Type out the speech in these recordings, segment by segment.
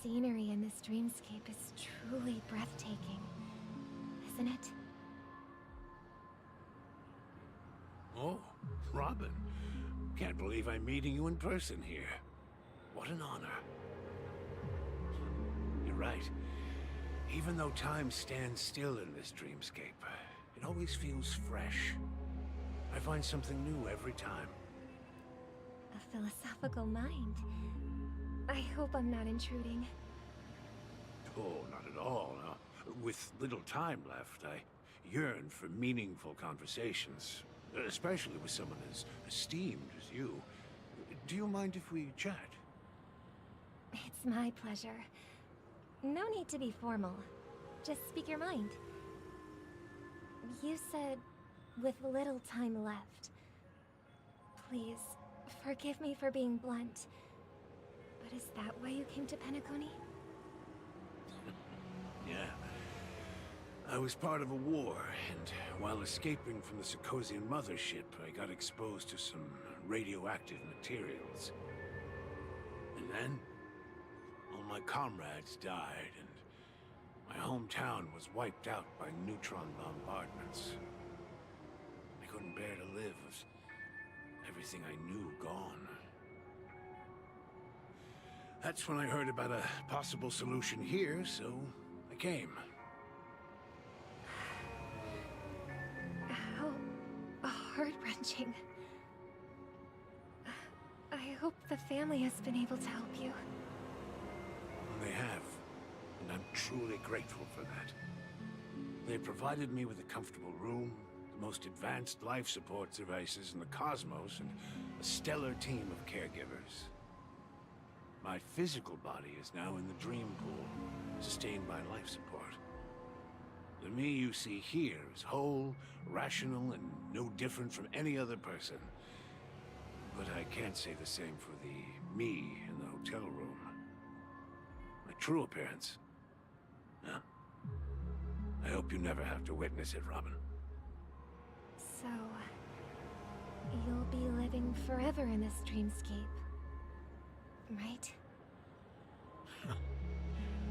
scenery in this dreamscape is truly breathtaking, isn't it? Oh, Robin. Can't believe I'm meeting you in person here. What an honor. You're right. Even though time stands still in this dreamscape, it always feels fresh. I find something new every time. A philosophical mind. I hope I'm not intruding. Oh, not at all. No. With little time left, I yearn for meaningful conversations, especially with someone as esteemed as you. Do you mind if we chat? It's my pleasure. No need to be formal. Just speak your mind. You said, with little time left. Please, forgive me for being blunt. But is that why you came to Penacony? Yeah. I was part of a war, and while escaping from the Sarkosian mothership, I got exposed to some radioactive materials. And then, all my comrades died, and my hometown was wiped out by neutron bombardments. I couldn't bear to live with everything I knew gone. That's when I heard about a possible solution here, so I came. How heart-wrenching. I hope the family has been able to help you. They have, and I'm truly grateful for that. They provided me with a comfortable room, the most advanced life support devices in the cosmos, and a stellar team of caregivers. My physical body is now in the dream pool, sustained by life support. The me you see here is whole, rational, and no different from any other person. But I can't say the same for the me in the hotel room. My true appearance? Huh. I hope you never have to witness it, Robin. So, you'll be living forever in this dreamscape, right?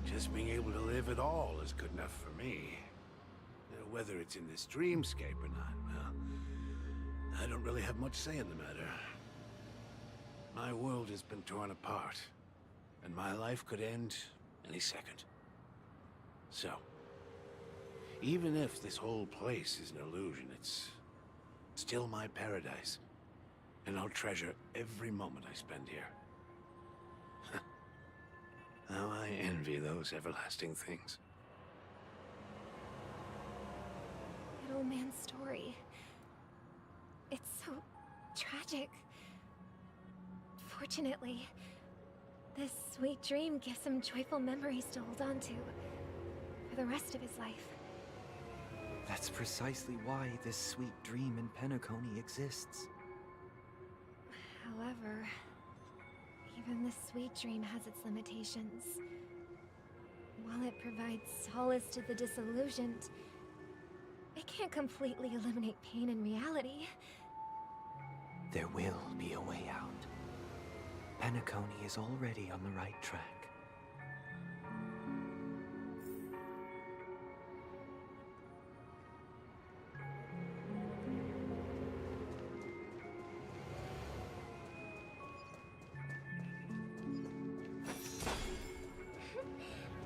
Just being able to live at all is good enough for me. Whether it's in this dreamscape or not, well, I don't really have much say in the matter. My world has been torn apart, and my life could end any second. So, even if this whole place is an illusion, it's still my paradise, and I'll treasure every moment I spend here. How I envy those everlasting things. That old man's story. It's so tragic. Fortunately, this sweet dream gives him joyful memories to hold on to for the rest of his life. That's precisely why this sweet dream in Penacony exists. However, even the sweet dream has its limitations. While it provides solace to the disillusioned, it can't completely eliminate pain in reality. There will be a way out. Penacony is already on the right track.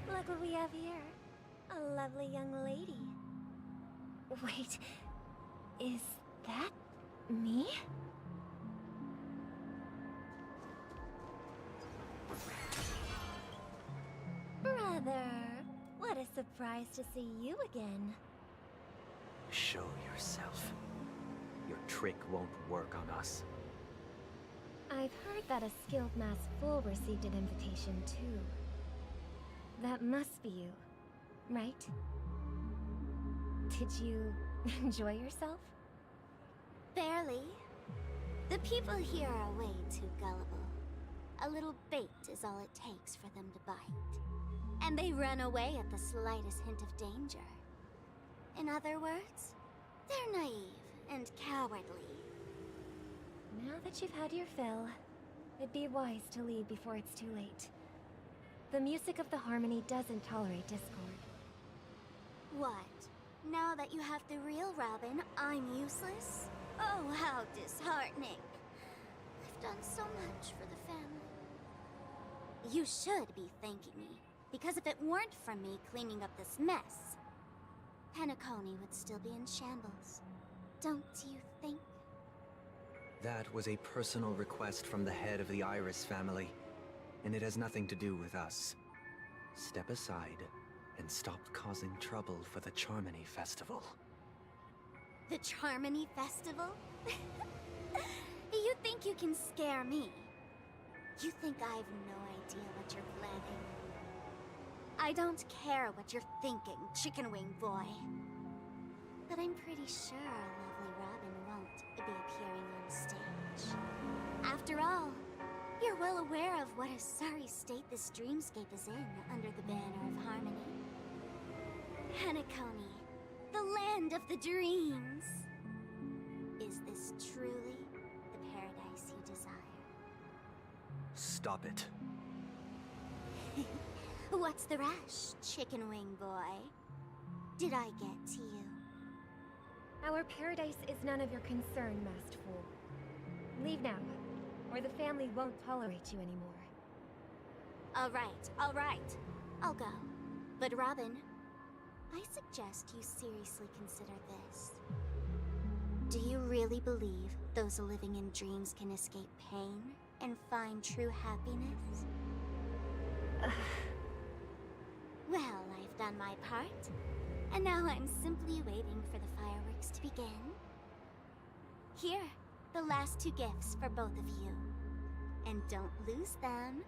Look what we have here. A lovely young lady. Wait, is that me? Brother, what a surprise to see you again. Show yourself. Your trick won't work on us. I've heard that a skilled mass fool received an invitation too. That must be you, right? Did you enjoy yourself? Barely. The people here are way too gullible. A little bait is all it takes for them to bite. And they run away at the slightest hint of danger. In other words, they're naive and cowardly. Now that you've had your fill, it'd be wise to leave before it's too late. The music of the harmony doesn't tolerate discord. What? Now that you have the real Robin, I'm useless? Oh, how disheartening. I've done so much for the family. You should be thanking me, because if it weren't for me cleaning up this mess, Penacony would still be in shambles. Don't you think? That was a personal request from the head of the Iris family, and it has nothing to do with us. Step aside and stop causing trouble for the Charmony Festival. The Charmony Festival? You think you can scare me? You think I have no idea what you're planning? I don't care what you're thinking, Chicken Wing Boy. But I'm pretty sure lovely Robin won't be appearing on stage. After all, you're well aware of what a sorry state this dreamscape is in under the banner of harmony. Penacony, the land of the dreams. Is this truly the paradise you desire? Stop it. What's the rush, Chicken Wing Boy? Did I get to you? Our paradise is none of your concern, masked fool. Leave now, or the family won't tolerate you anymore. All right. I'll go. But Robin, I suggest you seriously consider this. Do you really believe those living in dreams can escape pain and find true happiness? Well, I've done my part, and now I'm simply waiting for the fireworks to begin. Here, the last 2 gifts for both of you. And don't lose them.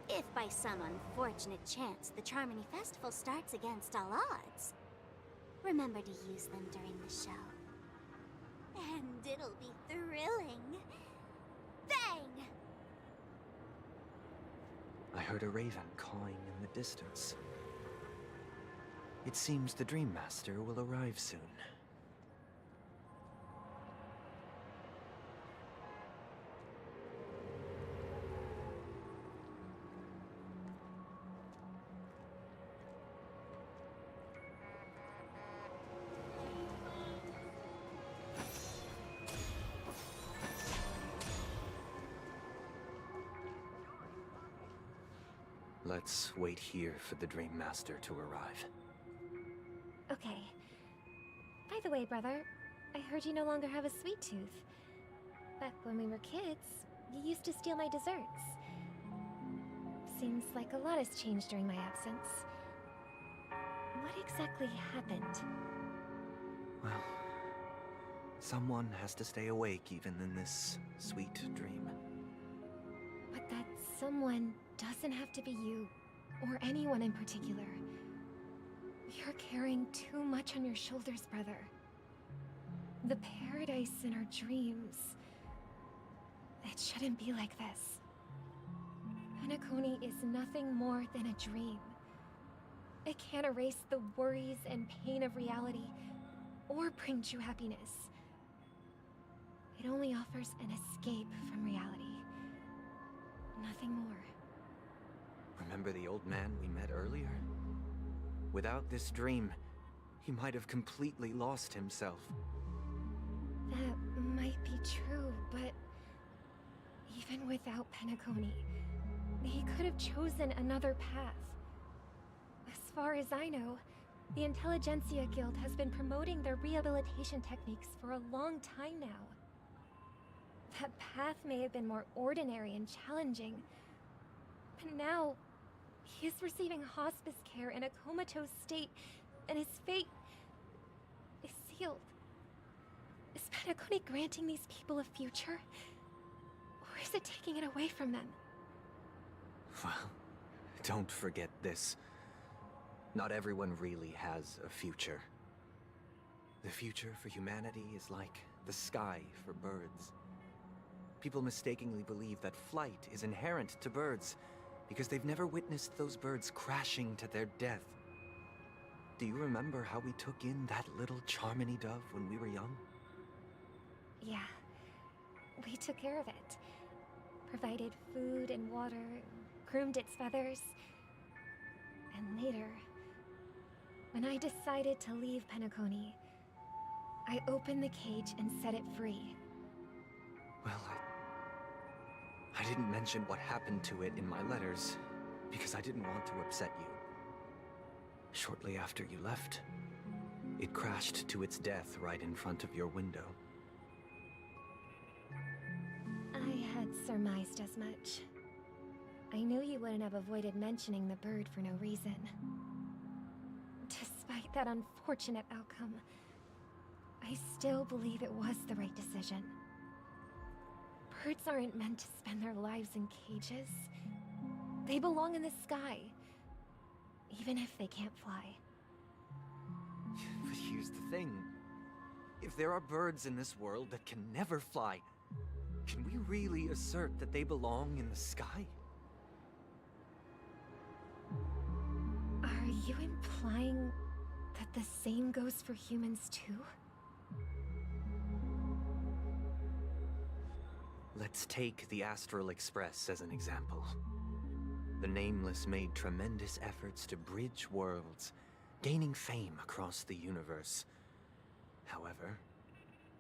If by some unfortunate chance the Charmony Festival starts against all odds, remember to use them during the show. And it'll be thrilling. Bang! I heard a raven cawing in the distance. It seems the Dream Master will arrive soon. Let's wait here for the Dream Master to arrive. Okay. By the way, brother, I heard you no longer have a sweet tooth. Back when we were kids, you used to steal my desserts. Seems like a lot has changed during my absence. What exactly happened? Well, someone has to stay awake even in this sweet dream. But that someone doesn't have to be you, or anyone in particular. You're carrying too much on your shoulders, brother. The paradise in our dreams. It shouldn't be like this. Penacony is nothing more than a dream. It can't erase the worries and pain of reality, or bring true happiness. It only offers an escape from reality. Nothing more. Remember the old man we met earlier? Without this dream, he might have completely lost himself. That might be true, but even without Penacony, he could have chosen another path. As far as I know, the Intelligentsia Guild has been promoting their rehabilitation techniques for a long time now. That path may have been more ordinary and challenging, but now he is receiving hospice care in a comatose state, and his fate is sealed. Is Penacony granting these people a future? Or is it taking it away from them? Well, don't forget this. Not everyone really has a future. The future for humanity is like the sky for birds. People mistakenly believe that flight is inherent to birds because they've never witnessed those birds crashing to their death. Do you remember how we took in that little Charmony dove when we were young? Yeah. We took care of it. Provided food and water, groomed its feathers. And later, when I decided to leave Penacony, I opened the cage and set it free. Well, I didn't mention what happened to it in my letters, because I didn't want to upset you. Shortly after you left, it crashed to its death right in front of your window. I had surmised as much. I knew you wouldn't have avoided mentioning the bird for no reason. Despite that unfortunate outcome, I still believe it was the right decision. Birds aren't meant to spend their lives in cages. They belong in the sky, even if they can't fly. But here's the thing. If there are birds in this world that can never fly, can we really assert that they belong in the sky? Are you implying that the same goes for humans too? Let's take the Astral Express as an example. The Nameless made tremendous efforts to bridge worlds, gaining fame across the universe. However,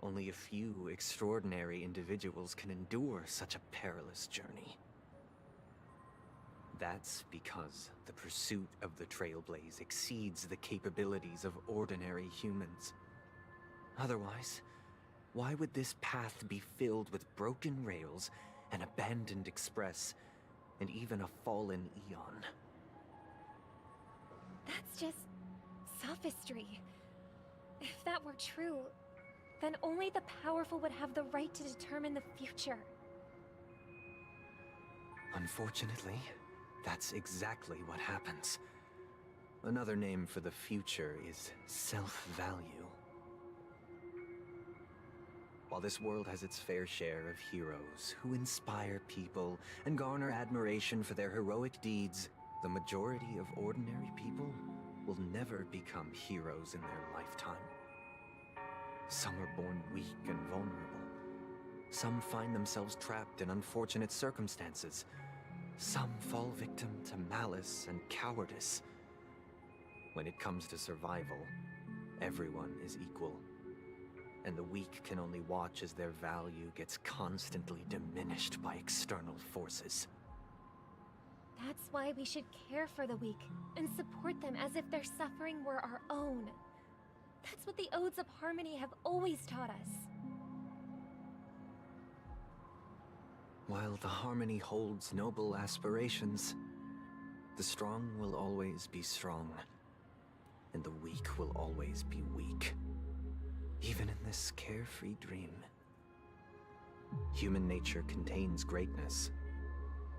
only a few extraordinary individuals can endure such a perilous journey. That's because the pursuit of the Trailblaze exceeds the capabilities of ordinary humans. Otherwise, why would this path be filled with broken rails, an abandoned express, and even a fallen Eon? That's just sophistry. If that were true, then only the powerful would have the right to determine the future. Unfortunately, that's exactly what happens. Another name for the future is self-value. While this world has its fair share of heroes who inspire people and garner admiration for their heroic deeds, the majority of ordinary people will never become heroes in their lifetime. Some are born weak and vulnerable. Some find themselves trapped in unfortunate circumstances. Some fall victim to malice and cowardice. When it comes to survival, everyone is equal. And the weak can only watch as their value gets constantly diminished by external forces. That's why we should care for the weak and support them as if their suffering were our own. That's what the Odes of Harmony have always taught us. While the Harmony holds noble aspirations, the strong will always be strong, and the weak will always be weak. Even in this carefree dream. Human nature contains greatness,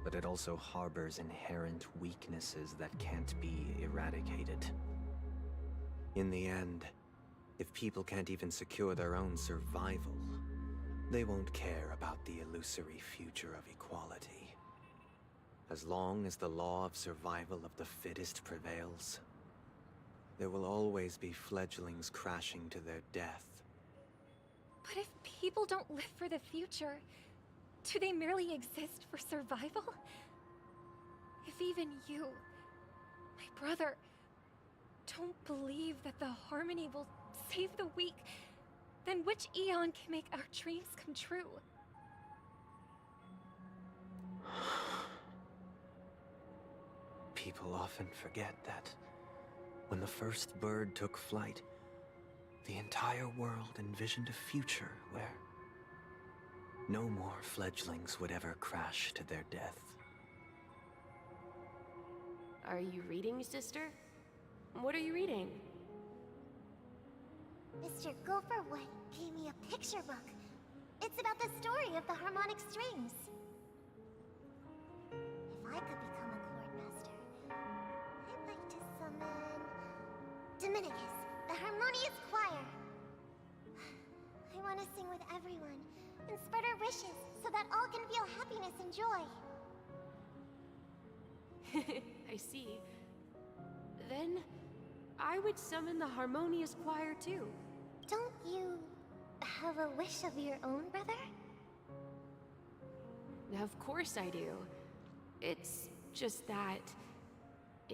but it also harbors inherent weaknesses that can't be eradicated. In the end, if people can't even secure their own survival, they won't care about the illusory future of equality. As long as the law of survival of the fittest prevails, there will always be fledglings crashing to their death. But if people don't live for the future, do they merely exist for survival? If even you, my brother, don't believe that the Harmony will save the weak, then which Eon can make our dreams come true? People often forget that when the first bird took flight, the entire world envisioned a future where no more fledglings would ever crash to their death. Are you reading, sister? What are you reading? Mr. Gopherwood gave me a picture book. It's about the story of the harmonic strings. If I could become a chord master, I'd like to summon Dominicus, the harmonious choir. I want to sing with everyone and spread our wishes so that all can feel happiness and joy. I see. Then, I would summon the harmonious choir too. Don't you have a wish of your own, brother? Of course I do. It's just that...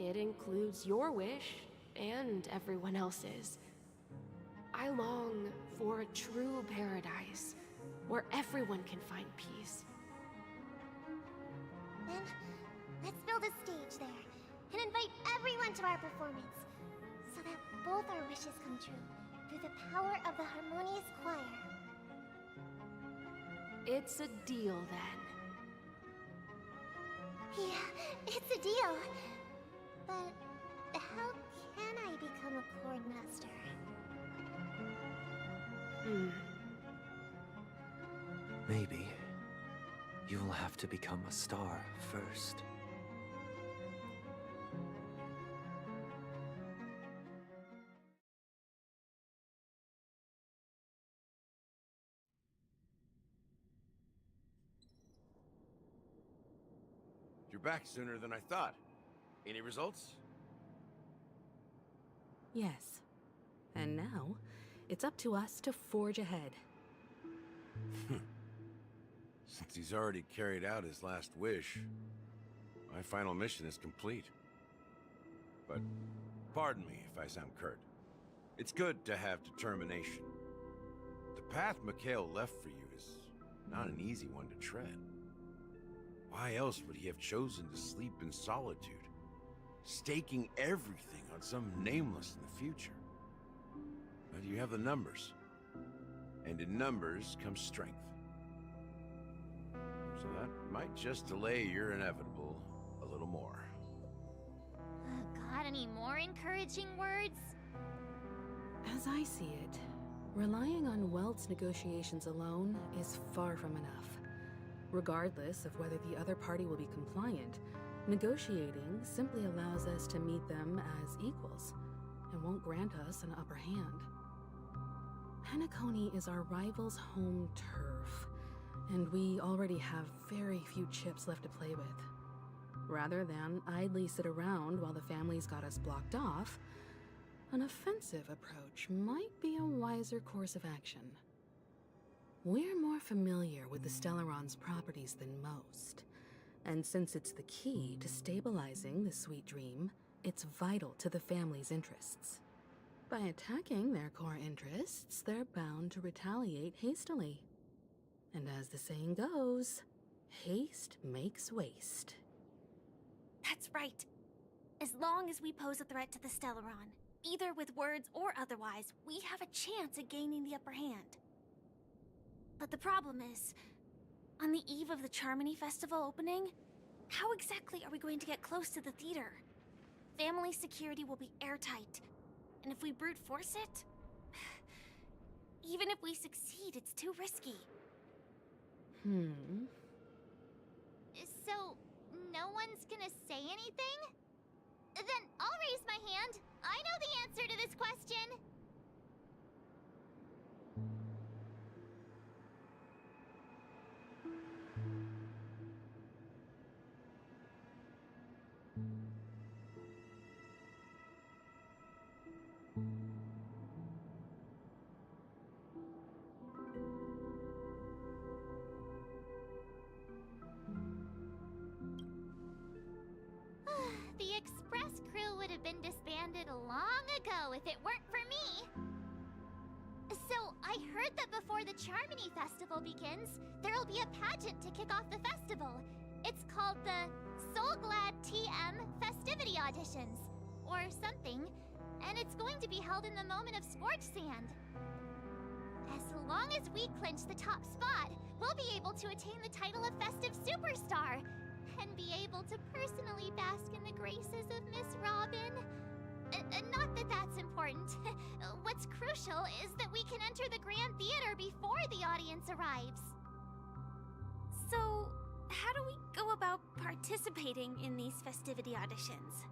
It includes your wish and everyone else's. I long for a true paradise where everyone can find peace. Then, let's build a stage there and invite everyone to our performance so that both our wishes come true through the power of the harmonious choir. It's a deal then. Yeah, it's a deal. But how can I become a chord master? Maybe you'll have to become a star first. You're back sooner than I thought. Any results? Yes. And now, it's up to us to forge ahead. Since he's already carried out his last wish, my final mission is complete. But pardon me if I sound curt. It's good to have determination. The path Mikhail left for you is not an easy one to tread. Why else would he have chosen to sleep in solitude, staking everything on some nameless in the future? But you have the numbers, and in numbers comes strength. So that might just delay your inevitable a little more. Got any more encouraging words? As I see it, relying on Welt's negotiations alone is far from enough. Regardless of whether the other party will be compliant, negotiating simply allows us to meet them as equals, and won't grant us an upper hand. Penacony is our rival's home turf, and we already have very few chips left to play with. Rather than idly sit around while the family's got us blocked off, an offensive approach might be a wiser course of action. We're more familiar with the Stellaron's properties than most, and since it's the key to stabilizing the sweet dream, it's vital to the family's interests. By attacking their core interests, they're bound to retaliate hastily. And as the saying goes, haste makes waste. That's right. As long as we pose a threat to the Stellaron, either with words or otherwise, we have a chance at gaining the upper hand. But the problem is, on the eve of the Charmony Festival opening, how exactly are we going to get close to the theater? Family security will be airtight, and if we brute force it, even if we succeed, it's too risky. So, no one's gonna say anything? Then I'll raise my hand. I know the answer to this question. The express crew would have been disbanded long ago if it weren't for me. So, I heard that before the Charmony Festival begins, there'll be a pageant to kick off the festival. It's called the Soulglad TM Festivity Auditions, or something, and it's going to be held in the moment of Scorch Sand. As long as we clinch the top spot, we'll be able to attain the title of Festive Superstar, and be able to personally bask in the graces of Miss Robin. Not that that's important. What's crucial is that we can enter the Grand Theater before the audience arrives. So, how do we go about participating in these festivity auditions?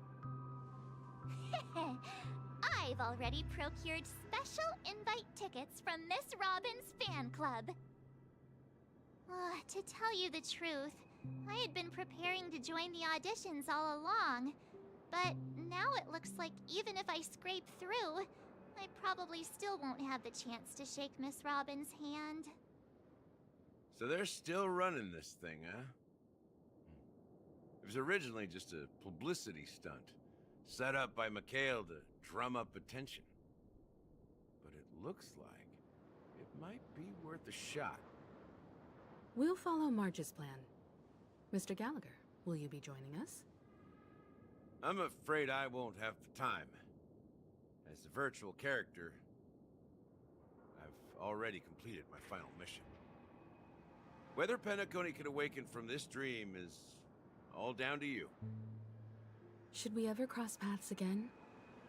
I've already procured special invite tickets from Miss Robin's fan club. To tell you the truth, I had been preparing to join the auditions all along, but now it looks like even if I scrape through, I probably still won't have the chance to shake Miss Robin's hand. So they're still running this thing, huh? It was originally just a publicity stunt, Set up by Mikhail to drum up attention. But it looks like it might be worth a shot. We'll follow Marge's plan. Mr. Gallagher, will you be joining us? I'm afraid I won't have the time. As a virtual character, I've already completed my final mission. Whether Penacony can awaken from this dream is all down to you. Should we ever cross paths again?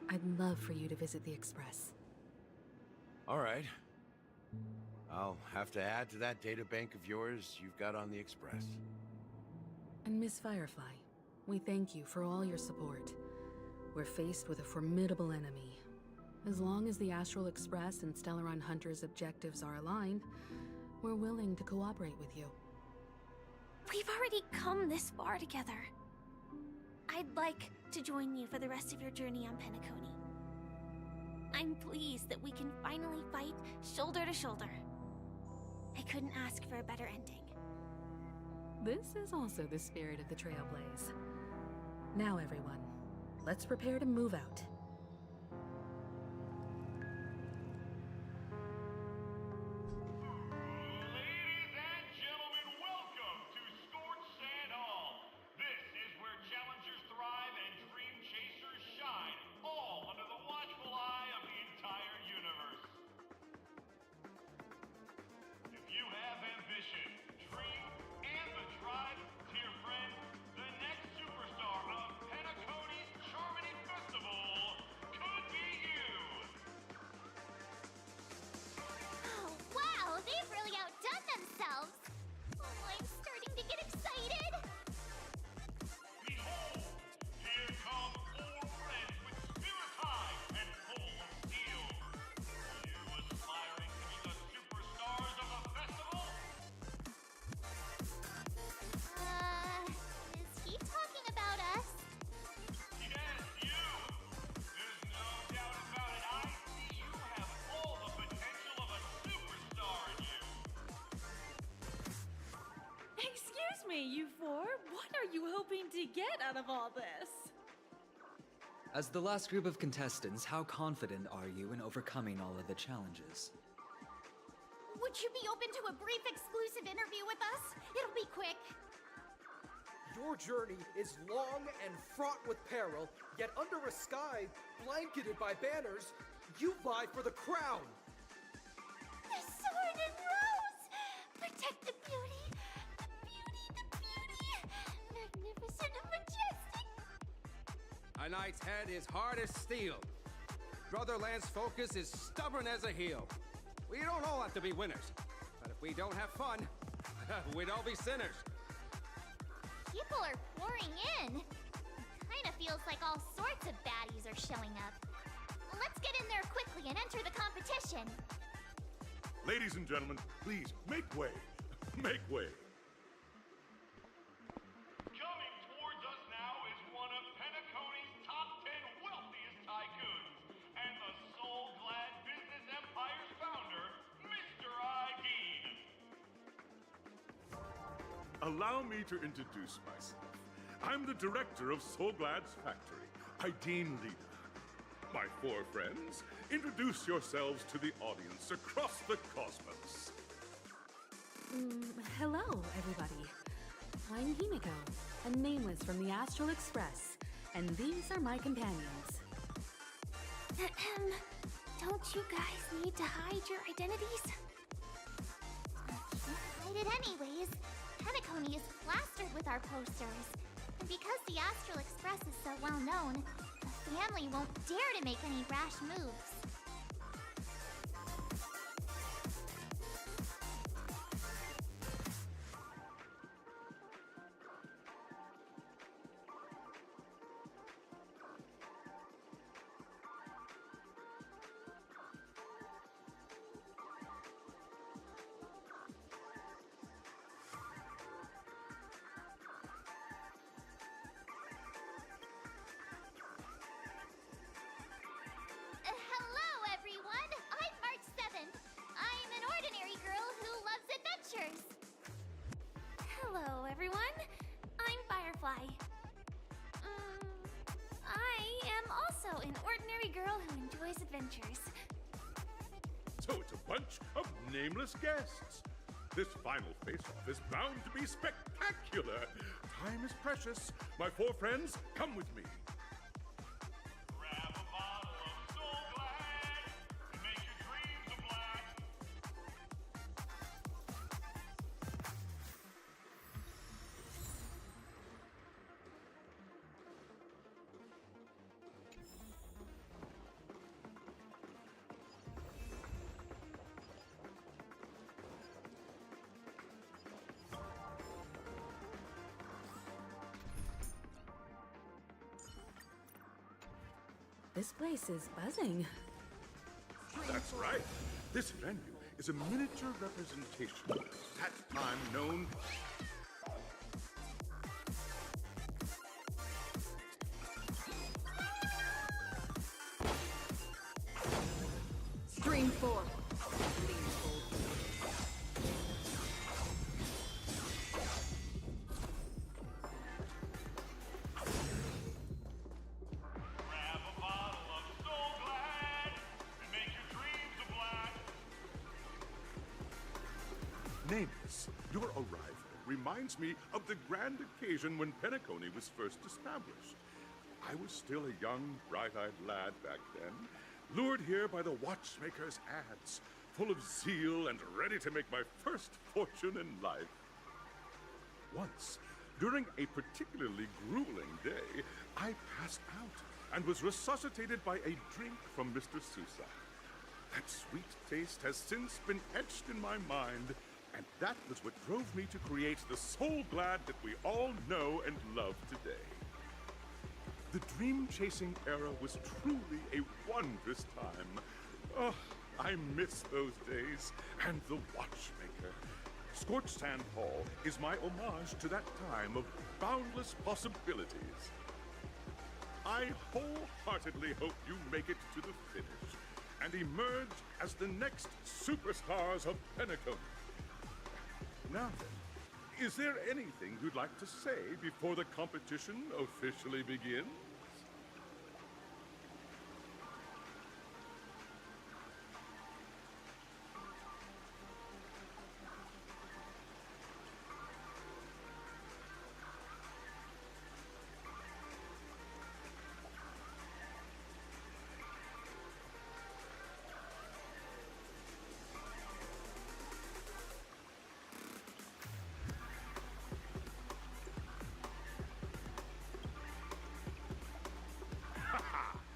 I'd love for you to visit the Express. All right. I'll have to add to that data bank of yours you've got on the Express. And Miss Firefly, we thank you for all your support. We're faced with a formidable enemy. As long as the Astral Express and Stellaron Hunter's objectives are aligned, we're willing to cooperate with you. We've already come this far together. I'd like to join you for the rest of your journey on Penacony. I'm pleased that we can finally fight shoulder to shoulder. I couldn't ask for a better ending. This is also the spirit of the Trailblaze. Now everyone, let's prepare to move out. Ladies and gentlemen, welcome to Scorched Sand Hall. This is where challengers thrive and dream chasers shine, all under the watchful eye of the entire universe. If you have ambition, dream, and the drive, dear friend, the next superstar of Penacony's Charmony Festival could be you. Oh, wow, they've really outdone themselves. Oh, I'm starting to get excited. Behold, here come four friends with spirits high and full of steel. You aspiring to be the superstars of the festival? Is he talking about us? Yes, you! There's no doubt about it. I see you have all the potential of a superstar in you. Excuse me, you four. What are you hoping to get out of all this? As the last group of contestants, how confident are you in overcoming all of the challenges? Would you be open to a brief exclusive interview with us? It'll be quick. Your journey is long and fraught with peril, yet under a sky blanketed by banners, you vie for the crown. The sword and rose! Protect the beauty! The beauty, the beauty! Magnificent and majestic! A knight's head is hard as steel. Brother Lance's focus is stubborn as a heel. We don't all have to be winners, but if we don't have fun, we'd all be sinners. People are pouring in. Kinda feels like all sorts of baddies are showing up. Let's get in there quickly and enter the competition. Ladies and gentlemen, please make way. Make way. Coming towards us now is one of Penacony's top 10 wealthiest tycoons and the soul-glad business empire's founder, Mr. Ideed. Allow me to introduce myself. I'm the director of Soulglad's factory, Ideen Leader. My four friends, introduce yourselves to the audience across the cosmos. Hello, everybody. I'm Himiko, a nameless from the Astral Express, and these are my companions. Don't you guys need to hide your identities? Hide it anyways. Penacony is plastered with our posters. And because the Astral Express is so well known, the family won't dare to make any rash moves. Hello, everyone! I'm March 7th. I'm an ordinary girl who loves adventures. Hello, everyone. I'm Firefly. I also an ordinary girl who enjoys adventures. So it's a bunch of nameless guests. This final face-off is bound to be spectacular. Time is precious. My four friends, come with me. Grab a bottle of Soul Glad and make your dreams a black. This place is buzzing. That's right. This venue is a miniature representation of that time known. Stream 4. Grab a bottle of Soul Glad and make your dreams a black. Nameless, your arrival reminds me of the grand occasion when Penacony was first established. I was still a young, bright-eyed lad back then, lured here by the watchmaker's ads, full of zeal and ready to make my first fortune in life. Once, during a particularly grueling day, I passed out and was resuscitated by a drink from Mr. Sousa. That sweet taste has since been etched in my mind, and that was what drove me to create the Soul Glad that we all know and love today. The dream-chasing era was truly a wondrous time. Oh, I miss those days, and the watchmaker. Scorched Sand Hall is my homage to that time of boundless possibilities. I wholeheartedly hope you make it to the finish and emerge as the next superstars of Penacony. Now then, is there anything you'd like to say before the competition officially begins?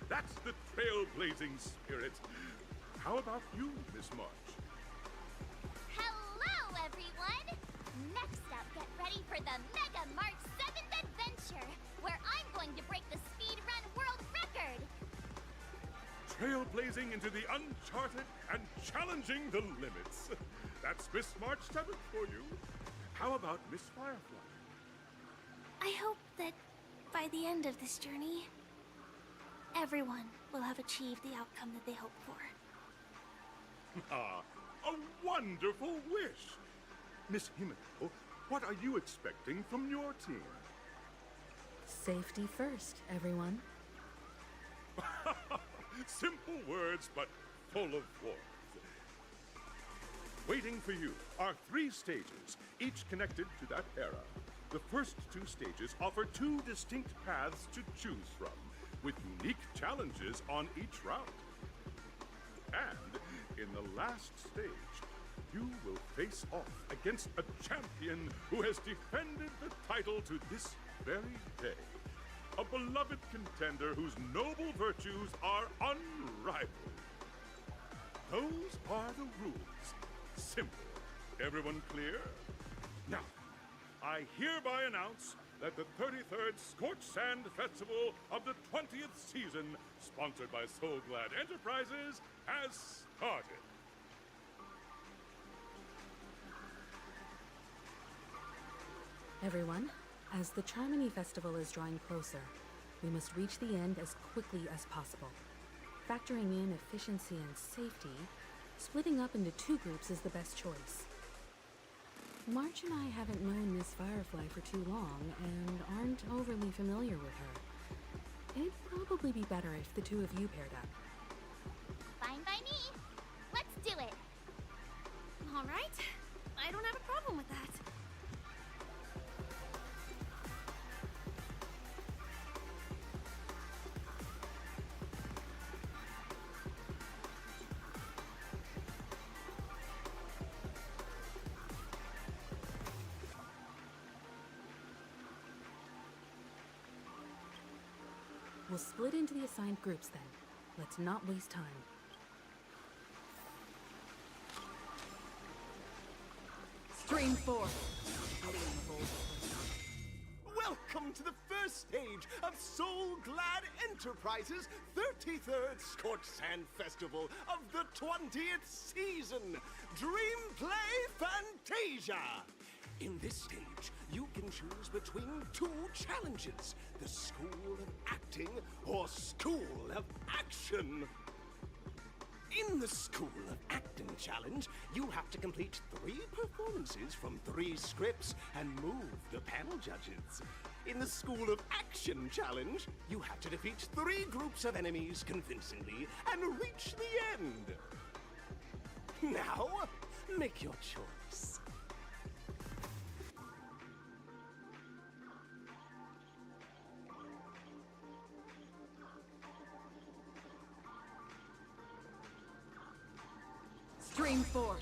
That's the trailblazing spirit. How about you, Miss March? Hello, everyone! Next up, get ready for the Mega March 7th adventure, where I'm going to break the speedrun world record! Trailblazing into the uncharted and challenging the limits. That's Miss March 7th for you. How about Miss Firefly? I hope that by the end of this journey, everyone will have achieved the outcome that they hoped for. Ah, a wonderful wish! Miss Himiko, what are you expecting from your team? Safety first, everyone. Simple words, but full of warmth. Waiting for you are 3 stages, each connected to that era. The first 2 stages offer 2 distinct paths to choose from, with unique challenges on each route. And in the last stage, you will face off against a champion who has defended the title to this very day. A beloved contender whose noble virtues are unrivaled. Those are the rules. Simple. Everyone clear? Now, I hereby announce that the 33rd Scorched Sand Festival of the 20th season, sponsored by Soul Glad Enterprises, has started. Everyone, as the Charmony Festival is drawing closer, we must reach the end as quickly as possible. Factoring in efficiency and safety, splitting up into 2 groups is the best choice. March and I haven't known Miss Firefly for too long and aren't overly familiar with her. It'd probably be better if the two of you paired up. Fine by me. Let's do it. All right. I don't have a problem with that. We'll split into the assigned groups then. Let's not waste time. Stream 4. Welcome to the first stage of Soul Glad Enterprises' 33rd Scorched Sand Festival of the 20th season, Dream Play Fantasia. In this stage, you can choose between two challenges, the School of Acting or School of Action. In the School of Acting challenge, you have to complete 3 performances from 3 scripts and move the panel judges. In the School of Action challenge, you have to defeat 3 groups of enemies convincingly and reach the end. Now, make your choice. Stream 4.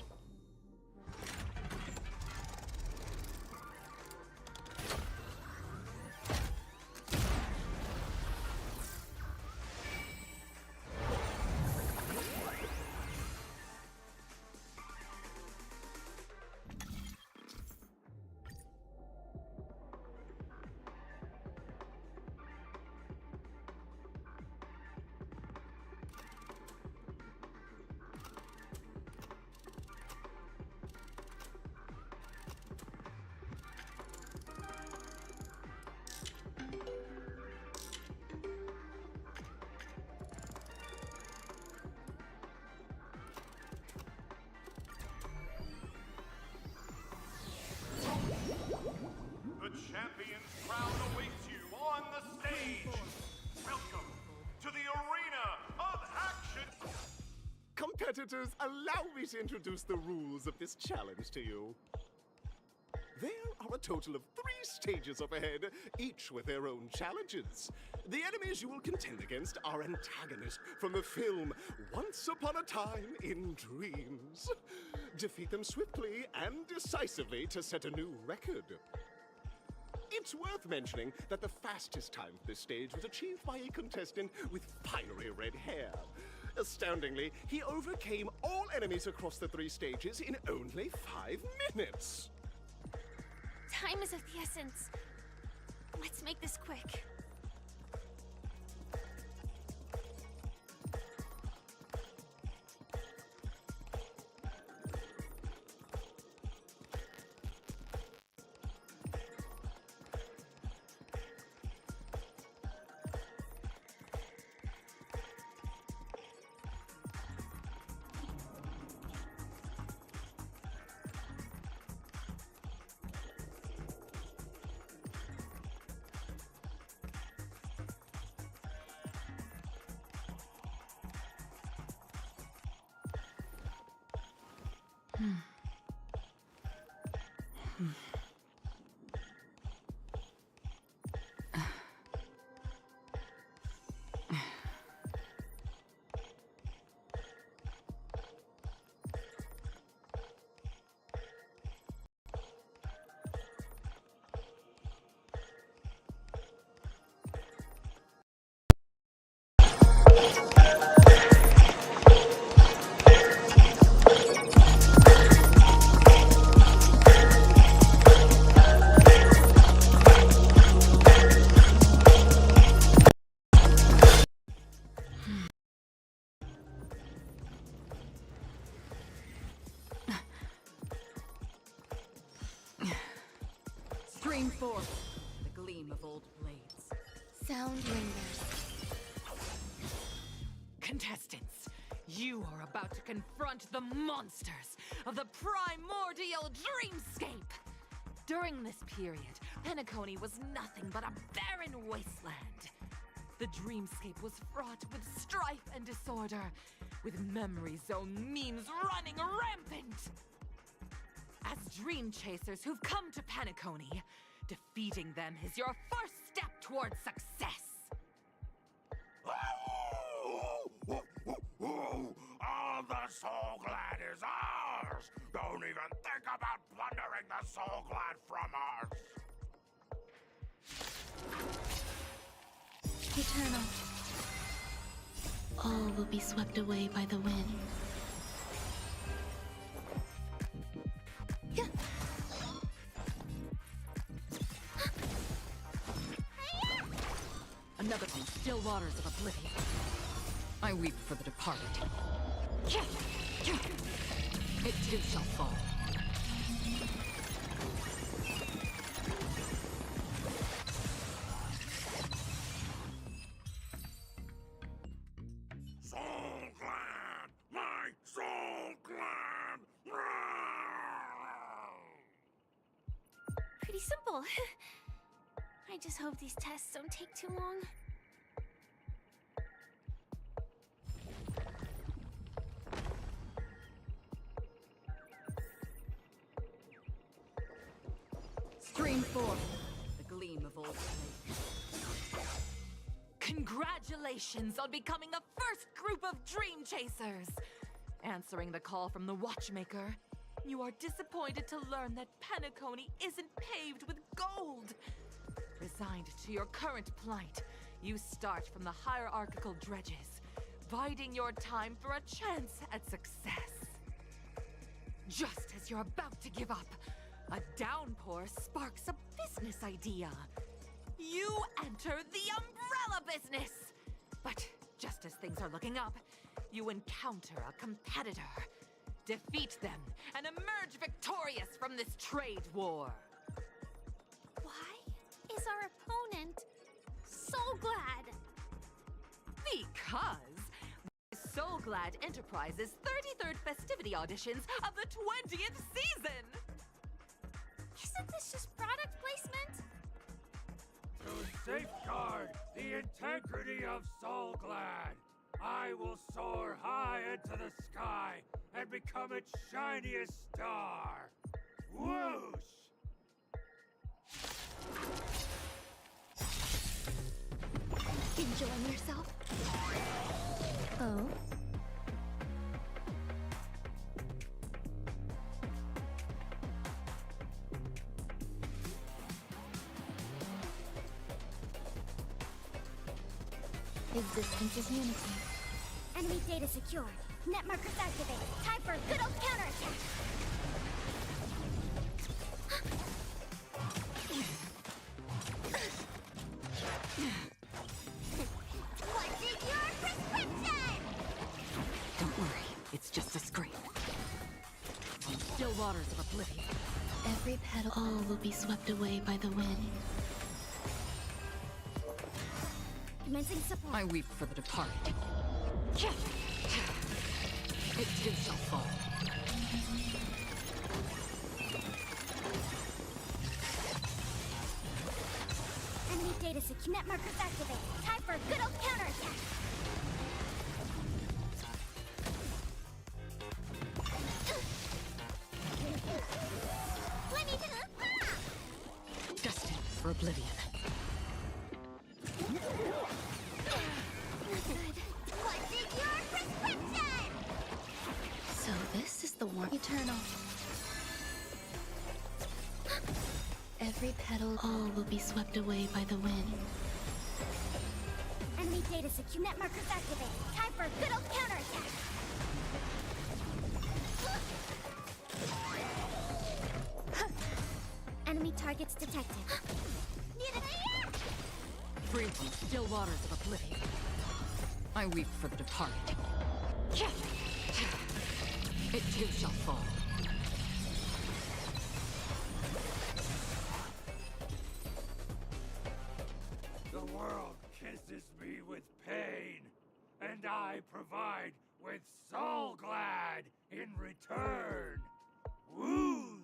The champion's crown awaits you on the stage. Welcome to the arena of action. Competitors, allow me to introduce the rules of this challenge to you. There are a total of 3 stages up ahead, each with their own challenges. The enemies you will contend against are antagonists from the film Once Upon a Time in Dreams. Defeat them swiftly and decisively to set a new record. It's worth mentioning that the fastest time for this stage was achieved by a contestant with fiery red hair. Astoundingly, he overcame all enemies across the 3 stages in only 5 minutes. Time is of the essence. Let's make this quick. Stream 4. The gleam of old blades. Sound lingers. Contestants, you are about to confront the monsters of the primordial dreamscape. During this period, Penacony was nothing but a barren wasteland. the dreamscape was fraught with strife and disorder, with memory zone memes running rampant. As dream chasers who've come to Penacony, defeating them is your first step towards success. All the Soul Glad is ours! Don't even think about plundering the Soul Glad from us! Eternal. All will be swept away by the wind. Another from still waters of oblivion. I weep for the departed. It too shall fall. Soul Glad! My Soul Glad! Pretty simple. I just hope these tests don't take too long. Stream 4. The gleam of old flame. Congratulations on becoming the first group of dream chasers! Answering the call from the watchmaker, you are disappointed to learn that Penacony isn't paved with gold. Resigned to your current plight, you start from the hierarchical dredges, biding your time for a chance at success. Just as you're about to give up, a downpour sparks a business idea. You enter the umbrella business! But just as things are looking up, you encounter a competitor. Defeat them and emerge victorious from this trade war. Why is our opponent Soul Glad? Because Soul Glad Enterprises' 33rd festivity auditions of the 20th season! Isn't this just product placement? To safeguard the integrity of Soul Glad, I will soar high into the sky and become its shiniest star. Whoosh! Enjoying yourself? Oh? Existence is unity. Enemy data secured. Net markers activated. Time for a good old counterattack. What's in your prescription? Don't worry, it's just a scream. Still waters of oblivion. Every petal. All will be swept away by the wind. Commencing support. I weep for the departed. It too shall fall. Enemy data secure. Net markers activated. Time for a good old counterattack. Destined for oblivion. What's in your prescription? So this is the one. Eternal. Every petal. All will be swept away by the wind. Enemy data secure. Net markers activated. Time for a good old counterattack. Enemy targets detected. Free from still waters of oblivion. I weep for the departed. It too shall fall. The world kisses me with pain, and I provide with Soul Glad in return. Whoosh!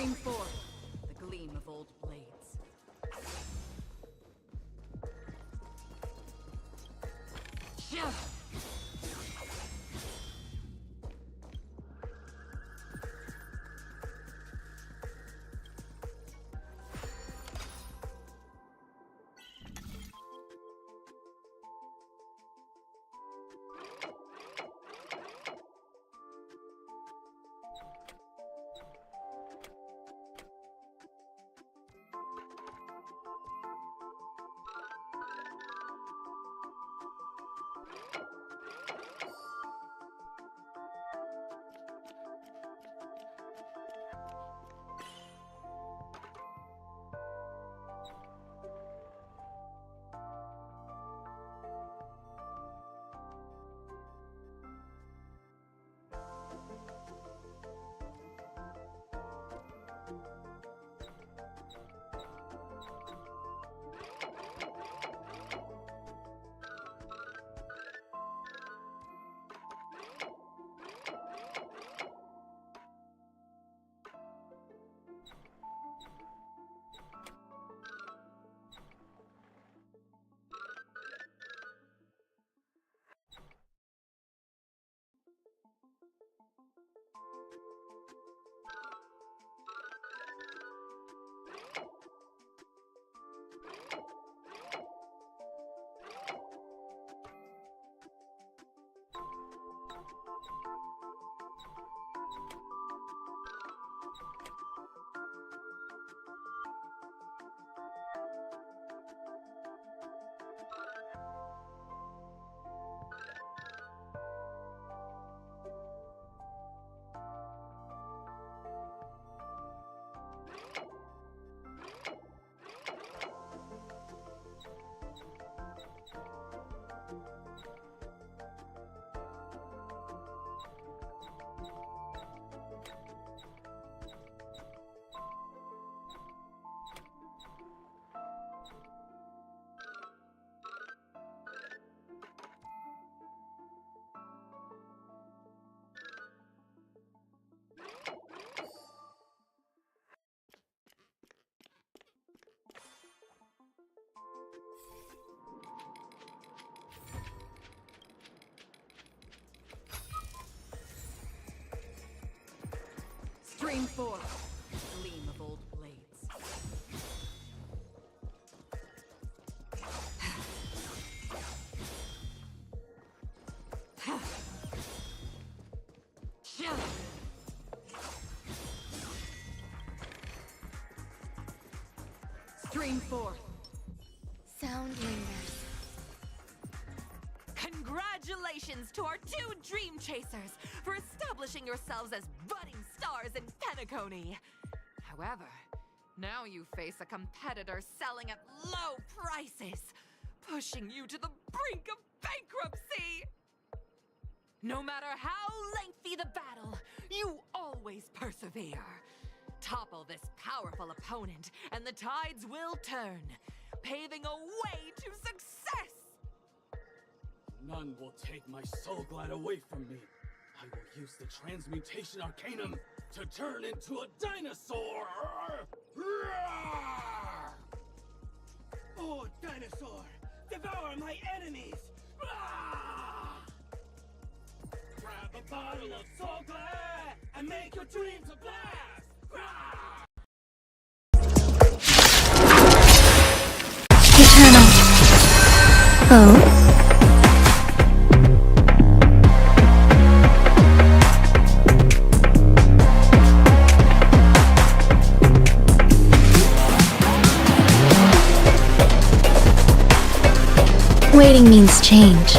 Stream forth the gleam of old blades. Stream forth the gleam of old blades. Stream forth. Sound lingers. Congratulations to our two Dream Chasers for establishing yourselves as budding stars in Penacony. However, now you face a competitor selling at low prices, pushing you to the brink of bankruptcy. No matter how lengthy the battle, you always persevere. Topple this powerful opponent, and the tides will turn, paving a way to success! None will take my soul glad away from me. I will use the transmutation arcanum to turn into a dinosaur! Oh, dinosaur! Devour my enemies! Grab a bottle of soul glad and make your dreams a blast! Eternal. Oh? Waiting means change.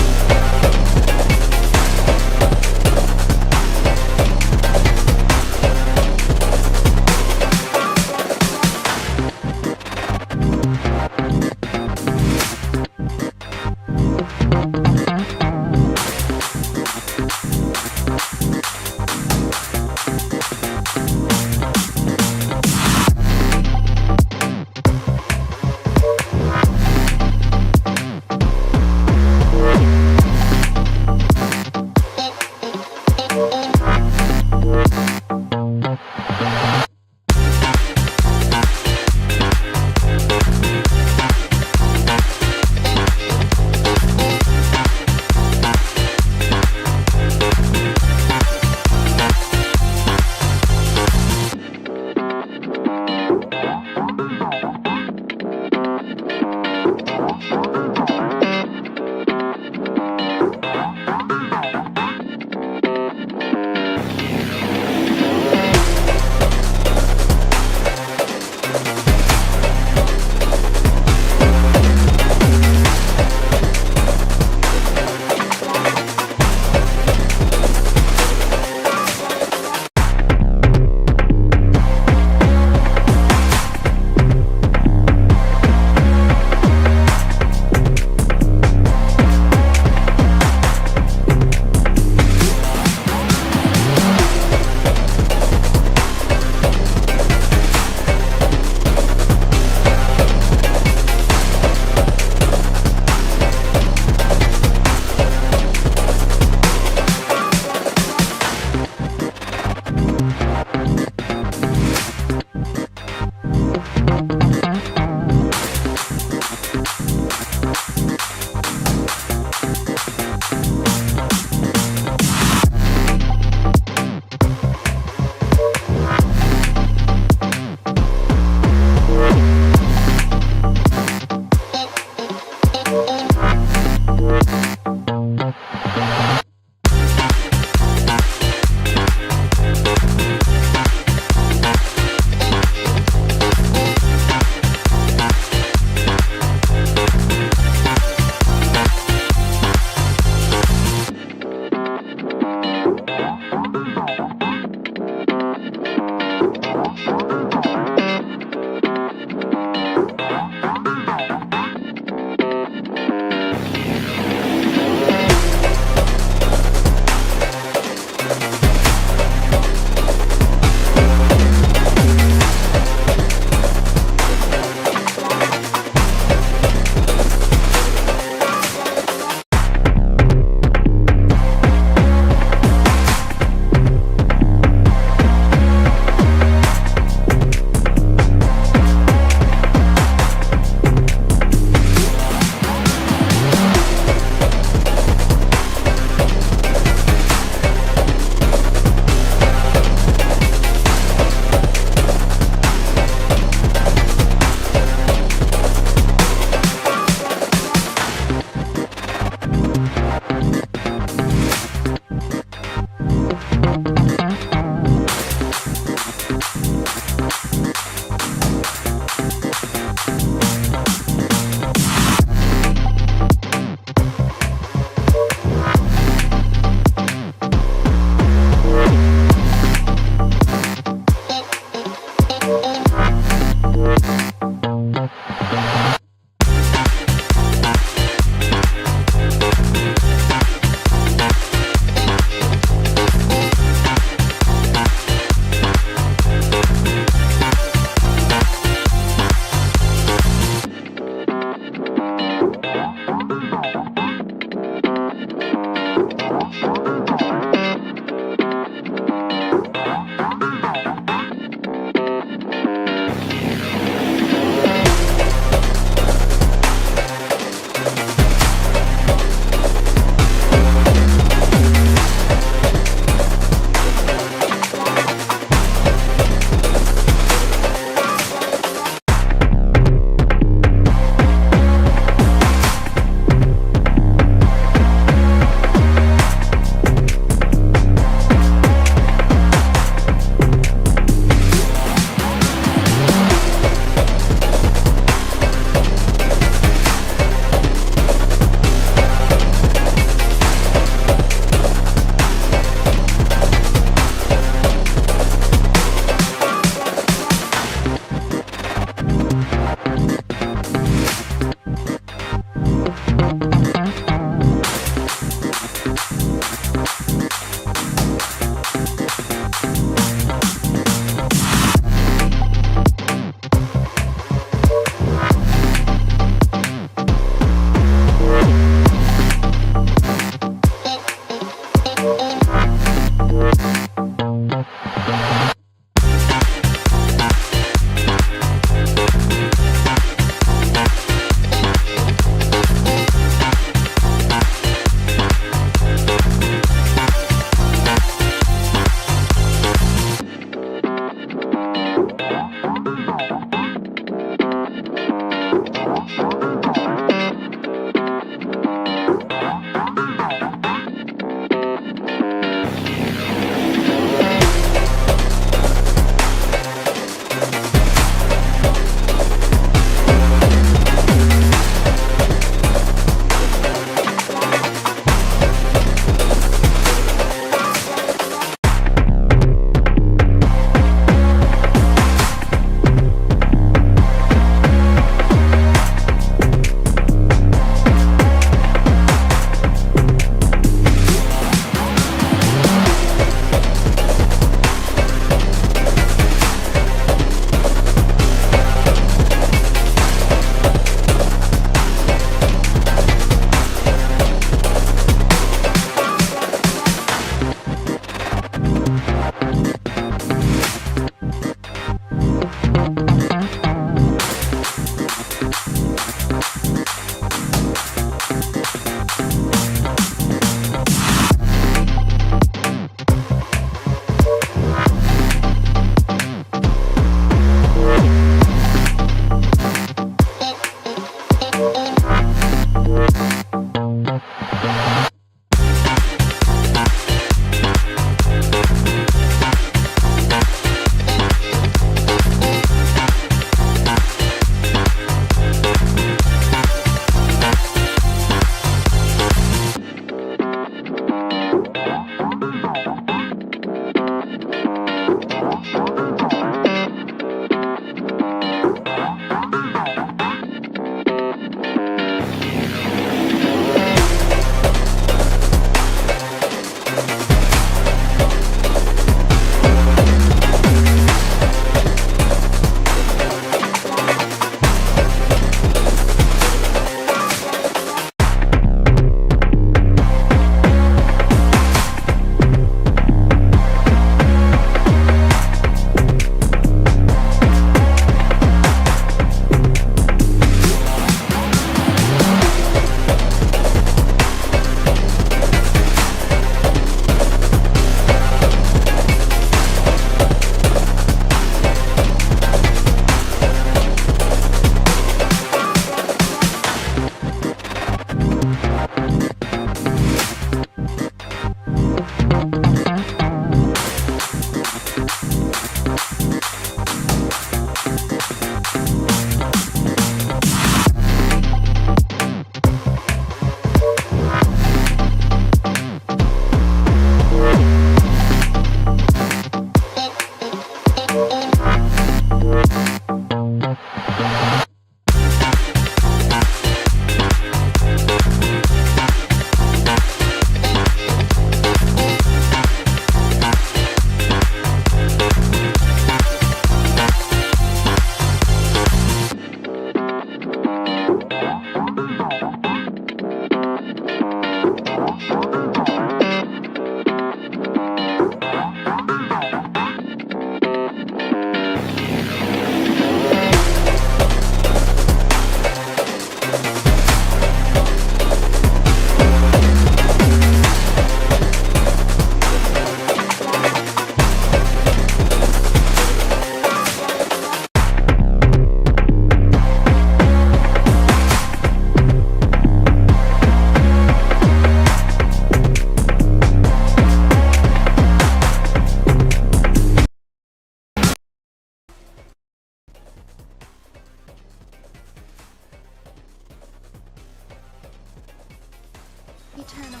Eternal.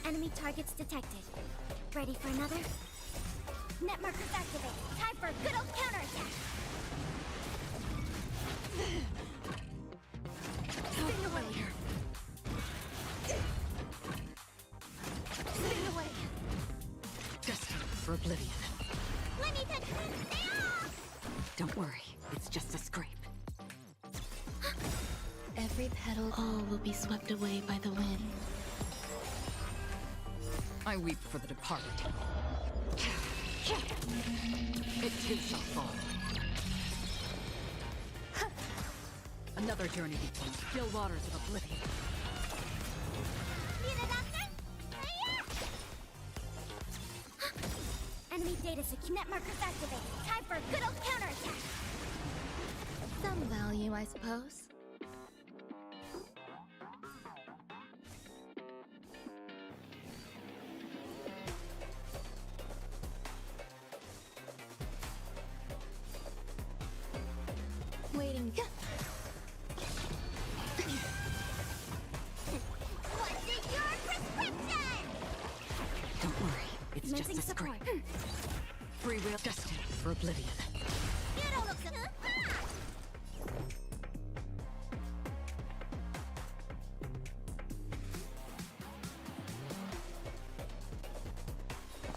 Enemy targets detected. Ready for another? Net markers activated. Time for a good old counterattack. Stay away. Stay away. Destined for oblivion. Let me touch this. Don't worry, it's just a scrape. Every petal, all will be swept away by the wind. I weep for the departed. It too shall fall. Another journey between still waters of oblivion. Enemy data secure. Net markers activated. Time for a good old counterattack. Some value, I suppose. Waiting. What's in your prescription? Don't worry, it's Commencing just a support. scrape. Free will destined for oblivion. You don't look so good.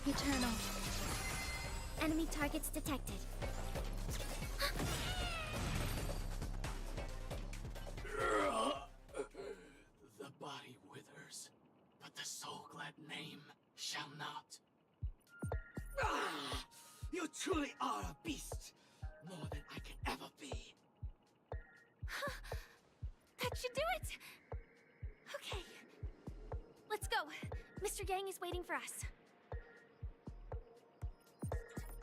Eternal. Enemy targets detected. The body withers, but the soul-glad name shall not. Ah! You truly are a beast, more than I can ever be. That should do it! Okay. Let's go. Mr. Yang is waiting for us.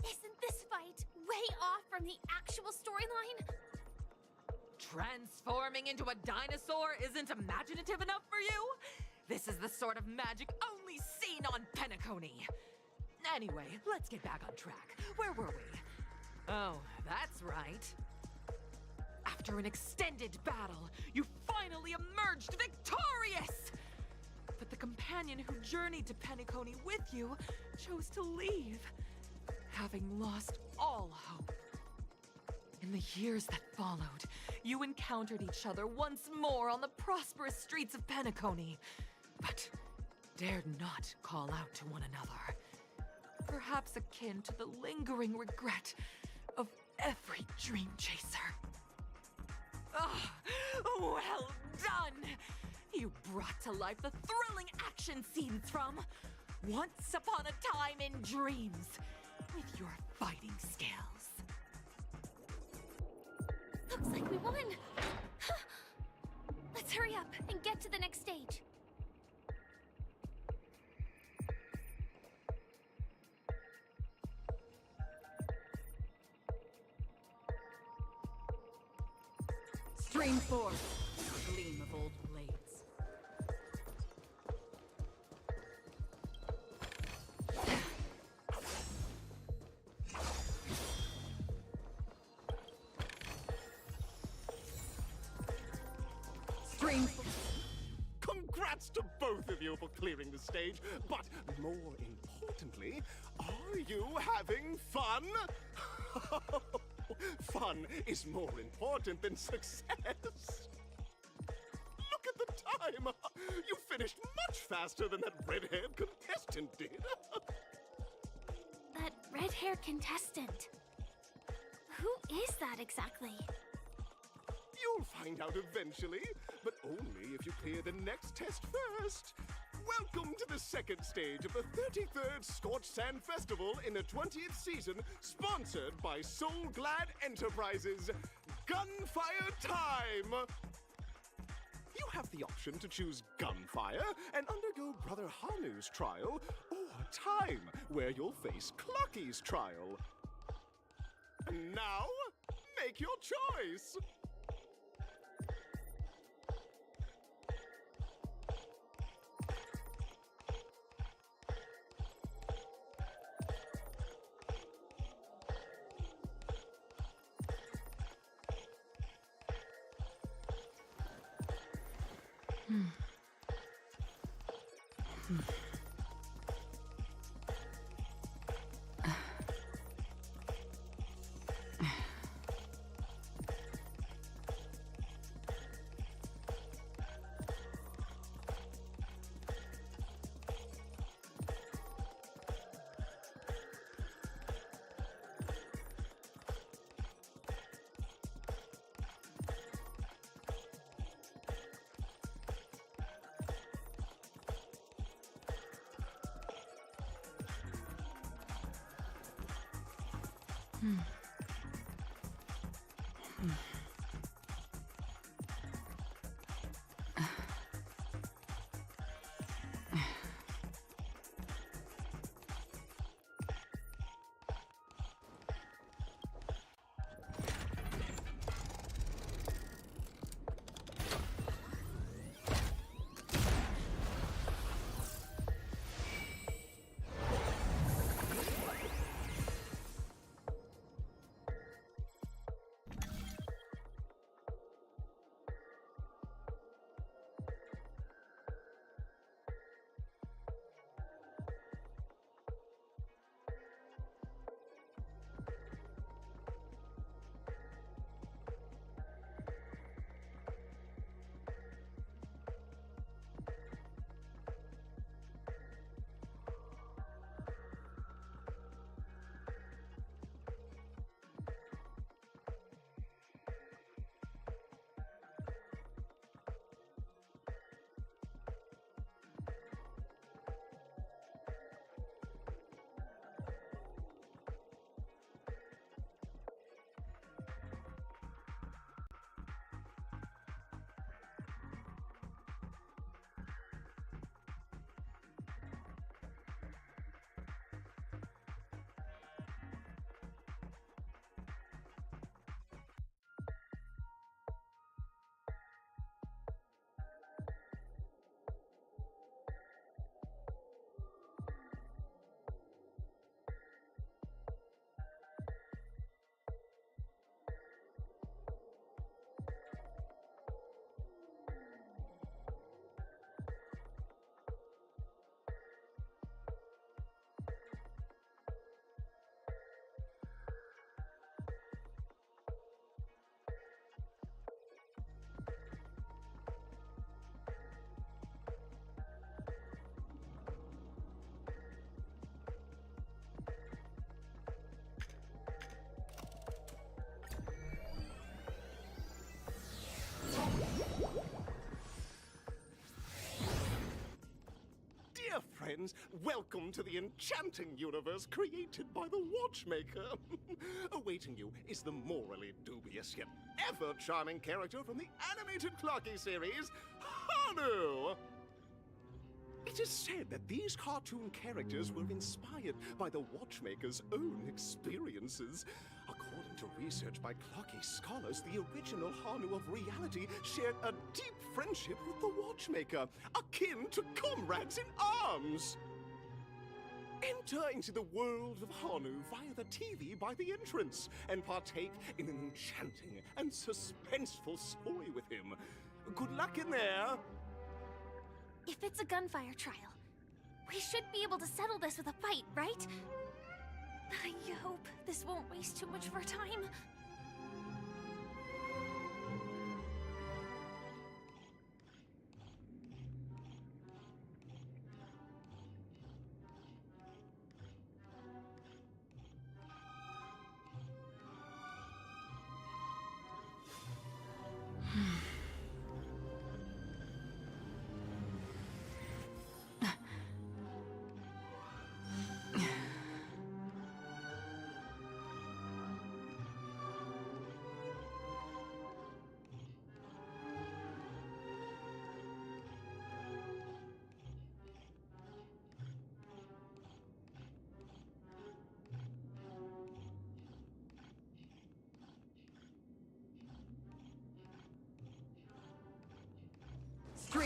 Isn't this fight way off from the actual storyline? Transforming into a dinosaur isn't imaginative enough for you? This is the sort of magic only seen on Penacony. Anyway, let's get back on track. Where were we? Oh, that's right. After an extended battle, you finally emerged victorious! But the companion who journeyed to Penacony with you chose to leave, having lost all hope. In the years that followed, you encountered each other once more on the prosperous streets of Penacony, but dared not call out to one another. Perhaps akin to the lingering regret of every dream chaser. Ah, well done! You brought to life the thrilling action scenes from Once Upon a Time in Dreams with your fighting skills. Looks like we won! Let's hurry up and get to the next stage. Stream forth, gleam of old blades. Stream. Congrats to both of you for clearing the stage, but more importantly, are you having fun? fun is more important than success. Look at the time! You finished much faster than that red-haired contestant did. That red-haired contestant. Who is that exactly? You'll find out eventually, but only if you clear the next test first. Welcome to the second stage of the 33rd Scorched Sand Festival in the 20th season, sponsored by Soul Glad Enterprises. Gunfire time! You have the option to choose Gunfire and undergo Brother Hanu's trial, or Time, where you'll face Clucky's trial. And now, make your choice! Dear friends, welcome to the enchanting universe created by the Watchmaker. Awaiting you is the morally dubious yet ever charming character from the animated Clocky series, Hanu! It is said that these cartoon characters were inspired by the Watchmaker's own experiences. According to research by Clocky scholars, the original Hanu of reality shared a deep friendship with the Watchmaker, akin to comrades in arms. Enter into the world of Hanu via the TV by the entrance and partake in an enchanting and suspenseful story with him. Good luck in there! If it's a gunfire trial, we should be able to settle this with a fight, right? I hope this won't waste too much of our time.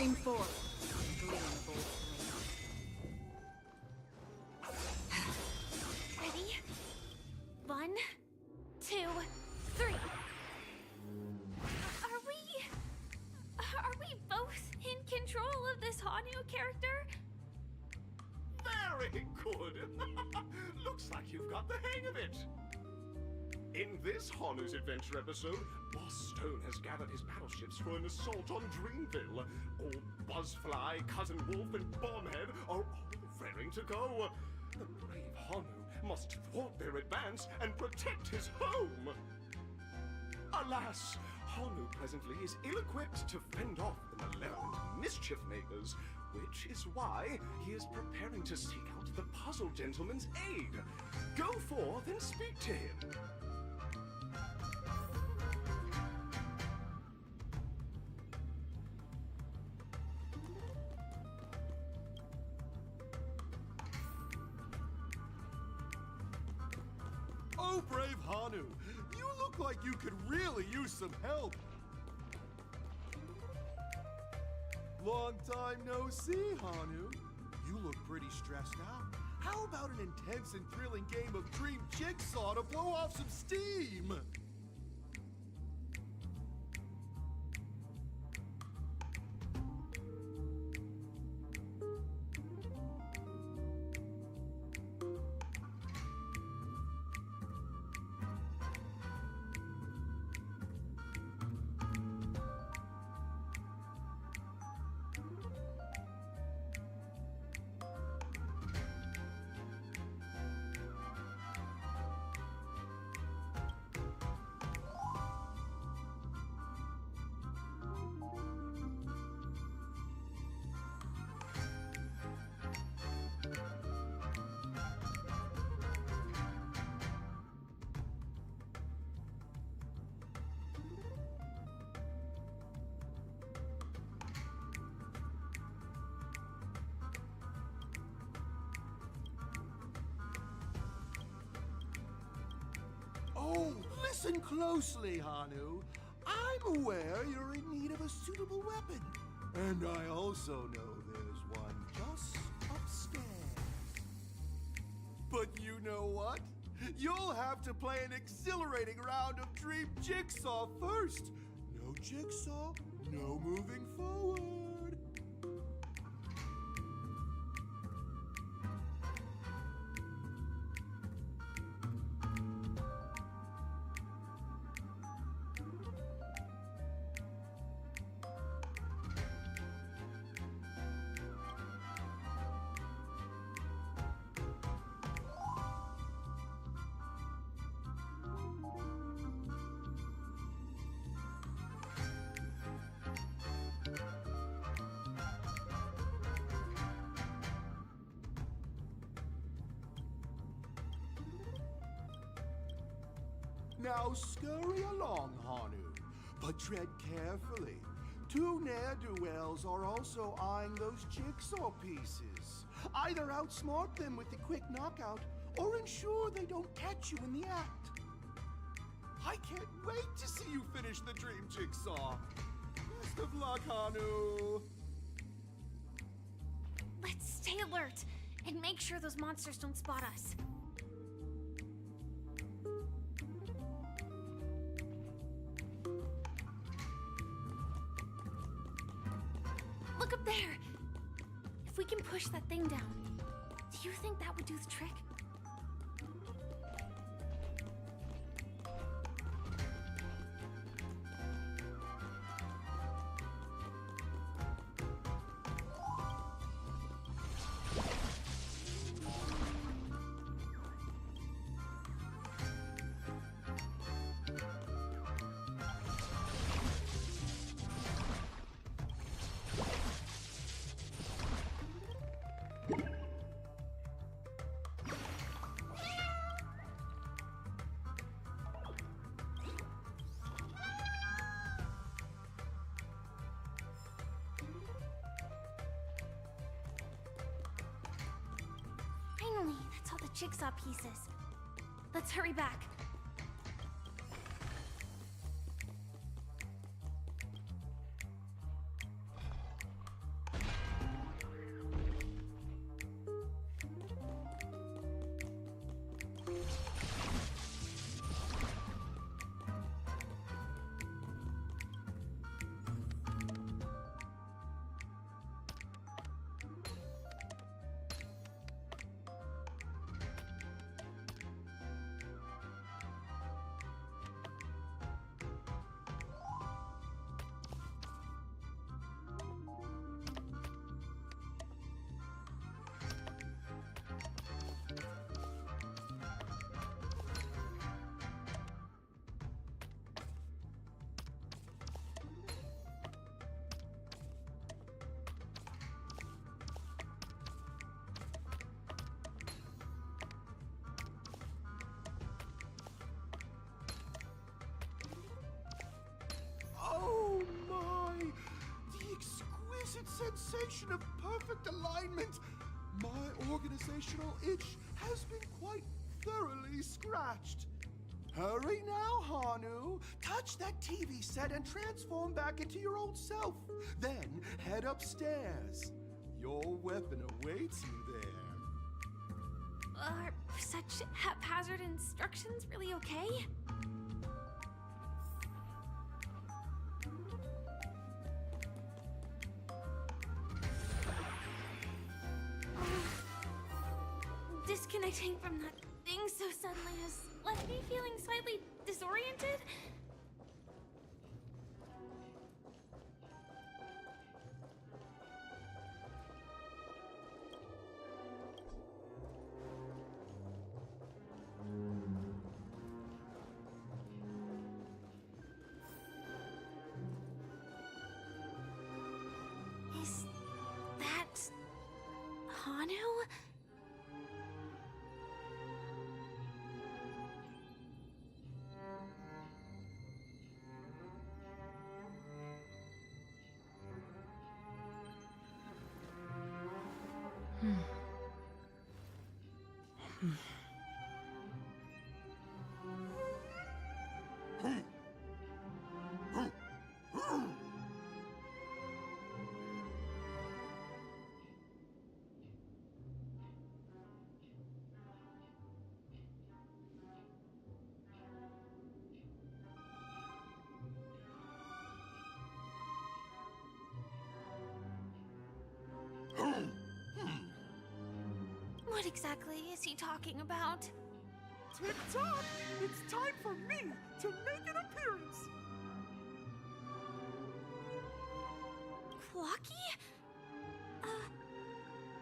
Dream Force. Ready? 1, 2, 3. Are we both in control of this Hanu character? Very good. Looks like you've got the hang of it. In this Hanu's Adventure episode, Boss Stone has gathered his battleships for an assault on Dreamville. Old Buzzfly, Cousin Wolf, and Bombhead are all raring to go. The brave Hanu must thwart their advance and protect his home. Alas, Hanu presently is ill-equipped to fend off the malevolent mischief makers, which is why he is preparing to seek out the Puzzle Gentleman's aid. Go forth and speak to him. Oh, brave Hanu, you look like you could really use some help. Long time no see, Hanu. You look pretty stressed out. How about an intense and thrilling game of Dream Jigsaw to blow off some steam? Oh, listen closely, Hanu. I'm aware you're in need of a suitable weapon. And I also know there's one just upstairs. But you know what? You'll have to play an exhilarating round of Dream Jigsaw first. No Jigsaw, no moving forward. Now scurry along, Hanu, but tread carefully. Two ne'er-do-wells are also eyeing those jigsaw pieces. Either outsmart them with the quick knockout, or ensure they don't catch you in the act. I can't wait to see you finish the Dream Jigsaw. Best of luck, Hanu. Let's stay alert and make sure those monsters don't spot us. Look up there! If we can push that thing down, do you think that would do the trick? Finally, that's all the jigsaw pieces. Let's hurry back. sensation of perfect alignment. My organizational itch has been quite thoroughly scratched. Hurry now, Hanu. Touch that TV set and transform back into your old self. Then head upstairs. Your weapon awaits you there. Are such haphazard instructions really okay? Disconnecting from that thing so suddenly has left me feeling slightly disoriented. Is that Hanu? What exactly is he talking about? Tick-tock! It's time for me to make an appearance! Clocky?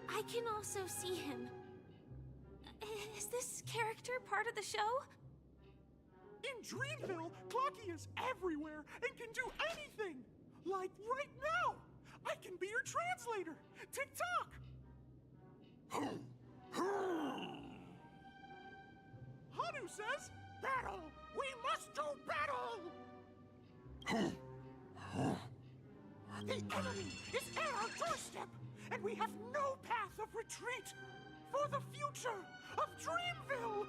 I can also see him. Is this character part of the show? In Dreamville, Clocky is everywhere and can do anything! Like right now! I can be your translator! Tick-tock! Hanu says, battle! We must do battle! The enemy is at our doorstep, and we have no path of retreat for the future of Dreamville!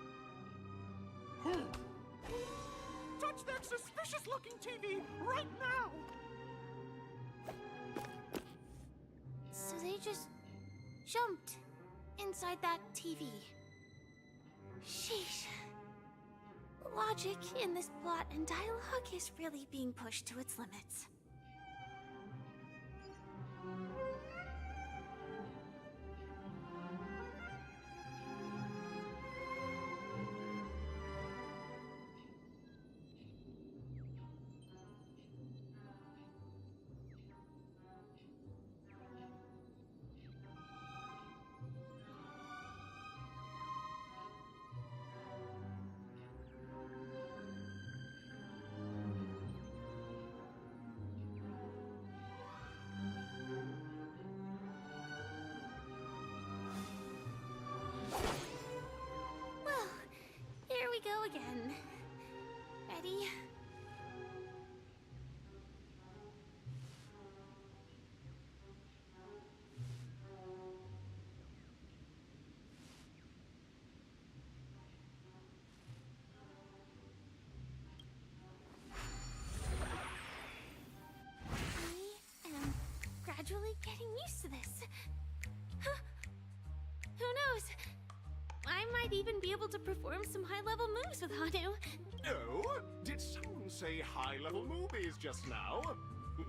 Touch that suspicious-looking TV right now! So they just jumped inside that TV. Sheesh. Logic in this plot and dialogue is really being pushed to its limits. Go again. Ready? I am gradually getting used to this. Huh. Who knows? I might even be able to perform some high-level moves with Hanu. Oh? Did someone say high-level movies just now?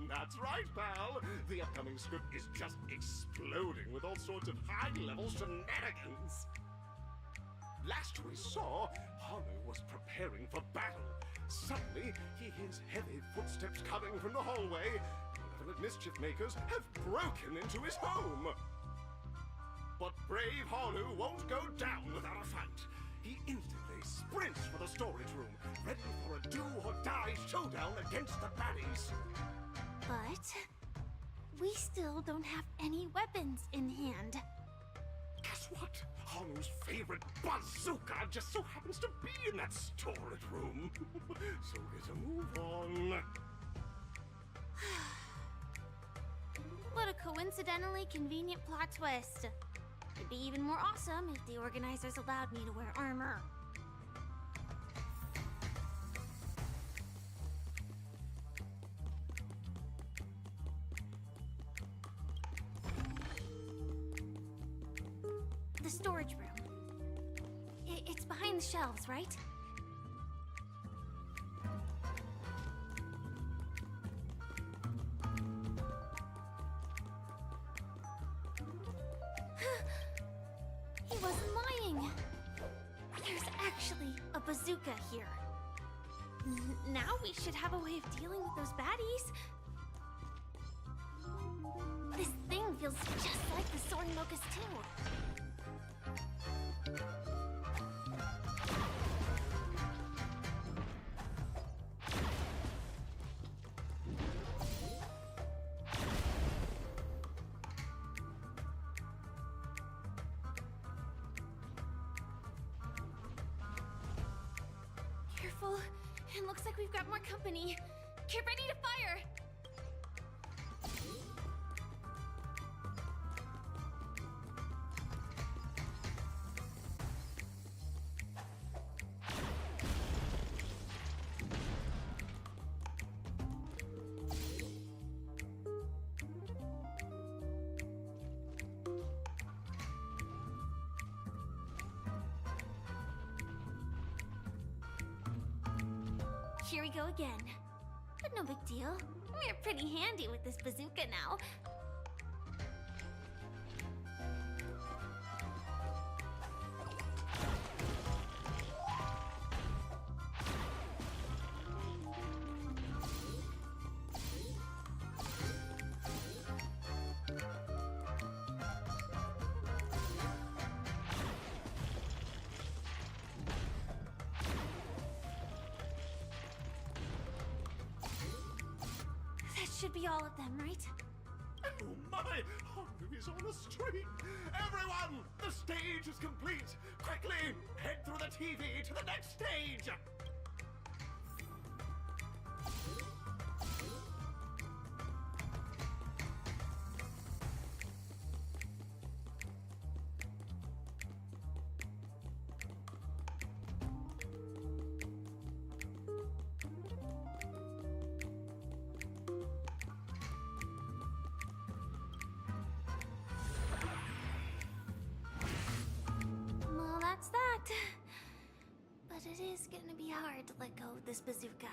That's right, pal. The upcoming script is just exploding with all sorts of high-level shenanigans. Last we saw, Hanu was preparing for battle. Suddenly, he hears heavy footsteps coming from the hallway. Malevolent mischief makers have broken into his home. But brave Hanu won't go down without a fight. He instantly sprints for the storage room, ready for a do-or-die showdown against the baddies. But we still don't have any weapons in hand. Guess what? Hanu's favorite bazooka just so happens to be in that storage room. So get a move on. What a coincidentally convenient plot twist. It'd be even more awesome if the organizers allowed me to wear armor. The storage room. It's behind the shelves, right? He wasn't lying. There's actually a bazooka here. Now we should have a way of dealing with those baddies. This thing feels just like the Soaring Locust too. Careful. It looks like we've got more company. Get ready to fire! Here we go again. But no big deal. We're pretty handy with this bazooka now. Should be all of them, right? Oh my! Haru is on the street! Everyone! The stage is complete! Quickly! Head through the TV to the next stage! Well, that's that. But it is gonna be hard to let go of this bazooka.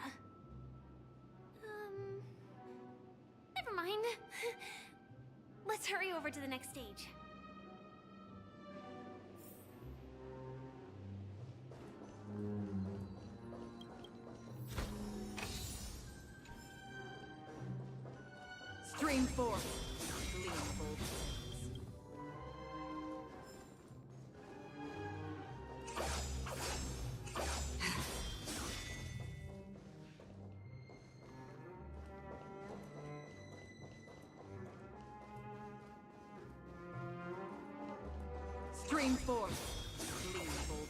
Never mind. Let's hurry over to the next stage. Stream 4. Gleam bold. Stream 4. Gleam bold.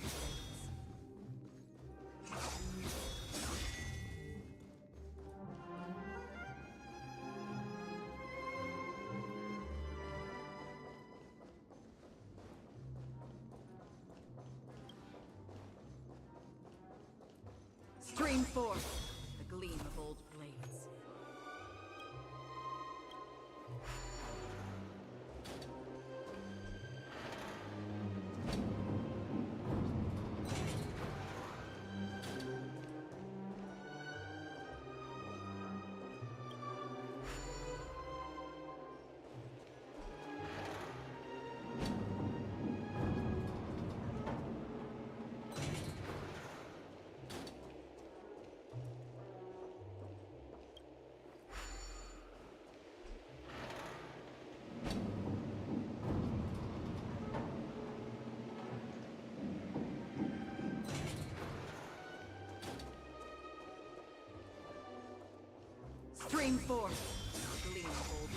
Stream 4. The gleam of old blades. Stream 4. Gleam bold.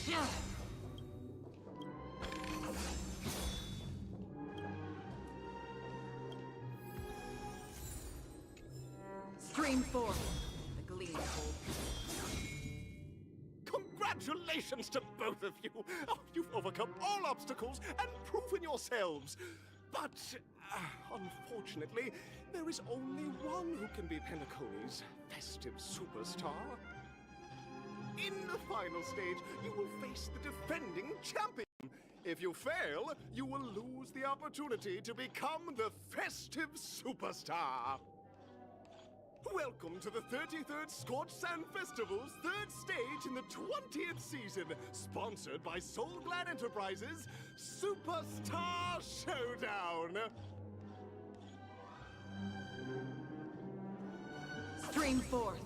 Yeah. Stream forth, the gleamful. Congratulations to both of you! Oh, you've overcome all obstacles and proven yourselves. But, unfortunately, there is only one who can be Penacony's festive superstar. In the final stage, you will face the defending champion. If you fail, you will lose the opportunity to become the festive superstar. Welcome to the 33rd Scorched Sand Festival's third stage in the 20th season, sponsored by Soulglad Enterprises' Superstar Showdown. Stream forth.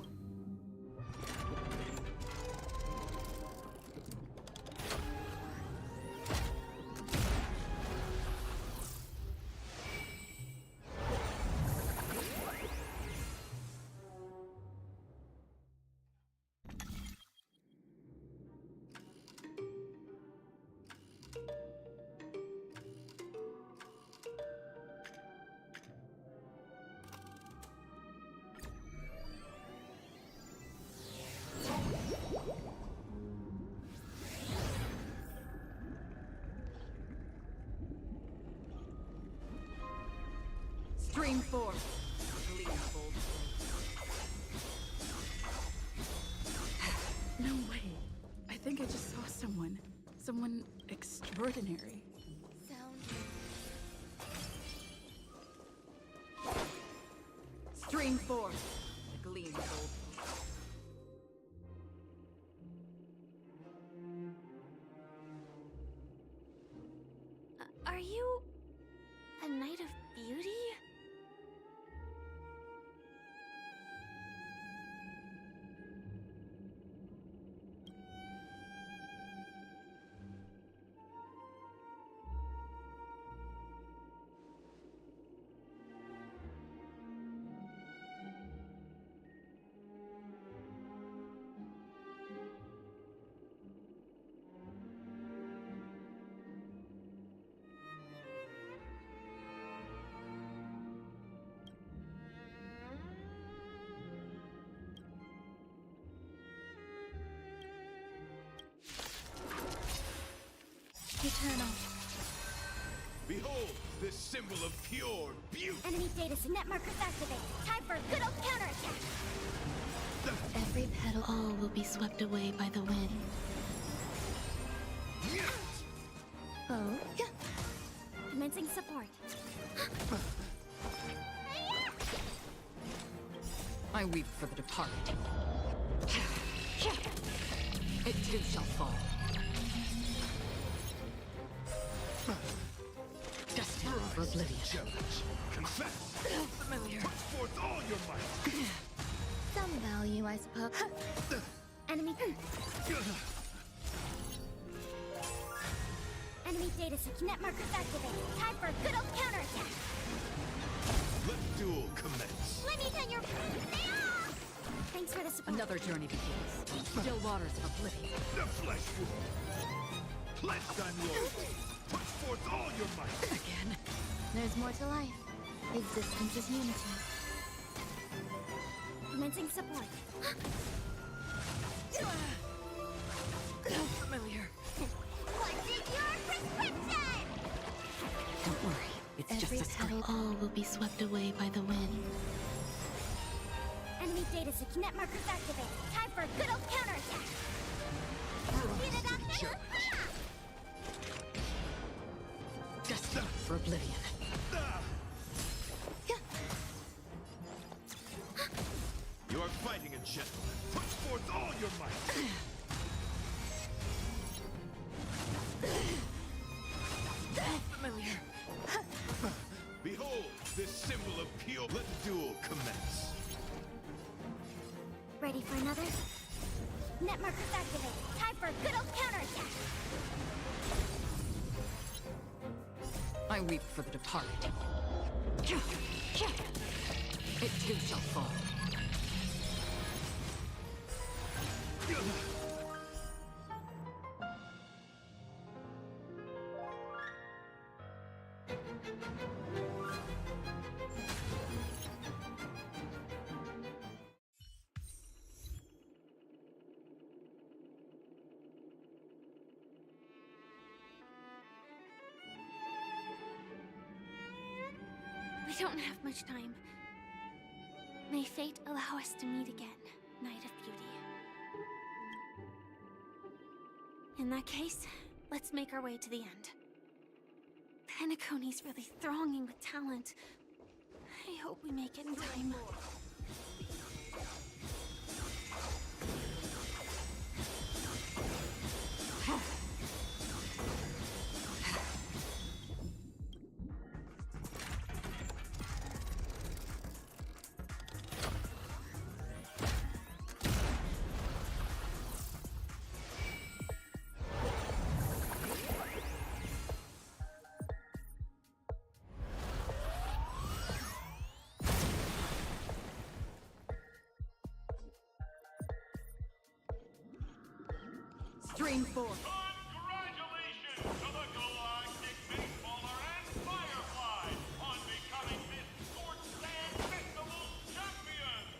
Stream forth, gleamful. No way. I think I just saw someone. Someone extraordinary. Stream forth, the gleamful. Are you a knight of beauty? Eternal. Behold, this symbol of pure beauty! Enemy data net markers activate. Time for a good old counterattack. Every petal, all will be swept away by the wind. Oh. Commencing support. I weep for the departed. It too shall fall. Destined for oblivion. Confess! Familiar. Put forth all your might! Some value, I suppose. Enemy. Enemy data net markers activate. Time for a good old counterattack. Let the duel commence. Let me turn your. Thanks for the support. Another journey begins. Still waters of oblivion. The flesh wound. Pledge thy loyalty. Put forth all your might. Again. There's more to life. Existence is unity. Commencing support. Familiar. What's in your prescription? Don't worry. It's Every just a petal, all will be swept away by the wind. Enemy data net markers activate. Time for a good old counterattack. Destined for oblivion. You are fighting a gentleman. Put forth all your might. Familiar. Behold, this symbol of pure. Let the duel commence. Ready for another? Net markers activate. Time for a good old counterattack. I weep for the departed. It too shall fall. We don't have much time. May fate allow us to meet again, Knight of Beauty. In that case, let's make our way to the end. Penacony's really thronging with talent. I hope we make it in time. Stream 4. Congratulations to the Galactic Baseballer and Firefly on becoming Miss Scorch Sand Festival champions!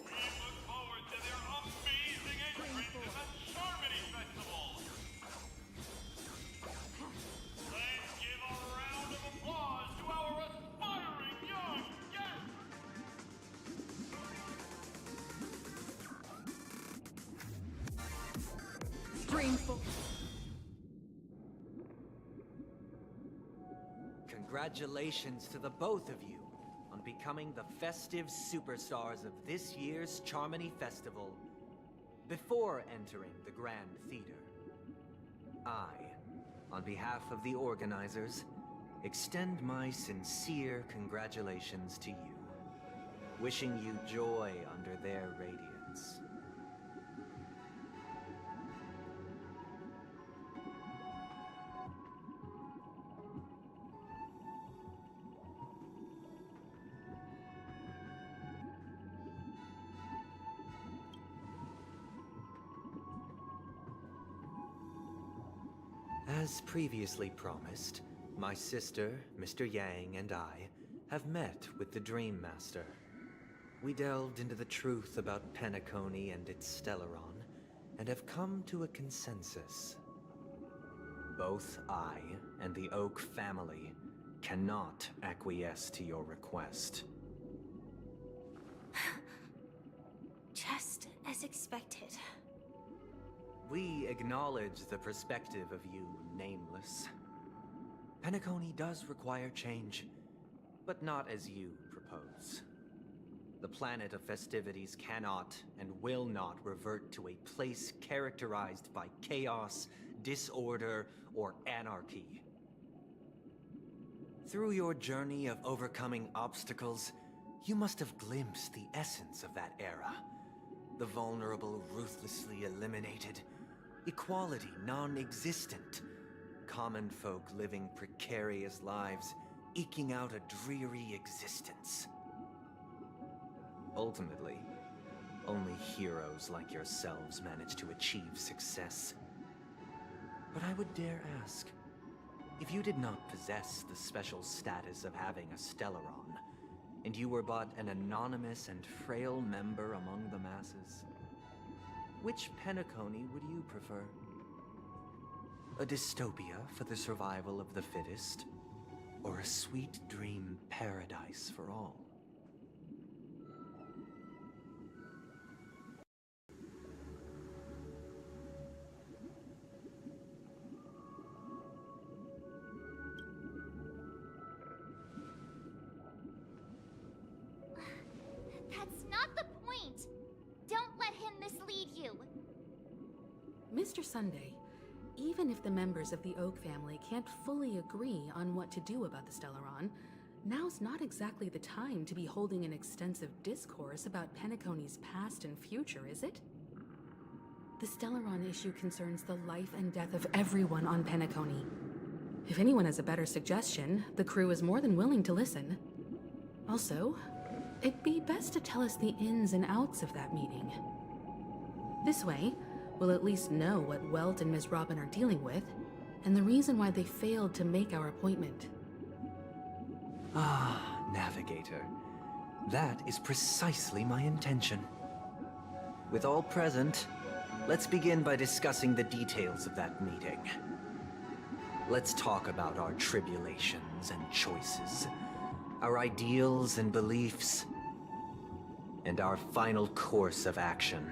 We look forward to their amazing entrance to the Charmony Festival! Let's give a round of applause to our aspiring young guests! Stream 4. Congratulations to the both of you on becoming the festive superstars of this year's Charmony Festival before entering the Grand Theater. I, on behalf of the organizers, extend my sincere congratulations to you, wishing you joy under their radiance. As previously promised, my sister, Mr. Yang, and I have met with the Dream Master. We delved into the truth about Penacony and its Stellaron, and have come to a consensus. Both I and the Oak family cannot acquiesce to your request. Just as expected. We acknowledge the perspective of you, Nameless. Penacony does require change, but not as you propose. The planet of festivities cannot and will not revert to a place characterized by chaos, disorder, or anarchy. Through your journey of overcoming obstacles, you must have glimpsed the essence of that era. The vulnerable ruthlessly eliminated, equality non-existent, common folk living precarious lives, eking out a dreary existence. Ultimately, only heroes like yourselves manage to achieve success. But I would dare ask, if you did not possess the special status of having a Stellaron, and you were but an anonymous and frail member among the masses, which Penacony would you prefer? A dystopia for the survival of the fittest, or a sweet dream paradise for all? That's not the point! Don't let him mislead you! Mr. Sunday, even if the members of the Oak family can't fully agree on what to do about the Stellaron, now's not exactly the time to be holding an extensive discourse about Penacony's past and future, is it? The Stellaron issue concerns the life and death of everyone on Penacony. If anyone has a better suggestion, the crew is more than willing to listen. Also, it'd be best to tell us the ins and outs of that meeting. This way, we'll at least know what Welt and Ms. Robin are dealing with, and the reason why they failed to make our appointment. Ah, Navigator. That is precisely my intention. With all present, let's begin by discussing the details of that meeting. Let's talk about our tribulations and choices, our ideals and beliefs, and our final course of action.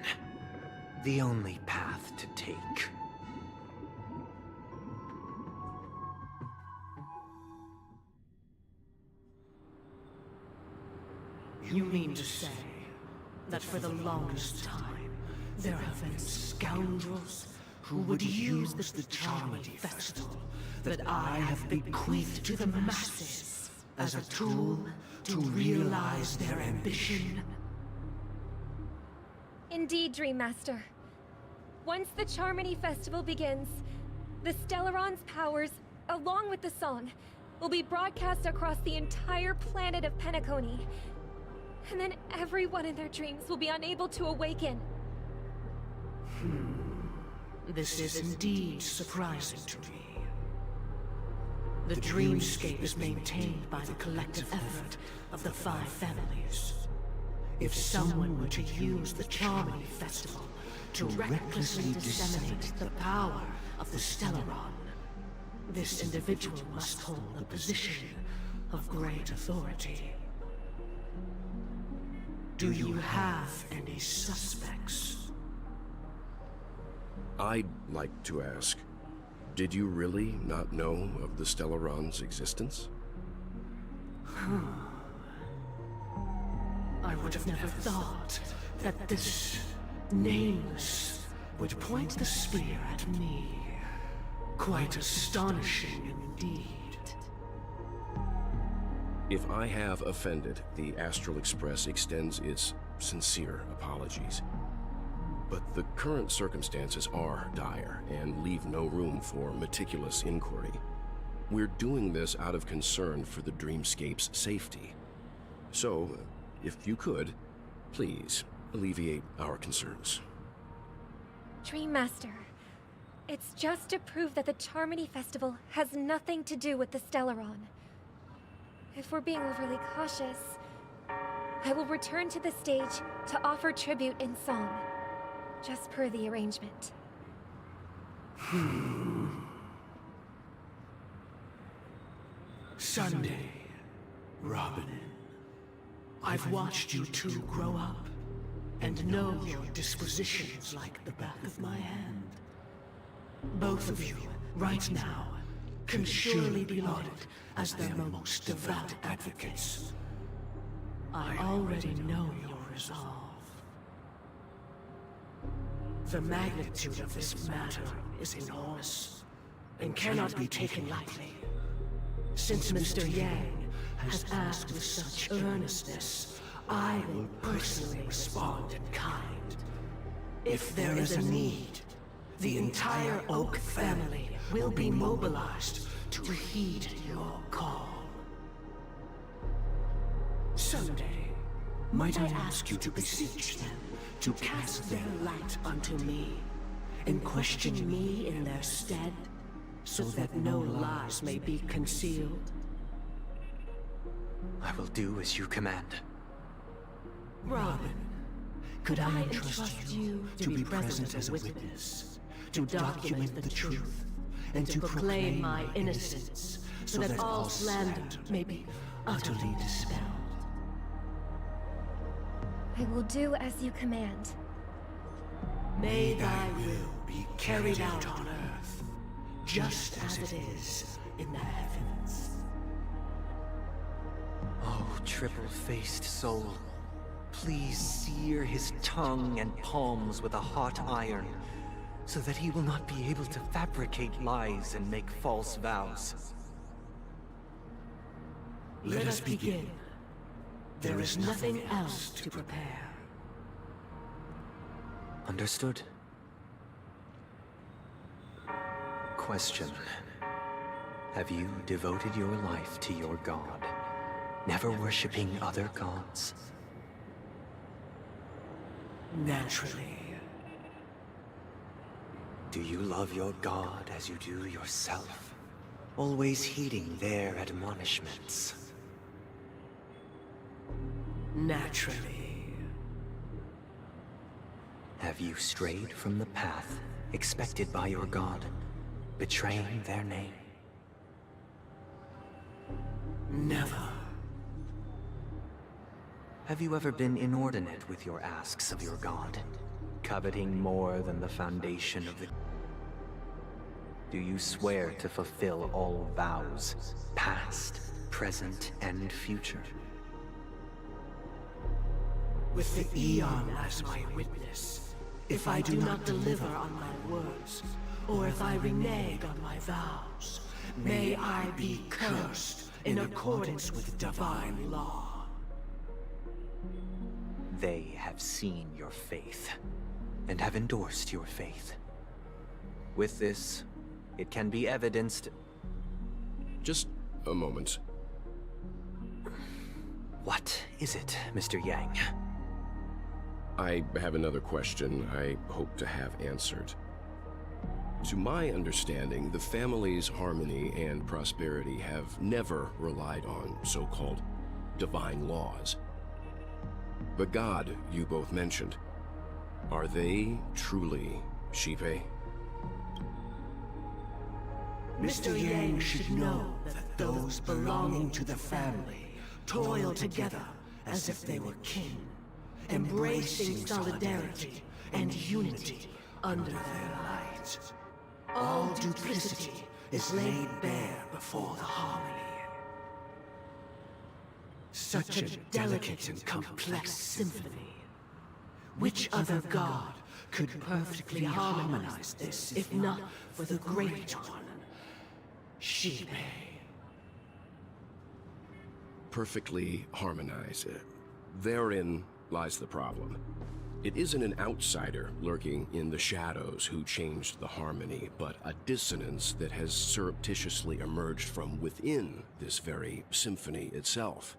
The only path to take. You mean to say that for the longest time, there have been scoundrels who would use this Charmity Festival that I have bequeathed to the masses as a tool to realize their ambition? Indeed, Dream Master. Once the Charmony Festival begins, the Stellaron's powers, along with the song, will be broadcast across the entire planet of Penacony. And then everyone in their dreams will be unable to awaken. This is indeed surprising to me. The dreamscape is maintained by the collective effort of the 5 families. If someone were to use the Charmony Festival to recklessly disseminate the power of the Stellaron, this individual must hold a position of great authority. Do you have any suspects? I'd like to ask, did you really not know of the Stellaron's existence? I would have never thought that this nameless would point the spear at me. Quite astonishing indeed. If I have offended, the Astral Express extends its sincere apologies. But the current circumstances are dire and leave no room for meticulous inquiry. We're doing this out of concern for the Dreamscape's safety. So, if you could, please alleviate our concerns. Dream Master, it's just to prove that the Charmony Festival has nothing to do with the Stellaron. If we're being overly cautious, I will return to the stage to offer tribute in song, just per the arrangement. Sunday, Robin. I've watched you two grow up, and know your dispositions like the back of my hand. Both of you, right now, can surely be lauded as their most devout advocates. I already know your resolve. The magnitude of this matter is enormous, and cannot be taken lightly. Since Mr. Yang has asked with such earnestness, I will personally respond in kind. If there is a need, the entire Oak family will be mobilized to heed your call. Sunday, might I ask you to beseech them to cast their light unto me, and question me in their stead, so that no lies may be concealed? I will do as you command. Robin, could I entrust you to be present as a witness, to document the truth, and to proclaim my innocence, so that all slander may be utterly dispelled? I will do as you command. May thy will be carried out on earth, just as it is in the heavens. Oh, triple-faced soul, please sear his tongue and palms with a hot iron, so that he will not be able to fabricate lies and make false vows. Let us begin. There is nothing else to prepare. Understood. Question. Have you devoted your life to your god, never worshipping other gods? Naturally. Do you love your god as you do yourself, always heeding their admonishments? Naturally. Have you strayed from the path expected by your god, betraying their name? Never. Have you ever been inordinate with your asks of your god, coveting more than the foundation of the... Do you swear to fulfill all vows, past, present, and future? With the Eon as my witness, if I do not deliver on my words, or if I renege on my vows, may I be cursed in accordance with divine law. They have seen your faith, and have endorsed your faith. With this, it can be evidenced... Just a moment. What is it, Mr. Yang? I have another question I hope to have answered. To my understanding, the family's harmony and prosperity have never relied on so-called divine laws. The god you both mentioned, are they truly Xipe? Mr. Yang should know that those belonging to the family toil together as if they were kin, embracing solidarity and unity under their light. All duplicity is laid bare before the harmony. Such a delicate and complex symphony. Which other god could perfectly harmonize this, if not for the Great One, Xipe? Perfectly harmonize it. Therein lies the problem. It isn't an outsider lurking in the shadows who changed the harmony, but a dissonance that has surreptitiously emerged from within this very symphony itself.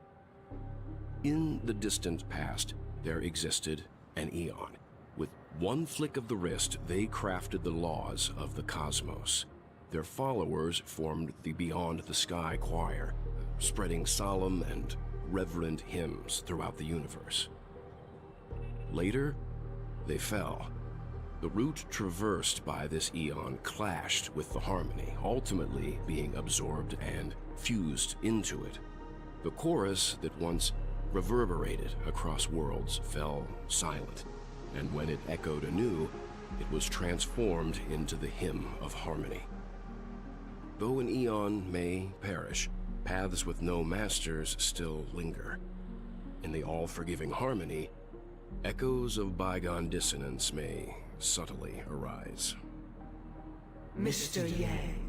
In the distant past, there existed an Eon. With one flick of the wrist, they crafted the laws of the cosmos. Their followers formed the Beyond the Sky Choir, spreading solemn and reverent hymns throughout the universe. Later, they fell. The route traversed by this Eon clashed with the harmony, ultimately being absorbed and fused into it. The chorus that once reverberated across worlds fell silent, and when it echoed anew, it was transformed into the hymn of harmony. Though an Eon may perish, paths with no masters still linger. In the all-forgiving harmony, echoes of bygone dissonance may subtly arise. Mr. Yang.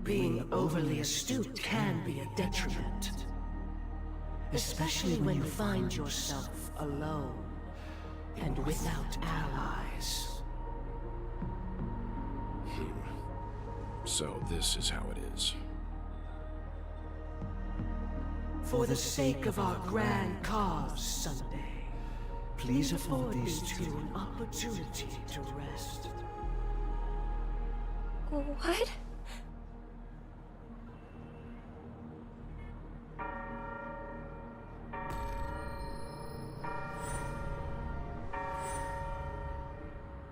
Being overly astute can be a detriment. Especially when you find yourself alone and without allies. So this is how it is. For the sake of our grand cause someday, please afford these two an opportunity to rest. What?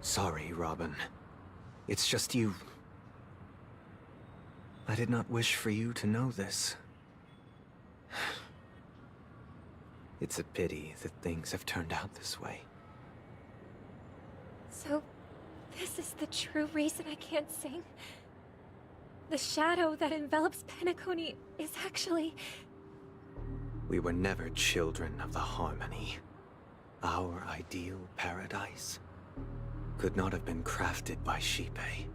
Sorry, Robin. It's just you. I did not wish for you to know this. It's a pity that things have turned out this way. So, this is the true reason I can't sing? The shadow that envelops Penacony is actually... We were never children of the harmony. Our ideal paradise could not have been crafted by Xipe.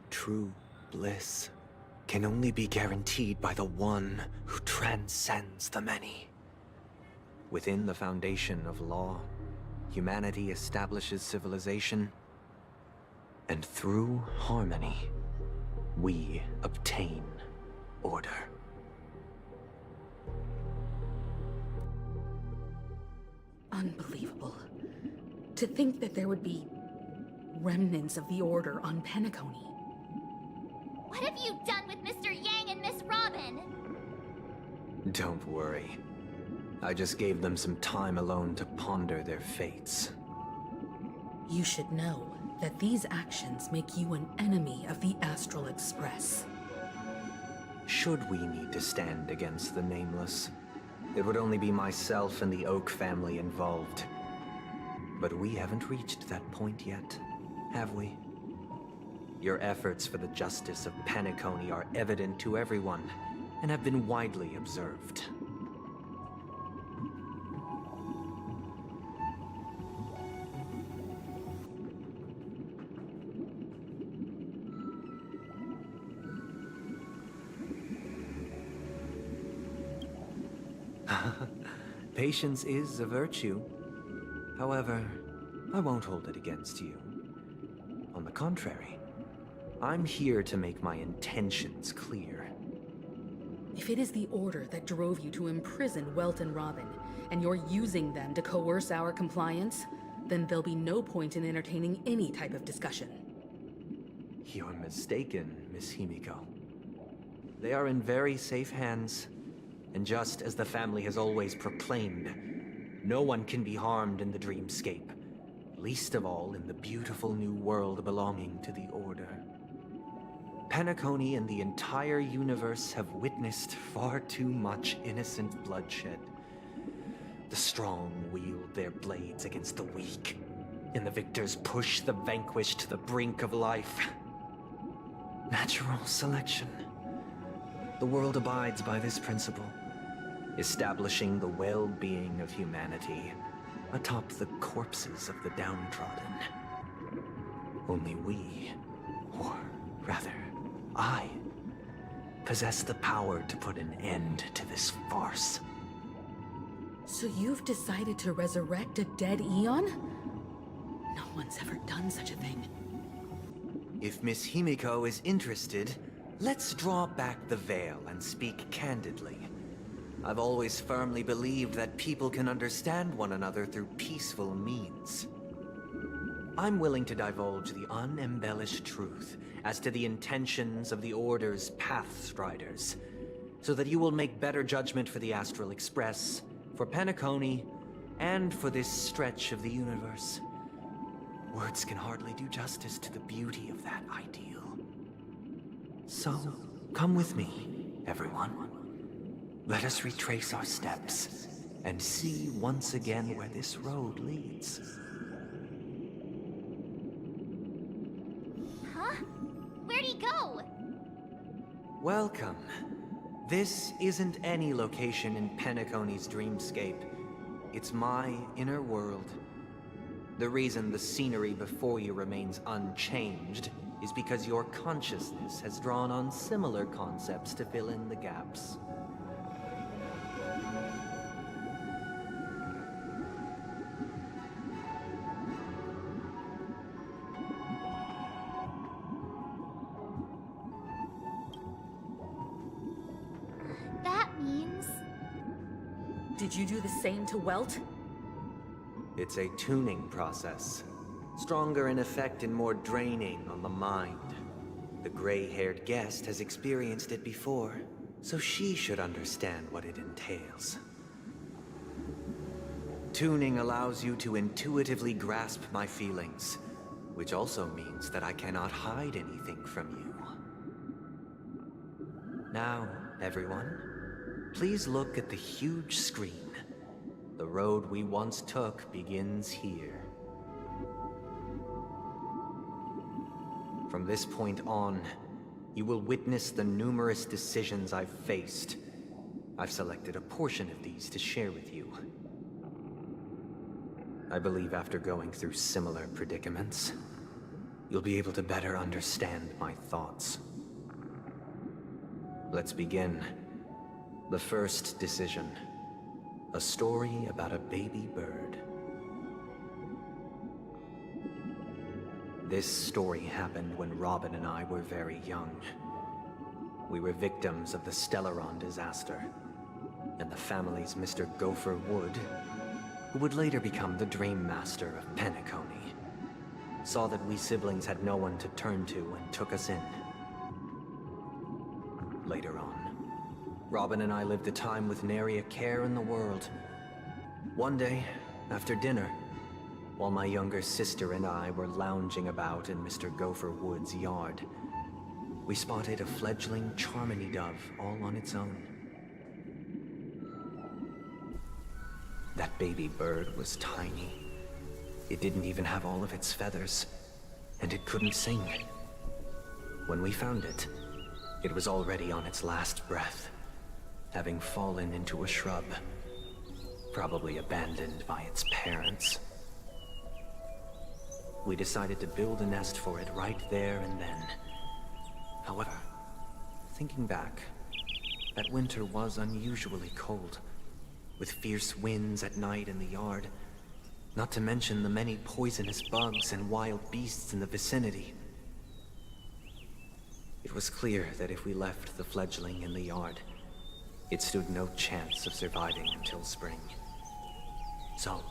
True bliss can only be guaranteed by the one who transcends the many. Within the foundation of law, humanity establishes civilization, and through harmony, we obtain order. Unbelievable. To think that there would be remnants of the Order on Penacony. What have you done with Mr. Yang and Miss Robin? Don't worry. I just gave them some time alone to ponder their fates. You should know that these actions make you an enemy of the Astral Express. should we need to stand against the Nameless, it would only be myself and the Oak family involved. But we haven't reached that point yet, have we? Your efforts for the justice of Penacony are evident to everyone, and have been widely observed. Patience is a virtue. However, I won't hold it against you. On the contrary, I'm here to make my intentions clear. If it is the Order that drove you to imprison Welt and Robin, and you're using them to coerce our compliance, then there'll be no point in entertaining any type of discussion. You're mistaken, Miss Himiko. They are in very safe hands, and just as the family has always proclaimed, no one can be harmed in the dreamscape, least of all in the beautiful new world belonging to the Order. Penacony and the entire universe have witnessed far too much innocent bloodshed. The strong wield their blades against the weak, and the victors push the vanquished to the brink of life. Natural selection. The world abides by this principle, establishing the well-being of humanity atop the corpses of the downtrodden. Only we, or rather, I, possess the power to put an end to this farce. So you've decided to resurrect a dead Eon? No one's ever done such a thing. If Miss Himiko is interested, let's draw back the veil and speak candidly. I've always firmly believed that people can understand one another through peaceful means. I'm willing to divulge the unembellished truth as to the intentions of the Order's Pathstriders, so that you will make better judgment for the Astral Express, for Penacony, and for this stretch of the universe. Words can hardly do justice to the beauty of that ideal. So, come with me, everyone. Let us retrace our steps, and see once again where this road leads. Huh? Where'd he go? Welcome. This isn't any location in Penacony's dreamscape. It's my inner world. The reason the scenery before you remains unchanged is because your consciousness has drawn on similar concepts to fill in the gaps. That means... Did you do the same to Welt? It's a tuning process. Stronger in effect and more draining on the mind. The gray-haired guest has experienced it before, so she should understand what it entails. Tuning allows you to intuitively grasp my feelings, which also means that I cannot hide anything from you. Now, everyone, please look at the huge screen. The road we once took begins here. From this point on, you will witness the numerous decisions I've faced. I've selected a portion of these to share with you. I believe after going through similar predicaments, you'll be able to better understand my thoughts. Let's begin. The first decision. A story about a baby bird. This story happened when Robin and I were very young. We were victims of the Stellaron disaster, and the family's Mr. Gopher Wood, who would later become the Dream Master of Penacony, saw that we siblings had no one to turn to and took us in. Later on, Robin and I lived a time with nary a care in the world. One day, after dinner, while my younger sister and I were lounging about in Mr. Gopher Wood's yard, we spotted a fledgling Charmony dove all on its own. That baby bird was tiny. It didn't even have all of its feathers, and it couldn't sing. When we found it, it was already on its last breath, having fallen into a shrub, probably abandoned by its parents. We decided to build a nest for it right there and then. However, thinking back, that winter was unusually cold, with fierce winds at night in the yard, not to mention the many poisonous bugs and wild beasts in the vicinity. It was clear that if we left the fledgling in the yard, it stood no chance of surviving until spring. So,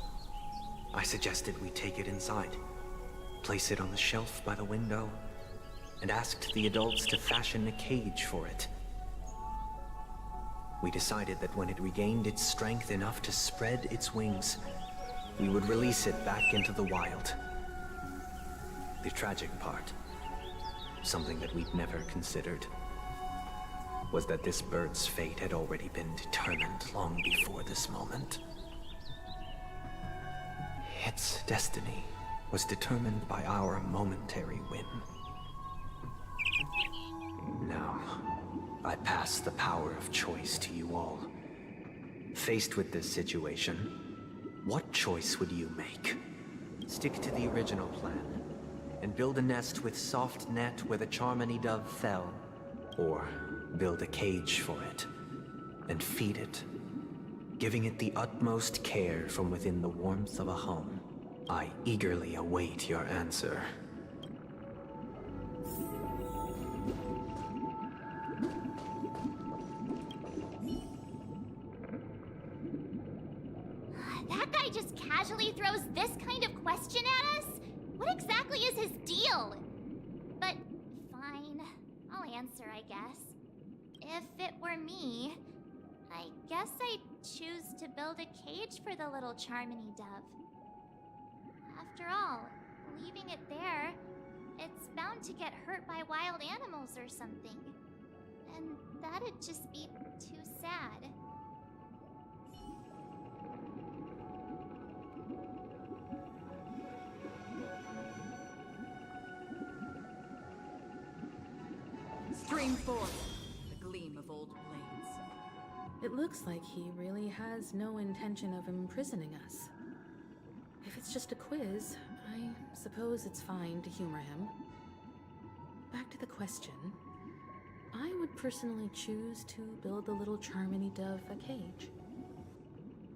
I suggested we take it inside, place it on the shelf by the window, and asked the adults to fashion a cage for it. We decided that when it regained its strength enough to spread its wings, we would release it back into the wild. The tragic part, something that we'd never considered, was that this bird's fate had already been determined long before this moment. Its destiny was determined by our momentary whim. Now, I pass the power of choice to you all. Faced with this situation, what choice would you make? Stick to the original plan and build a nest with soft net where the Charmony dove fell, or build a cage for it and feed it, giving it the utmost care from within the warmth of a home. I eagerly await your answer. That guy just casually throws this kind of question at us? What exactly is his deal? But fine, I'll answer, I guess. If it were me, I guess I'd choose to build a cage for the little Charmony dove. After all, leaving it there, it's bound to get hurt by wild animals or something. And that'd just be too sad. Stream forth the gleam of old blades. It looks like he really has no intention of imprisoning us. If it's just a quiz, I suppose it's fine to humor him. Back to the question. I would personally choose to build the little Charmony dove a cage.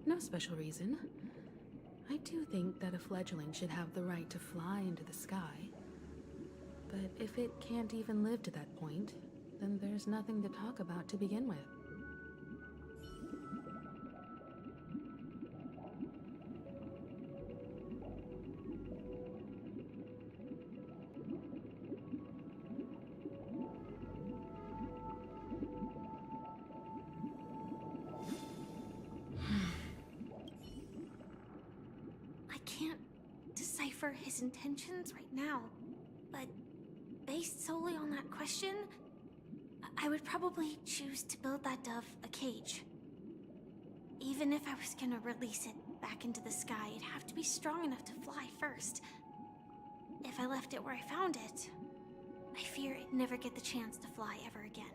No special reason. I do think that a fledgling should have the right to fly into the sky. But if it can't even live to that point, then there's nothing to talk about to begin with. I can't decipher his intentions right now, but based solely on that question, I would probably choose to build that dove a cage. Even if I was gonna release it back into the sky, it'd have to be strong enough to fly first. If I left it where I found it, I fear it'd never get the chance to fly ever again.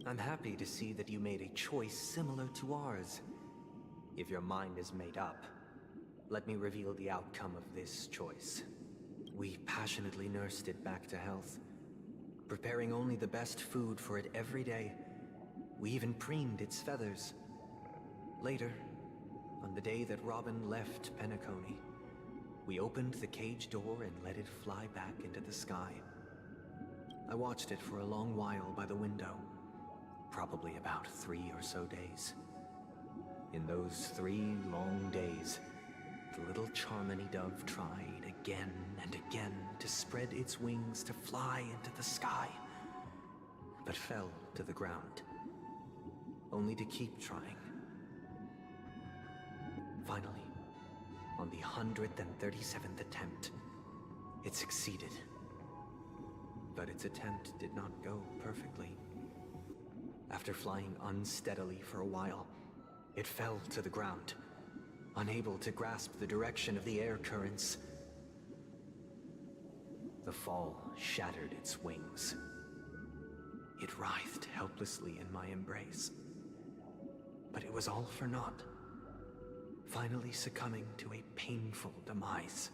I'm happy to see that you made a choice similar to ours. If your mind is made up, let me reveal the outcome of this choice. We passionately nursed it back to health, preparing only the best food for it every day. We even preened its feathers. Later, on the day that Robin left Penacony, we opened the cage door and let it fly back into the sky. I watched it for a long while by the window, probably about 3 or so days. In those 3 long days, the little Charmony dove tried again and again to spread its wings to fly into the sky, but fell to the ground, only to keep trying. Finally, on the 137th attempt, it succeeded. But its attempt did not go perfectly. After flying unsteadily for a while, it fell to the ground, unable to grasp the direction of the air currents. The fall shattered its wings. It writhed helplessly in my embrace. But it was all for naught, finally succumbing to a painful demise.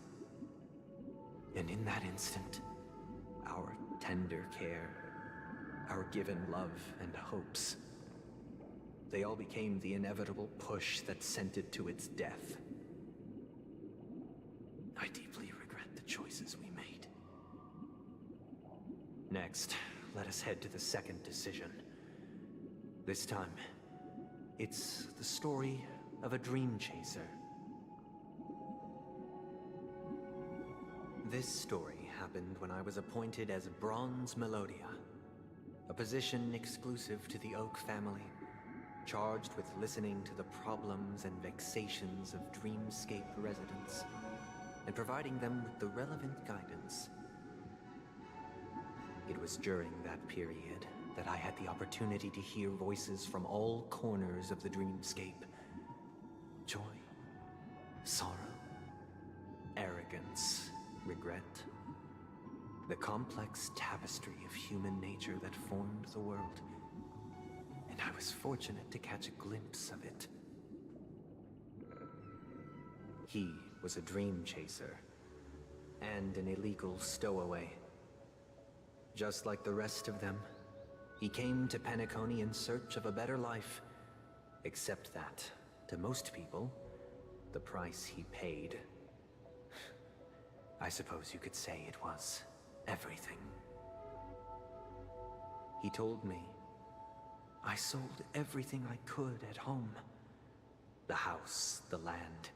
And in that instant, our tender care, our given love and hopes, they all became the inevitable push that sent it to its death. I deeply regret the choices we made. Next, let us head to the second decision. This time, it's the story of a dream chaser. This story happened when I was appointed as Bronze Melodia, a position exclusive to the Oak family, charged with listening to the problems and vexations of Dreamscape residents, and providing them with the relevant guidance. It was during that period that I had the opportunity to hear voices from all corners of the Dreamscape. Joy, sorrow, arrogance, regret. The complex tapestry of human nature that formed the world. And I was fortunate to catch a glimpse of it. He was a dream chaser, and an illegal stowaway. Just like the rest of them, he came to Penacony in search of a better life, except that, to most people, the price he paid, I suppose you could say it was everything. He told me I sold everything I could at home. The house, the land,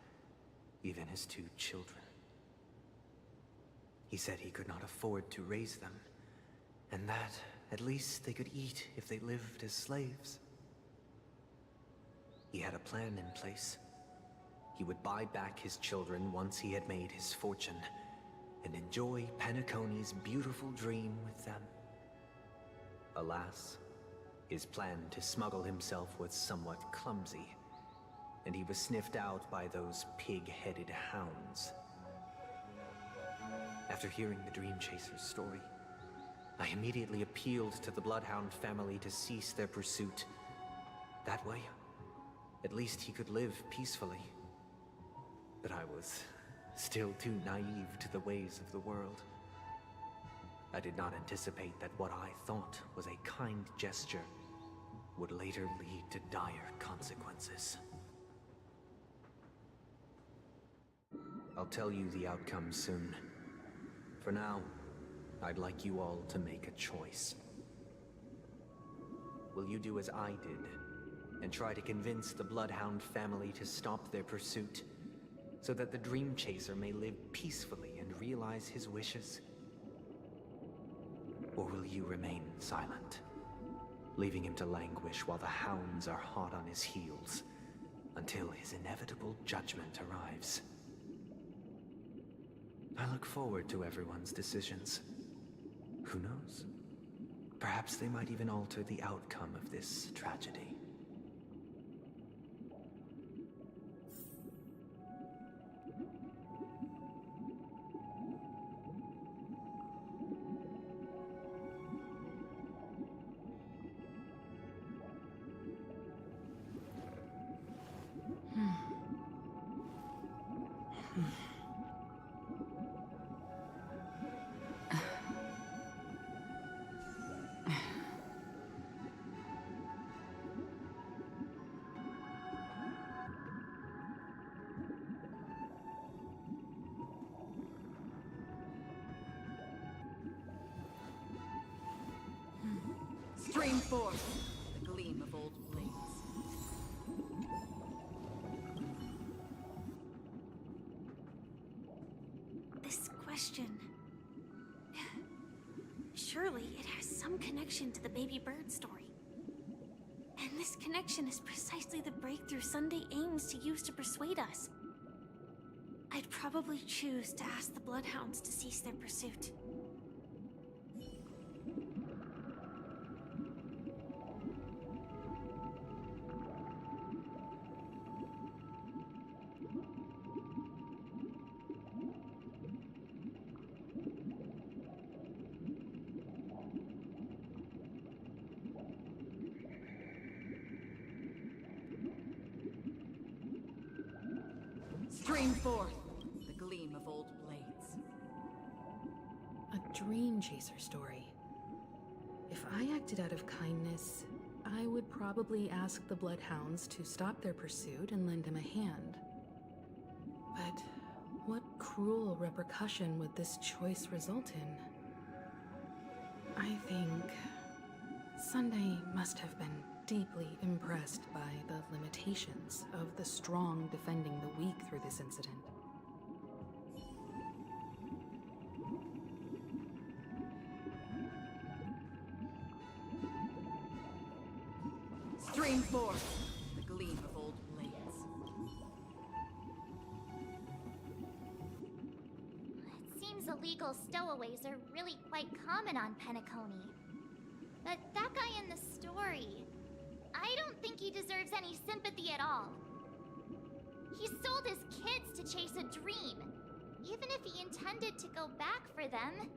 even his 2 children. He said he could not afford to raise them, and that at least they could eat if they lived as slaves. He had a plan in place. He would buy back his children once he had made his fortune, and enjoy Penacony's beautiful dream with them. Alas, his plan to smuggle himself was somewhat clumsy, and he was sniffed out by those pig-headed hounds. After hearing the Dream Chaser's story, I immediately appealed to the Bloodhound family to cease their pursuit. That way, at least he could live peacefully. But I was still too naive to the ways of the world. I did not anticipate that what I thought was a kind gesture would later lead to dire consequences. I'll tell you the outcome soon. For now, I'd like you all to make a choice. Will you do as I did, and try to convince the Bloodhound family to stop their pursuit, so that the Dream Chaser may live peacefully and realize his wishes? Or will you remain silent, leaving him to languish while the hounds are hot on his heels, until his inevitable judgment arrives? I look forward to everyone's decisions. Who knows? Perhaps they might even alter the outcome of this tragedy. Stream forth the gleam of old blades. This question... Surely it has some connection to the baby bird story. And this connection is precisely the breakthrough Sunday aims to use to persuade us. I'd probably choose to ask the Bloodhounds to cease their pursuit. Stream forth the gleam of old blades. A dream chaser story. If I acted out of kindness, I would probably ask the Bloodhounds to stop their pursuit and lend him a hand. But what cruel repercussion would this choice result in? I think Sunday must have been deeply impressed by the limitations of the strong defending the weak through this incident. Stream forth the gleam of old blades. It seems illegal stowaways are really quite common on Penacony. But that guy in the story, I don't think he deserves any sympathy at all. He sold his kids to chase a dream. Even if he intended to go back for them,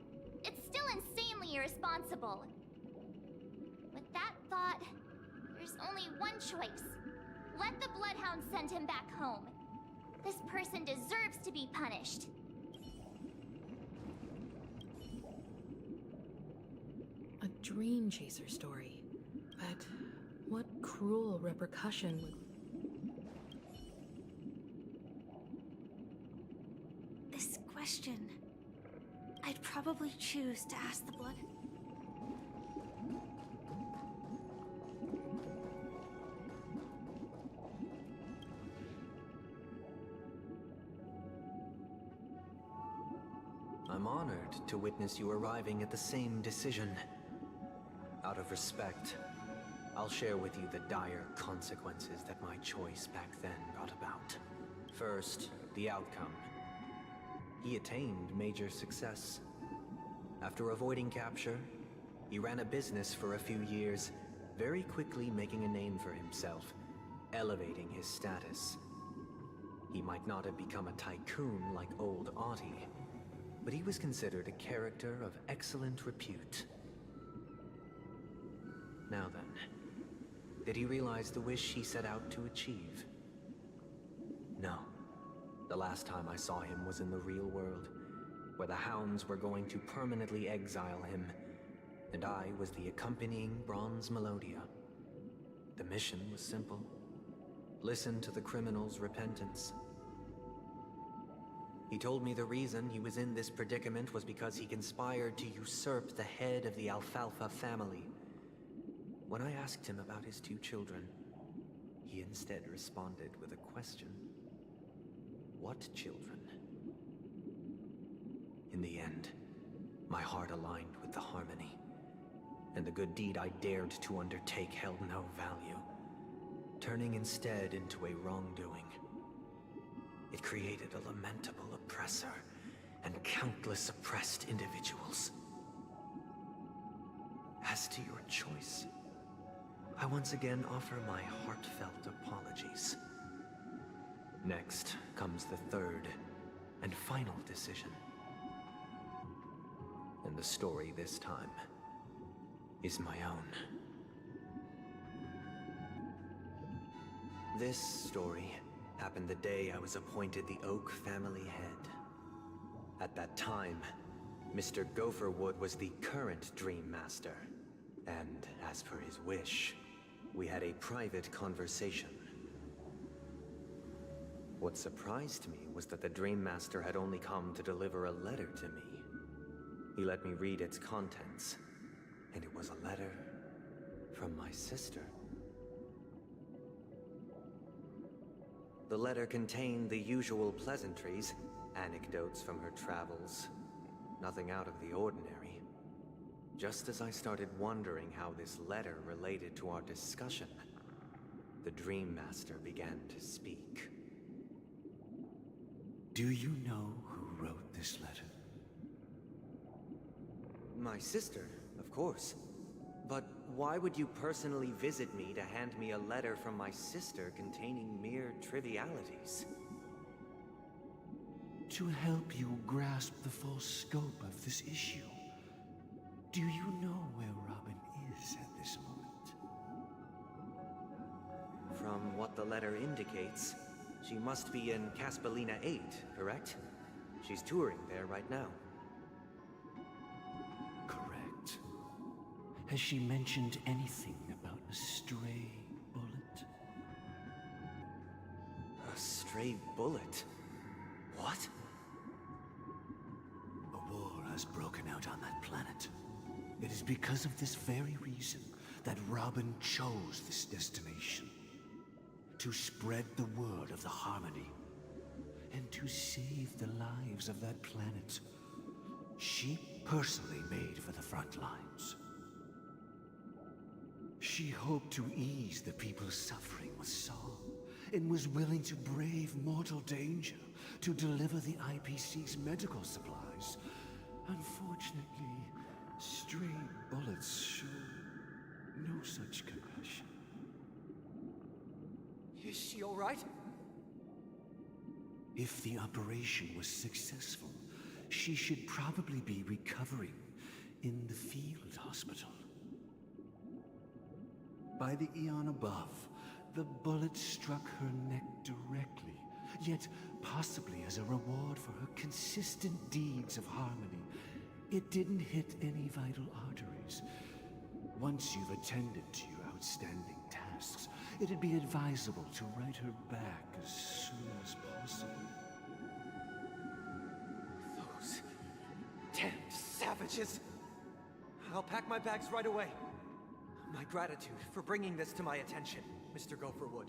it's still insanely irresponsible. With that thought, there's only one choice. Let the Bloodhounds send him back home. This person deserves to be punished. A dream chaser story. But what cruel repercussion would... This question... I'd probably choose to ask the Blood... I'm honored to witness you arriving at the same decision. Out of respect, I'll share with you the dire consequences that my choice back then brought about. First, the outcome. He attained major success. After avoiding capture, he ran a business for a few years, very quickly making a name for himself, elevating his status. He might not have become a tycoon like old Audie, but he was considered a character of excellent repute. Now then, did he realize the wish he set out to achieve? No. The last time I saw him was in the real world, where the Hounds were going to permanently exile him, and I was the accompanying Bronze Melodia. The mission was simple. Listen to the criminal's repentance. He told me the reason he was in this predicament was because he conspired to usurp the head of the Alfalfa family. When I asked him about his 2 children, he instead responded with a question. What children? In the end, my heart aligned with the harmony, and the good deed I dared to undertake held no value, turning instead into a wrongdoing. It created a lamentable oppressor and countless oppressed individuals. As to your choice, I once again offer my heartfelt apologies. Next comes the third and final decision. And the story this time is my own. This story happened the day I was appointed the Oak family head. At that time, Mr. Gopherwood was the current Dream Master, and as per his wish, we had a private conversation. What surprised me was that the Dream Master had only come to deliver a letter to me. He let me read its contents, and it was a letter from my sister. The letter contained the usual pleasantries, anecdotes from her travels. Nothing out of the ordinary. Just as I started wondering how this letter related to our discussion, the Dream Master began to speak. Do you know who wrote this letter? My sister, of course. But why would you personally visit me to hand me a letter from my sister containing mere trivialities? To help you grasp the full scope of this issue. Do you know where Robin is at this moment? From what the letter indicates, she must be in Caspelina 8, correct? She's touring there right now. Correct. Has she mentioned anything about a stray bullet? A stray bullet? What? A war has broken out on that planet. It is because of this very reason that Robin chose this destination. To spread the word of the Harmony, and to save the lives of that planet she personally made for the front lines. She hoped to ease the people's suffering with song, and was willing to brave mortal danger to deliver the IPC's medical supplies. Unfortunately, stray bullets show no such compassion. Is she all right? If the operation was successful, she should probably be recovering in the field hospital. By the eon above, the bullet struck her neck directly, yet possibly as a reward for her consistent deeds of harmony. It didn't hit any vital arteries. Once you've attended to your outstanding tasks, it'd be advisable to write her back as soon as possible. Those damned savages! I'll pack my bags right away. My gratitude for bringing this to my attention, Mr. Gopherwood.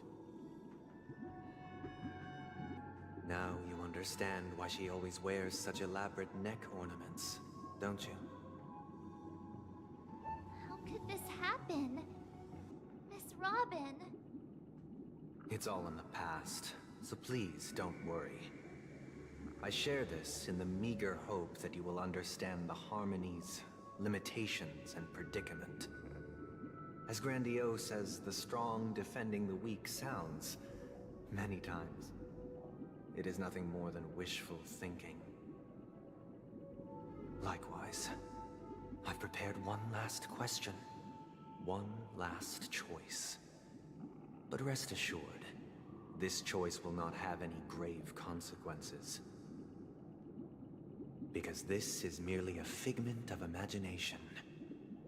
Now you understand why she always wears such elaborate neck ornaments, don't you? How could this happen? Miss Robin. It's all in the past, so please don't worry. I share this in the meager hope that you will understand the Harmony's limitations and predicament. As grandiose as the strong defending the weak sounds, many times, it is nothing more than wishful thinking. Likewise, I've prepared one last question, one last choice. But rest assured, this choice will not have any grave consequences. Because this is merely a figment of imagination,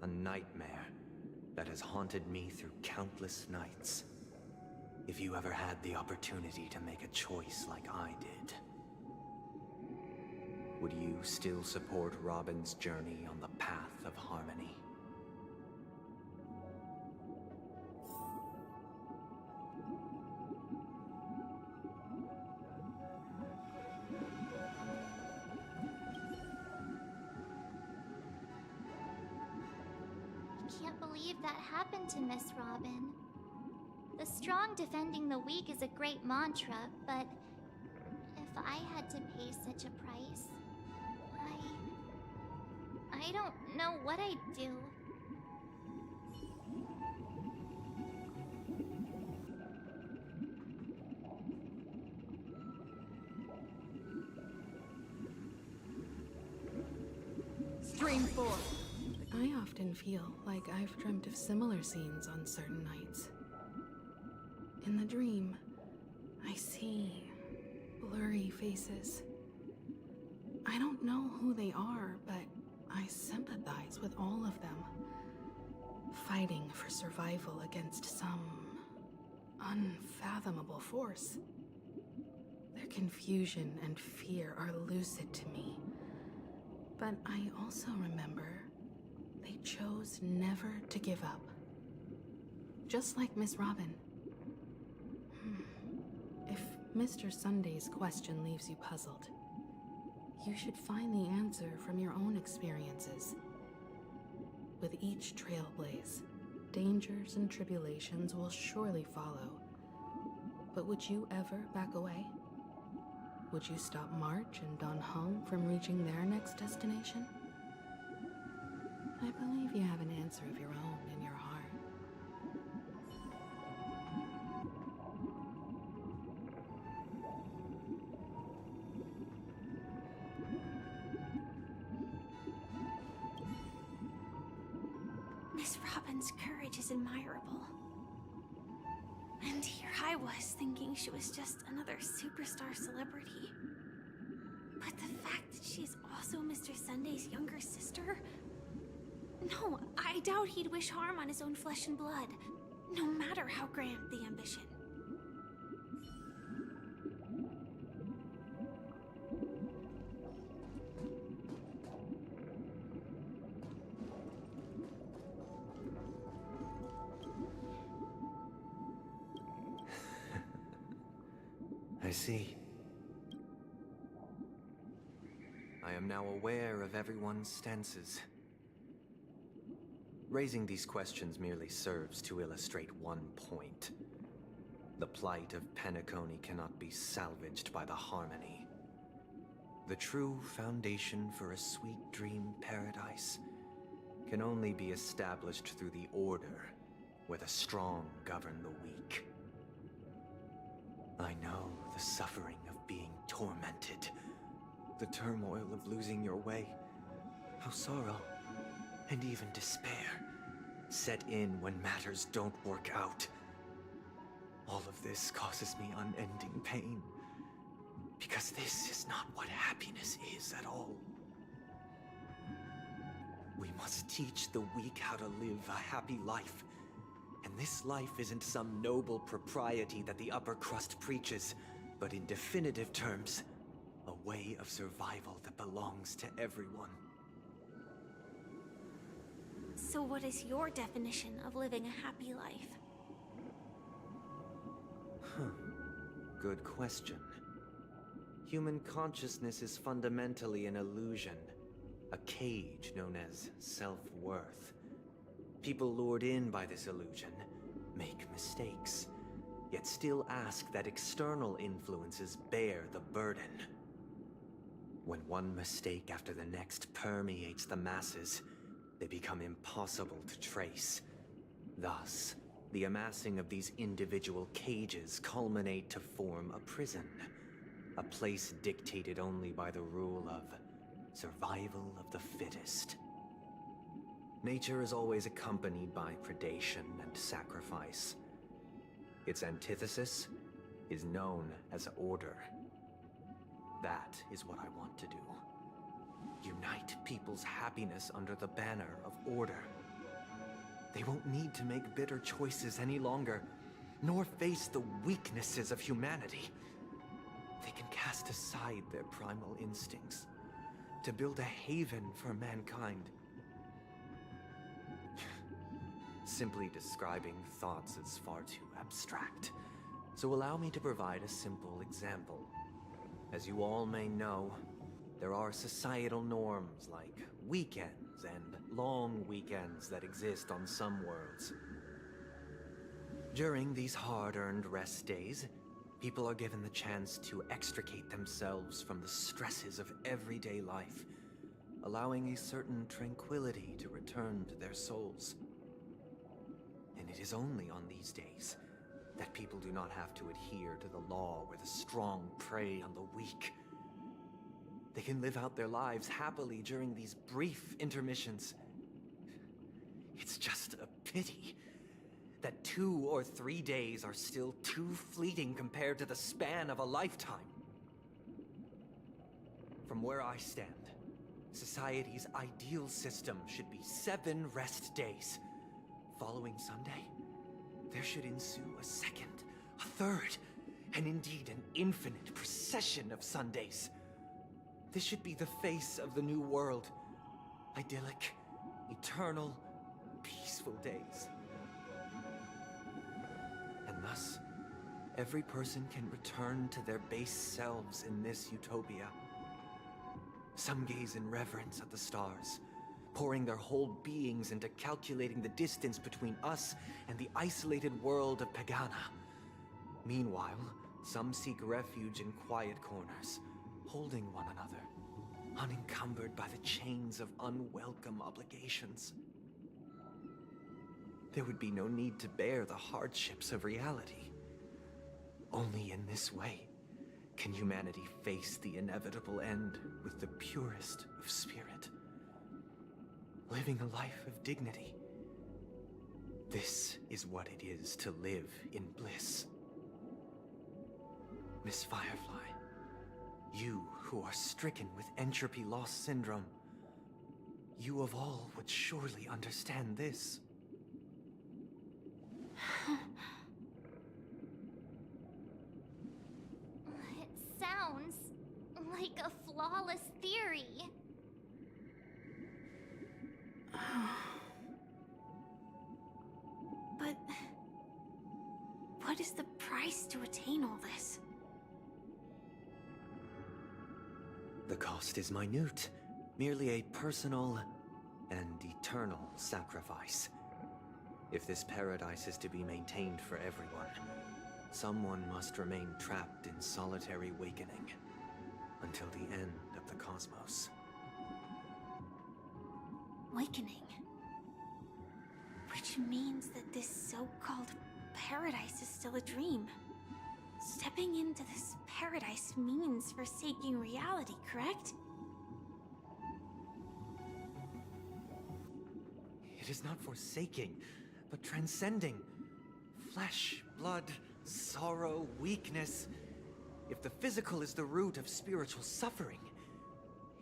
a nightmare that has haunted me through countless nights. If you ever had the opportunity to make a choice like I did, would you still support Robin's journey on the path of harmony? I can't believe that happened to Miss Robin. The strong defending the weak is a great mantra, but if I had to pay such a price, I don't know what I'd do. Stream 4. I often feel like I've dreamt of similar scenes on certain nights. In the dream, I see blurry faces. I don't know who they are, but I sympathize with all of them, fighting for survival against some unfathomable force. Their confusion and fear are lucid to me, but I also remember they chose never to give up, just like Miss Robin. If Mr. Sunday's question leaves you puzzled, you should find the answer from your own experiences. With each trailblaze, dangers and tribulations will surely follow. But would you ever back away? Would you stop March and Don Hung from reaching their next destination? I believe you have an answer of your own in your heart. Miss Robin's courage is admirable. And here I was thinking she was just another superstar celebrity. But the fact that she's also Mr. Sunday's younger sister? No, I doubt he'd wish harm on his own flesh and blood, no matter how grand the ambition. I see. I am now aware of everyone's stances. Raising these questions merely serves to illustrate one point. The plight of Penacony cannot be salvaged by the Harmony. The true foundation for a sweet dream paradise can only be established through the Order, where the strong govern the weak. I know the suffering of being tormented, the turmoil of losing your way, how sorrow and even despair set in when matters don't work out. All of this causes me unending pain, because this is not what happiness is at all. We must teach the weak how to live a happy life. And this life isn't some noble propriety that the upper crust preaches, but in definitive terms, a way of survival that belongs to everyone. So what is your definition of living a happy life? Good question. Human consciousness is fundamentally an illusion, a cage known as self-worth. People lured in by this illusion make mistakes, yet still ask that external influences bear the burden. When one mistake after the next permeates the masses, they become impossible to trace. Thus, the amassing of these individual cages culminate to form a prison, a place dictated only by the rule of survival of the fittest. Nature is always accompanied by predation and sacrifice. Its antithesis is known as order. That is what I want to do. Unite people's happiness under the banner of order. They won't need to make bitter choices any longer, nor face the weaknesses of humanity. They can cast aside their primal instincts to build a haven for mankind. Simply describing thoughts is far too abstract, so allow me to provide a simple example. As you all may know, there are societal norms like weekends and long weekends that exist on some worlds. During these hard-earned rest days, people are given the chance to extricate themselves from the stresses of everyday life, allowing a certain tranquility to return to their souls. And it is only on these days that people do not have to adhere to the law where the strong prey on the weak. They can live out their lives happily during these brief intermissions. It's just a pity that 2 or 3 days are still too fleeting compared to the span of a lifetime. From where I stand, society's ideal system should be 7 rest days. Following Sunday, there should ensue a second, a third, and indeed an infinite procession of Sundays. This should be the face of the new world. Idyllic, eternal, peaceful days. us. Every person can return to their base selves in this utopia. Some gaze in reverence at the stars, pouring their whole beings into calculating the distance between us and the isolated world of Pagana. Meanwhile, some seek refuge in quiet corners, holding one another, unencumbered by the chains of unwelcome obligations. There would be no need to bear the hardships of reality. Only in this way can humanity face the inevitable end with the purest of spirit, living a life of dignity. This is what it is to live in bliss. Miss Firefly, you who are stricken with entropy loss syndrome, you of all would surely understand this. It sounds like a flawless theory. But what is the price to attain all this? The cost is minute, merely a personal and eternal sacrifice. If this paradise is to be maintained for everyone, someone must remain trapped in solitary awakening until the end of the cosmos. Awakening. Which means that this so-called paradise is still a dream. Stepping into this paradise means forsaking reality, correct? It is not forsaking, but transcending. Flesh, blood, sorrow, weakness. If the physical is the root of spiritual suffering,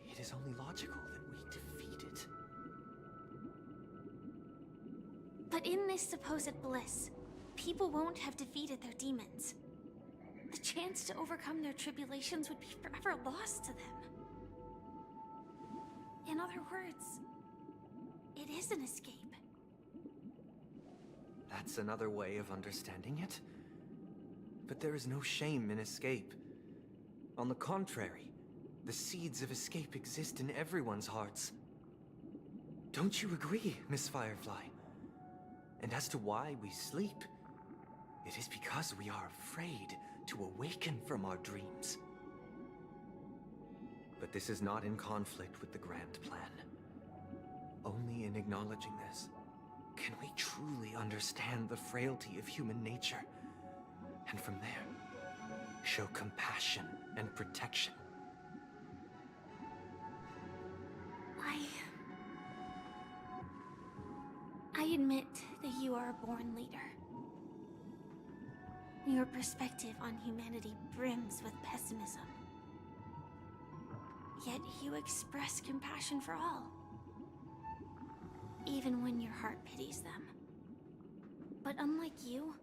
it is only logical that we defeat it. But in this supposed bliss, people won't have defeated their demons. The chance to overcome their tribulations would be forever lost to them. In other words, it is an escape. That's another way of understanding it. But there is no shame in escape. On the contrary, the seeds of escape exist in everyone's hearts. Don't you agree, Miss Firefly? And as to why we sleep, it is because we are afraid to awaken from our dreams. But this is not in conflict with the grand plan. Only in acknowledging this can we truly understand the frailty of human nature, and from there, show compassion and protection. I admit that you are a born leader. Your perspective on humanity brims with pessimism. Yet you express compassion for all, even when your heart pities them. But unlike you,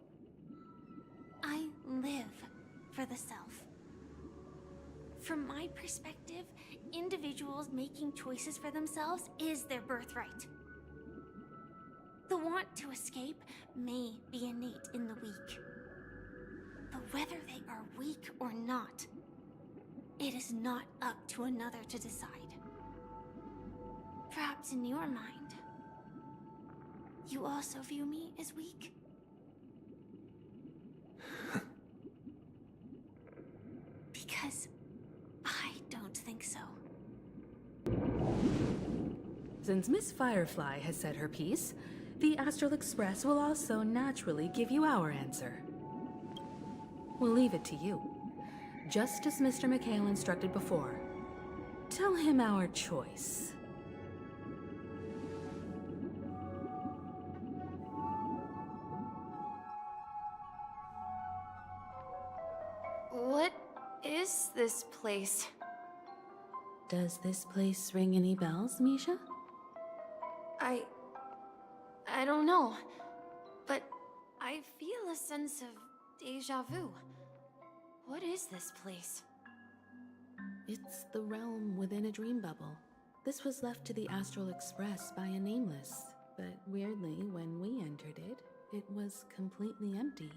I live for the self. From my perspective, individuals making choices for themselves is their birthright. The want to escape may be innate in the weak. But whether they are weak or not, it is not up to another to decide. Perhaps in your mind, you also view me as weak? Because I don't think so. Since Miss Firefly has said her piece, the Astral Express will also naturally give you our answer. We'll leave it to you. Just as Mr. McHale instructed before. Tell him our choice. What is this place? Does this place ring any bells, Misha? I don't know, but I feel a sense of deja vu. What is this place? It's the realm within a dream bubble. This was left to the Astral Express by a nameless, but weirdly, when we entered it, it was completely empty.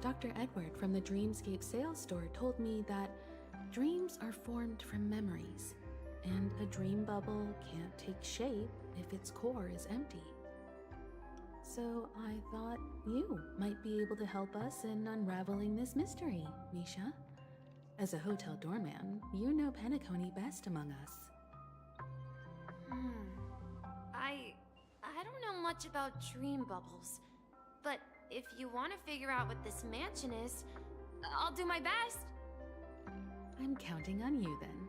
Dr. Edward from the Dreamscape sales store told me that dreams are formed from memories, and a dream bubble can't take shape if its core is empty. So I thought you might be able to help us in unraveling this mystery, Misha. As a hotel doorman, you know Penacony best among us. I don't know much about dream bubbles, but if you want to figure out what this mansion is, I'll do my best. I'm counting on you then.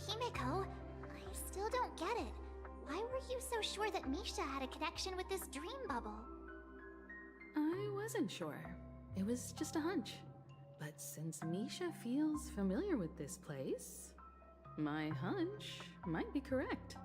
Himeko, I still don't get it. Why were you so sure that Misha had a connection with this dream bubble? I wasn't sure. It was just a hunch. But since Misha feels familiar with this place, my hunch might be correct.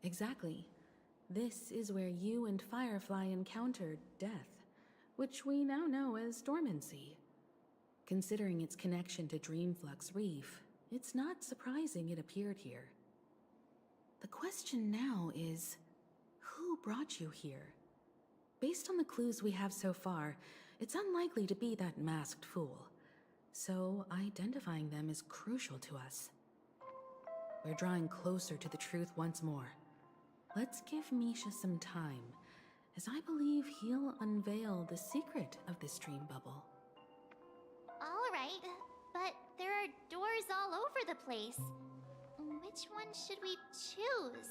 Exactly. This is where you and Firefly encountered death, which we now know as dormancy. Considering its connection to Dreamflux Reef, it's not surprising it appeared here. The question now is, who brought you here? Based on the clues we have so far, it's unlikely to be that masked fool. So identifying them is crucial to us. We're drawing closer to the truth once more. Let's give Misha some time, as I believe he'll unveil the secret of this dream bubble. All right, but there are doors all over the place. Which one should we choose?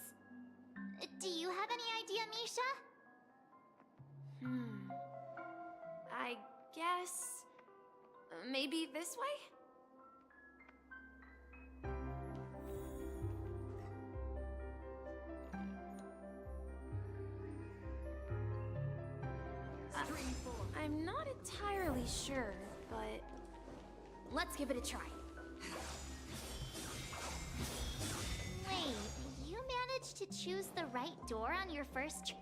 Do you have any idea, Misha? I guess... maybe this way? I'm not entirely sure, but let's give it a try. Wait, you managed to choose the right door on your first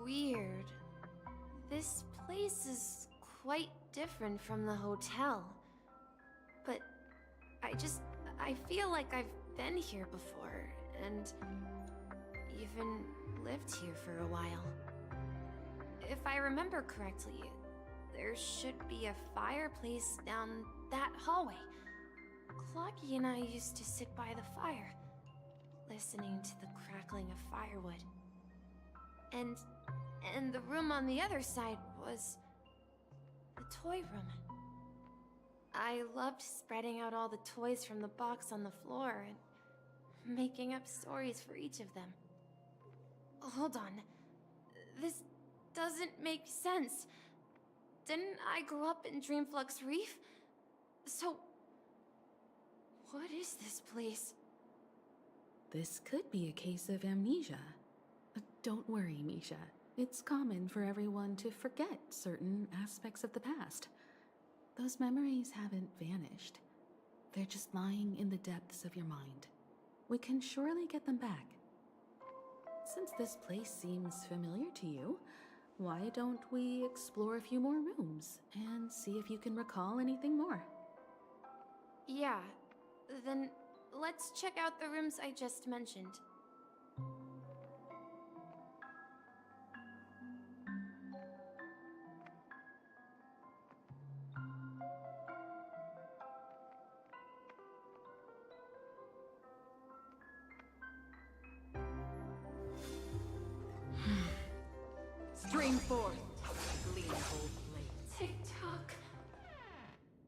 Weird. This place is quite different from the hotel. But I feel like I've been here before, and even lived here for a while. If I remember correctly, there should be a fireplace down that hallway. Clocky and I used to sit by the fire, listening to the crackling of firewood. And the room on the other side was the toy room. I loved spreading out all the toys from the box on the floor and making up stories for each of them. Hold on. This doesn't make sense. Didn't I grow up in Dreamflux Reef? So, what is this place? This could be a case of amnesia. Don't worry, Misha. It's common for everyone to forget certain aspects of the past. Those memories haven't vanished. They're just lying in the depths of your mind. We can surely get them back. Since this place seems familiar to you, why don't we explore a few more rooms and see if you can recall anything more? Yeah, then let's check out the rooms I just mentioned. Stream forth, gleam bold blades. Tick-tock.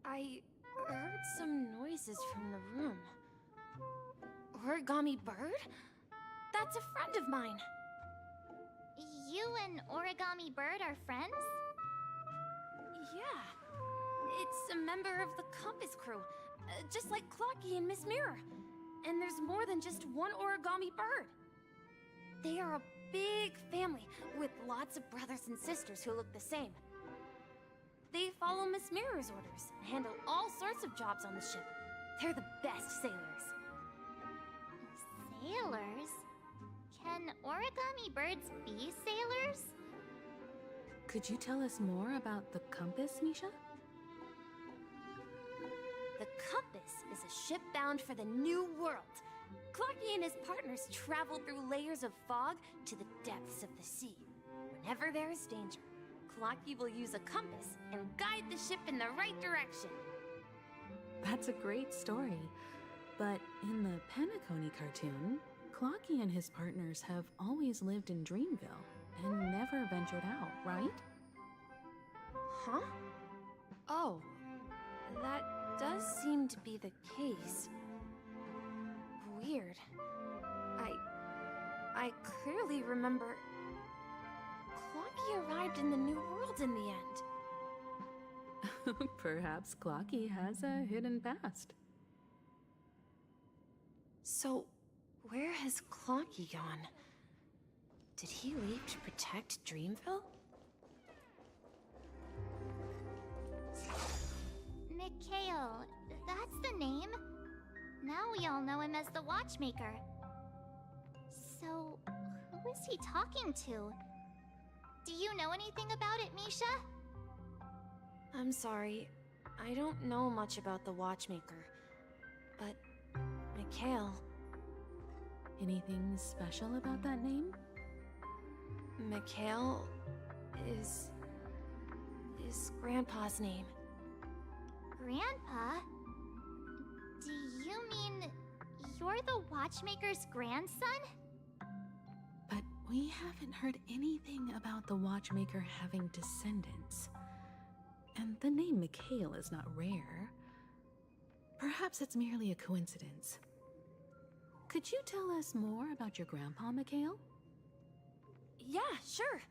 I heard some noises from the room. Origami Bird? That's a friend of mine. You and Origami Bird are friends? Yeah. It's a member of the Compass crew, just like Clocky and Miss Mirror. And there's more than just one Origami Bird. They are a big family with lots of brothers and sisters who look the same. They follow Miss Mirror's orders and handle all sorts of jobs on the ship. They're the best sailors. origami birds be sailors? Could you tell us more about the compass, Misha? The compass is a ship bound for the new world. Clocky and his partners travel through layers of fog to the depths of the sea. Whenever there is danger, Clocky will use a compass and guide the ship in the right direction. That's a great story. But in the Penacony cartoon, Clocky and his partners have always lived in Dreamville and never ventured out, right? Huh? Oh, that does seem to be the case. Weird. I clearly remember Clocky arrived in the New World in the end. Perhaps Clocky has a hidden past. So, where has Clocky gone? Did he leave to protect Dreamville? Mikhail, that's the name. Now we all know him as the Watchmaker. So, who is he talking to? Do you know anything about it, Misha? I'm sorry. I don't know much about the Watchmaker. But, Mikhail... Anything special about that name? Mikhail is Grandpa's name. Grandpa? Do you mean you're the Watchmaker's grandson? But we haven't heard anything about the Watchmaker having descendants. And the name Mikhail is not rare. Perhaps it's merely a coincidence. Could you tell us more about your grandpa, Mikhail? Yeah, sure.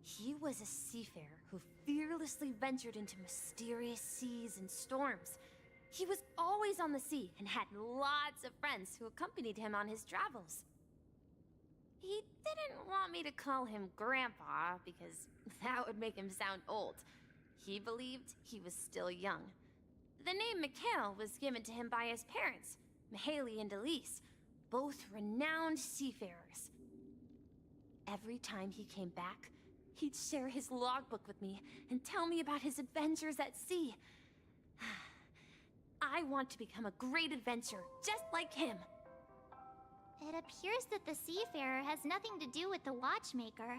He was a seafarer who fearlessly ventured into mysterious seas and storms. He was always on the sea and had lots of friends who accompanied him on his travels. He didn't want me to call him Grandpa because that would make him sound old. He believed he was still young. The name Mikhail was given to him by his parents, Mihaly and Elise, both renowned seafarers. Every time he came back, he'd share his logbook with me and tell me about his adventures at sea. I want to become a great adventurer, just like him. It appears that the seafarer has nothing to do with the Watchmaker.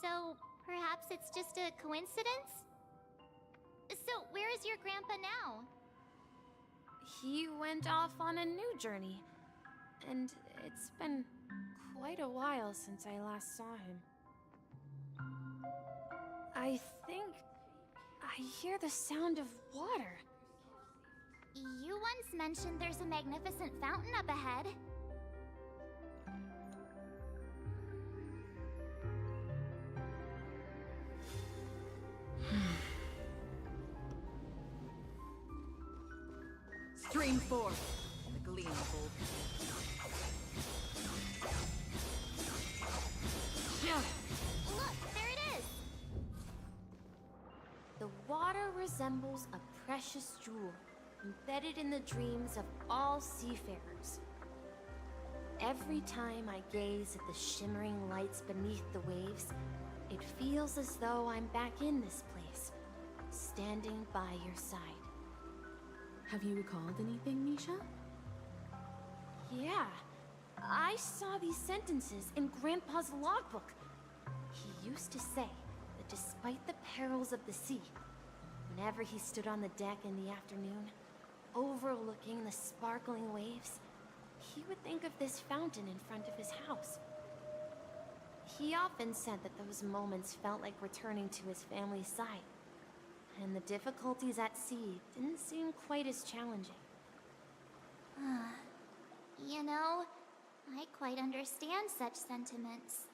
So, perhaps it's just a coincidence? So, where is your grandpa now? He went off on a new journey. And it's been quite a while since I last saw him. I think I hear the sound of water. You once mentioned there's a magnificent fountain up ahead. Stream forth, the gleam bolt. Yeah. Look, there it is! The water resembles a precious jewel, embedded in the dreams of all seafarers. Every time I gaze at the shimmering lights beneath the waves, it feels as though I'm back in this place, standing by your side. Have you recalled anything, Misha? Yeah, I saw these sentences in Grandpa's logbook. He used to say that despite the perils of the sea, whenever he stood on the deck in the afternoon, overlooking the sparkling waves, he would think of this fountain in front of his house. He often said that those moments felt like returning to his family's side, and the difficulties at sea didn't seem quite as challenging. You know, I quite understand such sentiments.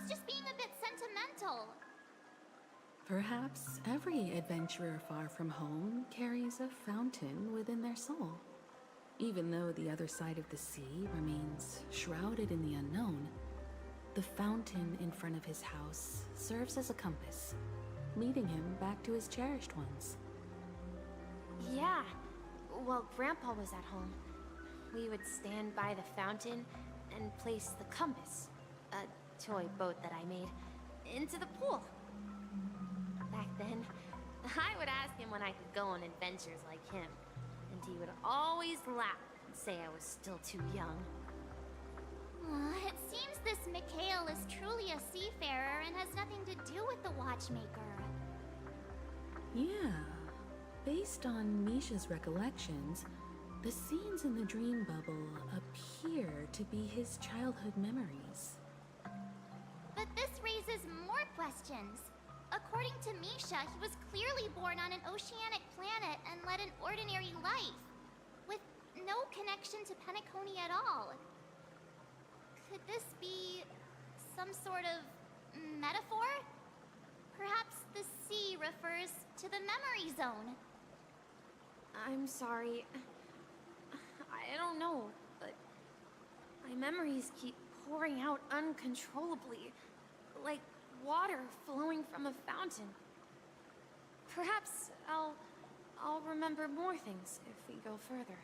was just being a bit sentimental. Perhaps every adventurer far from home carries a fountain within their soul. Even though the other side of the sea remains shrouded in the unknown, the fountain in front of his house serves as a compass, leading him back to his cherished ones. Yeah. While Grandpa was at home, we would stand by the fountain and place the compass, a toy boat that I made, into the pool. Back then, I would ask him when I could go on adventures like him, and he would always laugh and say I was still too young. It seems this Mikhail is truly a seafarer and has nothing to do with the watchmaker. Yeah. Based on Misha's recollections, the scenes in the dream bubble appear to be his childhood memories. But this raises more questions. According to Misha, he was clearly born on an oceanic planet and led an ordinary life, with no connection to Penacony at all. Could this be some sort of metaphor? Perhaps the sea refers to the memory zone. I'm sorry. I don't know, but my memories keep pouring out uncontrollably, like water flowing from a fountain. Perhaps I'll remember more things if we go further.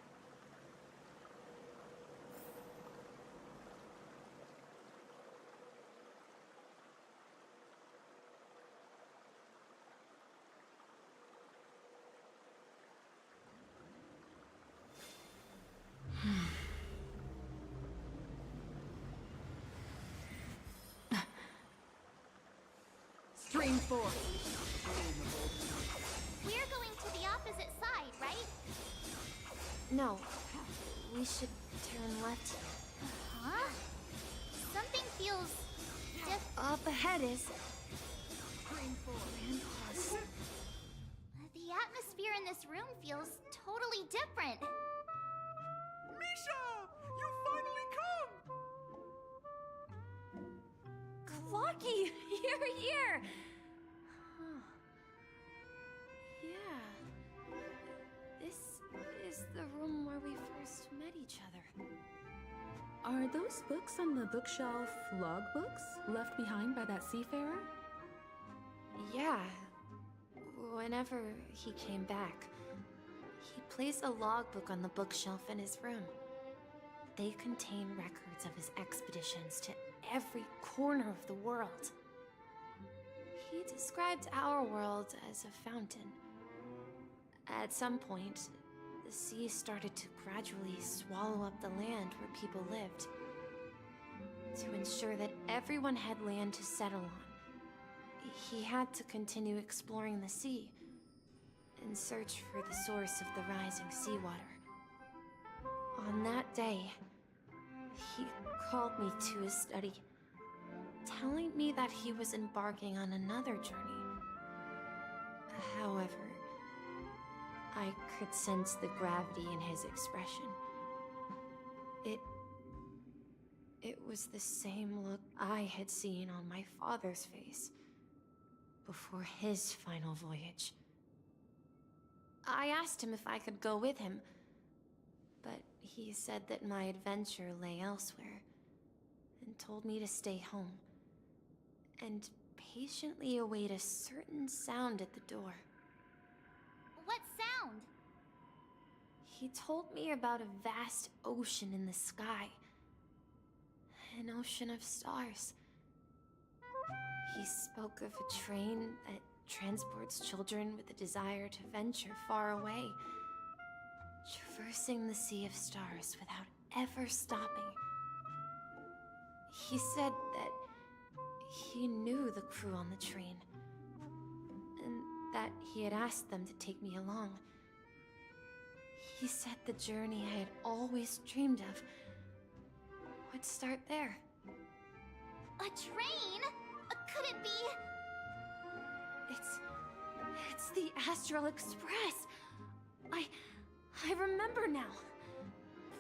Stream 4. We're going to the opposite side, right? No, we should turn left. Huh? Something feels Up ahead is... The atmosphere in this room feels totally different. Misha! You finally come! Clocky! You're here! Huh. Yeah. This is the room where we first met each other. Are those books on the bookshelf logbooks left behind by that seafarer? Yeah. Whenever he came back, he placed a logbook on the bookshelf in his room. They contain records of his expeditions to every corner of the world. He described our world as a fountain. At some point, the sea started to gradually swallow up the land where people lived. To ensure that everyone had land to settle on, he had to continue exploring the sea in search for the source of the rising seawater. On that day, he called me to his study, telling me that he was embarking on another journey. However, I could sense the gravity in his expression. It was the same look I had seen on my father's face before his final voyage. I asked him if I could go with him, but he said that my adventure lay elsewhere, and told me to stay home, and patiently await a certain sound at the door. What sound? He told me about a vast ocean in the sky. An ocean of stars. He spoke of a train that transports children with a desire to venture far away, traversing the sea of stars without ever stopping. He said that he knew the crew on the train, and that he had asked them to take me along. He said the journey I had always dreamed of would start there. A train? Could it be? It's the Astral Express. I remember now.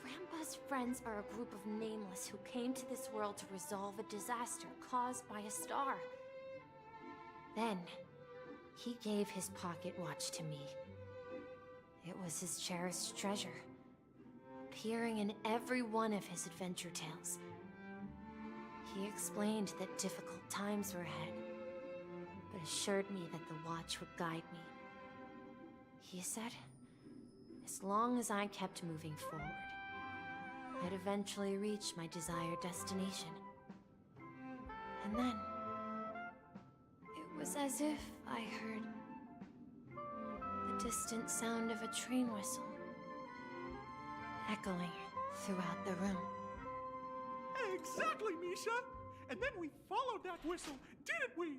Grandpa best friends are a group of nameless who came to this world to resolve a disaster caused by a star. Then, he gave his pocket watch to me. It was his cherished treasure, appearing in every one of his adventure tales. He explained that difficult times were ahead, but assured me that the watch would guide me. He said, as long as I kept moving forward, I'd eventually reach my desired destination. And then, it was as if I heard the distant sound of a train whistle, echoing throughout the room. Exactly, Misha! And then we followed that whistle, didn't we?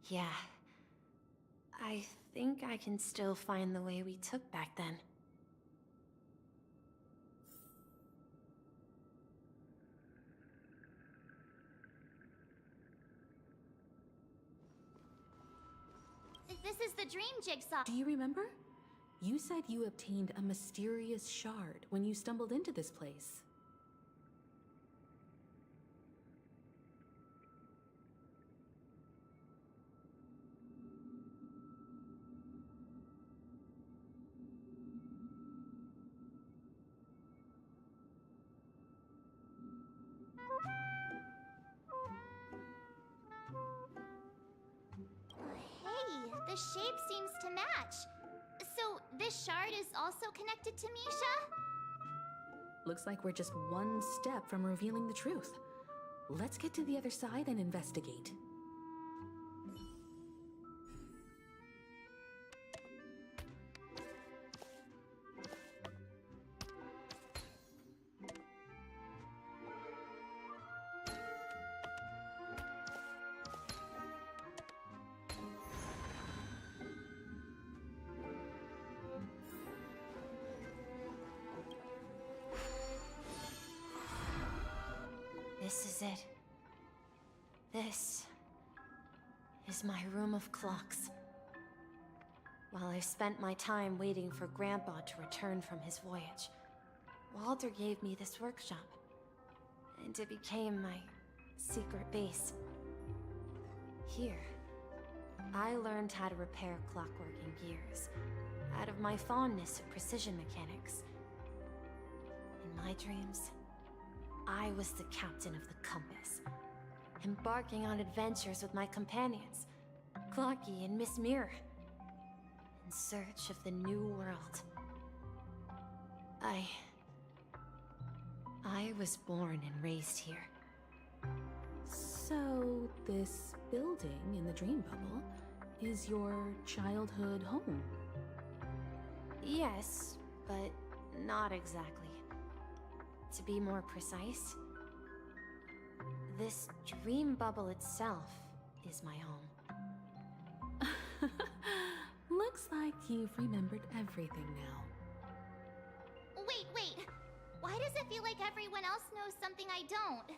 Yeah. I think I can still find the way we took back then. This is the dream jigsaw. Do you remember? You said you obtained a mysterious shard when you stumbled into this place. Hey, the shape seems to match. So, this shard is also connected to Misha? Looks like we're just one step from revealing the truth. Let's get to the other side and investigate. This is it. This is my room of clocks. While I spent my time waiting for Grandpa to return from his voyage, Walter gave me this workshop, and it became my secret base. Here, I learned how to repair clockwork and gears, out of my fondness of precision mechanics. In my dreams, I was the captain of the compass, embarking on adventures with my companions, Clocky and Miss Mirror, in search of the new world. I was born and raised here. So, this building in the dream bubble is your childhood home? Yes, but not exactly. To be more precise, this dream bubble itself is my home. Looks like you've remembered everything now. Wait. Why does it feel like everyone else knows something I don't?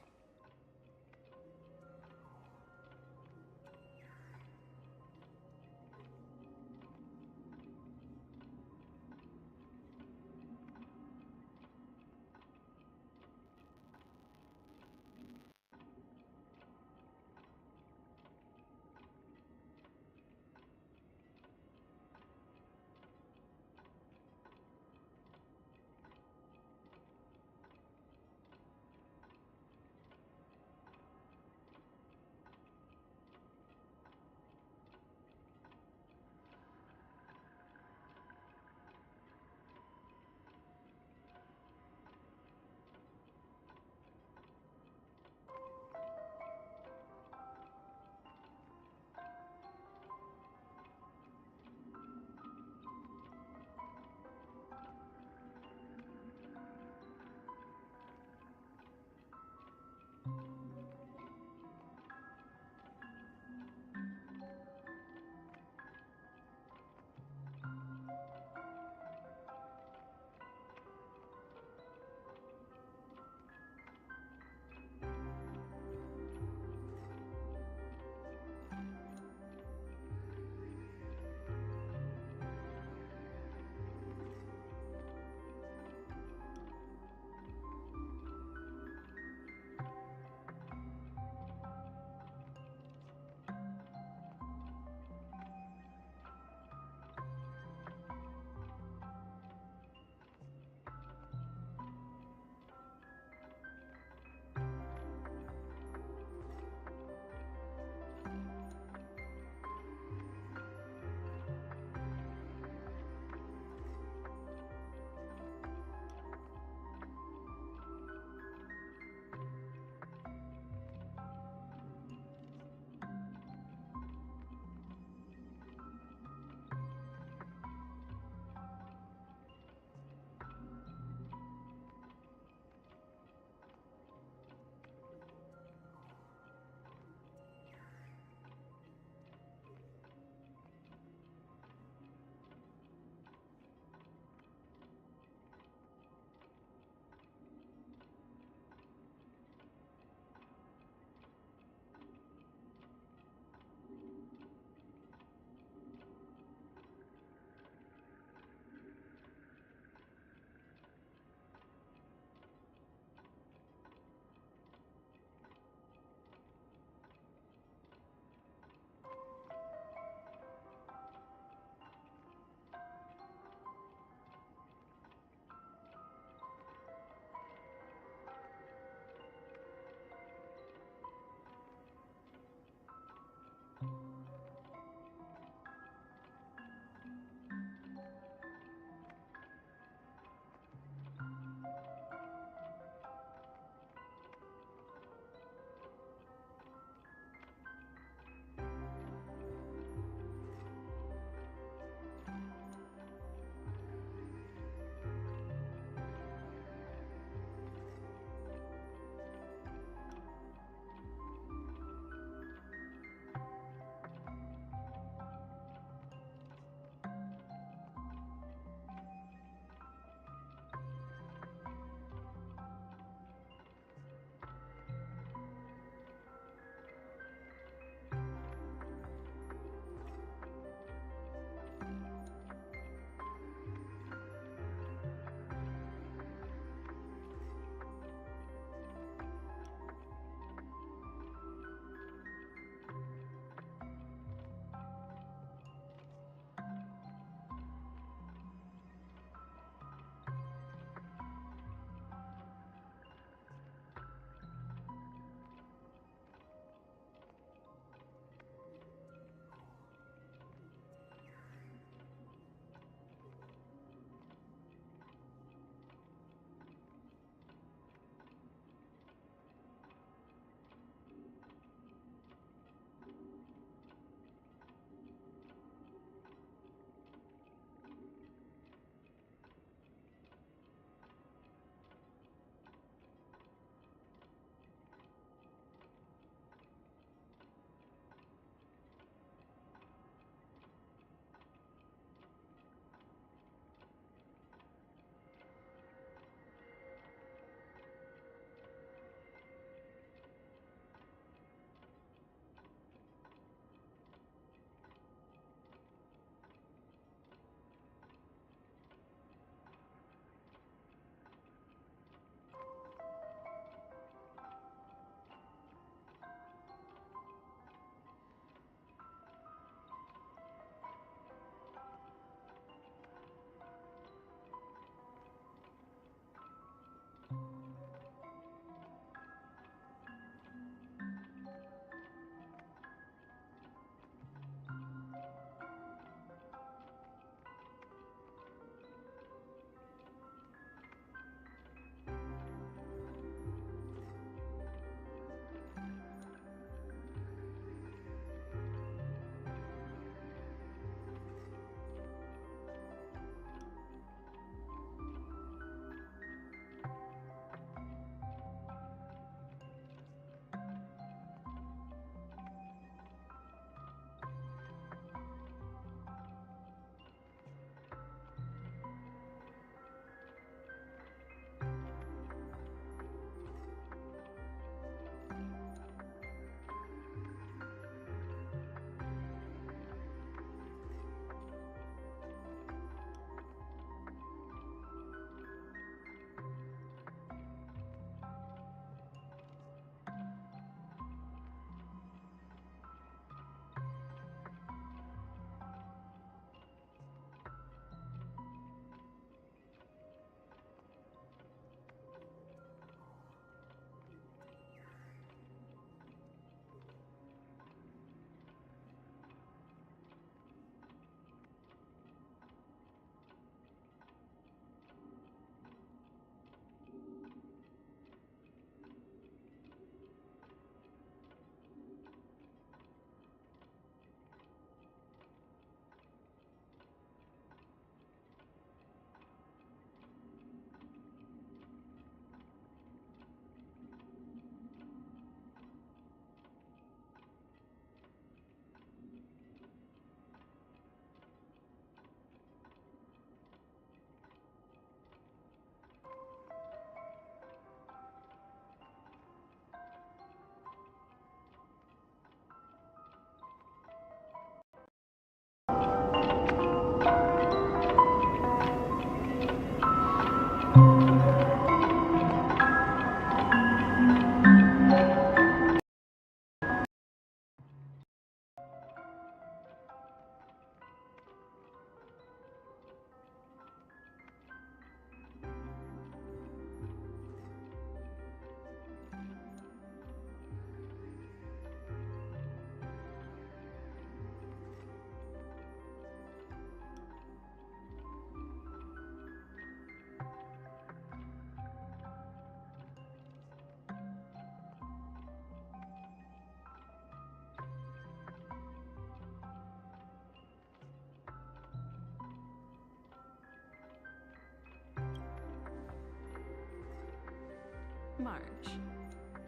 March,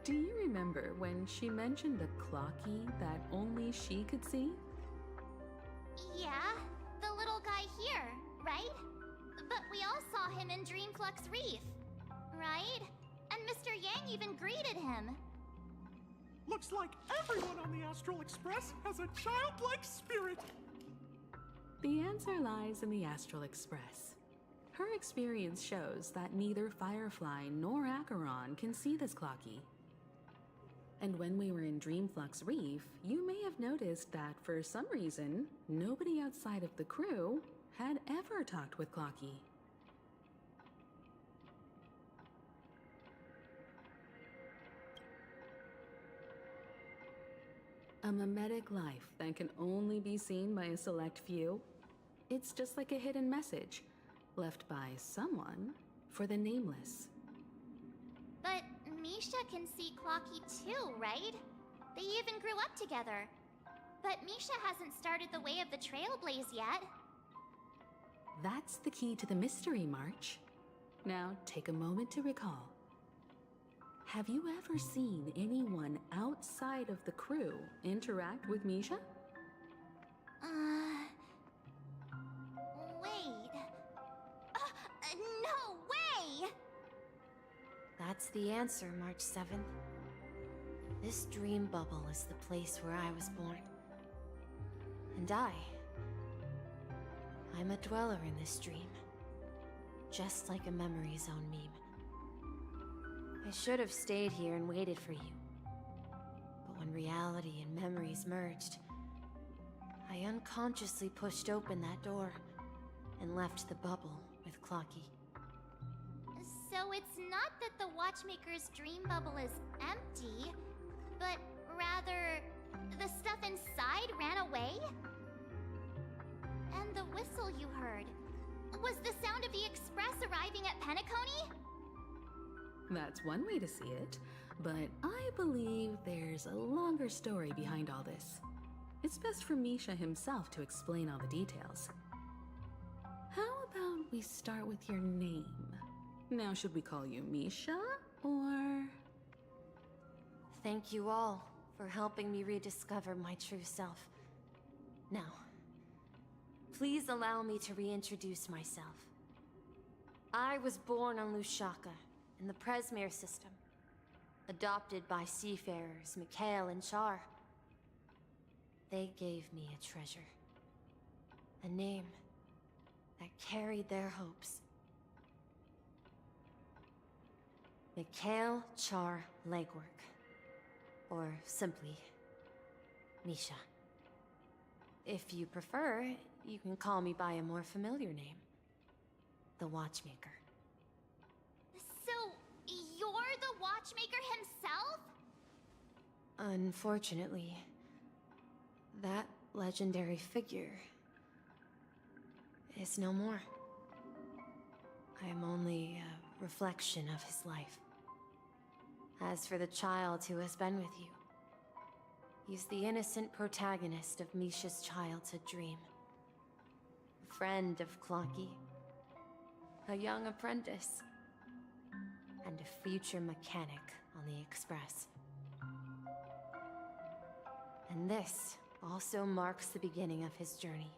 do you remember when she mentioned a clocky that only she could see? Yeah, the little guy here, right? But we all saw him in Dreamflux Reef, right? And Mr. Yang even greeted him. Looks like everyone on the Astral Express has a childlike spirit. The answer lies in the Astral Express. Her experience shows that neither Firefly nor Acheron can see this clocky. And when we were in Dreamflux Reef, you may have noticed that for some reason, nobody outside of the crew had ever talked with Clocky. A mimetic life that can only be seen by a select few? It's just like a hidden message, left by someone for the nameless. But Misha can see Clocky too, right? They even grew up together. But Misha hasn't started the way of the Trailblaze yet. That's the key to the mystery, March. Now, take a moment to recall. Have you ever seen anyone outside of the crew interact with Misha? Wait. No way! That's the answer, March 7th. This dream bubble is the place where I was born. And I'm a dweller in this dream. Just like a memory zone meme. I should have stayed here and waited for you. But when reality and memories merged, I unconsciously pushed open that door and left the bubble with Clocky. So it's not that the Watchmaker's dream bubble is empty, but rather the stuff inside ran away? And the whistle you heard, was the sound of the Express arriving at Penacony? That's one way to see it, but I believe there's a longer story behind all this. It's best for Misha himself to explain all the details. How about we start with your name? Now, should we call you Misha, or...? Thank you all for helping me rediscover my true self. Now, please allow me to reintroduce myself. I was born on Lushaka, in the Presmere system, adopted by seafarers Mikhail and Char. They gave me a treasure, a name that carried their hopes. Mikhail Char Legwork, or simply, Misha. If you prefer, you can call me by a more familiar name, the Watchmaker. So, you're the Watchmaker himself? Unfortunately, that legendary figure is no more. I am only a reflection of his life. As for the child who has been with you, he's the innocent protagonist of Misha's childhood dream. A friend of Clocky, a young apprentice, and a future mechanic on the Express. And this also marks the beginning of his journey,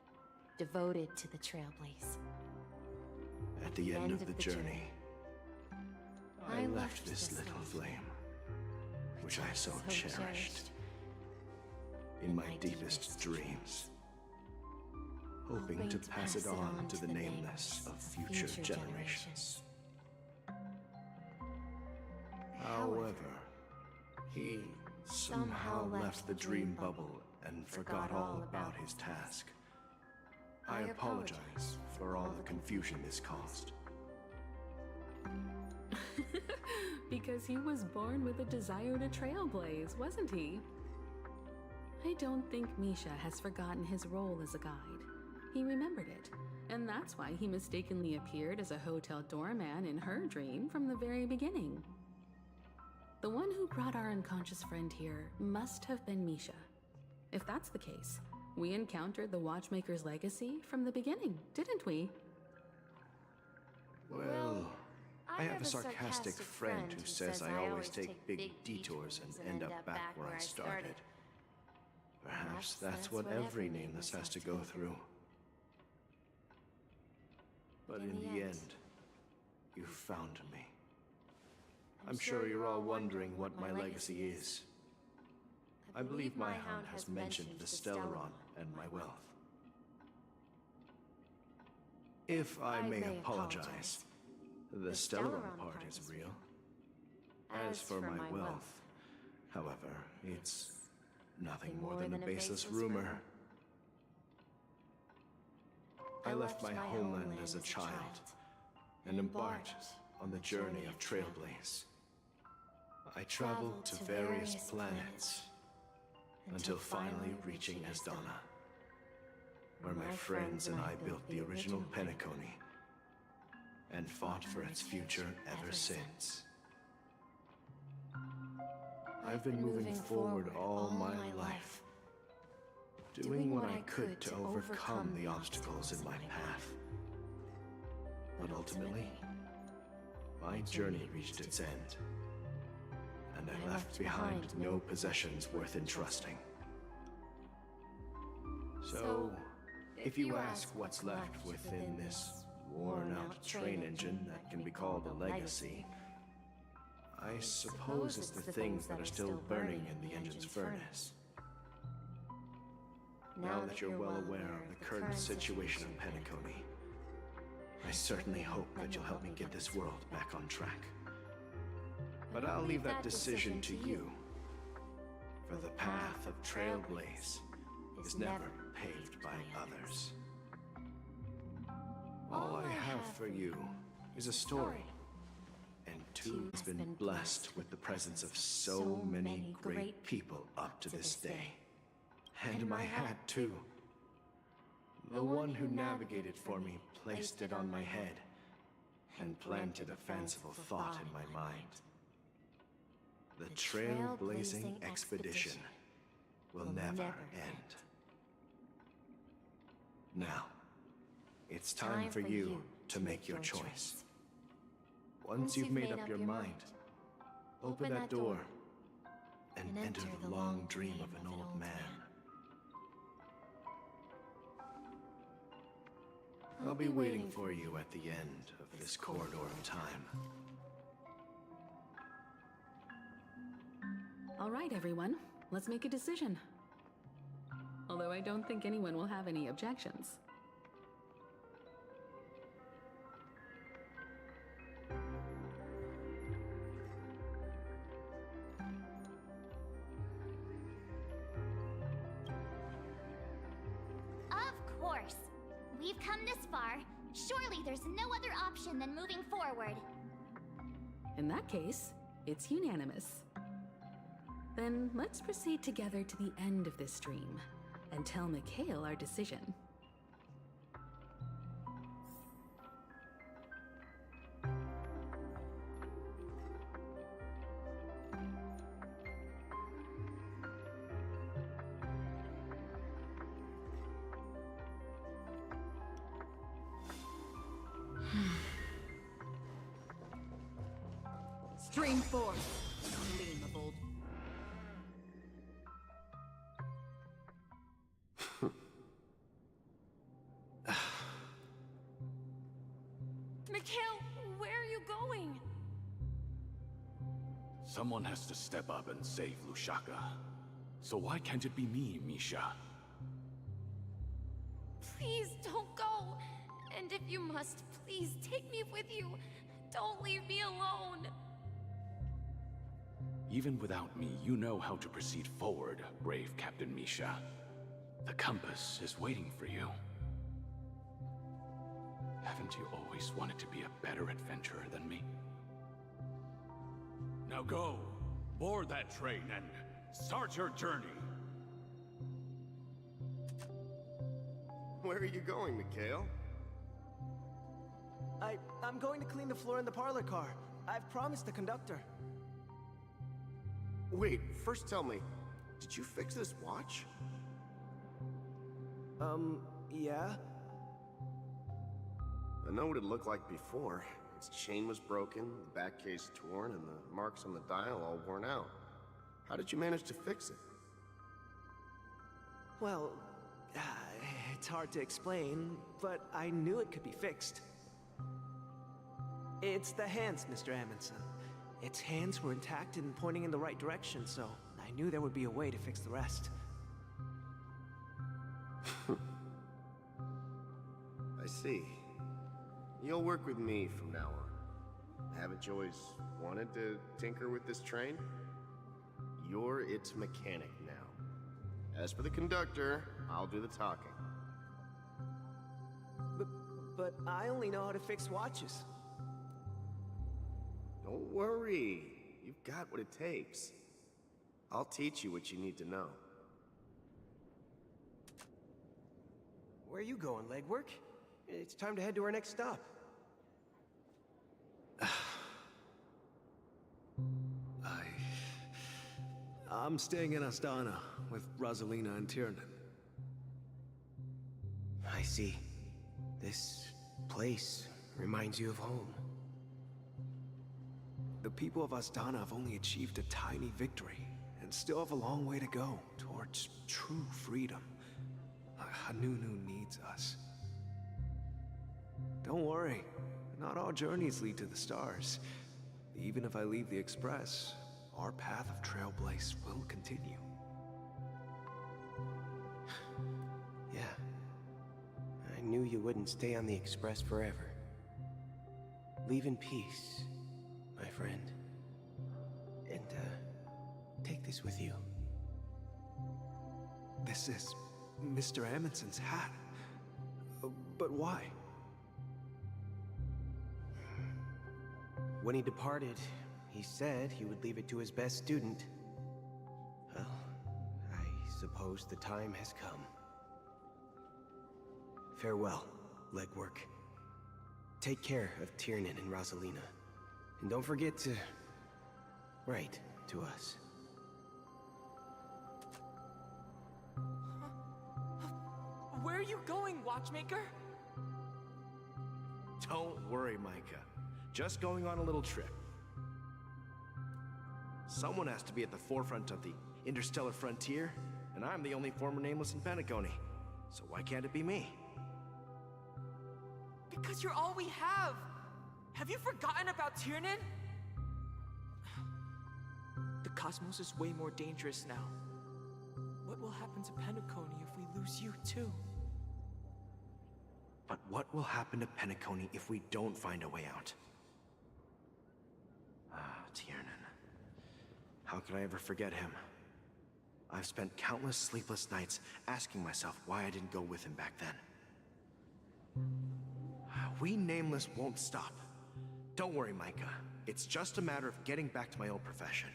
devoted to the Trailblaze. At the end of the journey, I left this little flame, which I so cherished, in my deepest dreams, hoping to pass it on to the nameless of future generations. However, he somehow left the dream bubble and forgot all about his task. I apologize for all the confusion this caused. Because he was born with a desire to trailblaze, wasn't he? I don't think Misha has forgotten his role as a guide. He remembered it, and that's why he mistakenly appeared as a hotel doorman in her dream from the very beginning. The one who brought our unconscious friend here must have been Misha. If that's the case, we encountered the Watchmaker's legacy from the beginning, didn't we? Well, I have a sarcastic friend who says I always take big detours and end up back where I started. Perhaps that's what every nameless has to go through. But in the end, you found me. I'm sure you're all wondering what my legacy is. I believe my hound has mentioned the Stellaron and my wealth. If I may apologize, the Stellaron part is real. As for my wealth, however, it's nothing more than a baseless rumor. I left my homeland as a child and embarked on the journey of Trailblaze. I traveled to various planets until finally reaching Asdana, where my friends and I built the original Penacony and fought for its future ever since. I've been moving forward all my life, doing what I could to overcome the obstacles in my path. But ultimately, my journey reached its end, and I left behind no possessions worth entrusting. So, if you ask what's left within this worn-out train engine that can be called a legacy, I suppose it's the things that are still burning in the engine's furnace. Now that you're well aware of the current situation of Penacony, I certainly hope that you'll help me get this world back on track. But I'll leave that decision to you, for the path of Trailblaze is never paved by others. All I have for you is a story, and two has been blessed with the presence of so many great people up to this day. And my hat, too. The one who navigated for me placed it on my head and planted a fanciful thought in my mind. The trailblazing expedition will never end. Now, it's time for you to make your choice. Once you've made up your mind, open that door and enter the long dream of an old man. I'll be waiting for you at the end of this corridor of time. All right, everyone. Let's make a decision. Although I don't think anyone will have any objections. Of course. We've come this far. Surely there's no other option than moving forward. In that case, it's unanimous. Then let's proceed together to the end of this stream and tell Mikhail our decision. Stream forth, gleam of old. Mikhail, where are you going? Someone has to step up and save Lushaka. So why can't it be me, Misha? Please don't go. And if you must, please take me with you. Don't leave me alone. Even without me, you know how to proceed forward, brave Captain Misha. The compass is waiting for you. Haven't you always wanted to be a better adventurer than me? Now go, board that train and start your journey. Where are you going, Mikhail? I'm going to clean the floor in the parlor car. I've promised the conductor. Wait, first tell me, did you fix this watch? Yeah? I know what it looked like before. Its chain was broken, the back case torn, and the marks on the dial all worn out. How did you manage to fix it? Well, it's hard to explain, but I knew it could be fixed. It's the hands, Mr. Amundsen. Its hands were intact and pointing in the right direction, so I knew there would be a way to fix the rest. I see. You'll work with me from now on. Haven't you always wanted to tinker with this train? You're its mechanic now. As for the conductor, I'll do the talking. But I only know how to fix watches. Don't worry. You've got what it takes. I'll teach you what you need to know. Where are you going, legwork? It's time to head to our next stop. I'm staying in Astana with Rosalina and Tiernan. I see. This place reminds you of home. The people of Astana have only achieved a tiny victory, and still have a long way to go towards true freedom. Hanunu needs us. Don't worry, not all journeys lead to the stars. Even if I leave the Express, our path of trailblaze will continue. Yeah. I knew you wouldn't stay on the Express forever. Leave in peace, my friend. And, take this with you. This is Mr. Amundsen's hat. But why? When he departed, he said he would leave it to his best student. Well, I suppose the time has come. Farewell, legwork. Take care of Tiernan and Rosalina. And don't forget to write to us. Where are you going, Watchmaker? Don't worry, Micah. Just going on a little trip. Someone has to be at the forefront of the interstellar frontier, and I'm the only former nameless in Penacony. So why can't it be me? Because you're all we have! Have you forgotten about Tiernan? The cosmos is way more dangerous now. What will happen to Penacony if we lose you too? But what will happen to Penacony if we don't find a way out? Tiernan. How could I ever forget him? I've spent countless sleepless nights asking myself why I didn't go with him back then. We Nameless won't stop. Don't worry, Micah. It's just a matter of getting back to my old profession.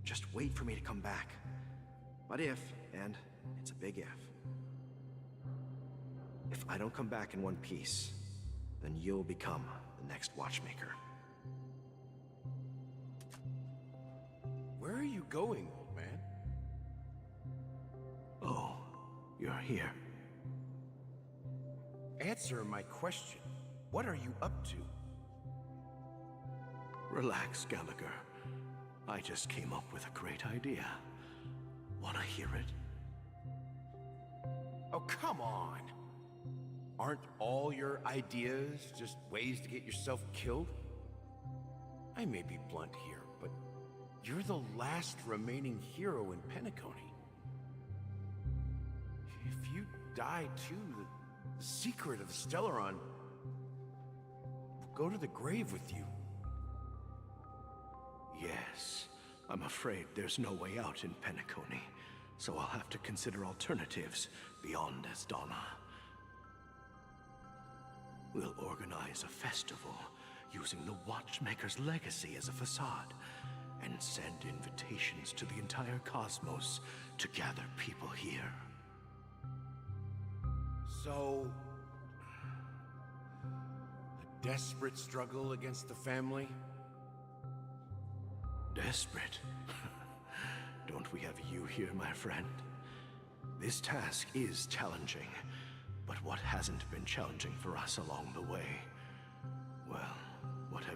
Just wait for me to come back. But if, and it's a big if I don't come back in one piece, then you'll become the next Watchmaker. Where are you going, old man? Oh, you're here. Answer my question. What are you up to? Relax, Gallagher. I just came up with a great idea. Wanna hear it? Oh, come on. Aren't all your ideas just ways to get yourself killed? I may be blunt here, but you're the last remaining hero in Penacony. If you die too, the secret of Stellaron will go to the grave with you. Yes, I'm afraid there's no way out in Penacony, so I'll have to consider alternatives beyond Astana. We'll organize a festival using the Watchmaker's legacy as a facade, and send invitations to the entire cosmos to gather people here. So, a desperate struggle against the family? Desperate? Don't we have you here, my friend? This task is challenging, but what hasn't been challenging for us along the way? Well,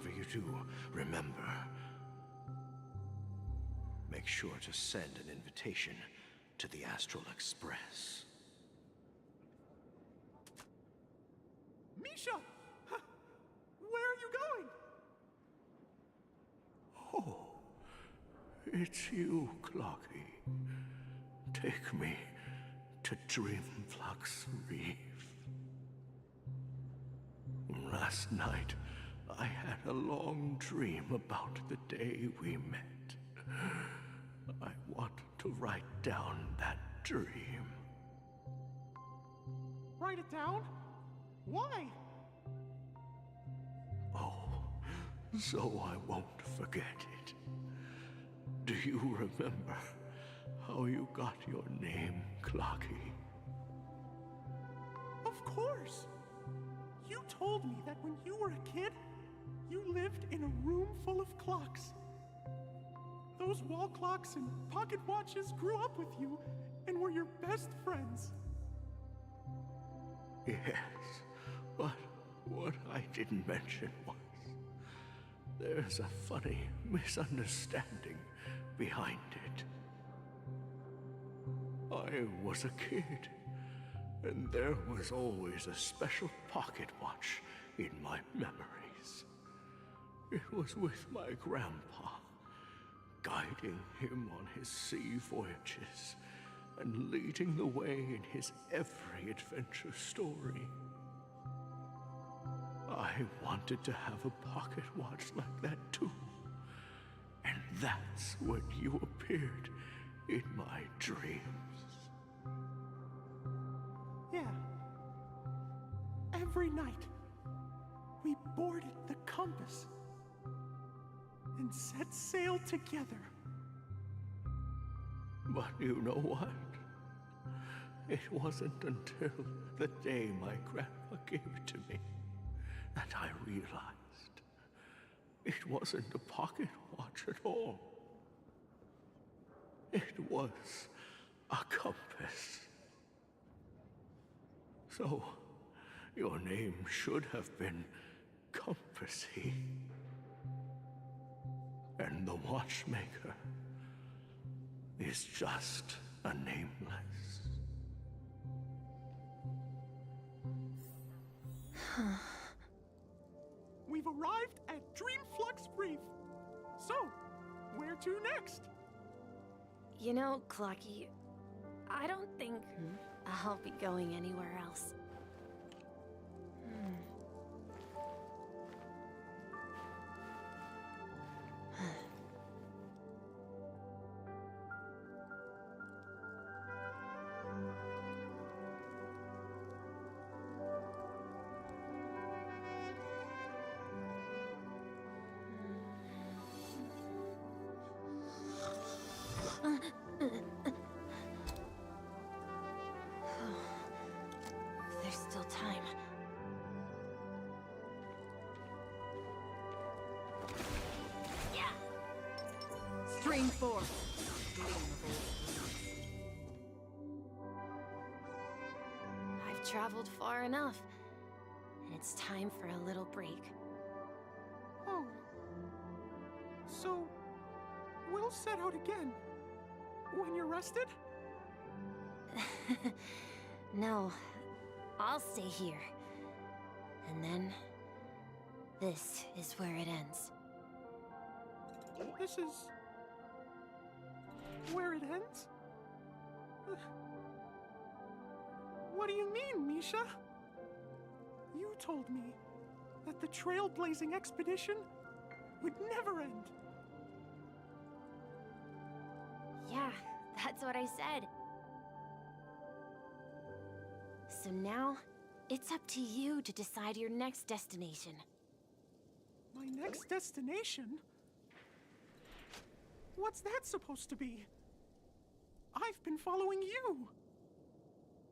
whatever you do, remember, make sure to send an invitation to the Astral Express. Misha! Where are you going? Oh, it's you, Clocky. Take me to Dreamflux Reef. Last night, I had a long dream about the day we met. I want to write down that dream. Write it down? Why? Oh, so I won't forget it. Do you remember how you got your name, Clocky? Of course! You told me that when you were a kid, you lived in a room full of clocks. Those wall clocks and pocket watches grew up with you and were your best friends. Yes, but what I didn't mention was there's a funny misunderstanding behind it. I was a kid, and there was always a special pocket watch in my memories. It was with my grandpa, guiding him on his sea voyages and leading the way in his every adventure story. I wanted to have a pocket watch like that too. And that's when you appeared in my dreams. Yeah. Every night, we boarded the compass and set sail together. But you know what? It wasn't until the day my grandpa gave it to me that I realized it wasn't a pocket watch at all. It was a compass. So, your name should have been Compassy. And the watchmaker is just a nameless. We've arrived at Dreamflux Reef. So, where to next? You know, Clocky, I don't think I'll be going anywhere else. There's still time. Stream force. I've traveled far enough, and it's time for a little break. Oh. So, we'll set out again. When you're rested? No, I'll stay here. And then, this is where it ends. This is... where it ends? What do you mean, Misha? You told me that the trailblazing expedition would never end. Yeah, that's what I said. So now, it's up to you to decide your next destination. My next destination? What's that supposed to be? I've been following you.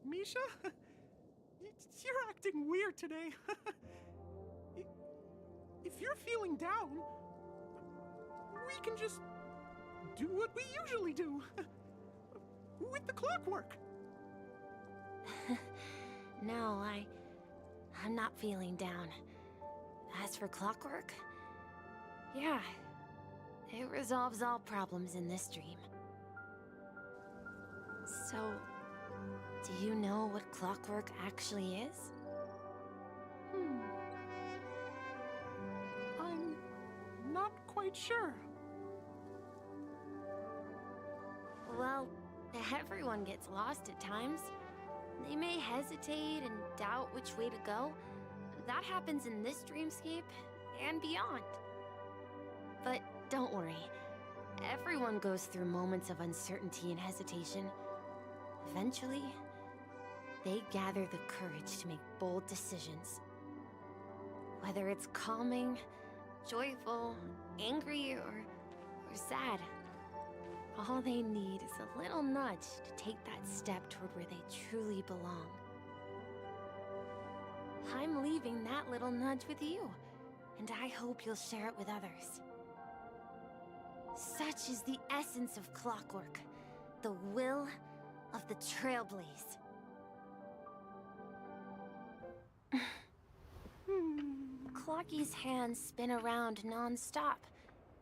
Misha? You're acting weird today. If you're feeling down, we can just do what we usually do. With the clockwork. No, I'm not feeling down. As for clockwork, Yeah, it resolves all problems in this dream. So, do you know what clockwork actually is? I'm not quite sure. Well, everyone gets lost at times. They may hesitate and doubt which way to go. That happens in this dreamscape and beyond. But don't worry. Everyone goes through moments of uncertainty and hesitation. Eventually, they gather the courage to make bold decisions. Whether it's calming, joyful, angry, or sad, all they need is a little nudge to take that step toward where they truly belong. I'm leaving that little nudge with you, and I hope you'll share it with others. Such is the essence of clockwork, the will of the Trailblaze. Clocky's hands spin around non-stop,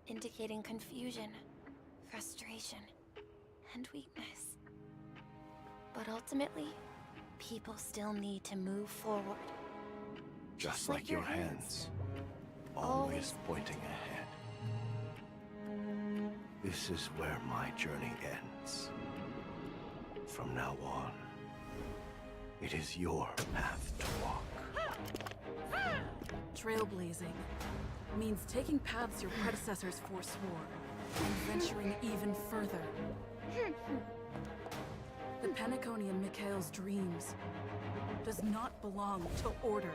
indicating confusion, frustration, and weakness. But ultimately, people still need to move forward. Just like your hands, always pointing ahead. This is where my journey ends. From now on, it is your path to walk. Trailblazing means taking paths your predecessors forswore and venturing even further. The Penacony in Mikhail's dreams does not belong to order.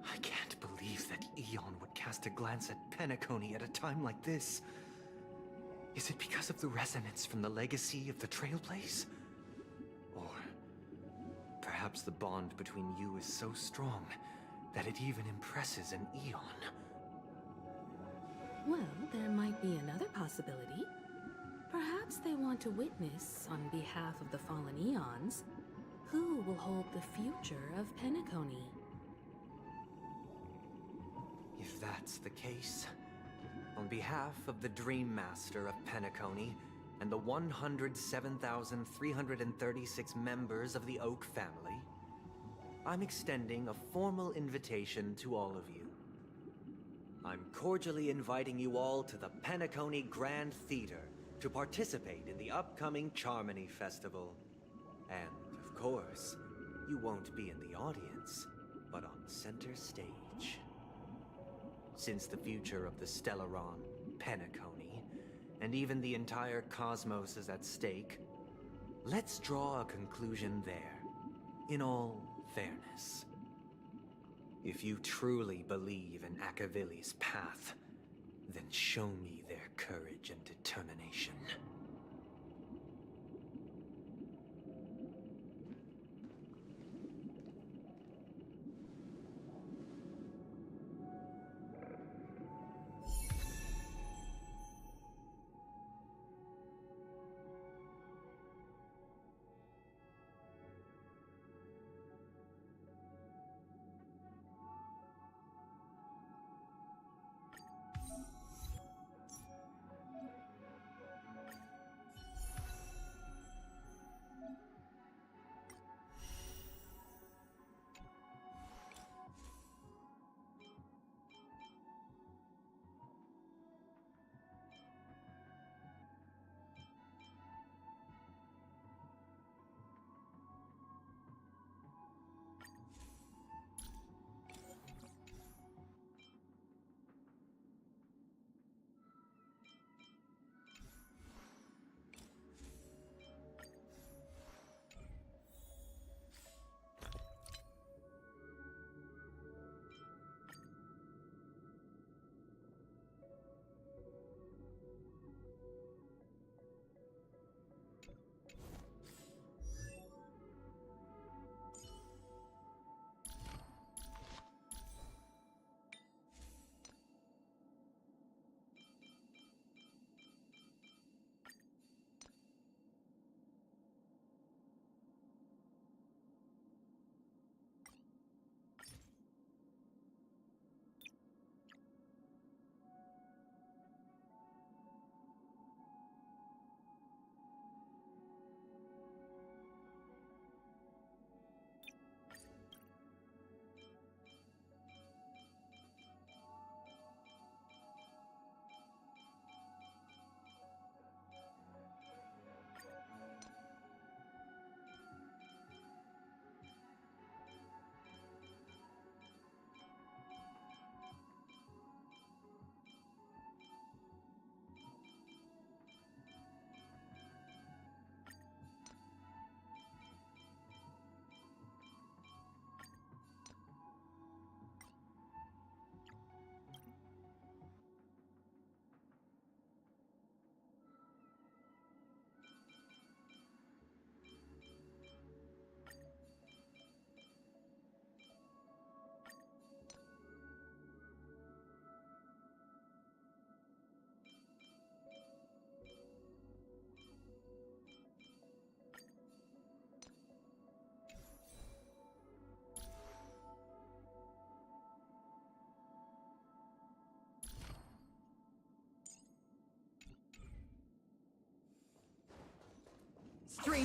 I can't believe that Eon would cast a glance at Penacony at a time like this. Is it because of the resonance from the legacy of the Trailblaze? Or perhaps the bond between you is so strong that it even impresses an Eon? Well, there might be another possibility. Perhaps they want to witness, on behalf of the fallen Eons, who will hold the future of Penacony. If that's the case, on behalf of the Dream Master of Penacony and the 107,336 members of the Oak family, I'm extending a formal invitation to all of you. I'm cordially inviting you all to the Penacony Grand Theater to participate in the upcoming Charmony Festival. And, of course, you won't be in the audience, but on center stage. Since the future of the Stellaron, Penacony, and even the entire cosmos is at stake, let's draw a conclusion there, in all fairness. If you truly believe in Akavili's path, then show me their courage and determination.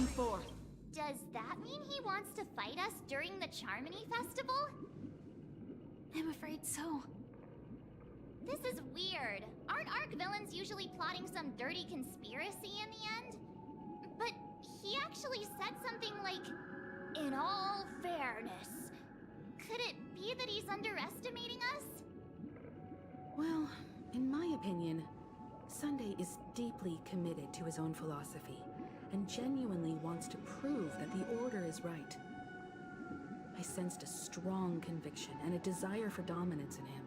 Bring forth. Does that mean he wants to fight us during the Charmony Festival? I'm afraid so. This is weird. Aren't Arc villains usually plotting some dirty conspiracy in the end? But he actually said something like, "In all fairness." Could it be that he's underestimating us? Well, in my opinion, Sunday is deeply committed to his own philosophy and genuinely wants to prove that the Order is right. I sensed a strong conviction and a desire for dominance in him.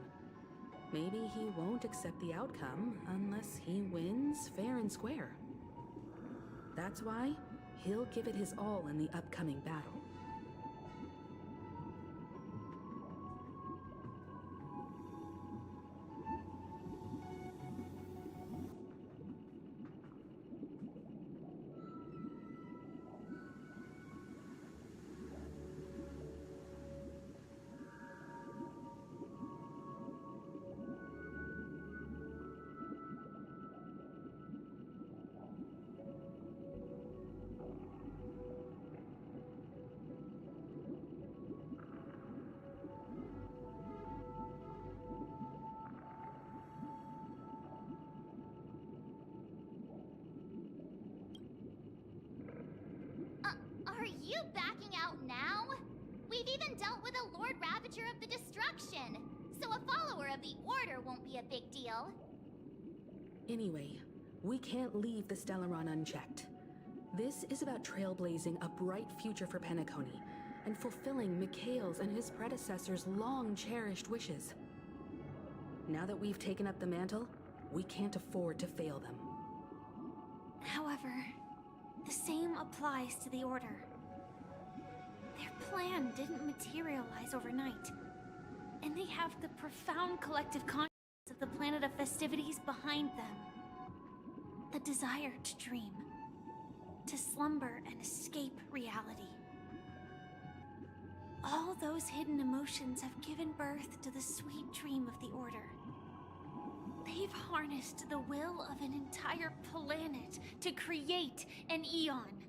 Maybe he won't accept the outcome unless he wins fair and square. That's why he'll give it his all in the upcoming battle. Are you backing out now? We've even dealt with a Lord Ravager of the Destruction, so a follower of the Order won't be a big deal. Anyway, we can't leave the Stellaron unchecked. This is about trailblazing a bright future for Penacony and fulfilling Mikhail's and his predecessors' long-cherished wishes. Now that we've taken up the mantle, we can't afford to fail them. However, the same applies to the Order. Their plan didn't materialize overnight, and they have the profound collective consciousness of the planet of festivities behind them. The desire to dream, to slumber and escape reality. All those hidden emotions have given birth to the sweet dream of the Order. They've harnessed the will of an entire planet to create an Eon.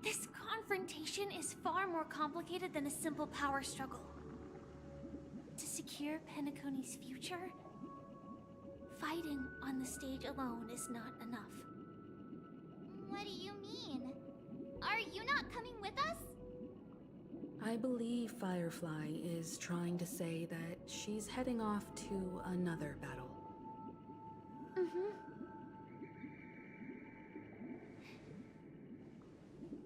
This confrontation is far more complicated than a simple power struggle. To secure Penacony's future, fighting on the stage alone is not enough. What do you mean? Are you not coming with us? I believe Firefly is trying to say that she's heading off to another battle.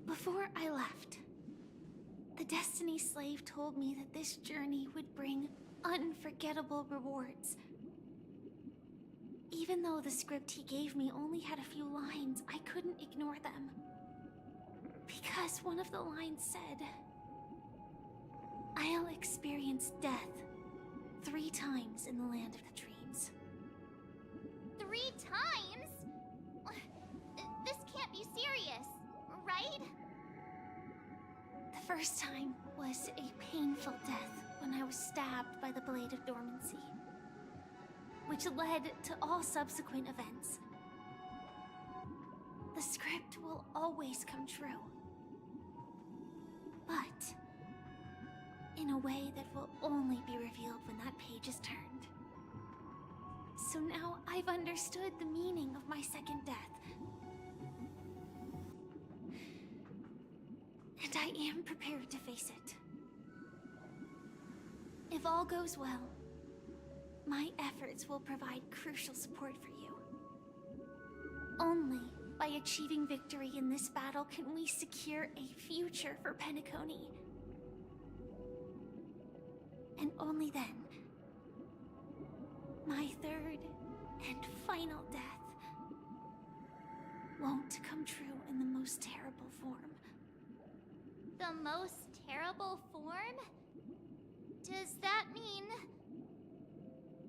Before I left, the Destiny Slave told me that this journey would bring unforgettable rewards. Even though the script he gave me only had a few lines, I couldn't ignore them. Because one of the lines said, "I'll experience death 3 times in the land of the dreams." 3 times? This can't be serious, right? The first time was a painful death when I was stabbed by the Blade of Dormancy, which led to all subsequent events. The script will always come true, but in a way that will only be revealed when that page is turned. So now I've understood the meaning of my second death. And I am prepared to face it. If all goes well, my efforts will provide crucial support for you. Only by achieving victory in this battle can we secure a future for Penacony. And only then, my third and final death won't come true in the most terrible form. The most terrible form? Does that mean...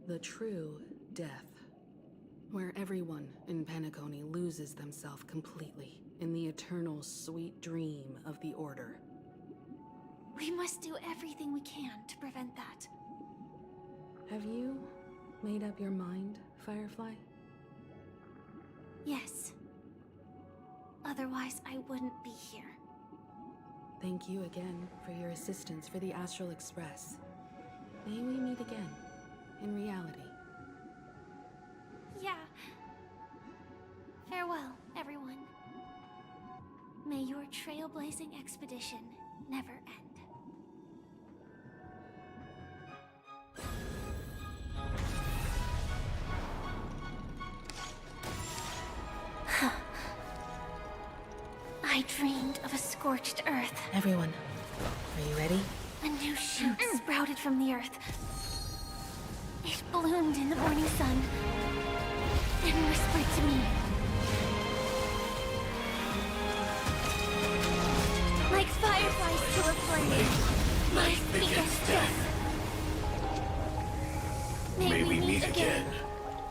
The true death, where everyone in Penacony loses themselves completely in the eternal sweet dream of the Order. We must do everything we can to prevent that. Have you made up your mind, Firefly? Yes. Otherwise, I wouldn't be here. Thank you again for your assistance for the Astral Express. May we meet again, in reality. Yeah. Farewell, everyone. May your trailblazing expedition never end. I dreamed of a scorched earth. Everyone, are you ready? A new shoot sprouted from the earth. It bloomed in the morning sun and whispered to me. Like fireflies to a flame, my biggest death. May we meet again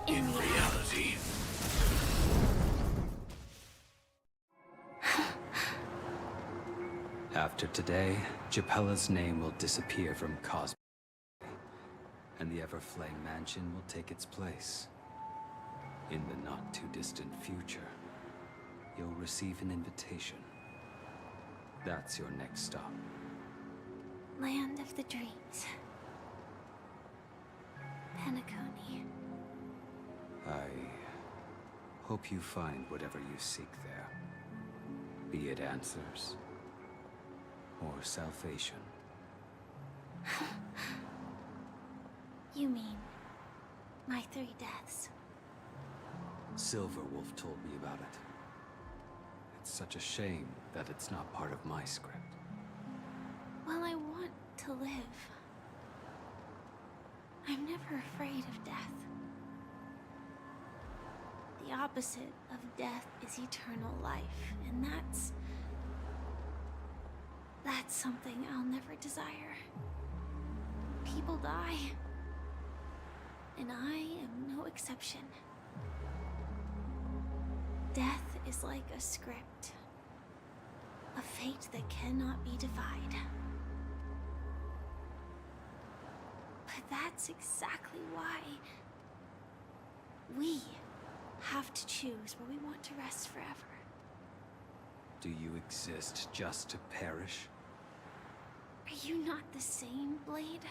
in reality. After today, Japella's name will disappear from Cosmos, and the Everflame Mansion will take its place. In the not-too-distant future, you'll receive an invitation. That's your next stop. Land of the dreams. Penacony. I hope you find whatever you seek there. Be it answers or salvation. You mean my 3 deaths? Silverwolf told me about it. It's such a shame that it's not part of my script. Well, I want to live. I'm never afraid of death. The opposite of death is eternal life, and that's something I'll never desire. People die, and I am no exception. Death is like a script, a fate that cannot be defied. But that's exactly why we have to choose where we want to rest forever. Do you exist just to perish? Are you not the same, Blade?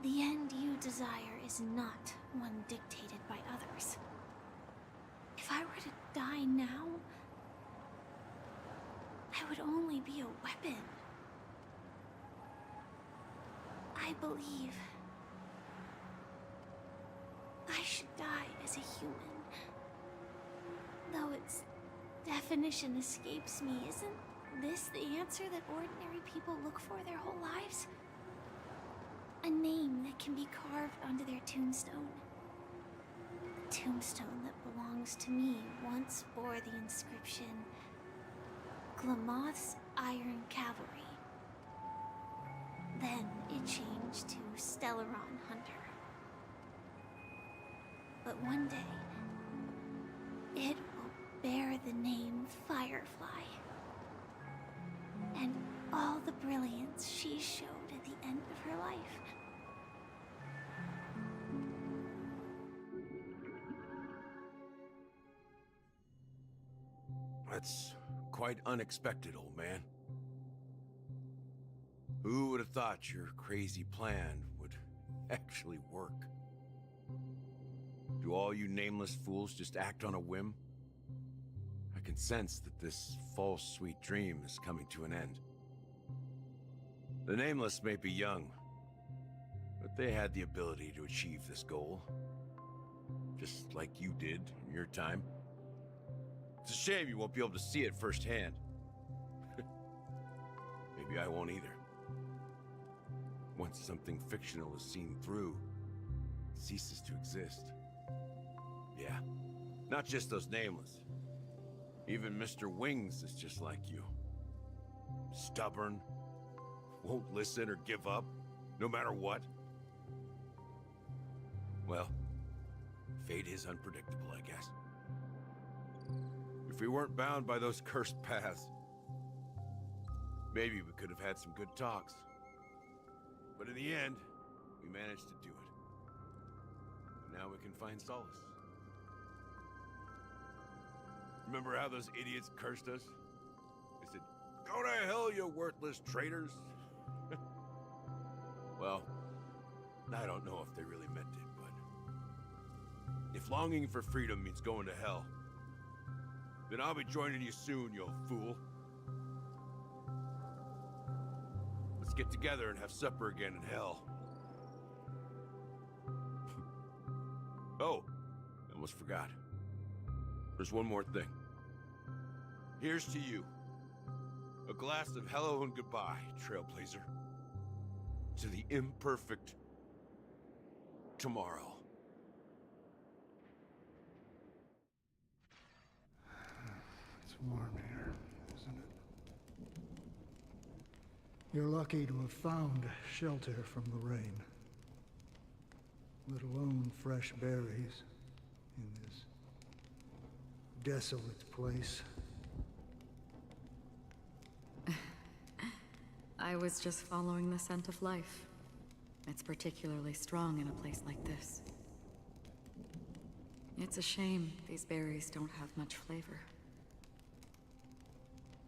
The end you desire is not one dictated by others. If I were to die now, I would only be a weapon. I believe I should die as a human. Though its definition escapes me, isn't this the answer that ordinary people look for their whole lives? A name that can be carved onto their tombstone. The tombstone that belongs to me once bore the inscription, Glamoth's Iron Cavalry. Then it changed to Stellaron Hunter. But one day, it will bear the name Firefly. And all the brilliance she showed at the end of her life. That's quite unexpected, old man. Who would have thought your crazy plan would actually work? Do all you nameless fools just act on a whim? I can sense that this false sweet dream is coming to an end. The Nameless may be young, but they had the ability to achieve this goal. Just like you did in your time. It's a shame you won't be able to see it firsthand. Maybe I won't either. Once something fictional is seen through, it ceases to exist. Yeah, not just those Nameless. Even Mr. Wings is just like you. Stubborn, won't listen or give up, no matter what. Well, fate is unpredictable, I guess. If we weren't bound by those cursed paths, maybe we could have had some good talks. But in the end, we managed to do it. Now we can find solace. Remember how those idiots cursed us? They said, "Go to hell, you worthless traitors." Well, I don't know if they really meant it, but if longing for freedom means going to hell, then I'll be joining you soon, you fool. Let's get together and have supper again in hell. Oh, I almost forgot. There's one more thing. Here's to you. A glass of hello and goodbye, Trailblazer. To the imperfect tomorrow. It's warm here, isn't it? You're lucky to have found shelter from the rain. Let alone fresh berries in this desolate place. I was just following the scent of life. It's particularly strong in a place like this. It's a shame these berries don't have much flavor.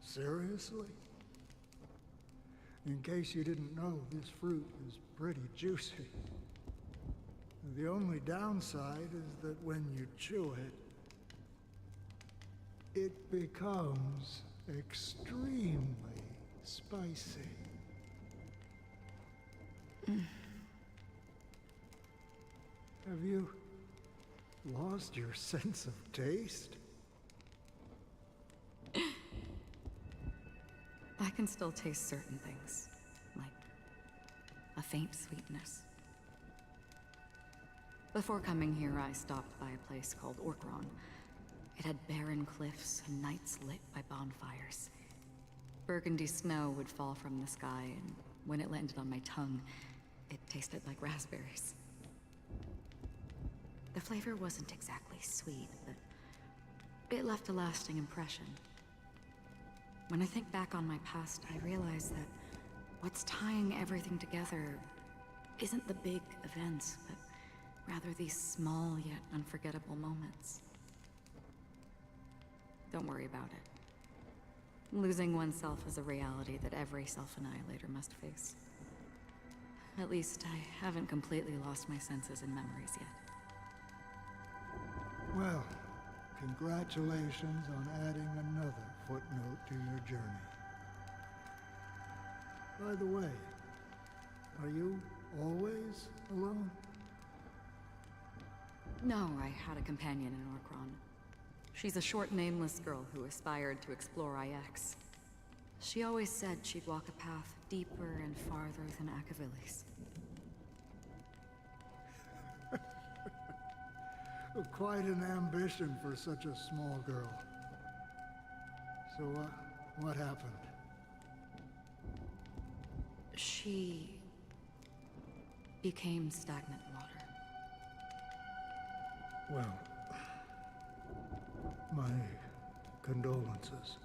Seriously? In case you didn't know, this fruit is pretty juicy. The only downside is that when you chew it, it becomes extremely spicy. Have you lost your sense of taste? I can still taste certain things, like a faint sweetness. Before coming here, I stopped by a place called Orkron. It had barren cliffs and nights lit by bonfires. Burgundy snow would fall from the sky, and when it landed on my tongue, it tasted like raspberries. The flavor wasn't exactly sweet, but it left a lasting impression. When I think back on my past, I realize that what's tying everything together isn't the big events, but rather these small yet unforgettable moments. Don't worry about it. Losing oneself is a reality that every self-annihilator must face. At least I haven't completely lost my senses and memories yet. Well, congratulations on adding another footnote to your journey. By the way, are you always alone? No, I had a companion in Orkron. She's a short, nameless girl who aspired to explore IX. She always said she'd walk a path deeper and farther than Akavili's. Quite an ambition for such a small girl. So, what happened? She became stagnant water. Well, my condolences.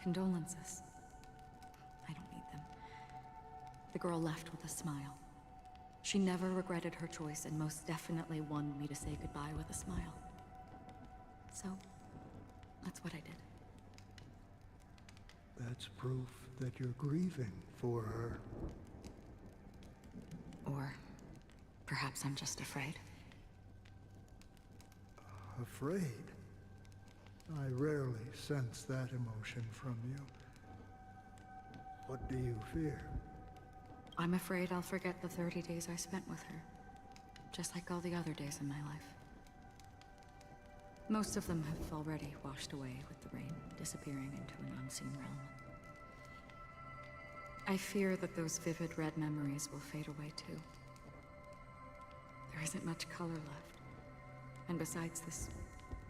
Condolences. I don't need them. The girl left with a smile. She never regretted her choice and most definitely wanted me to say goodbye with a smile. So, that's what I did. That's proof that you're grieving for her. Or perhaps I'm just afraid. Afraid? I rarely sense that emotion from you. What do you fear? I'm afraid I'll forget the 30 days I spent with her. Just like all the other days in my life. Most of them have already washed away with the rain, disappearing into an unseen realm. I fear that those vivid red memories will fade away too. There isn't much color left. And besides this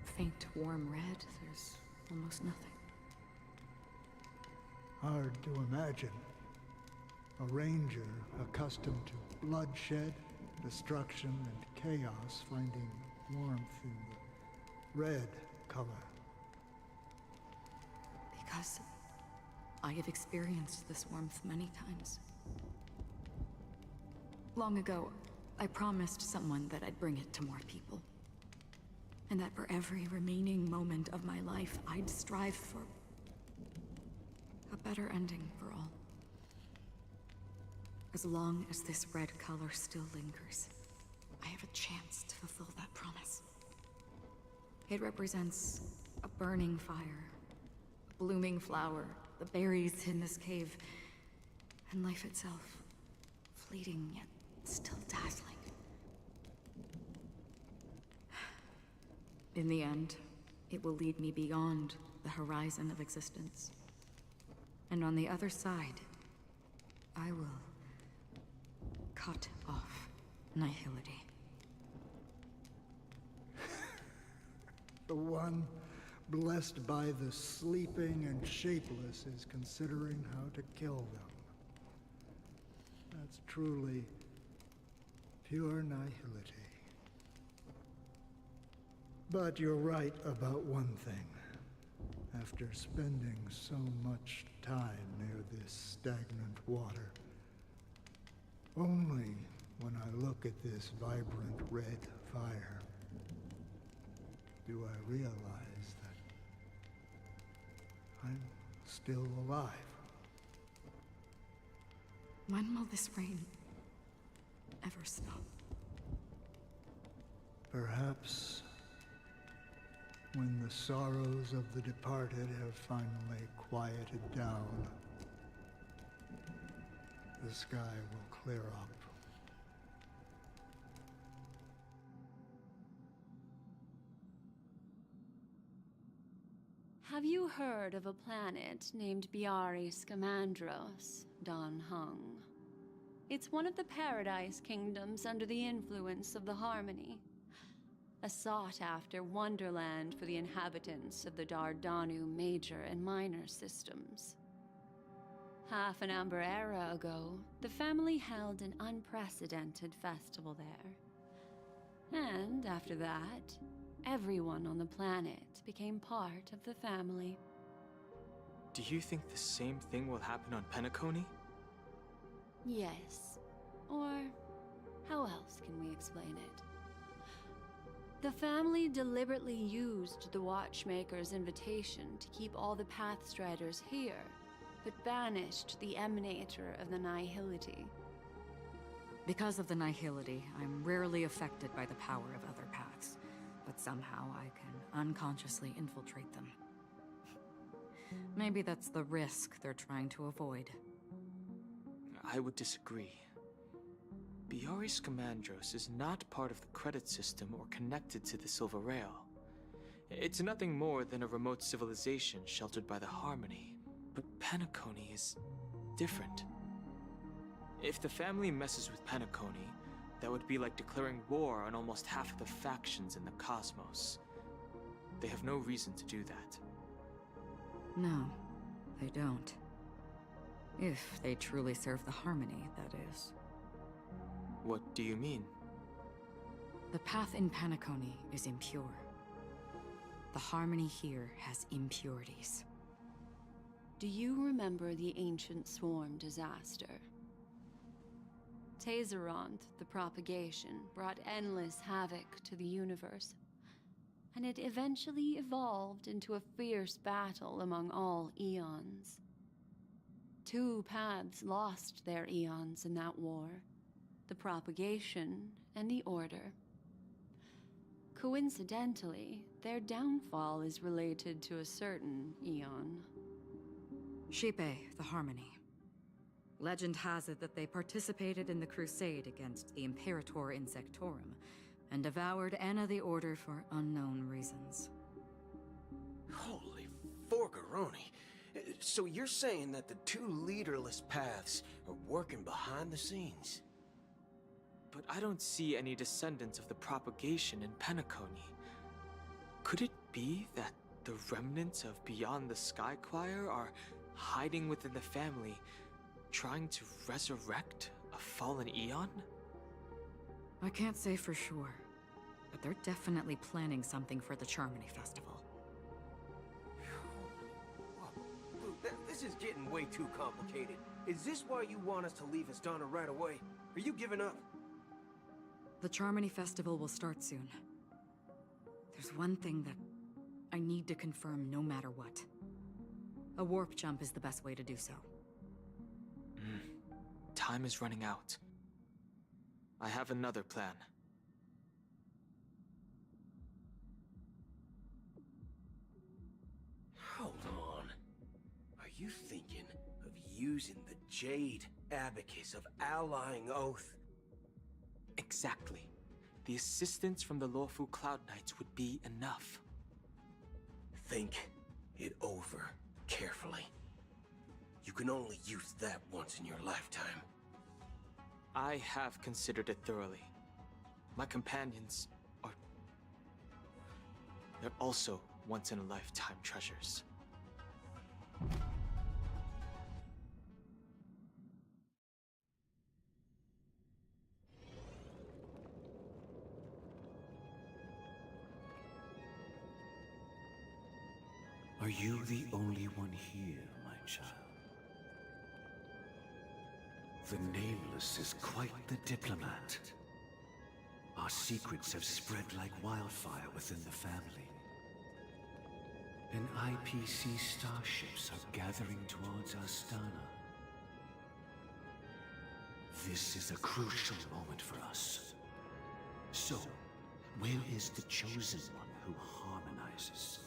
faint, warm red, there's almost nothing. Hard to imagine. A ranger accustomed to bloodshed, destruction, and chaos finding warmth in the red color. Because I have experienced this warmth many times. Long ago, I promised someone that I'd bring it to more people. And that for every remaining moment of my life, I'd strive for a better ending for all. As long as this red color still lingers, I have a chance to fulfill that promise. It represents a burning fire, a blooming flower, the berries in this cave, and life itself, fleeting yet still dazzling. In the end, it will lead me beyond the horizon of existence. And on the other side, I will cut off nihility. The one blessed by the sleeping and shapeless is considering how to kill them. That's truly pure nihility. But you're right about one thing. After spending so much time near this stagnant water, only when I look at this vibrant red fire do I realize that I'm still alive. When will this rain ever stop? Perhaps when the sorrows of the departed have finally quieted down, the sky will clear up. Have you heard of a planet named Biari Scamandros, Don Hung? It's one of the Paradise Kingdoms under the influence of the Harmony. A sought-after wonderland for the inhabitants of the Dardanu Major and Minor systems. Half an Amber Era ago, the family held an unprecedented festival there. And after that, everyone on the planet became part of the family. Do you think the same thing will happen on Penacony? Yes. Or how else can we explain it? The family deliberately used the Watchmaker's invitation to keep all the Pathstriders here, but banished the Emanator of the Nihility. Because of the Nihility, I'm rarely affected by the power of other paths, but somehow I can unconsciously infiltrate them. Maybe that's the risk they're trying to avoid. I would disagree. Biari Scamandros is not part of the credit system or connected to the Silver Rail. It's nothing more than a remote civilization sheltered by the Harmony. But Penacony is different. If the family messes with Penacony, that would be like declaring war on almost half of the factions in the cosmos. They have no reason to do that. No, they don't. If they truly serve the Harmony, that is. What do you mean? The path in Penacony is impure. The Harmony here has impurities. Do you remember the Ancient Swarm disaster? Tazeront, the propagation, brought endless havoc to the universe, and it eventually evolved into a fierce battle among all eons. 2 paths lost their eons in that war, the propagation and the Order. Coincidentally, their downfall is related to a certain eon. Shipe, the Harmony. Legend has it that they participated in the crusade against the Imperator Insectorum, and devoured Anna the Order for unknown reasons. Holy forgaroni. So you're saying that the 2 leaderless paths are working behind the scenes? But I don't see any descendants of the propagation in Penacony. Could it be that the remnants of Beyond the Sky Choir are hiding within the family, trying to resurrect a fallen eon? I can't say for sure, but they're definitely planning something for the Charmony Festival. Dude, this is getting way too complicated. Is this why you want us to leave Astana right away? Are you giving up? The Charmony Festival will start soon. There's one thing that I need to confirm no matter what. A warp jump is the best way to do so. Time is running out. I have another plan. Hold on. Are you thinking of using the Jade Abacus of Allying Oath? Exactly. The assistance from the lawful Cloud Knights would be enough. Think it over carefully. You can only use that once in your lifetime. I have considered it thoroughly. My companions are... they're also once-in-a-lifetime treasures. Are you the only one here, my child? The Nameless is quite the diplomat. Our secrets have spread like wildfire within the family. And IPC starships are gathering towards Astana. This is a crucial moment for us. So, where is the chosen one who harmonizes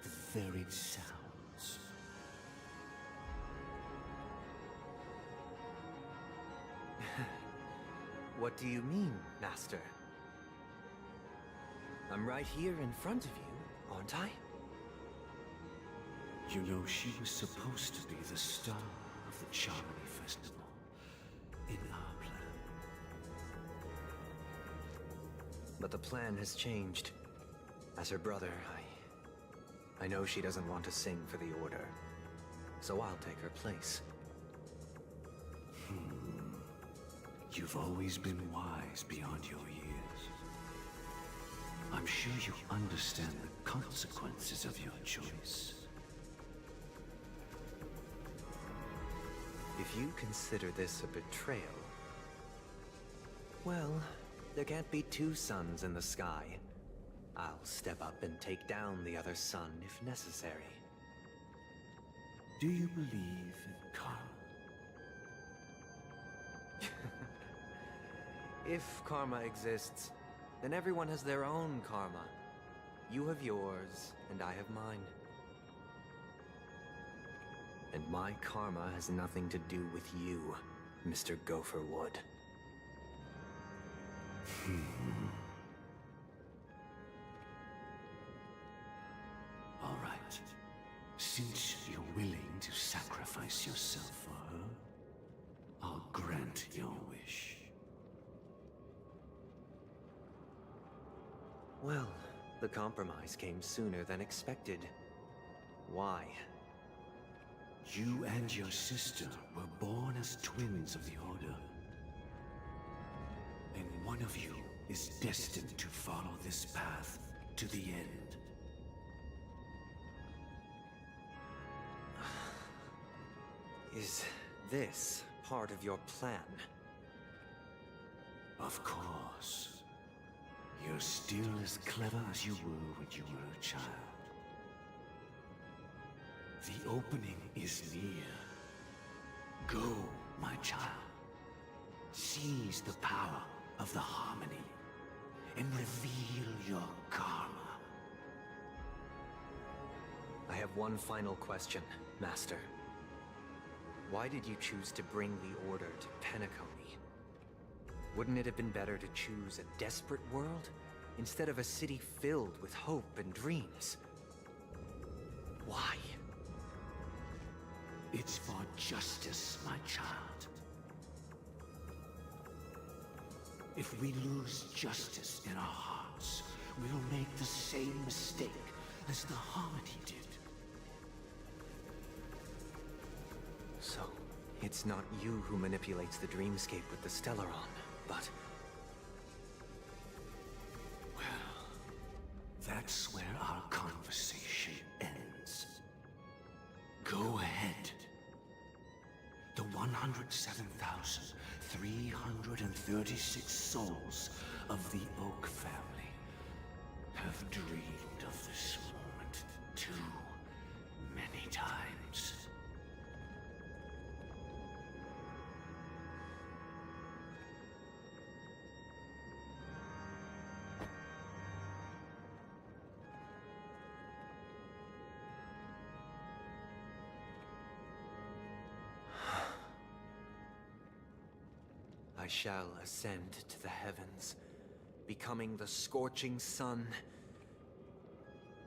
the varied sounds? What do you mean, Master? I'm right here in front of you, aren't I? You know, she was supposed to be the star of the Charmony Festival in our plan. But the plan has changed. As her brother, I know she doesn't want to sing for the Order, so I'll take her place. You've always been wise beyond your years. I'm sure you understand the consequences of your choice. If you consider this a betrayal, well, there can't be two suns in the sky. I'll step up and take down the other sun if necessary. Do you believe in karma? If karma exists, then everyone has their own karma. You have yours, and I have mine. And my karma has nothing to do with you, Mr. Gopherwood. All right. Since you're willing to sacrifice yourself for her, I'll grant your wish. Well, the compromise came sooner than expected. Why? You and your sister were born as twins of the Order. And one of you is destined to follow this path to the end. Is this part of your plan? Of course. You're still as clever as you were when you were a child. The opening is near. Go, my child. Seize the power of the harmony and reveal your karma. I have one final question, Master. Why did you choose to bring the Order to Penacony? Wouldn't it have been better to choose a desperate world instead of a city filled with hope and dreams? Why? It's for justice, my child. If we lose justice in our hearts, we'll make the same mistake as the Harmony did. So, it's not you who manipulates the dreamscape with the Stellaron, but... Well, that's where our conversation ends. Go ahead. The 107,336 souls of the Oak family have dreamed of this moment too many times. I shall ascend to the heavens, becoming the scorching sun.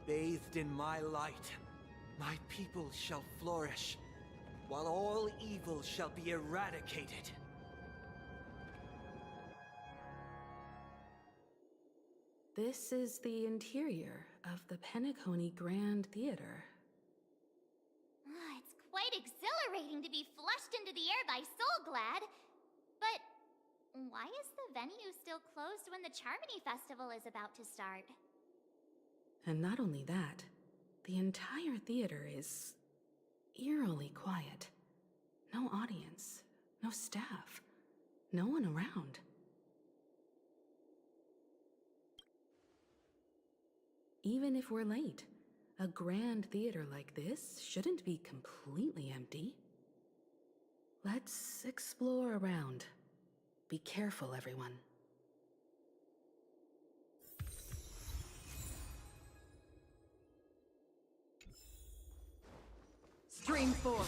Bathed in my light, my people shall flourish, while all evil shall be eradicated. This is the interior of the Penacony Grand Theater. It's quite exhilarating to be flushed into the air by Soulglad. But why is the venue still closed when the Charmony Festival is about to start? And not only that, the entire theater is eerily quiet. No audience, no staff, no one around. Even if we're late, a grand theater like this shouldn't be completely empty. Let's explore around. Be careful, everyone. Stream 4.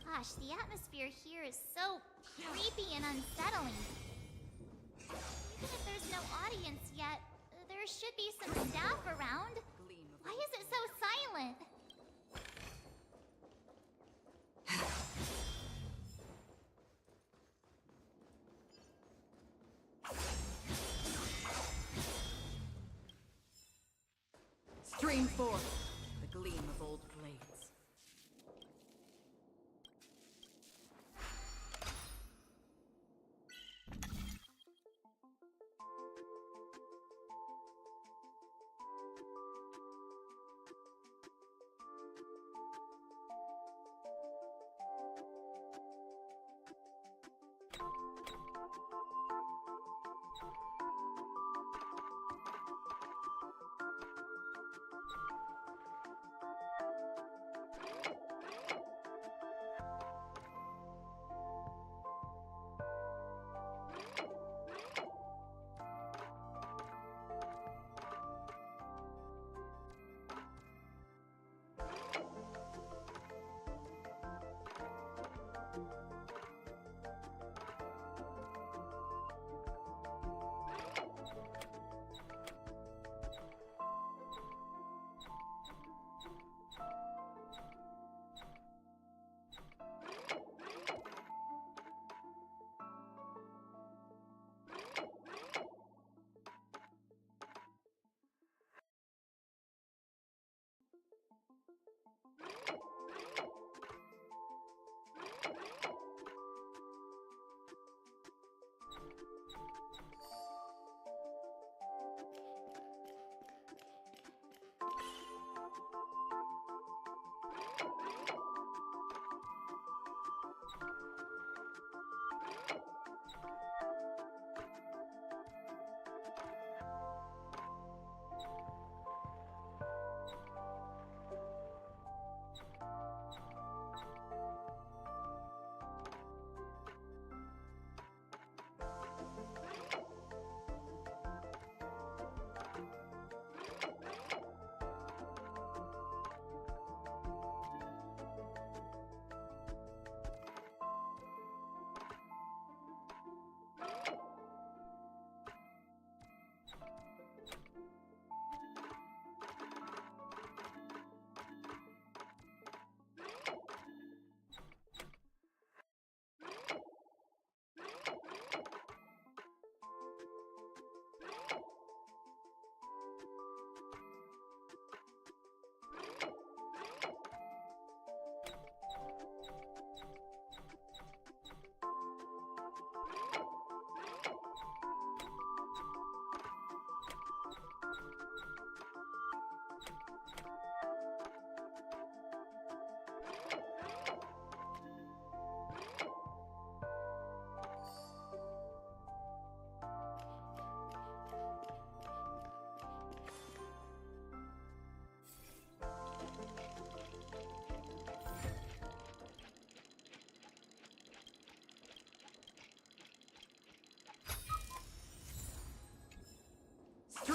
Gosh, the atmosphere here is so creepy and unsettling. Even if there's no audience yet, there should be some staff around. Why is it so silent? Stream 4. The gleam of old blades.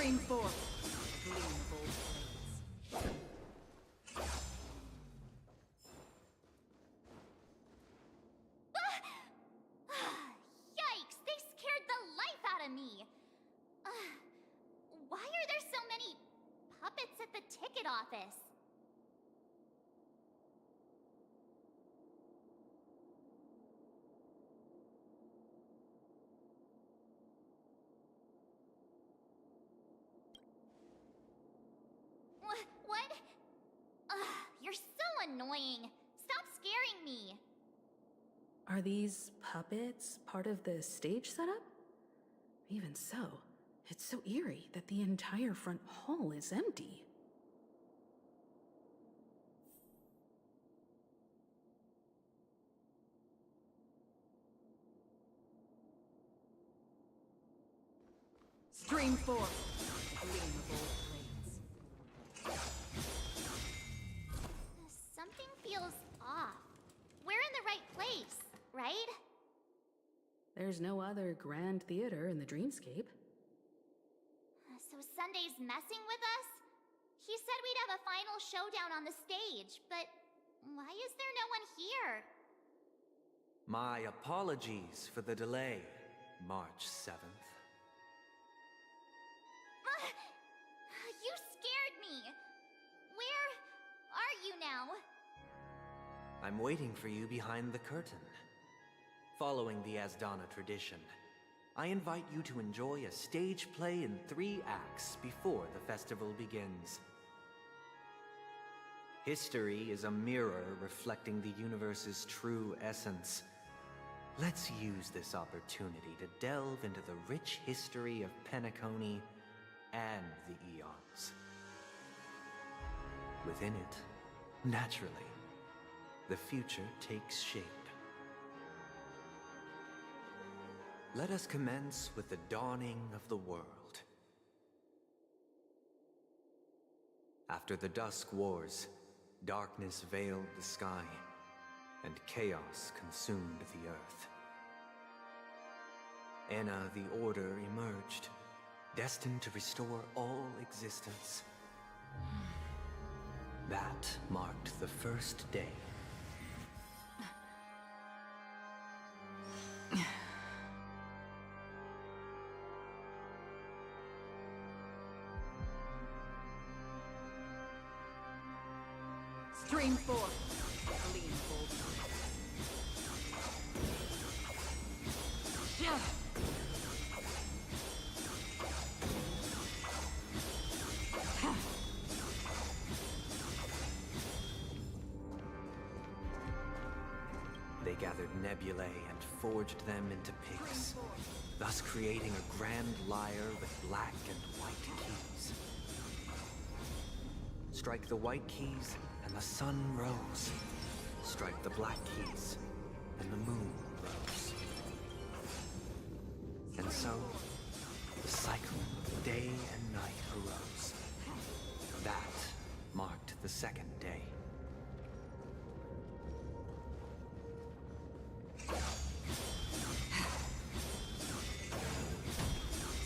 Stream forth. Gleam of old blades. Yikes! They scared the life out of me! Why are there so many puppets at the ticket office? What? You're so annoying. Stop scaring me. Are these puppets part of the stage setup? Even so, it's so eerie that the entire front hall is empty. Stream forth. Gleam of old blades. Something feels off. We're in the right place, right? There's no other grand theater in the dreamscape. So Sunday's messing with us? He said we'd have a final showdown on the stage, but why is there no one here? My apologies for the delay, March 7th. You scared me! Where are you now? I'm waiting for you behind the curtain. Following the Asdana tradition, I invite you to enjoy a stage play in 3 acts before the festival begins. History is a mirror reflecting the universe's true essence. Let's use this opportunity to delve into the rich history of Penacony and the eons. Within it, naturally, the future takes shape. Let us commence with the dawning of the world. After the Dusk Wars, darkness veiled the sky, and chaos consumed the earth. Enna the Order emerged, destined to restore all existence. That marked the first day. Stream forth. Gleam of old blades. Yeah. They gathered nebulae and forged them into picks, thus creating a grand lyre with black and white keys. Strike the white keys, and the sun rose. Strike the black keys, and the moon rose. And so, the cycle of day and night arose. That marked the second day.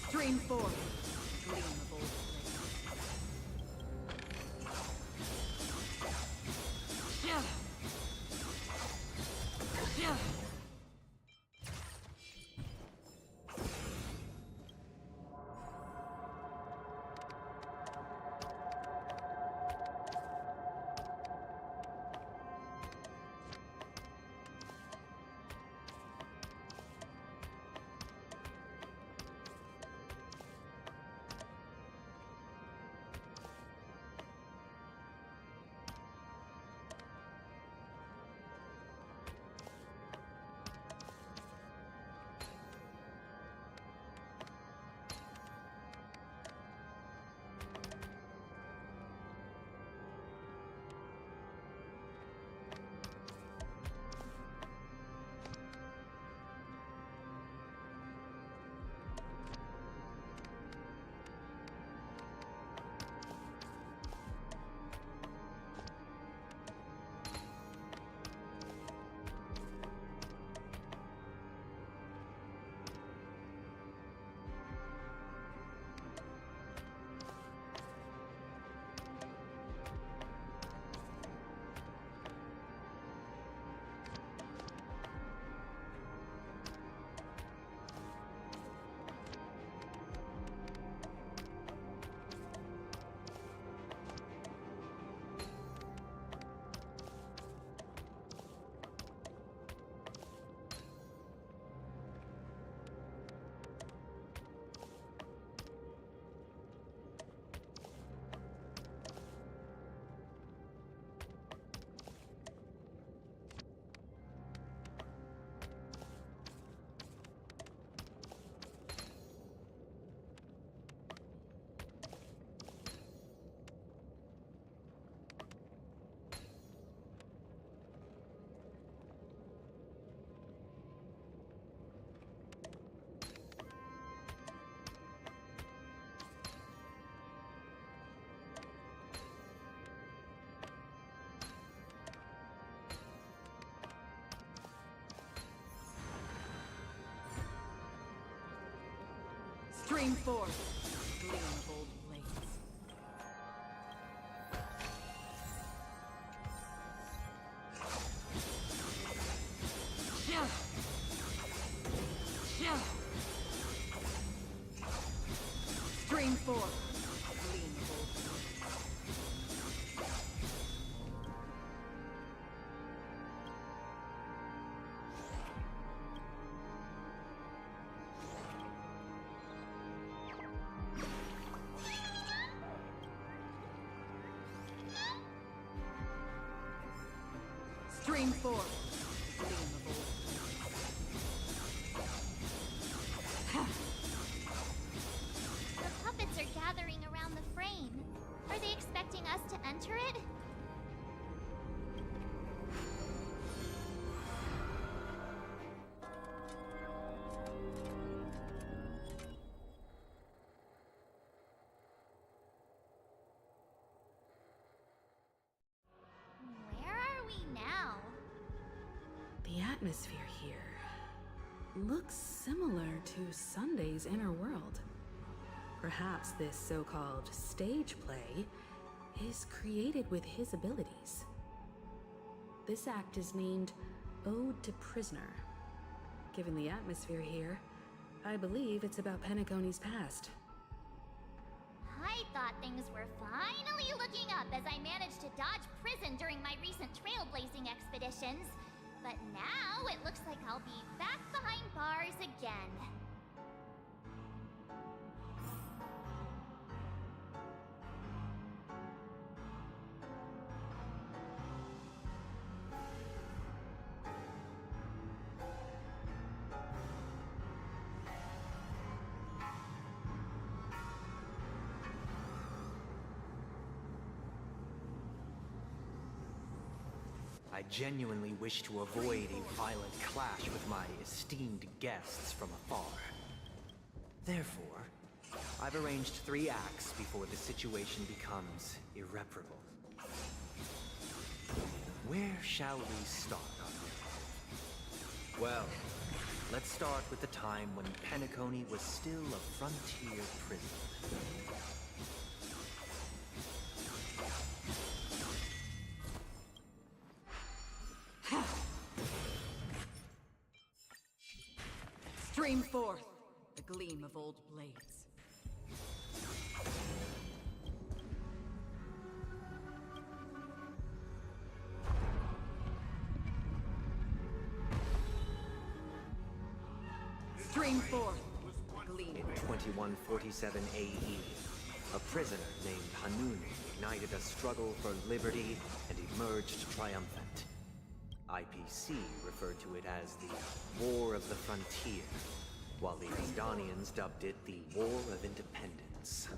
Stream forth. Gleam of old blades. Yeah. Yeah. Stream forth, gleam of old blades. Stream forth, gleam of old Stream forth, gleam of old The puppets are gathering around the frame. Are they expecting us to enter it? Where are we now? The atmosphere here looks similar to Sunday's inner world. Perhaps this so-called stage play is created with his abilities. This act is named Ode to Prisoner. Given the atmosphere here, I believe it's about Penacony's past. I thought things were finally looking up as I managed to dodge prison during my recent trailblazing expeditions. But now it looks like I'll be back behind bars again. I genuinely wish to avoid a violent clash with my esteemed guests from afar. Therefore, I've arranged 3 acts before the situation becomes irreparable. Where shall we start? Well, let's start with the time when Penacony was still a frontier prison. Stream forth, the gleam of old blades. Stream forth, gleam. In 2147 AE, a prisoner named Hanun ignited a struggle for liberty and emerged triumphant. IPC referred to it as the War of the Frontier, while the Asdanians dubbed it the War of Independence.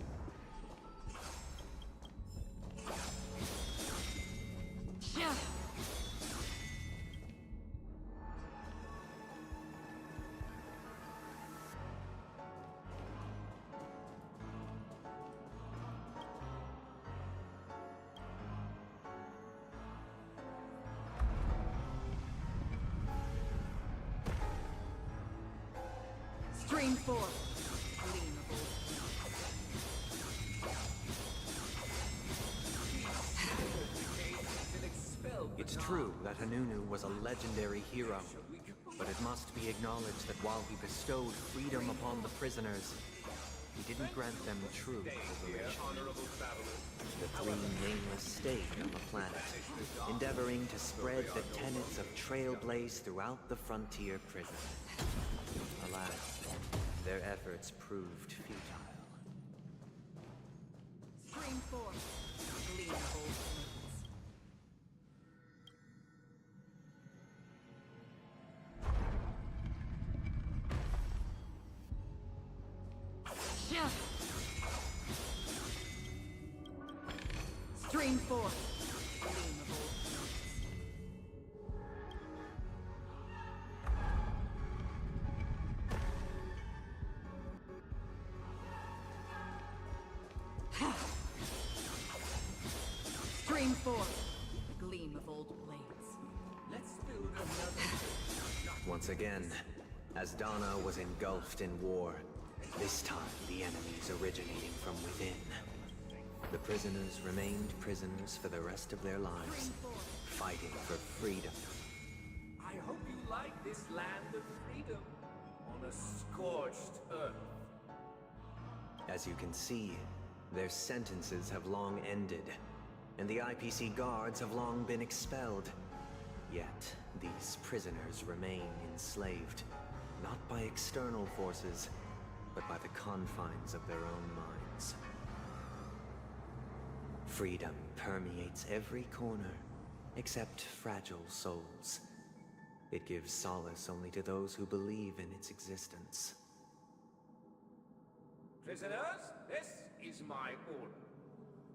Stream forth, gleam of old. It's true that Hanunu was a legendary hero, but it must be acknowledged that while he bestowed freedom upon the prisoners, he didn't grant them true liberation. The 3 nameless stayed on the planet, endeavoring to spread the tenets of Trailblaze throughout the frontier prison. Alas, their efforts proved futile. Stream forth, gleam of old blades. Stream forth, gleam of old Stream forth, the gleam of old blades. Let's build another. Once again, Asdana was engulfed in war, This time, the enemies originating from within. The prisoners remained prisoners for the rest of their lives, fighting for freedom. I hope you like this land of freedom on a scorched earth. As you can see, their sentences have long ended, and the IPC guards have long been expelled. Yet, these prisoners remain enslaved, not by external forces, but by the confines of their own minds. Freedom permeates every corner, except fragile souls. It gives solace only to those who believe in its existence. Prisoners, this is my order.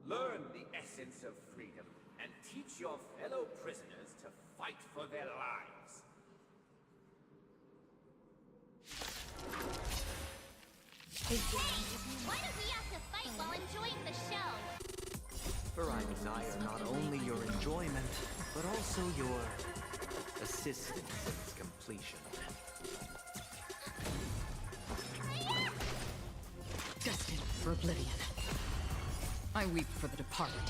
Learn the essence of freedom and teach your fellow prisoners to fight for their lives. Hey, why do we have to fight while enjoying the show? For I desire not only your enjoyment, but also your assistance in its completion. Destined for oblivion. I weep for the departed.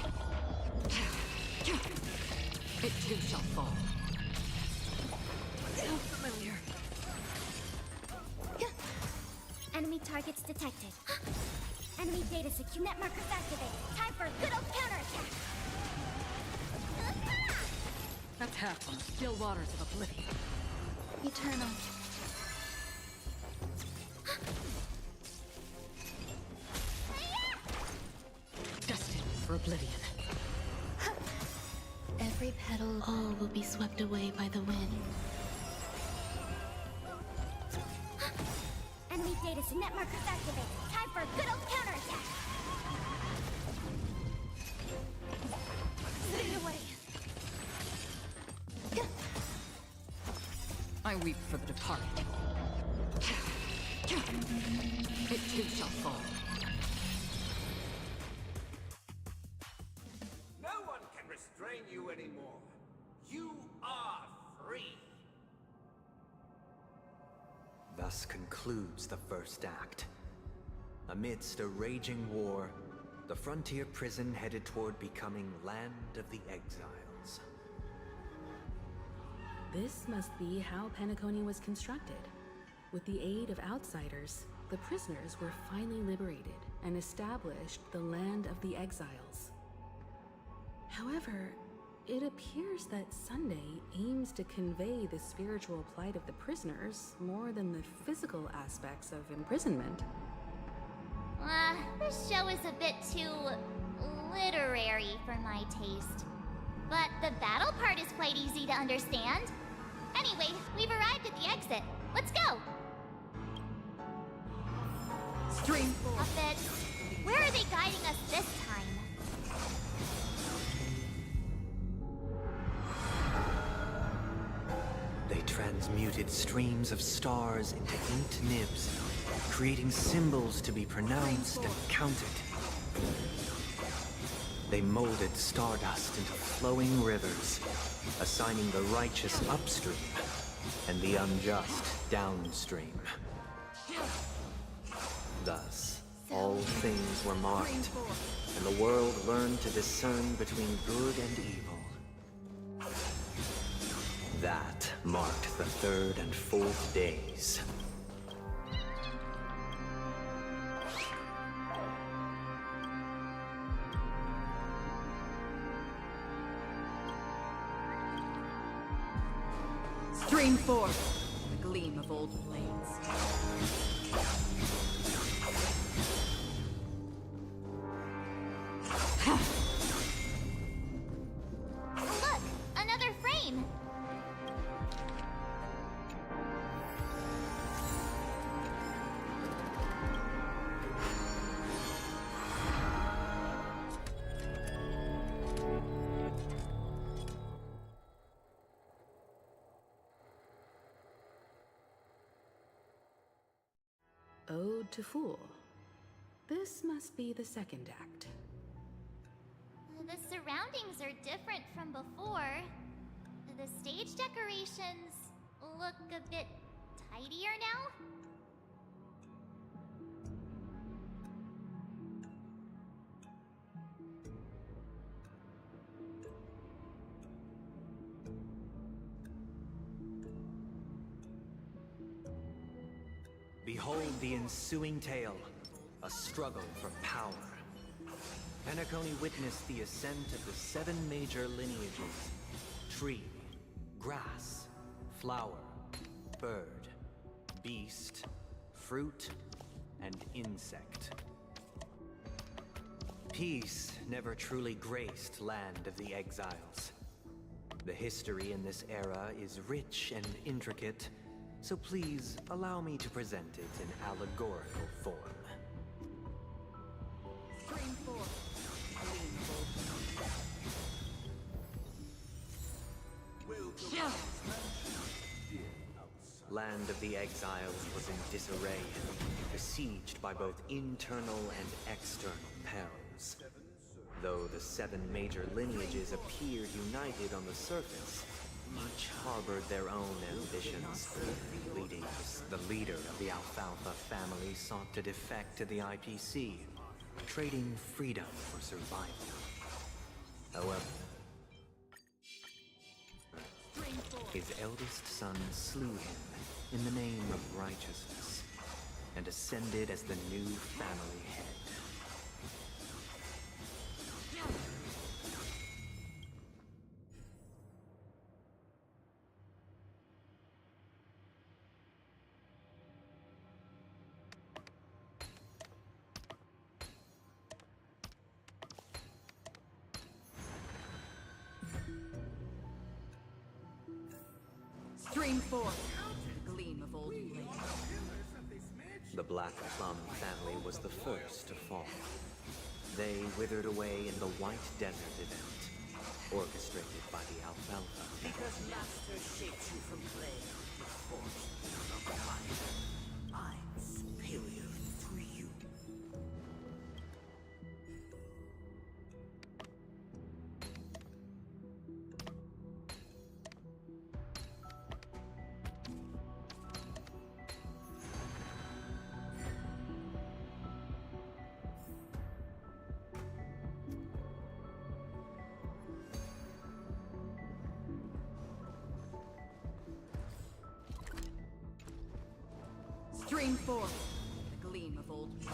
It too shall fall. So familiar. Enemy targets detected. Enemy data secure. Net markers activated. Time for a good old counterattack. Attack on the still waters of oblivion. Eternal. Destined for oblivion. Every petal, all will be swept away by the wind. Enemy data secure. Net markers activated. Time for a good old counterattack. Stay away. I weep for the departed. It too shall fall. No one can restrain you anymore. You are free. Thus concludes the first act. Amidst a raging war, the frontier prison headed toward becoming Land of the Exiles. This must be how Penacony was constructed. With the aid of outsiders, the prisoners were finally liberated and established the Land of the Exiles. However, it appears that Sunday aims to convey the spiritual plight of the prisoners more than the physical aspects of imprisonment. This show is a bit too literary for my taste. But the battle part is quite easy to understand. Anyway, we've arrived at the exit. Let's go! Stream Puppet, where are they guiding us this time? They transmuted streams of stars into inked nibs, creating symbols to be pronounced and counted. They molded stardust into flowing rivers, assigning the righteous upstream and the unjust downstream. Thus, all things were marked, and the world learned to discern between good and evil. That marked the third and fourth days. Stream forth the gleam of old blades. Look! Another frame! Ode to Fool. This must be the second act. The surroundings are different from before. The stage decorations look a bit tidier now. Behold the ensuing tale, a struggle for power. Penacony witnessed the ascent of the 7 major lineages: tree, grass, flower, bird, beast, fruit, and insect. Peace never truly graced Land of the Exiles. The history in this era is rich and intricate, so please allow me to present it in allegorical form. Stream 4. Land of the Exiles was in disarray, besieged by both internal and external perils. Though the 7 major lineages appeared united on the surface, each harbored their own ambitions. The leader of the Alfalfa family sought to defect to the IPC, trading freedom for survival. However, his eldest son slew him in the name of righteousness, and ascended as the new family head. Stream 4. The gleam of old blade. The Black Plum family was the first to fall. They withered away in the White Desert event, orchestrated by the Alfalfa. Because Master shaped you from clay, the force of fire. I'm superior to you. Stream 4. The gleam of old blade.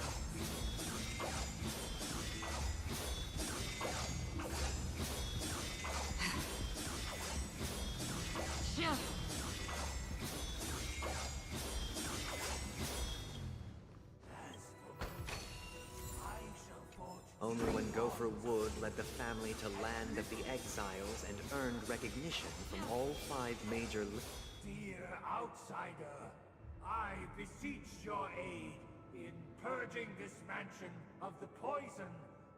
Only when Gopher Wood led the family to Land of the Exiles and earned recognition from all 5 major Dear outsider, I beseech your aid in purging this mansion of the poison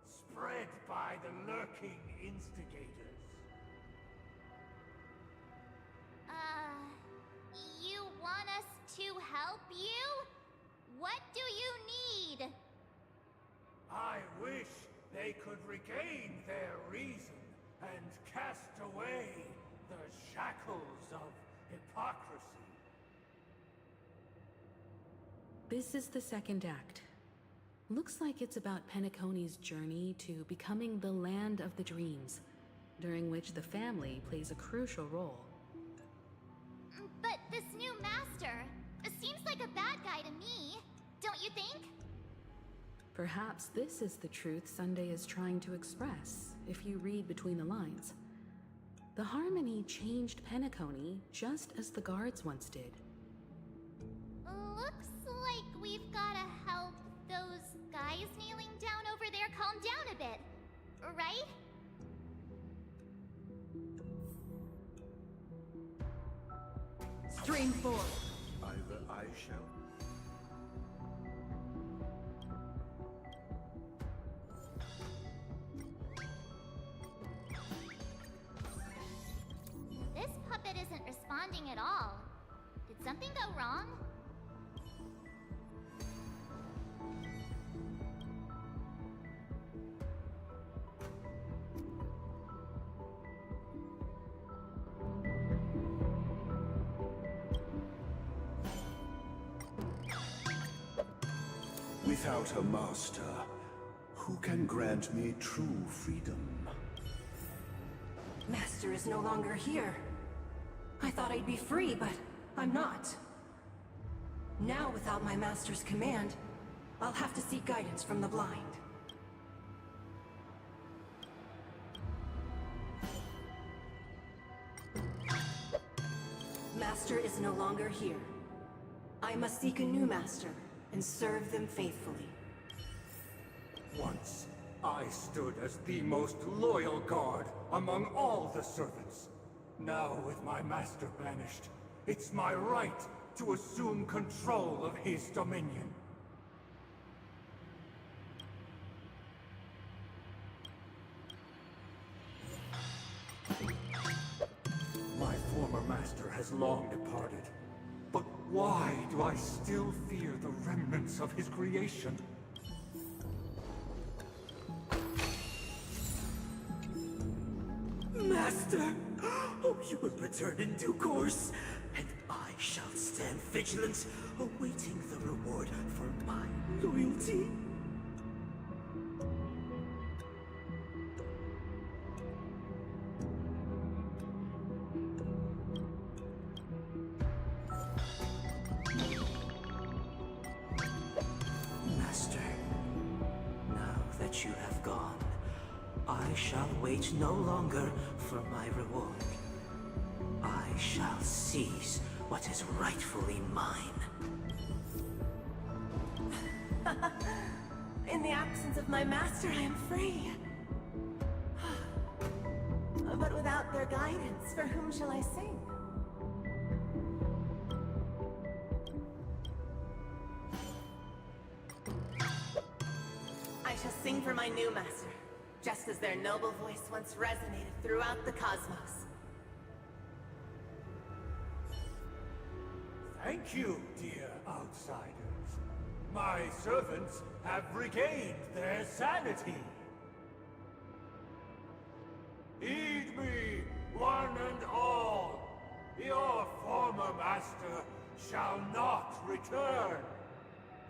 spread by the lurking instigators. You want us to help you? What do you need? I wish they could regain their reason and cast away the shackles of hypocrisy. This is the second act. Looks like it's about Penacony's journey to becoming the Land of the Dreams, during which the family plays a crucial role. But this new master seems like a bad guy to me, don't you think? Perhaps this is the truth Sunday is trying to express, if you read between the lines. The Harmony changed Penacony just as the guards once did. Looks like we've gotta help those guys kneeling down over there calm down a bit, right? Stream 4. Either I shall. This puppet isn't responding at all. Did something go wrong? Without a master, who can grant me true freedom? Master is no longer here. I thought I'd be free, but I'm not. Now, without my master's command, I'll have to seek guidance from the blind. Master is no longer here. I must seek a new master and serve them faithfully. Once, I stood as the most loyal guard among all the servants. Now, with my master banished, it's my right to assume control of his dominion. My former master has long departed. But why do I still fear the remnants of his creation? Master! Oh, you will return in due course, and I shall stand vigilant, awaiting the reward for my loyalty. Master, now that you have gone, I shall wait no longer for my reward. I shall seize what is rightfully mine. In the absence of my master, I am free. But without their guidance, for whom shall I sing? I shall sing for my new master, just as their noble voice once resonated throughout the cosmos. Thank you, dear outsiders. My servants have regained their sanity. Heed me, one and all. Your former master shall not return.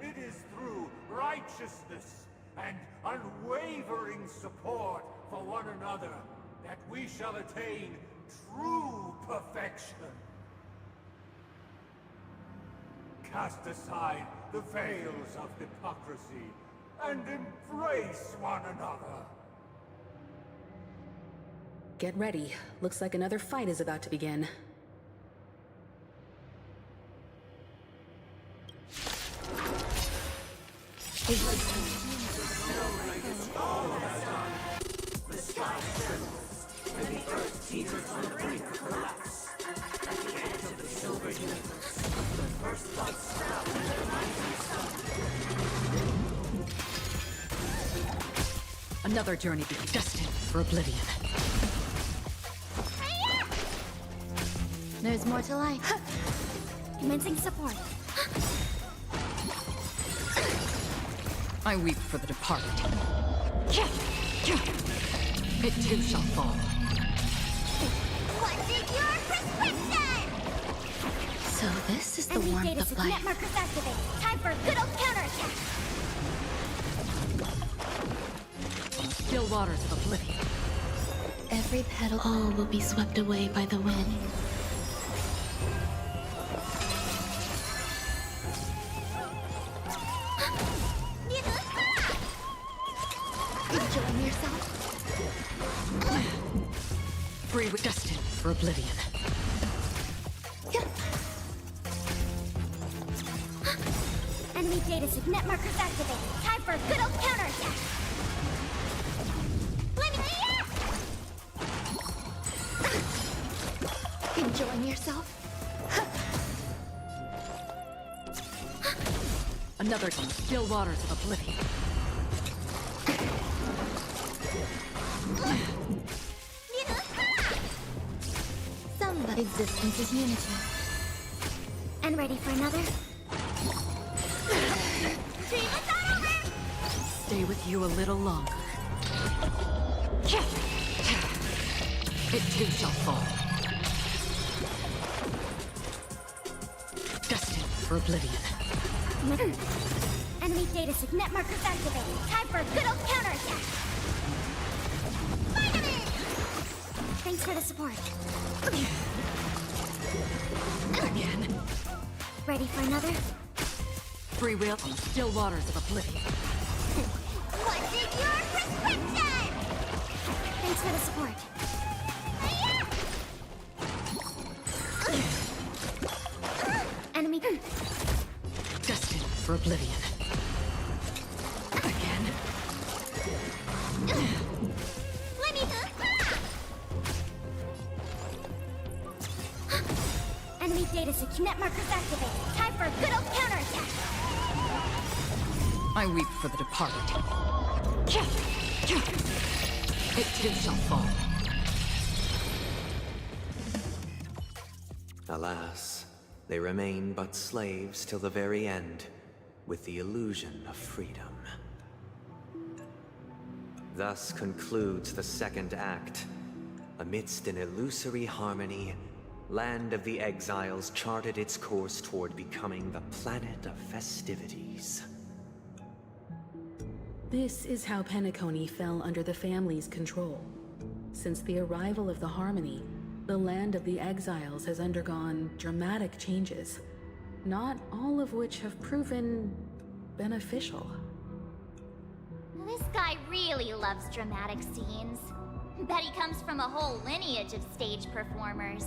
It is through righteousness and unwavering support for one another that we shall attain true perfection. Cast aside the veils of hypocrisy and embrace one another. Get ready. Looks like another fight is about to begin. The sky trembles, and the earth teeters on the brink of collapse. At the edge of the silver universe, the first light sprout in their rising sun. Another journey destined for oblivion. There's more to life. Commencing support. I weep for the departed. It too shall fall. What is your prescription? So this is the warmth of life. Net markers activated. Time for a good old counterattack. Still waters of oblivion. Every petal, all will be swept away by the wind. Enjoying yourself? Free with destined for oblivion. Enemy data net markers activated. Time for a good old counterattack. Enjoying yourself? Another one. Still waters of oblivion. Somebody. Existence is unity. And ready for another? Stay with you a little longer. It too shall fall. Destined for oblivion. Enemy data net markers activated. Time for a good old counterattack. Thanks for the support. Again. Ready for another? Free will on the still waters of oblivion. What's in your prescription? Thanks for the support. Enemy. Destined for oblivion. Again. Let me go. Enemy data net markers activated. Time for a good old counterattack. I weep for the departed. It too shall fall. Alas, they remain but slaves till the very end, with the illusion of freedom. Thus concludes the second act. Amidst an illusory harmony, Land of the Exiles charted its course toward becoming the planet of festivities. This is how Penacony fell under the family's control. Since the arrival of the Harmony, the Land of the Exiles has undergone dramatic changes, not all of which have proven beneficial. This guy really loves dramatic scenes. Bet he comes from a whole lineage of stage performers.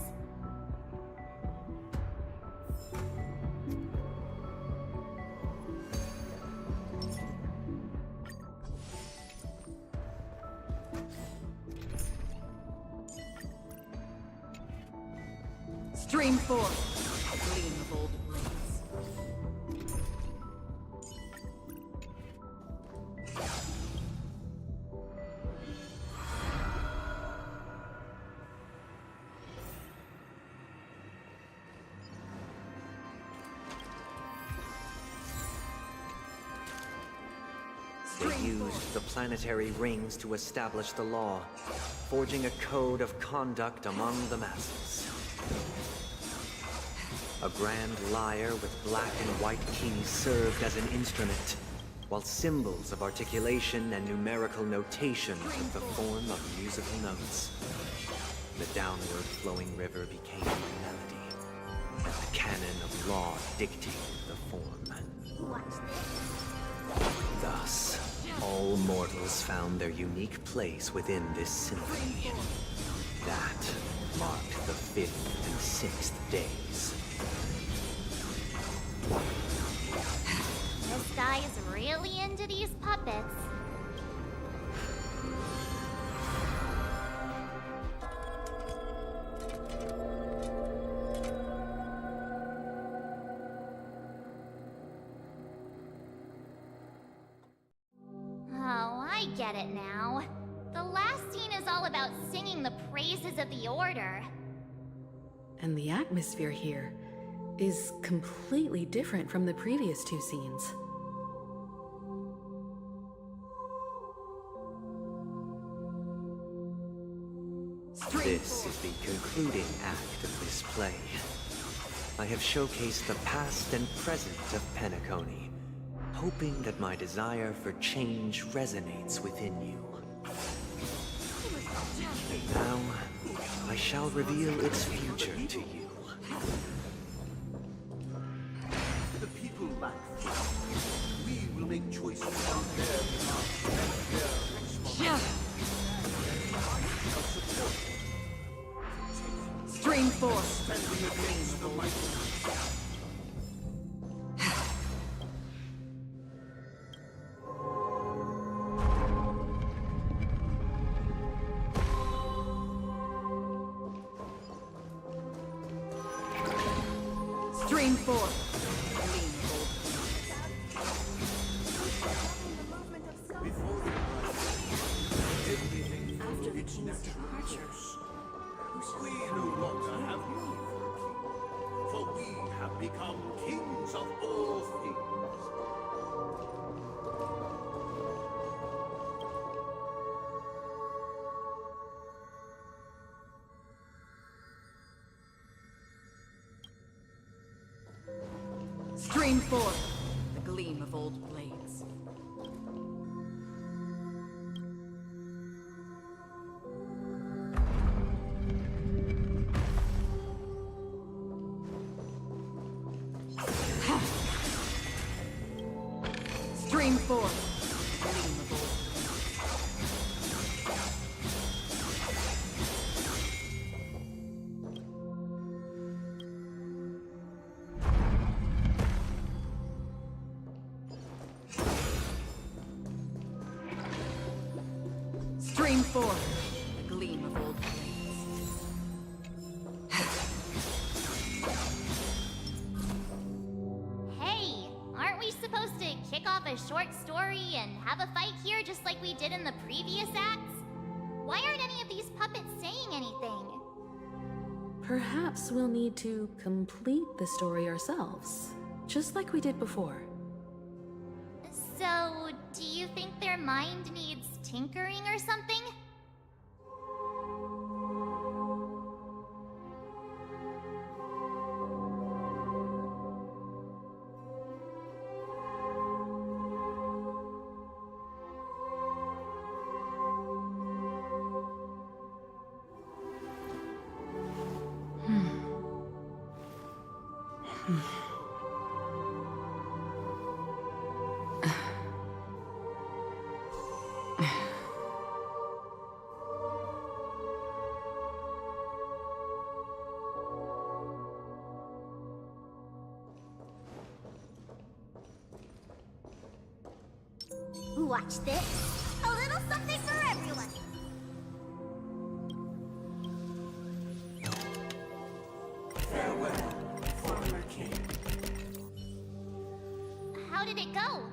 Stream 4. Gleam of old blades. They used the planetary rings to establish the law, forging a code of conduct among the masses. A grand lyre with black and white keys served as an instrument, while symbols of articulation and numerical notation took the form of musical notes. The downward flowing river became the melody, and the canon of law dictated the form. Thus, all mortals found their unique place within this symphony. That marked the 5th and 6th days. This guy is really into these puppets. Oh, I get it now. The last scene is all about singing the praises of the Order. And the atmosphere here is completely different from the previous two scenes. This is the concluding act of this play. I have showcased the past and present of Penacony, hoping that my desire for change resonates within you. And now, I shall reveal its future to you. The people lack faith. We will make choices on their behalf. Stream 4. Stream 4. After its departure, we no longer have need for king, for we have become kings of all things. Stream 4. The gleam of old blades. Stream forth, the gleam of old blades. Hey, aren't we supposed to kick off a short story and have a fight here just like we did in the previous acts? Why aren't any of these puppets saying anything? Perhaps we'll need to complete the story ourselves, just like we did before. So, do you think their mind needs tinkering or something? Watch this. A little something for everyone. Farewell, former king. How did it go?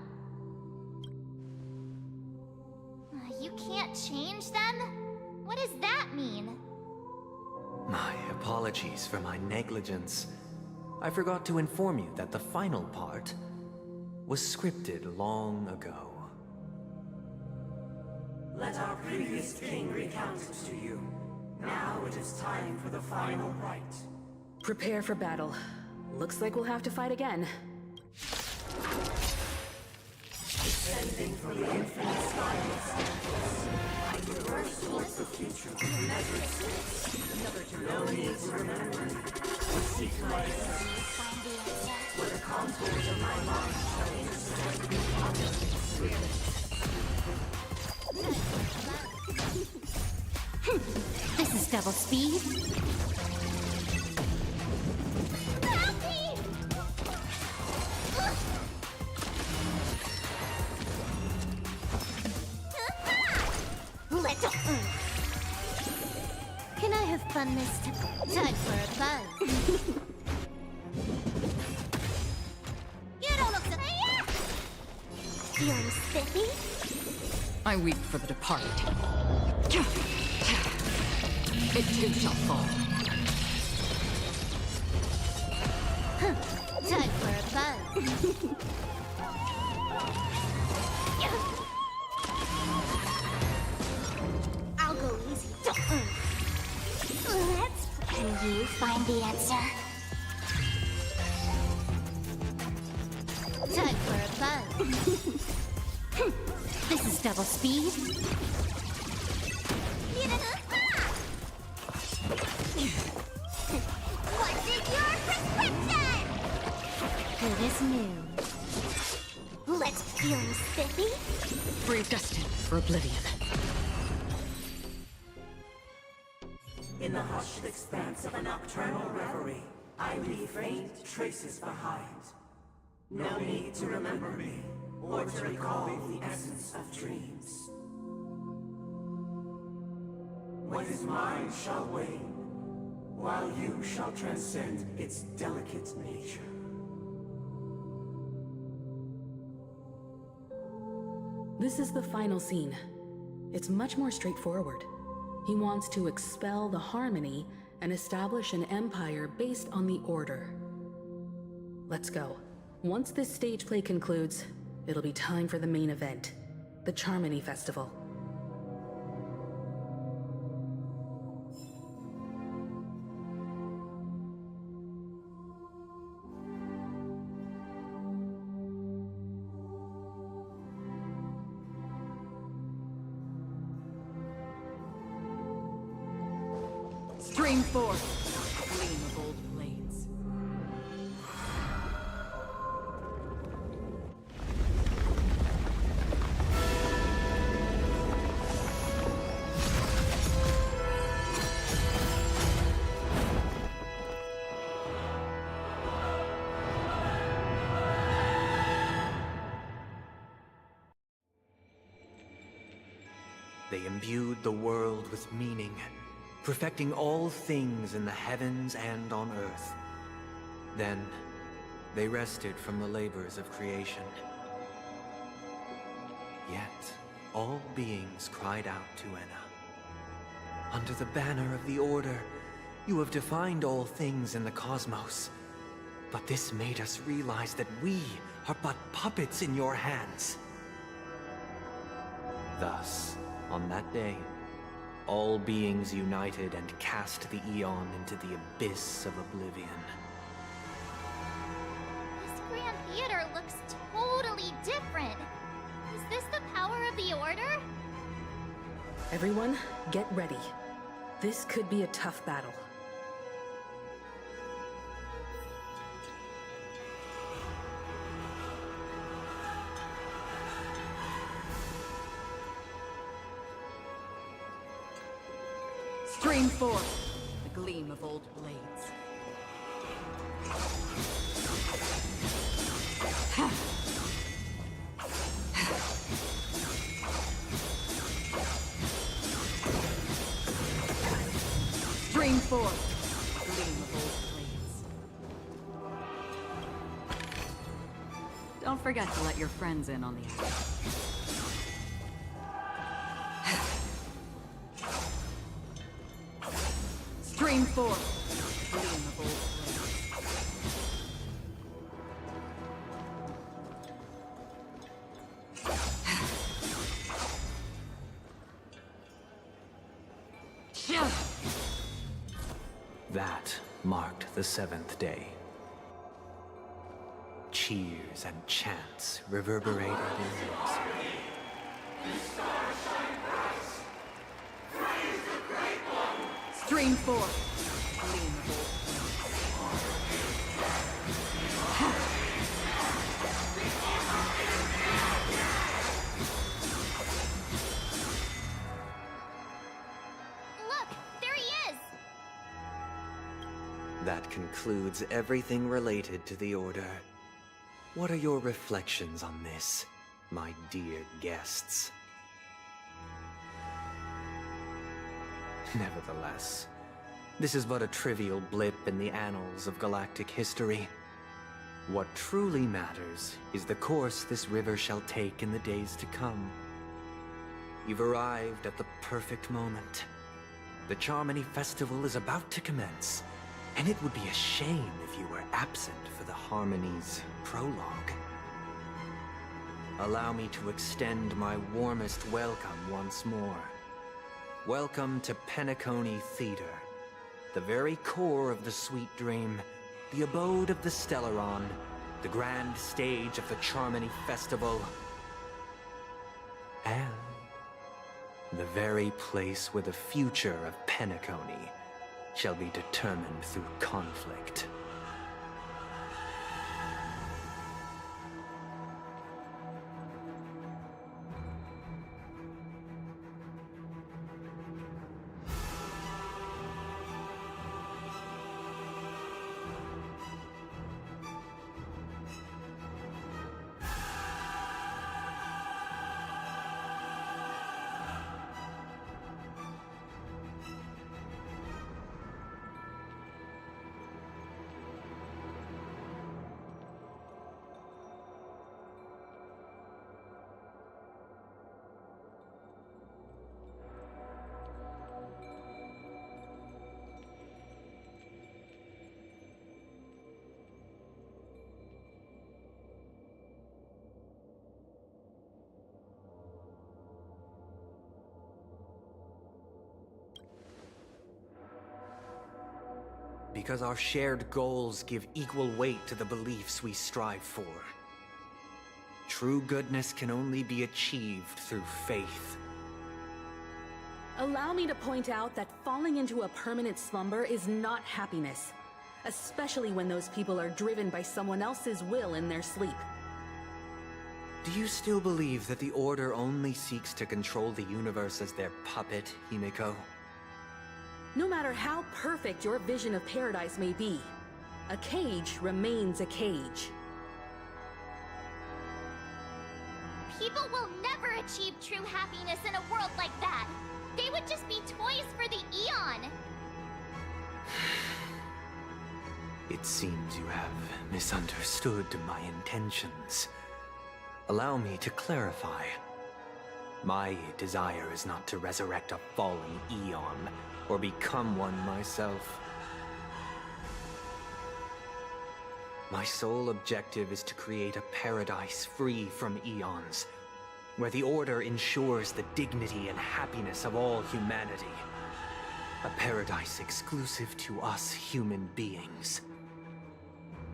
You can't change them? What does that mean? My apologies for my negligence. I forgot to inform you that the final part was scripted long ago. Let our previous king recount it to you. Now it is time for the final rite. Prepare for battle. Looks like we'll have to fight again. Descending from the infinite sky of Santos, I reverse towards the future with never cease. No need to remember me. Seek my essence, where the contours of my mind shall intersect with other experience. This is double speed. Help me! Let's go. Can I have fun this time? Time for a buzz. You don't look so... Feeling spiffy? I weep for the departed. It too shall fall. Time for a buzz. I'll go easy. Can you find the answer? Time for a buzz. This is double speed. What's in your prescription? Good as new. Let's feeling spiffy. We're destined for oblivion. In the hushed expanse of a nocturnal reverie, I leave faint traces behind. No need to remember me, or to recall the essence of dreams. What is mine shall wane, while you shall transcend its delicate nature. This is the final scene. It's much more straightforward. He wants to expel the Harmony and establish an empire based on the Order. Let's go. Once this stage play concludes, it'll be time for the main event, the Charmony Festival. Stream forth, gleam of old blades. They imbued the world with meaning, perfecting all things in the heavens and on earth. Then, they rested from the labors of creation. Yet, all beings cried out to Enna. Under the banner of the Order, you have defined all things in the cosmos. But this made us realize that we are but puppets in your hands. Thus, on that day, all beings united and cast the Eon into the abyss of oblivion. This Grand Theater looks totally different. Is this the power of the Order? Everyone, get ready. This could be a tough battle. Stream forth, the gleam of old blades. Stream forth, the gleam of old blades. Don't forget to let your friends in on the action. Stream forth, gleam of old blades. That marked the 7th day. Cheers and chants reverberated in unison. Stream forth, gleam of old Look, there he is! That concludes everything related to the Order. What are your reflections on this, my dear guests? Nevertheless, this is but a trivial blip in the annals of galactic history. What truly matters is the course this river shall take in the days to come. You've arrived at the perfect moment. The Charmony Festival is about to commence, and it would be a shame if you were absent for the Harmony's prologue. Allow me to extend my warmest welcome once more. Welcome to Penacony Theater, the very core of the Sweet Dream, the abode of the Stellaron, the grand stage of the Charmony Festival, and the very place where the future of Penacony shall be determined through conflict. Because our shared goals give equal weight to the beliefs we strive for. True goodness can only be achieved through faith. Allow me to point out that falling into a permanent slumber is not happiness, especially when those people are driven by someone else's will in their sleep. Do you still believe that the Order only seeks to control the universe as their puppet, Himiko? No matter how perfect your vision of paradise may be, a cage remains a cage. People will never achieve true true happiness in a world like that. They would just be toys for the Eon. It seems you have misunderstood my intentions. Allow me to clarify. My desire is not to resurrect a fallen Eon, or become one myself. My sole objective is to create a paradise free from Eons, where the Order ensures the dignity and happiness of all humanity. A paradise exclusive to us human beings.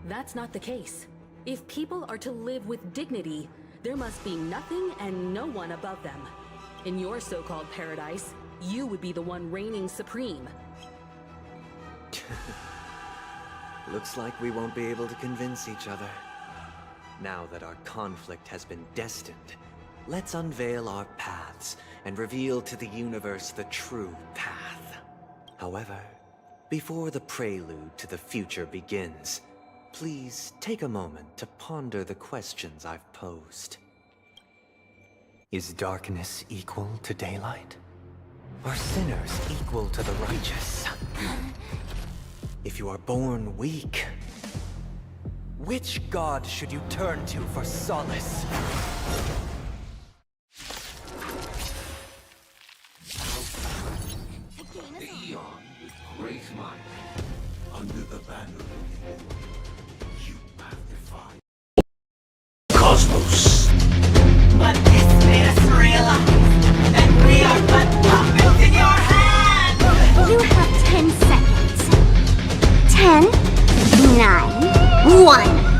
That's not the case. If people are to live with dignity, there must be nothing and no one above them. In your so-called paradise, you would be the one reigning supreme. Looks like we won't be able to convince each other. Now that our conflict has been destined, let's unveil our paths and reveal to the universe the true path. However, before the prelude to the future begins, please take a moment to ponder the questions I've posed. Is darkness equal to daylight? Are sinners equal to the righteous? If you are born weak, which god should you turn to for solace? The Eon with great might, under the banner of war, you have defied Cosmos. But this made us realize that we are but puppets in your hand! You have 10 seconds. 10, 9, 1.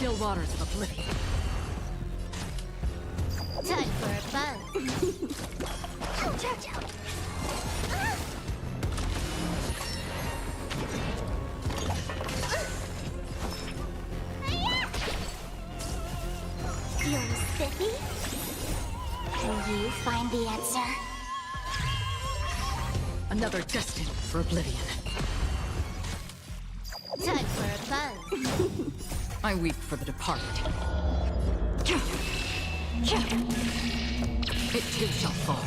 Still waters of oblivion. Time for a buzz. Ouch, ouch, ouch. Feeling spiffy? Can you find the answer? Another destined for oblivion. Time for a buzz. I weep for the departed. It too shall fall.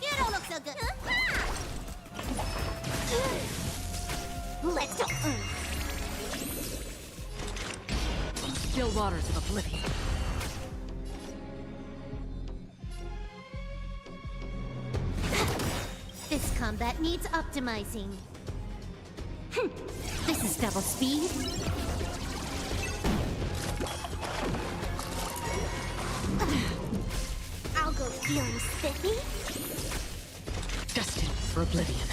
You don't look so good. Let's go. Still waters of oblivion. This combat needs optimizing. This is double speed. I'll go feeling spiffy. Destined for oblivion.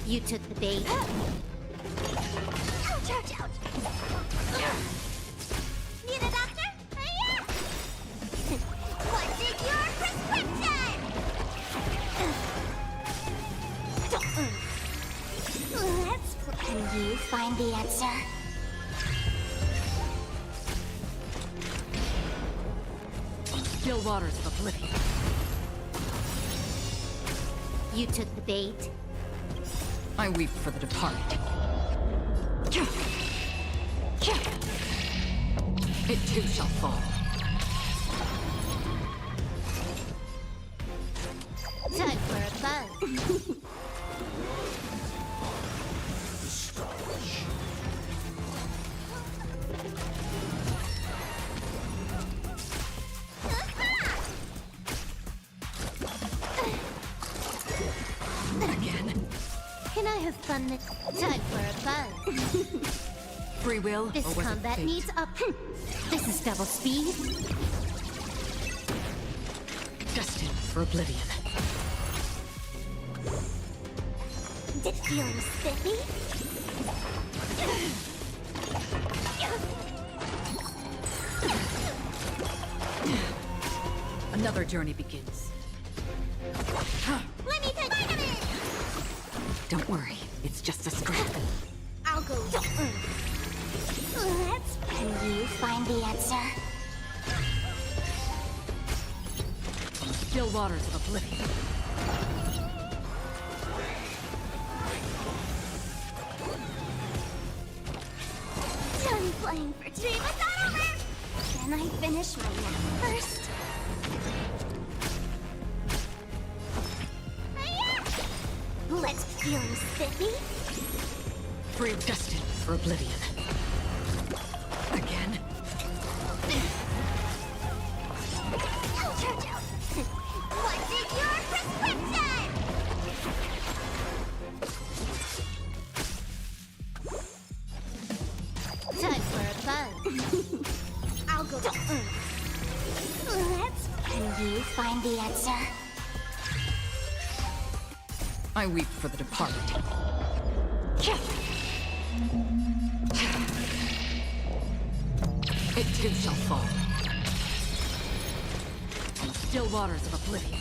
You took the bait. Ouch, ouch, ouch. Need a doctor? Hiya! What's in your prescription? Let's play. Can you find the answer? Still waters of oblivion. You took the bait. I weep for the departed. It too shall fall. Time for a buzz. Again. Can I have fun this time for a buzz? Free will This or was it combat fate? needs up. This is double speed. Destined for oblivion. Feeling spiffy? Another journey begins. Let me take vitamin! Don't worry, it's just a scrap. I'll go. Let's. Can you find the answer? Still waters of oblivion. Done playing for dream. It's not over! Can I finish my nap first? Hiya! Let's feeling spiffy? Free destined for oblivion. Again. Ouch, ouch, ouch. What's in your prescription? Time for a buzz. I'll go. Let's. Can you find the answer? I weep for the departed. It too shall fall. Still waters of oblivion.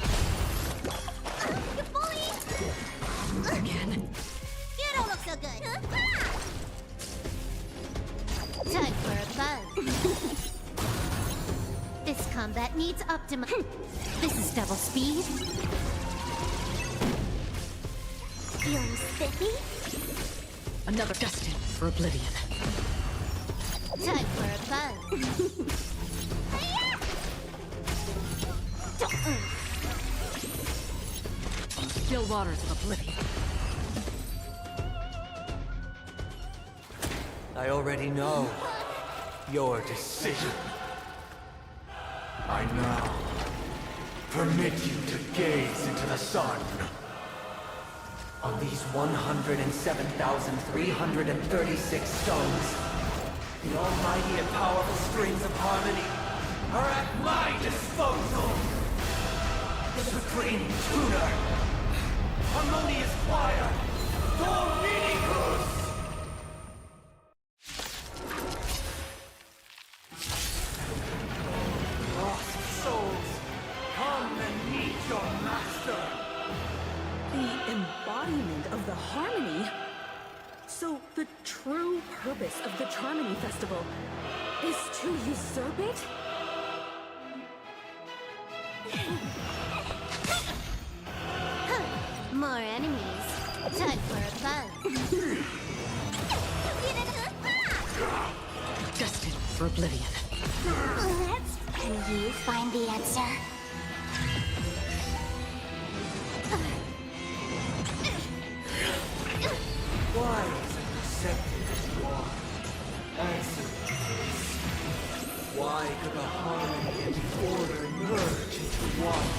You bully! Again. You don't look so good. Time for a buzz. This combat needs This is double speed. Feeling spiffy? Another destined for oblivion. Time for a buzz. Still waters of oblivion. I already know your decision. I now permit you to gaze into the sun. On these 107,336 stones, the almighty and powerful strings of harmony are at my disposal. The supreme tuner, harmonious choir, Dominicus! Lost souls, come and meet your master! The embodiment of the harmony? So the true purpose of the Charmony Festival is to usurp it? More enemies. Time for a buzz. Destined for oblivion. Can you find the answer? Why is it accepted as you are? Answer me this. Why could the harmony and the order merge into one?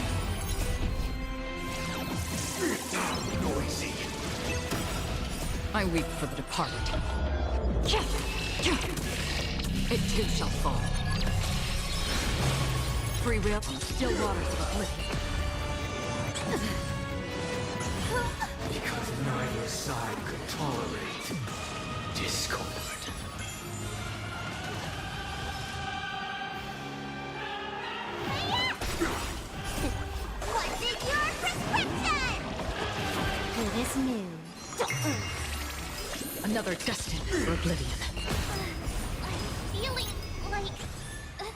Noisy. I weep for the departed. It too shall fall. Free will on the still waters of oblivion. Because neither side could tolerate discord. What is your prescription? Good as new. Another destined for oblivion. I'm feeling like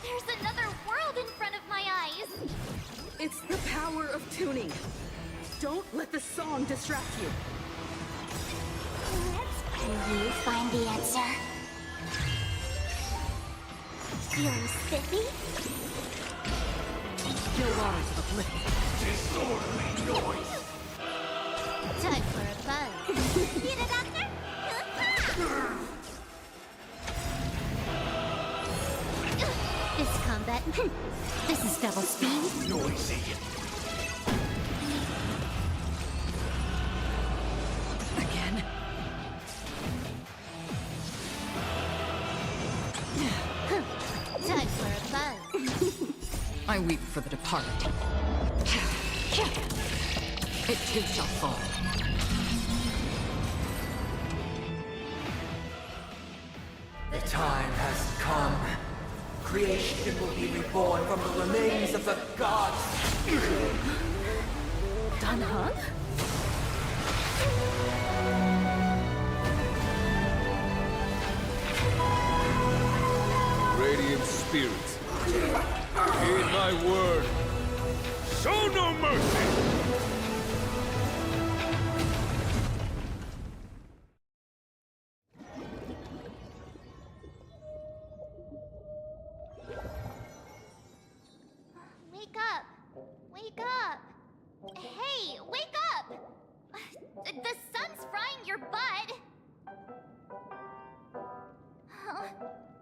there's another world in front of my eyes. It's the power of tuning. Don't let the song distract you. Can you find the answer? Feeling spiffy? Still waters of oblivion. Disorderly noise. Time for a buzz. Need a doctor? This combat. This is double speed. Noisy. Again. Time for a buzz. I weep for the departed. It too shall fall. The time has come. Creation will be reborn from the remains of the gods. Danheng? Radiant spirits, heed my word. Show no mercy! Wake up! Wake up! Hey, wake up! The sun's frying your butt!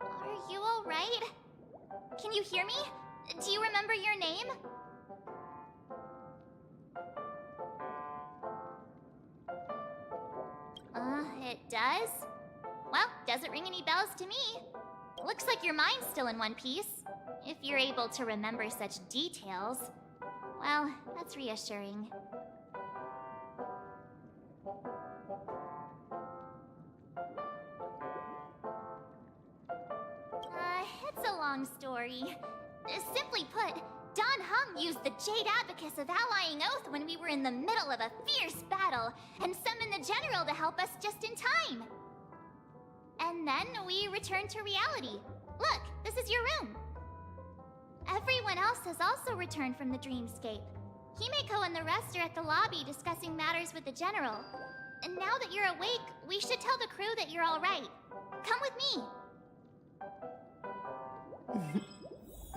Are you alright? Can you hear me? Do you remember your name? It does? Well, doesn't ring any bells to me. Looks like your mind's still in one piece. If you're able to remember such details. Well, that's reassuring. It's a long story. Simply put, Danheng used the Jade Abacus of Allying Oath when we were in the middle of a fierce battle, and summoned the General to help us just in time. And then we returned to reality. Look, this is your room. Everyone else has also returned from the dreamscape. Himeko and the rest are at the lobby discussing matters with the General. And now that you're awake, we should tell the crew that you're all right. Come with me.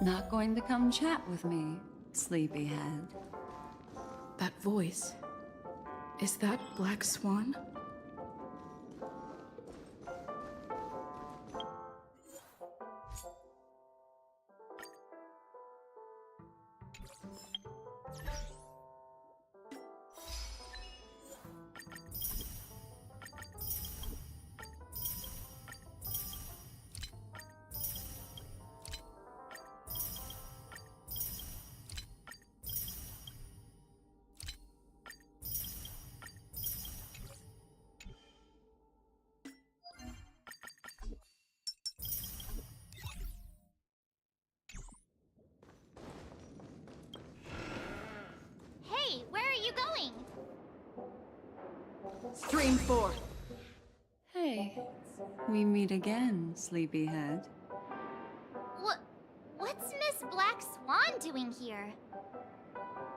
Not going to come chat with me, sleepyhead? That voice. Is that Black Swan? Stream 4. Hey, we meet again, sleepyhead. What's Miss Black Swan doing here?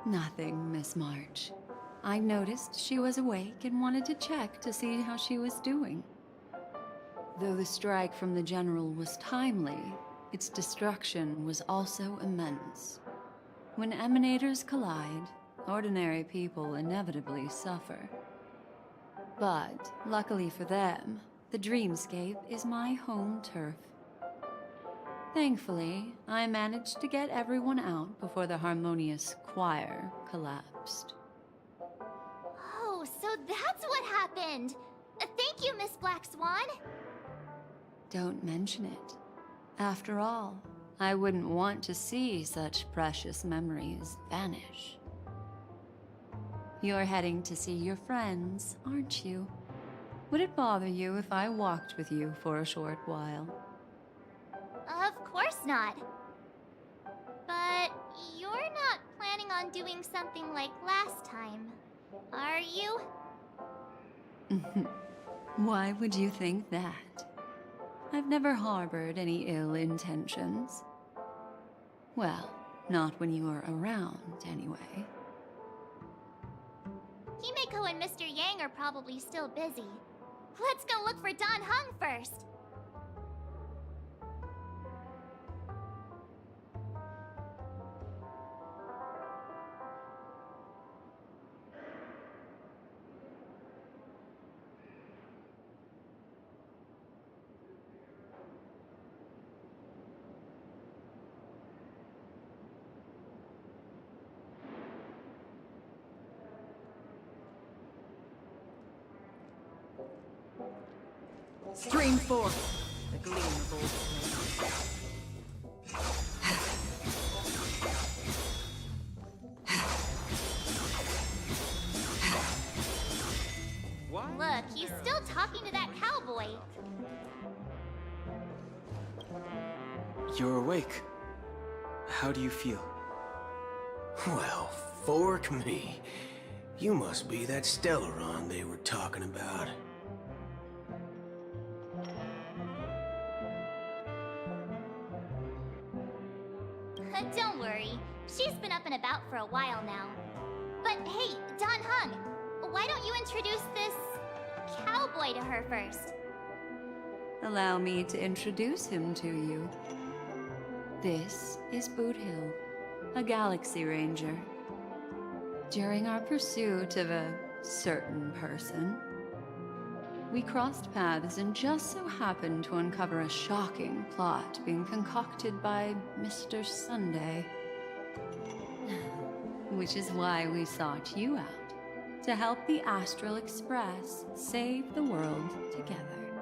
Nothing, Miss March. I noticed she was awake and wanted to check to see how she was doing. Though the strike from the General was timely, its destruction was also immense. When emanators collide, ordinary people inevitably suffer. But, luckily for them, the dreamscape is my home turf. Thankfully, I managed to get everyone out before the harmonious choir collapsed. Oh, so that's what happened! Thank you, Miss Black Swan! Don't mention it. After all, I wouldn't want to see such precious memories vanish. You're heading to see your friends, aren't you? Would it bother you if I walked with you for a short while? Of course not. But you're not planning on doing something like last time, are you? Why would you think that? I've never harbored any ill intentions. Well, not when you are around, anyway. Himeko and Mr. Yang are probably still busy. Let's go look for Don Hung first! Stream 4. The gleam of old flame. Look, he's still talking to that cowboy. You're awake. How do you feel? Well, fork me. You must be that Stellaron they were talking about. Don't worry. She's been up and about for a while now. But hey, Don Hung, why don't you introduce this cowboy to her first? Allow me to introduce him to you. This is Boot Hill, a Galaxy Ranger. During our pursuit of a certain person, we crossed paths and just so happened to uncover a shocking plot being concocted by Mr. Sunday. Which is why we sought you out, to help the Astral Express save the world together.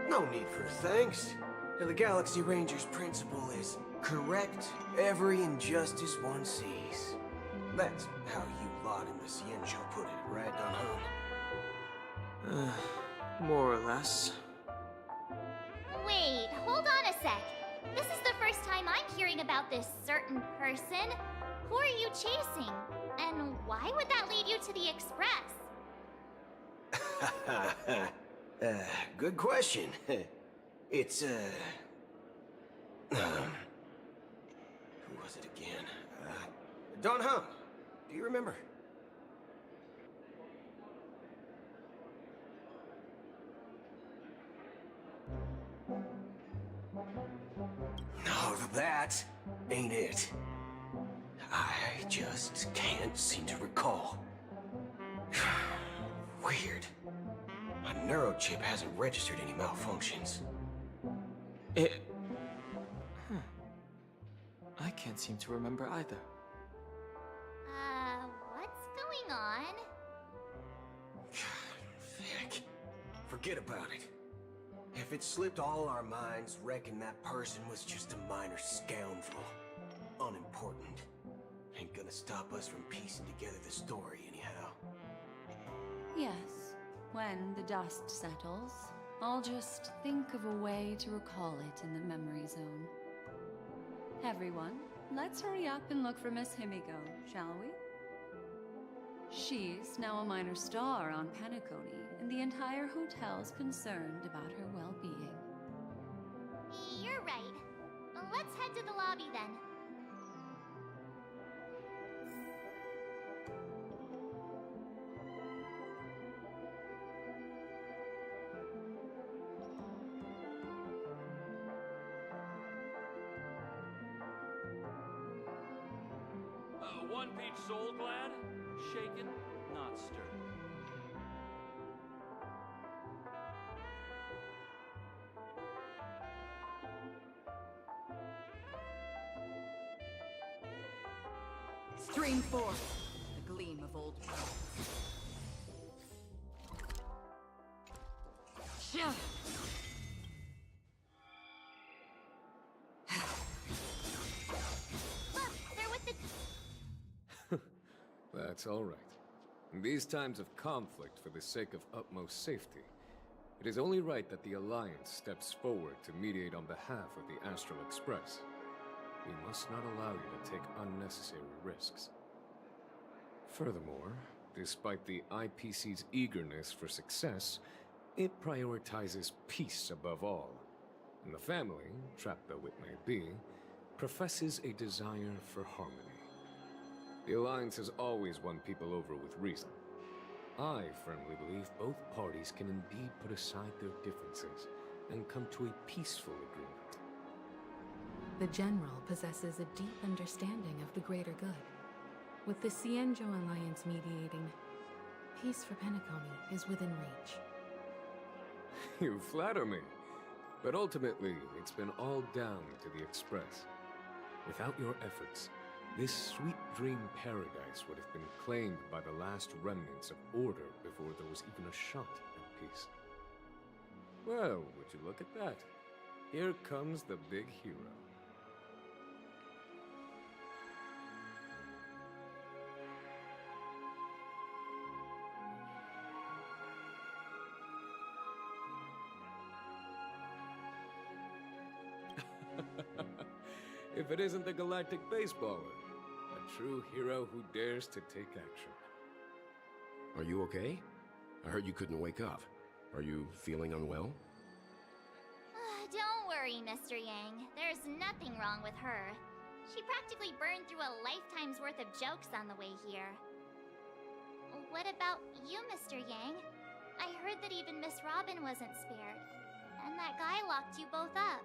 No need for thanks. The Galaxy Ranger's principle is correct every injustice one sees. That's how you lot in the Ciencio put it, right, Don Hung? More or less. Wait, hold on a sec. This is the first time I'm hearing about this certain person. Who are you chasing? And why would that lead you to the Express? Good question. It's, who was it again? Don Hung. Do you remember? No, that ain't it. I just can't seem to recall. Weird. My neurochip hasn't registered any malfunctions. I can't seem to remember either. What's going on? Heck, forget about it. If it slipped all our minds, reckon that person was just a minor scoundrel. Unimportant. Ain't gonna stop us from piecing together the story anyhow. Yes, when the dust settles, I'll just think of a way to recall it in the memory zone. Everyone, let's hurry up and look for Miss Himiko, shall we? She's now a minor star on Penacony, and the entire hotel's concerned about her well-being. You're right. Let's head to the lobby then. One peach soul glad, shaken, not stirred. Stream forth, the gleam of old power. Look, they're with the... That's all right. In these times of conflict for the sake of utmost safety, it is only right that the Alliance steps forward to mediate on behalf of the Astral Express. We must not allow you to take unnecessary risks. Furthermore, despite the IPC's eagerness for success, it prioritizes peace above all. And the family, trapped though it may be, professes a desire for harmony. The Alliance has always won people over with reason. I firmly believe both parties can indeed put aside their differences and come to a peaceful agreement. The General possesses a deep understanding of the greater good. With the Cienjo Alliance mediating, peace for Penacony is within reach. You flatter me. But ultimately, it's been all down to the Express. Without your efforts, this sweet dream paradise would have been claimed by the last remnants of order before there was even a shot at peace. Well, would you look at that? Here comes the big hero. If it isn't the galactic baseballer, a true hero who dares to take action. Are you okay? I heard you couldn't wake up. Are you feeling unwell? Don't worry, Mr. Yang. There's nothing wrong with her. She practically burned through a lifetime's worth of jokes on the way here. What about you, Mr. Yang? I heard that even Miss Robin wasn't spared. And that guy locked you both up.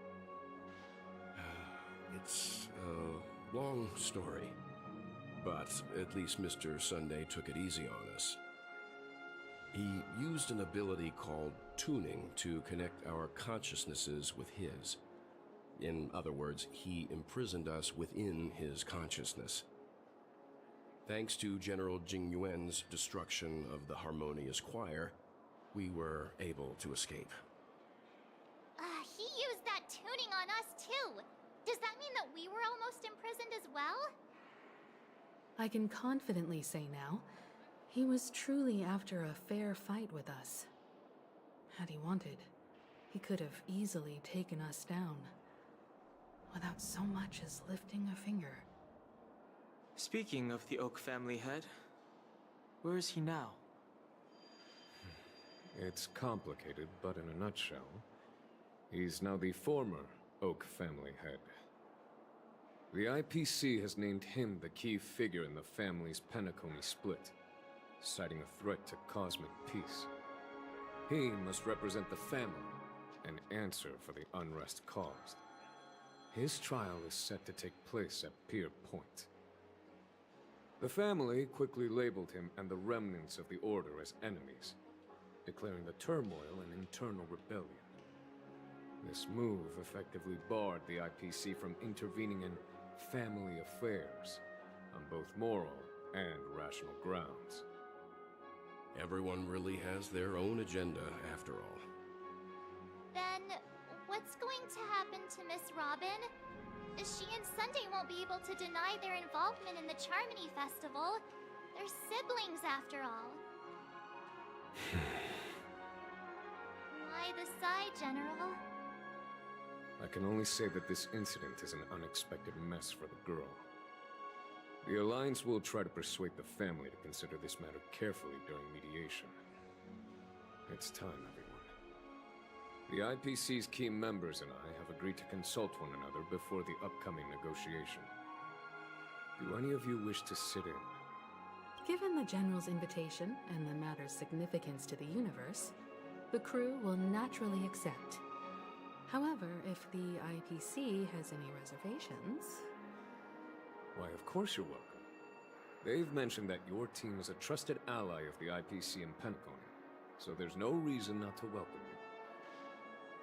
It's a long story, but at least Mr. Sunday took it easy on us. He used an ability called tuning to connect our consciousnesses with his. In other words, he imprisoned us within his consciousness. Thanks to General Jing Yuan's destruction of the Harmonious Choir, we were able to escape. He used that tuning on us too! Does that mean that we were almost imprisoned as well? I can confidently say now, he was truly after a fair fight with us. Had he wanted, he could have easily taken us down, without so much as lifting a finger. Speaking of the Oak family head, where is he now? It's complicated, but in a nutshell, he's now the former Oak family head. The IPC has named him the key figure in the family's Penacony split, citing a threat to cosmic peace. He must represent the family and answer for the unrest caused. His trial is set to take place at Pier Point. The family quickly labeled him and the remnants of the Order as enemies, declaring the turmoil an internal rebellion. This move effectively barred the IPC from intervening in family affairs on both moral and rational grounds. Everyone really has their own agenda, after all. Then, what's going to happen to Miss Robin? She and Sunday won't be able to deny their involvement in the Charmony Festival. They're siblings, after all. Why the sigh, General? I can only say that this incident is an unexpected mess for the girl. The Alliance will try to persuade the family to consider this matter carefully during mediation. It's time, everyone. The IPC's key members and I have agreed to consult one another before the upcoming negotiation. Do any of you wish to sit in? Given the General's invitation and the matter's significance to the universe, the crew will naturally accept. However, if the IPC has any reservations... Why, of course you're welcome. They've mentioned that your team is a trusted ally of the IPC in Penacony, so there's no reason not to welcome you.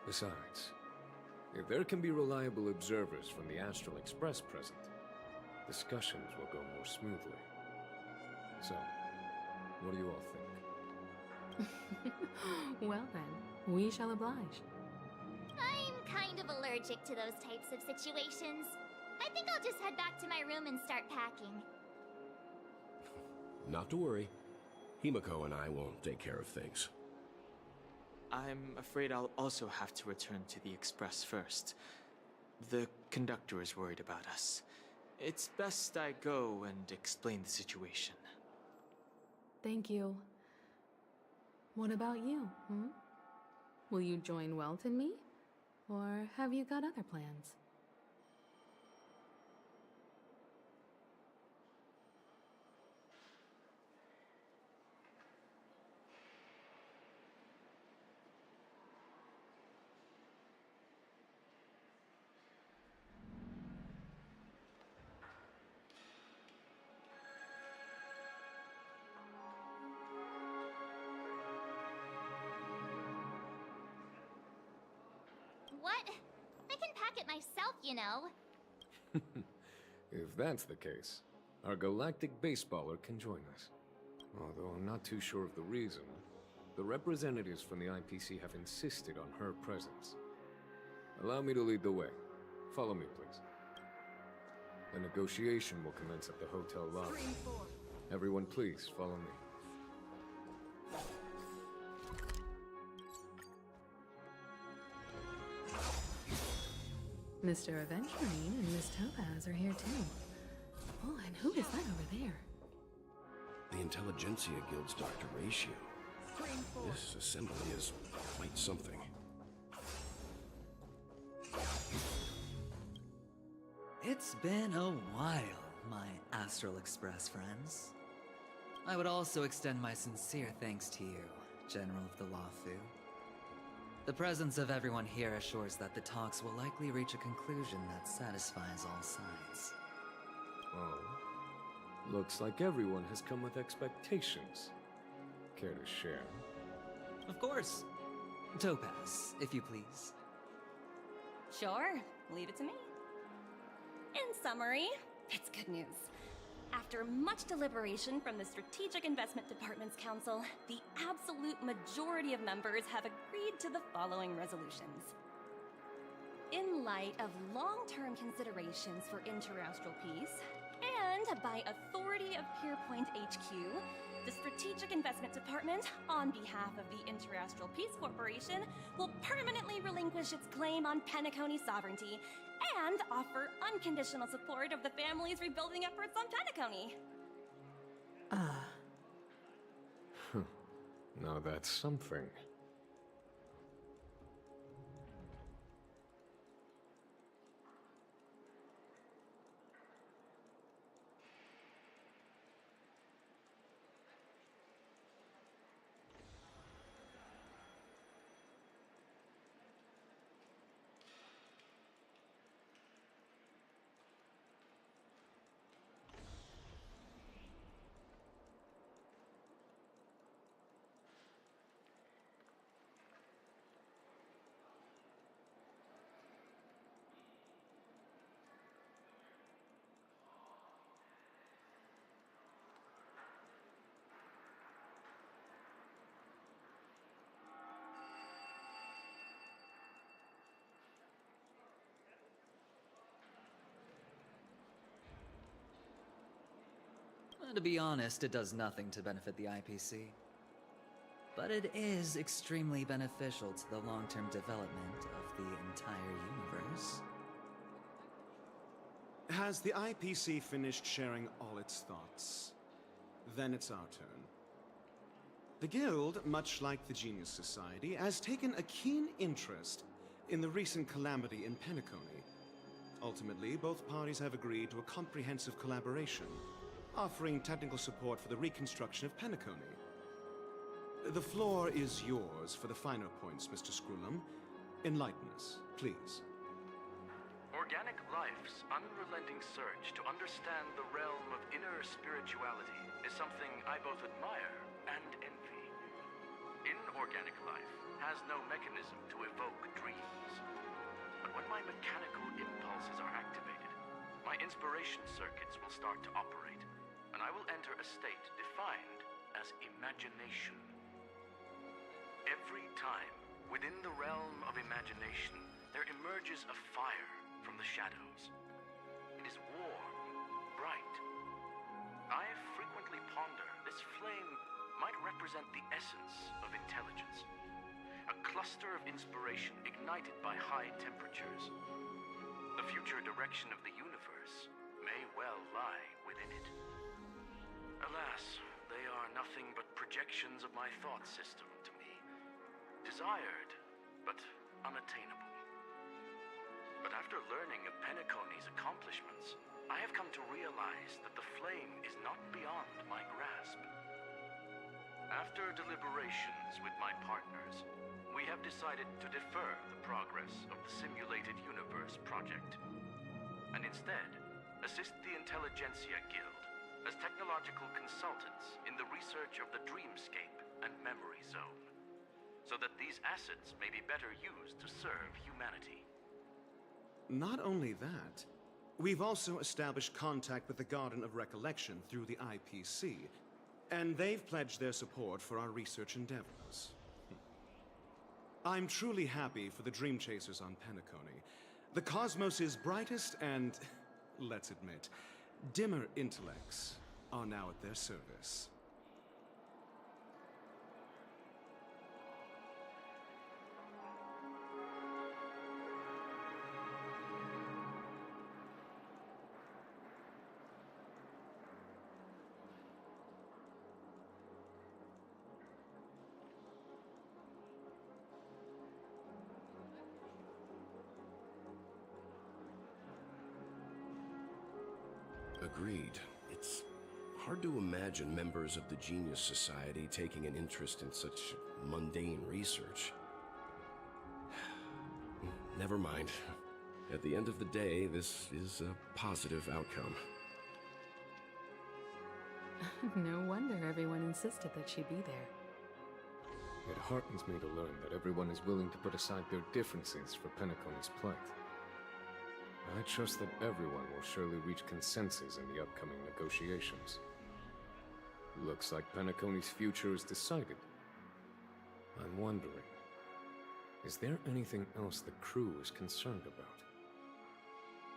Besides, if there can be reliable observers from the Astral Express present, discussions will go more smoothly. So, what do you all think? Well then, we shall oblige. I'm kind of allergic to those types of situations. I think I'll just head back to my room and start packing. Not to worry. Himiko and I will take care of things. I'm afraid I'll also have to return to the Express first. The conductor is worried about us. It's best I go and explain the situation. Thank you. What about you, Will you join Welt and me? Or have you got other plans? What? I can pack it myself, you know. If that's the case, our galactic baseballer can join us. Although I'm not too sure of the reason, the representatives from the IPC have insisted on her presence. Allow me to lead the way. Follow me, please. The negotiation will commence at the hotel lobby. Everyone, please, follow me. Mr. Aventurine and Miss Topaz are here too. Oh, and who is that over there? The Intelligentsia Guild's Dr. Ratio. This assembly is quite something. It's been a while, my Astral Express friends. I would also extend my sincere thanks to you, General of the Lawfu. The presence of everyone here assures that the talks will likely reach a conclusion that satisfies all sides. Oh. Looks like everyone has come with expectations. Care to share? Of course. Topaz, if you please. Sure, leave it to me. In summary, it's good news. After much deliberation from the Strategic Investment Department's Council, the absolute majority of members have agreed to the following resolutions. In light of long-term considerations for interastral peace, and by authority of Pierpoint HQ, the Strategic Investment Department, on behalf of the Interastral Peace Corporation, will permanently relinquish its claim on Penacony sovereignty and offer unconditional support of the family's rebuilding efforts on Penacony. Now that's something. To be honest, it does nothing to benefit the IPC. But it is extremely beneficial to the long-term development of the entire universe. Has the IPC finished sharing all its thoughts? Then it's our turn. The Guild, much like the Genius Society, has taken a keen interest in the recent calamity in Penacony. Ultimately, both parties have agreed to a comprehensive collaboration, offering technical support for the reconstruction of Penacony. The floor is yours for the finer points, Mr. Screwlum. Enlighten us, please. Organic life's unrelenting search to understand the realm of inner spirituality is something I both admire and envy. Inorganic life has no mechanism to evoke dreams. But when my mechanical impulses are activated, my inspiration circuits will start to operate, and I will enter a state defined as imagination. Every time, within the realm of imagination, there emerges a fire from the shadows. It is warm, bright. I frequently ponder this flame might represent the essence of intelligence. A cluster of inspiration ignited by high temperatures. The future direction of the universe may well lie within it. Alas, they are nothing but projections of my thought system to me. Desired, but unattainable. But after learning of Penacony's accomplishments, I have come to realize that the flame is not beyond my grasp. After deliberations with my partners, we have decided to defer the progress of the Simulated Universe project, and instead assist the Intelligentsia Guild as technological consultants in the research of the Dreamscape and Memory Zone, so that these assets may be better used to serve humanity. Not only that, we've also established contact with the Garden of Recollection through the IPC, and they've pledged their support for our research endeavors. I'm truly happy for the Dream Chasers on Penacony. The cosmos' brightest and, let's admit, dimmer intellects are now at their service. Agreed. It's hard to imagine members of the Genius Society taking an interest in such mundane research. Never mind. At the end of the day, this is a positive outcome. No wonder everyone insisted that she be there. It heartens me to learn that everyone is willing to put aside their differences for Penacony's plight. I trust that everyone will surely reach consensus in the upcoming negotiations. Looks like Penacony's future is decided. I'm wondering, is there anything else the crew is concerned about?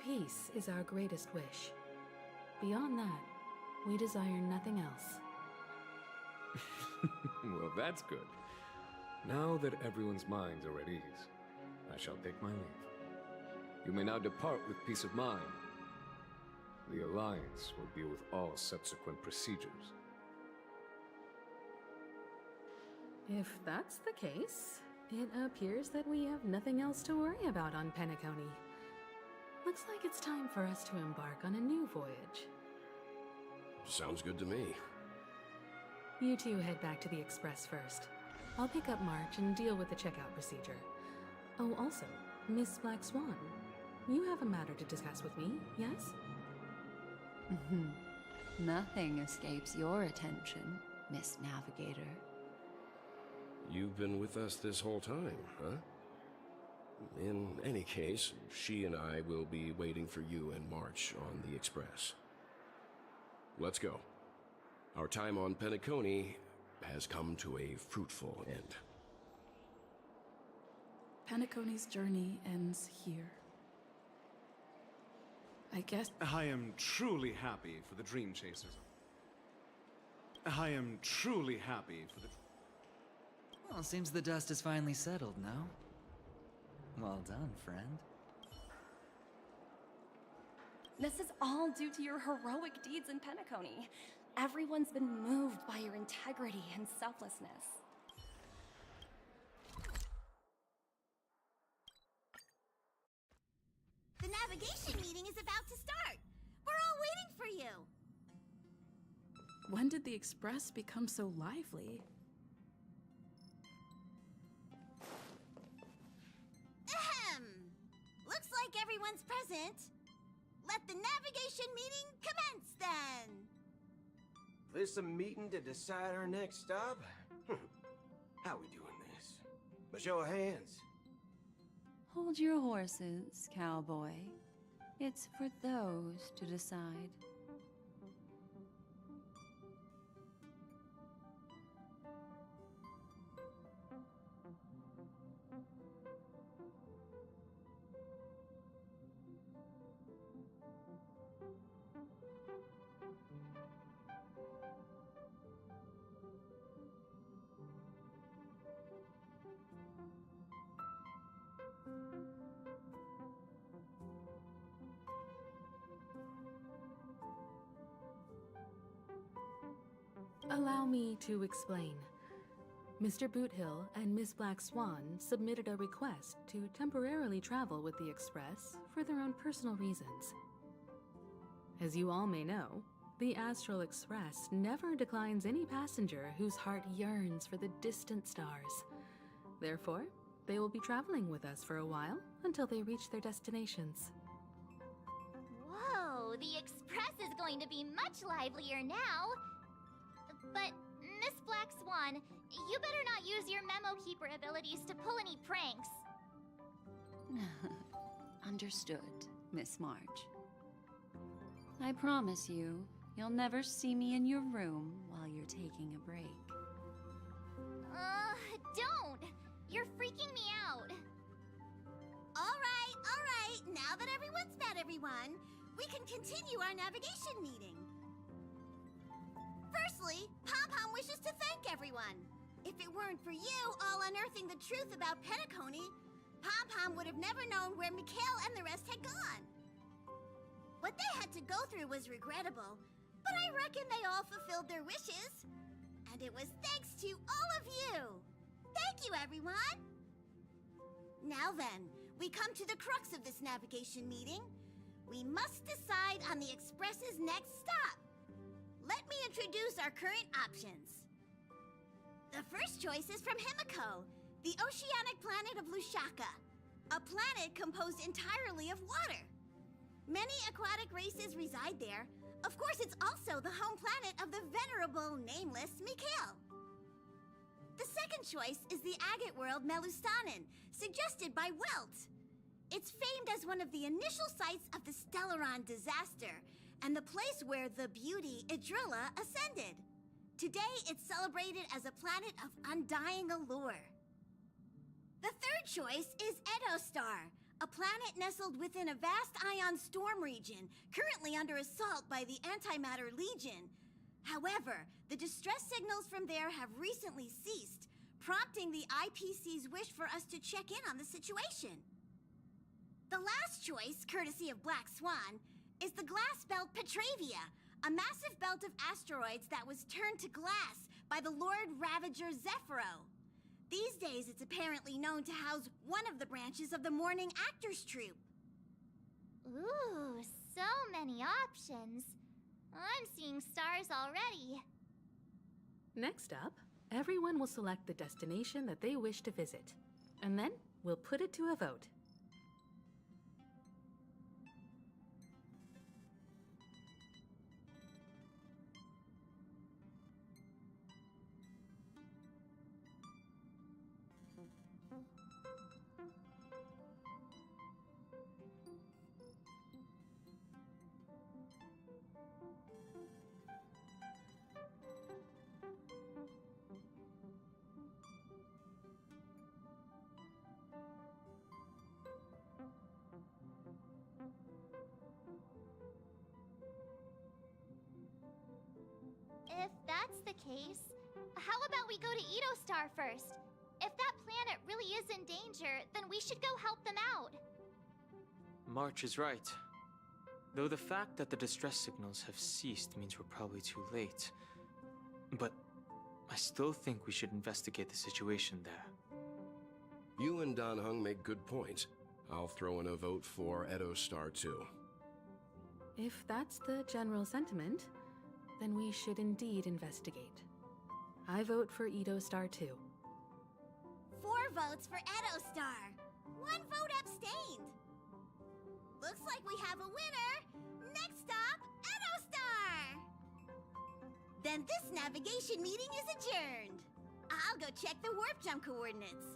Peace is our greatest wish. Beyond that, we desire nothing else. Well, that's good. Now that everyone's minds are at ease, I shall take my leave. You may now depart with peace of mind. The Alliance will deal with all subsequent procedures. If that's the case, it appears that we have nothing else to worry about on Penacony. Looks like it's time for us to embark on a new voyage. Sounds good to me. You two head back to the Express first. I'll pick up March and deal with the checkout procedure. Oh, also, Miss Black Swan, you have a matter to discuss with me, yes? Nothing escapes your attention, Miss Navigator. You've been with us this whole time, huh? In any case, she and I will be waiting for you and March on the Express. Let's go. Our time on Penacony has come to a fruitful end. Penacony's journey ends here. I guess... I am truly happy for the Dream Chasers. I am truly happy for the... Well, seems the dust is finally settled, no? Well done, friend. This is all due to your heroic deeds in Penacony. Everyone's been moved by your integrity and selflessness. The navigation meeting is about to start. We're all waiting for you. When did the Express become so lively? Ahem. Looks like everyone's present. Let the navigation meeting commence then. This a meeting to decide our next stop? How we doing this? A show of hands. Hold your horses, cowboy. It's for those to decide. Allow me to explain. Mr. Boothill and Miss Black Swan submitted a request to temporarily travel with the Express for their own personal reasons. As you all may know, the Astral Express never declines any passenger whose heart yearns for the distant stars. Therefore, they will be traveling with us for a while until they reach their destinations. Whoa, the Express is going to be much livelier now. But, Miss Black Swan, you better not use your memo keeper abilities to pull any pranks. Understood, Miss March. I promise you, you'll never see me in your room while you're taking a break. Don't! You're freaking me out. All right. Now that everyone's met everyone, we can continue our navigation meeting. Firstly, Pom-Pom wishes to thank everyone. If it weren't for you all unearthing the truth about Penacony, Pom-Pom would have never known where Mikhail and the rest had gone. What they had to go through was regrettable, but I reckon they all fulfilled their wishes. And it was thanks to all of you. Thank you, everyone. Now then, we come to the crux of this navigation meeting. We must decide on the Express's next stop. Let me introduce our current options. The first choice is from Himiko, the oceanic planet of Lushaka, a planet composed entirely of water. Many aquatic races reside there. Of course, it's also the home planet of the venerable, nameless Mikhail. The second choice is the agate world Melustanen, suggested by Welt. It's famed as one of the initial sites of the Stellaron disaster, and the place where the beauty Idrilla ascended. Today, it's celebrated as a planet of undying allure. The third choice is Edostar, a planet nestled within a vast ion storm region, currently under assault by the Antimatter Legion. However, the distress signals from there have recently ceased, prompting the IPC's wish for us to check in on the situation. The last choice, courtesy of Black Swan, is the glass belt Petravia, a massive belt of asteroids that was turned to glass by the Lord Ravager Zephyro. These days, it's apparently known to house one of the branches of the Morning Actors Troupe. Ooh, so many options. I'm seeing stars already. Next up, everyone will select the destination that they wish to visit, and then we'll put it to a vote. If that's the case, how about we go to Edostar first? If that planet really is in danger, then we should go help them out. March is right. Though the fact that the distress signals have ceased means we're probably too late. But I still think we should investigate the situation there. You and Dan Heng make good points. I'll throw in a vote for Edo Star too. If that's the general sentiment, then we should indeed investigate. I vote for Edo Star too. 4 votes for Edo Star. 1 vote abstained. Looks like we have a winner. Next stop, Edo Star. Then this navigation meeting is adjourned. I'll go check the warp jump coordinates.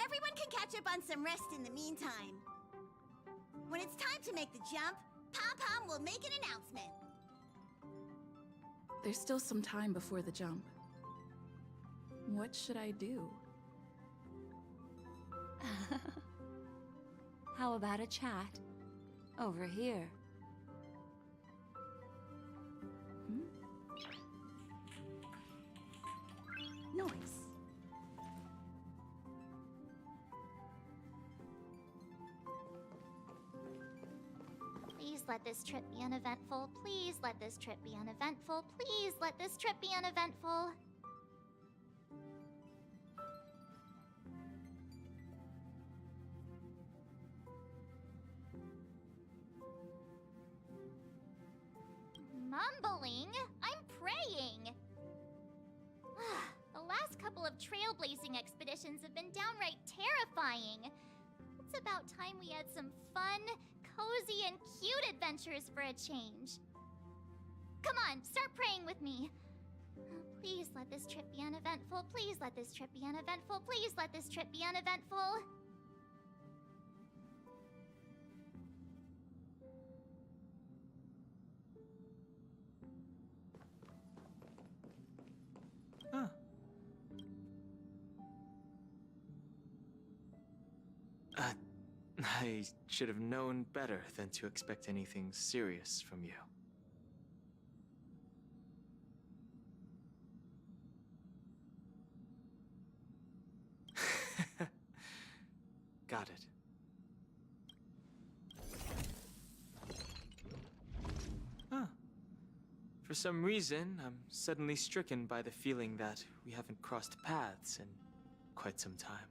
Everyone can catch up on some rest in the meantime. When it's time to make the jump, Pom-Pom will make an announcement. There's still some time before the jump. What should I do? How about a chat? Over here. Noise. Please let this trip be uneventful. Please let this trip be uneventful. Please let this trip be uneventful. Mumbling? I'm praying. The last couple of trailblazing expeditions have been downright terrifying. It's about time we had some fun, cozy, and cute adventures for a change. Come on, start praying with me. Please let this trip be uneventful. Please let this trip be uneventful. Please let this trip be uneventful. Huh. I should have known better than to expect anything serious from you. Got it. Huh. For some reason, I'm suddenly stricken by the feeling that we haven't crossed paths in quite some time.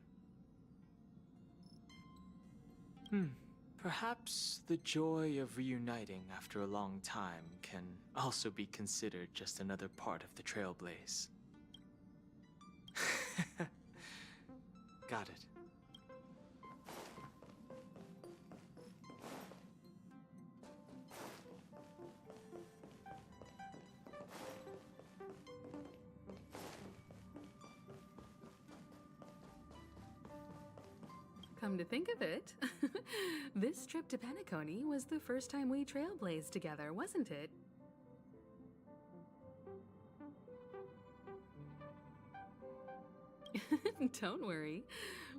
Perhaps the joy of reuniting after a long time can also be considered just another part of the Trailblaze. Got it. Come to think of it, this trip to Penacony was the first time we trailblazed together, wasn't it? Don't worry,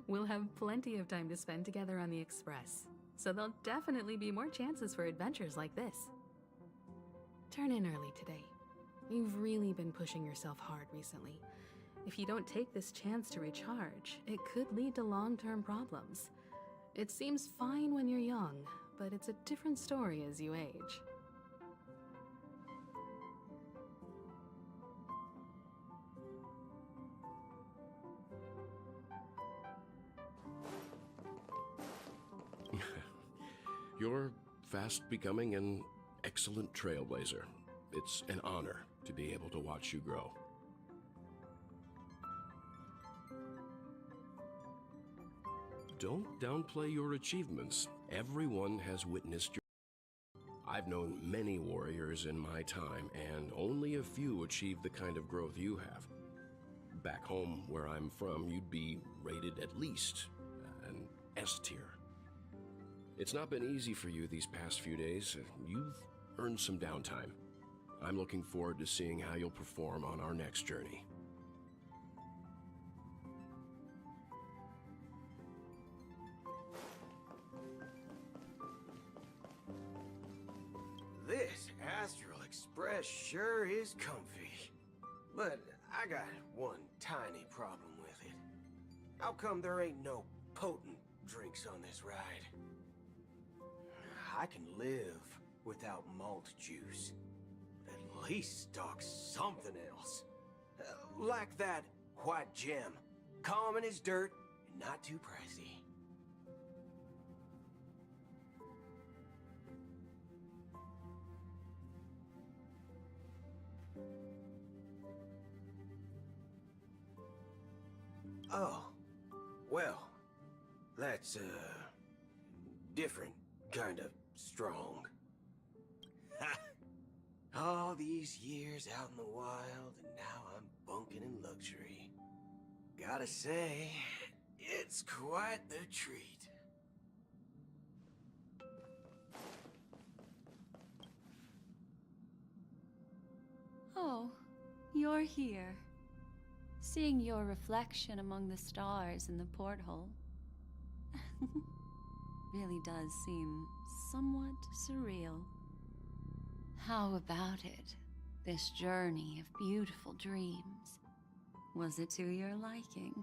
we'll have plenty of time to spend together on the Express, so there'll definitely be more chances for adventures like this. Turn in early today. You've really been pushing yourself hard recently. If you don't take this chance to recharge, it could lead to long-term problems. It seems fine when you're young, but it's a different story as you age. You're fast becoming an excellent trailblazer. It's an honor to be able to watch you grow. Don't downplay your achievements. Everyone has witnessed your... I've known many warriors in my time, and only a few achieve the kind of growth you have. Back home, where I'm from, you'd be rated at least an S tier. It's not been easy for you these past few days. You've earned some downtime. I'm looking forward to seeing how you'll perform on our next journey. This Astral Express sure is comfy. But I got one tiny problem with it. How come there ain't no potent drinks on this ride? I can live without malt juice. At least stock something else. Like that white gem. Common as dirt and not too pricey. Oh, well, that's, different kind of strong. Ha! All these years out in the wild, and now I'm bunking in luxury. Gotta say, it's quite the treat. Oh, you're here. Seeing your reflection among the stars in the porthole really does seem somewhat surreal. How about it? This journey of beautiful dreams. Was it to your liking?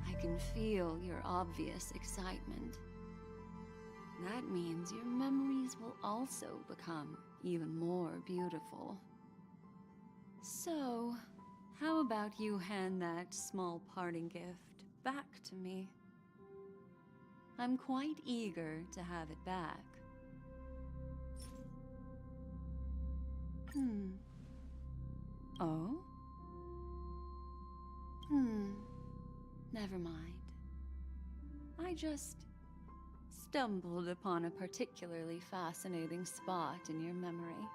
I can feel your obvious excitement. That means your memories will also become even more beautiful. So, how about you hand that small parting gift back to me? I'm quite eager to have it back. Oh? Never mind. I just stumbled upon a particularly fascinating spot in your memory.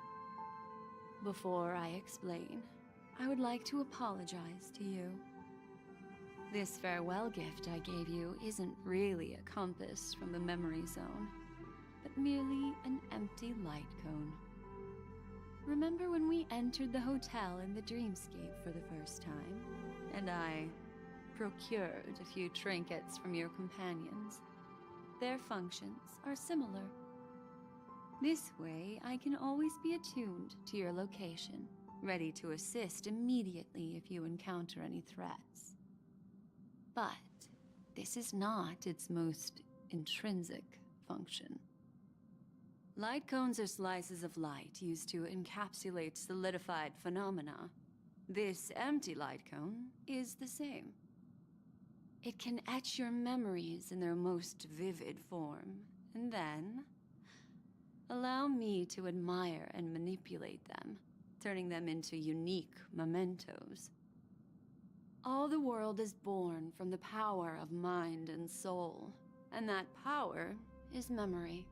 Before I explain, I would like to apologize to you. This farewell gift I gave you isn't really a compass from the memory zone, but merely an empty light cone. Remember when we entered the hotel in the dreamscape for the first time, and I procured a few trinkets from your companions? Their functions are similar. This way, I can always be attuned to your location, ready to assist immediately if you encounter any threats. But this is not its most intrinsic function. Light cones are slices of light used to encapsulate solidified phenomena. This empty light cone is the same. It can etch your memories in their most vivid form, and then allow me to admire and manipulate them, turning them into unique mementos. All the world is born from the power of mind and soul, and that power is memory.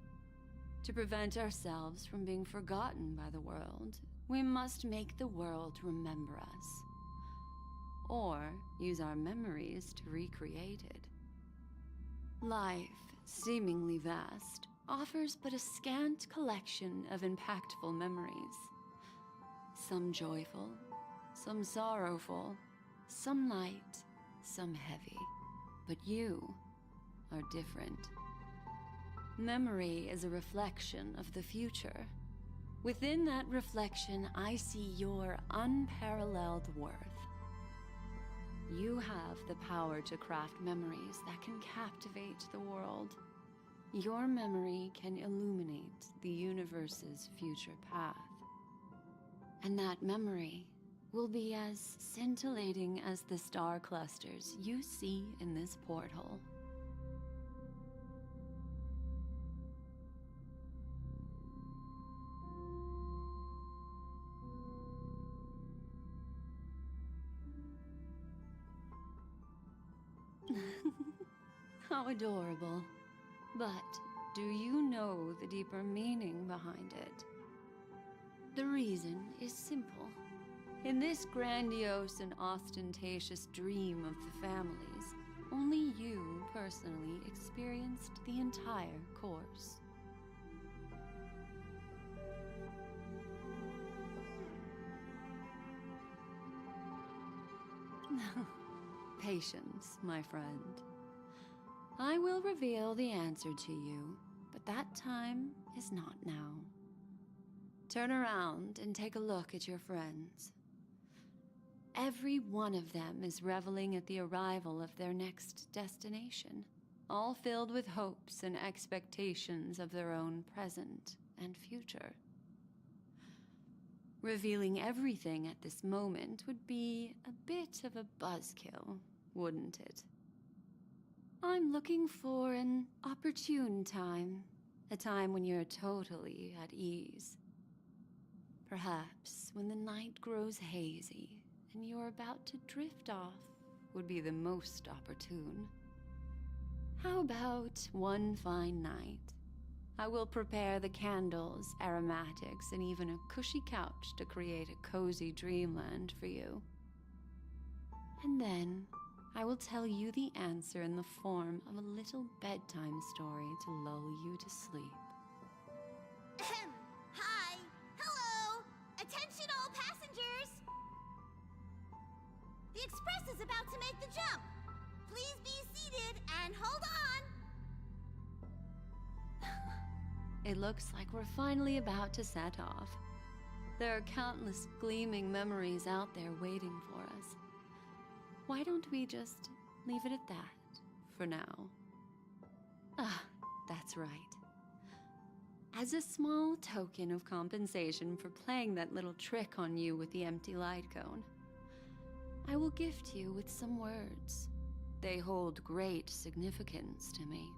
To prevent ourselves from being forgotten by the world, we must make the world remember us, or use our memories to recreate it. Life, seemingly vast, offers but a scant collection of impactful memories. Some joyful, some sorrowful, some light, some heavy. But you are different. Memory is a reflection of the future. Within that reflection, I see your unparalleled worth. You have the power to craft memories that can captivate the world. Your memory can illuminate the universe's future path. And that memory will be as scintillating as the star clusters you see in this porthole. How adorable. But do you know the deeper meaning behind it? The reason is simple. In this grandiose and ostentatious dream of the families, only you personally experienced the entire course. Patience, my friend. I will reveal the answer to you, but that time is not now. Turn around and take a look at your friends. Every one of them is reveling at the arrival of their next destination, all filled with hopes and expectations of their own present and future. Revealing everything at this moment would be a bit of a buzzkill, wouldn't it? I'm looking for an opportune time, a time when you're totally at ease. Perhaps when the night grows hazy and you're about to drift off would be the most opportune. How about one fine night? I will prepare the candles, aromatics, and even a cushy couch to create a cozy dreamland for you. And then I will tell you the answer in the form of a little bedtime story to lull you to sleep. Hi! Hello! Attention all passengers! The express is about to make the jump. Please be seated and hold on! It looks like we're finally about to set off. There are countless gleaming memories out there waiting for us. Why don't we just leave it at that, for now? Ah, that's right. As a small token of compensation for playing that little trick on you with the empty light cone, I will gift you with some words. They hold great significance to me.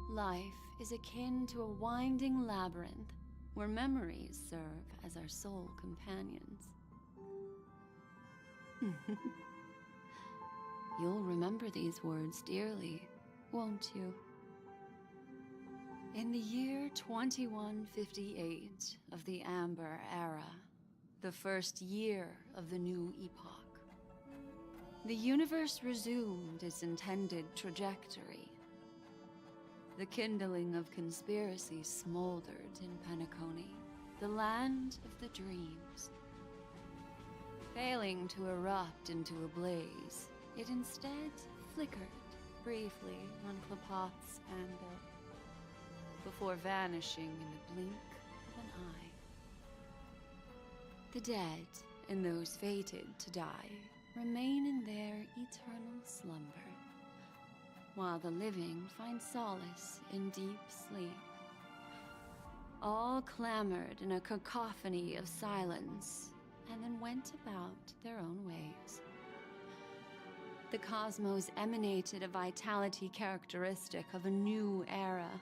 Life is akin to a winding labyrinth where memories serve as our sole companions. You'll remember these words dearly, won't you? In the year 2158 of the Amber Era, the first year of the new epoch, the universe resumed its intended trajectory. The kindling of conspiracy smoldered in Penacony, the land of the dreams. Failing to erupt into a blaze, it instead flickered briefly on Klapoth's anvil, before vanishing in the blink of an eye. The dead and those fated to die remain in their eternal slumber, while the living find solace in deep sleep. All clamored in a cacophony of silence, and then went about their own ways. The cosmos emanated a vitality characteristic of a new era,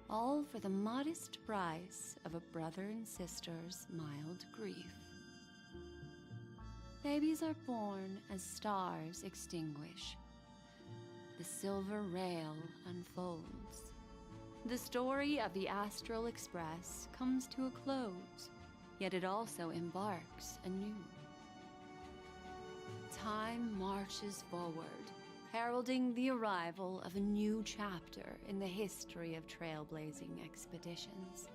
all for the modest price of a brother and sister's mild grief. Babies are born as stars extinguish. The silver rail unfolds. The story of the Astral Express comes to a close, yet it also embarks anew. Time marches forward, heralding the arrival of a new chapter in the history of trailblazing expeditions.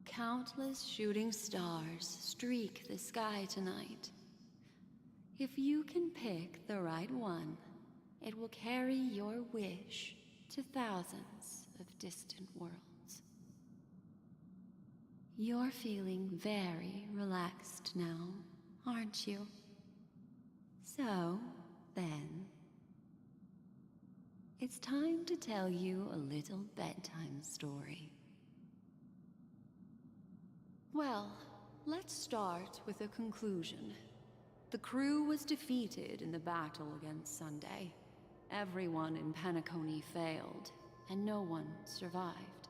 Countless shooting stars streak the sky tonight. If you can pick the right one, it will carry your wish to thousands of distant worlds. You're feeling very relaxed now, aren't you? So, then, it's time to tell you a little bedtime story. Well, Let's start with a conclusion. The crew was defeated in the battle against Sunday. Everyone in Penacony failed, and no one survived.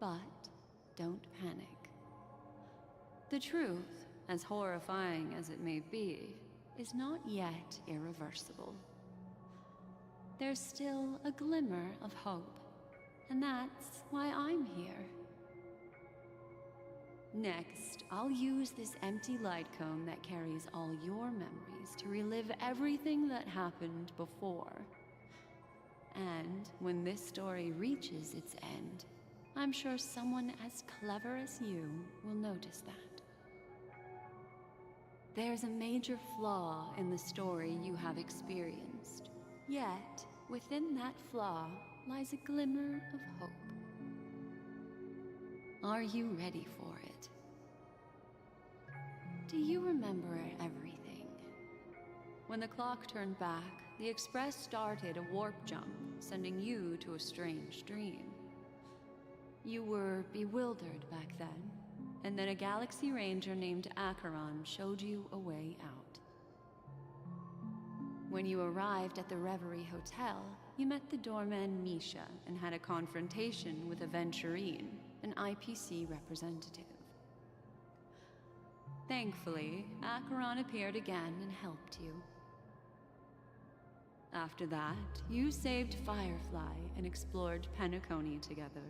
But don't panic. The truth, as horrifying as it may be, is not yet irreversible. There's still a glimmer of hope, and that's why I'm here. Next, I'll use this empty light cone that carries all your memories to relive everything that happened before. And when this story reaches its end, I'm sure someone as clever as you will notice that. There's a major flaw in the story you have experienced. Yet, within that flaw lies a glimmer of hope. Are you ready for it? Do you remember everything? When the clock turned back, the Express started a warp jump, sending you to a strange dream. You were bewildered back then, and then a Galaxy Ranger named Acheron showed you a way out. When you arrived at the Reverie Hotel, you met the doorman Misha and had a confrontation with Aventurine, an IPC representative. Thankfully, Acheron appeared again and helped you. After that, you saved Firefly and explored Penacony together.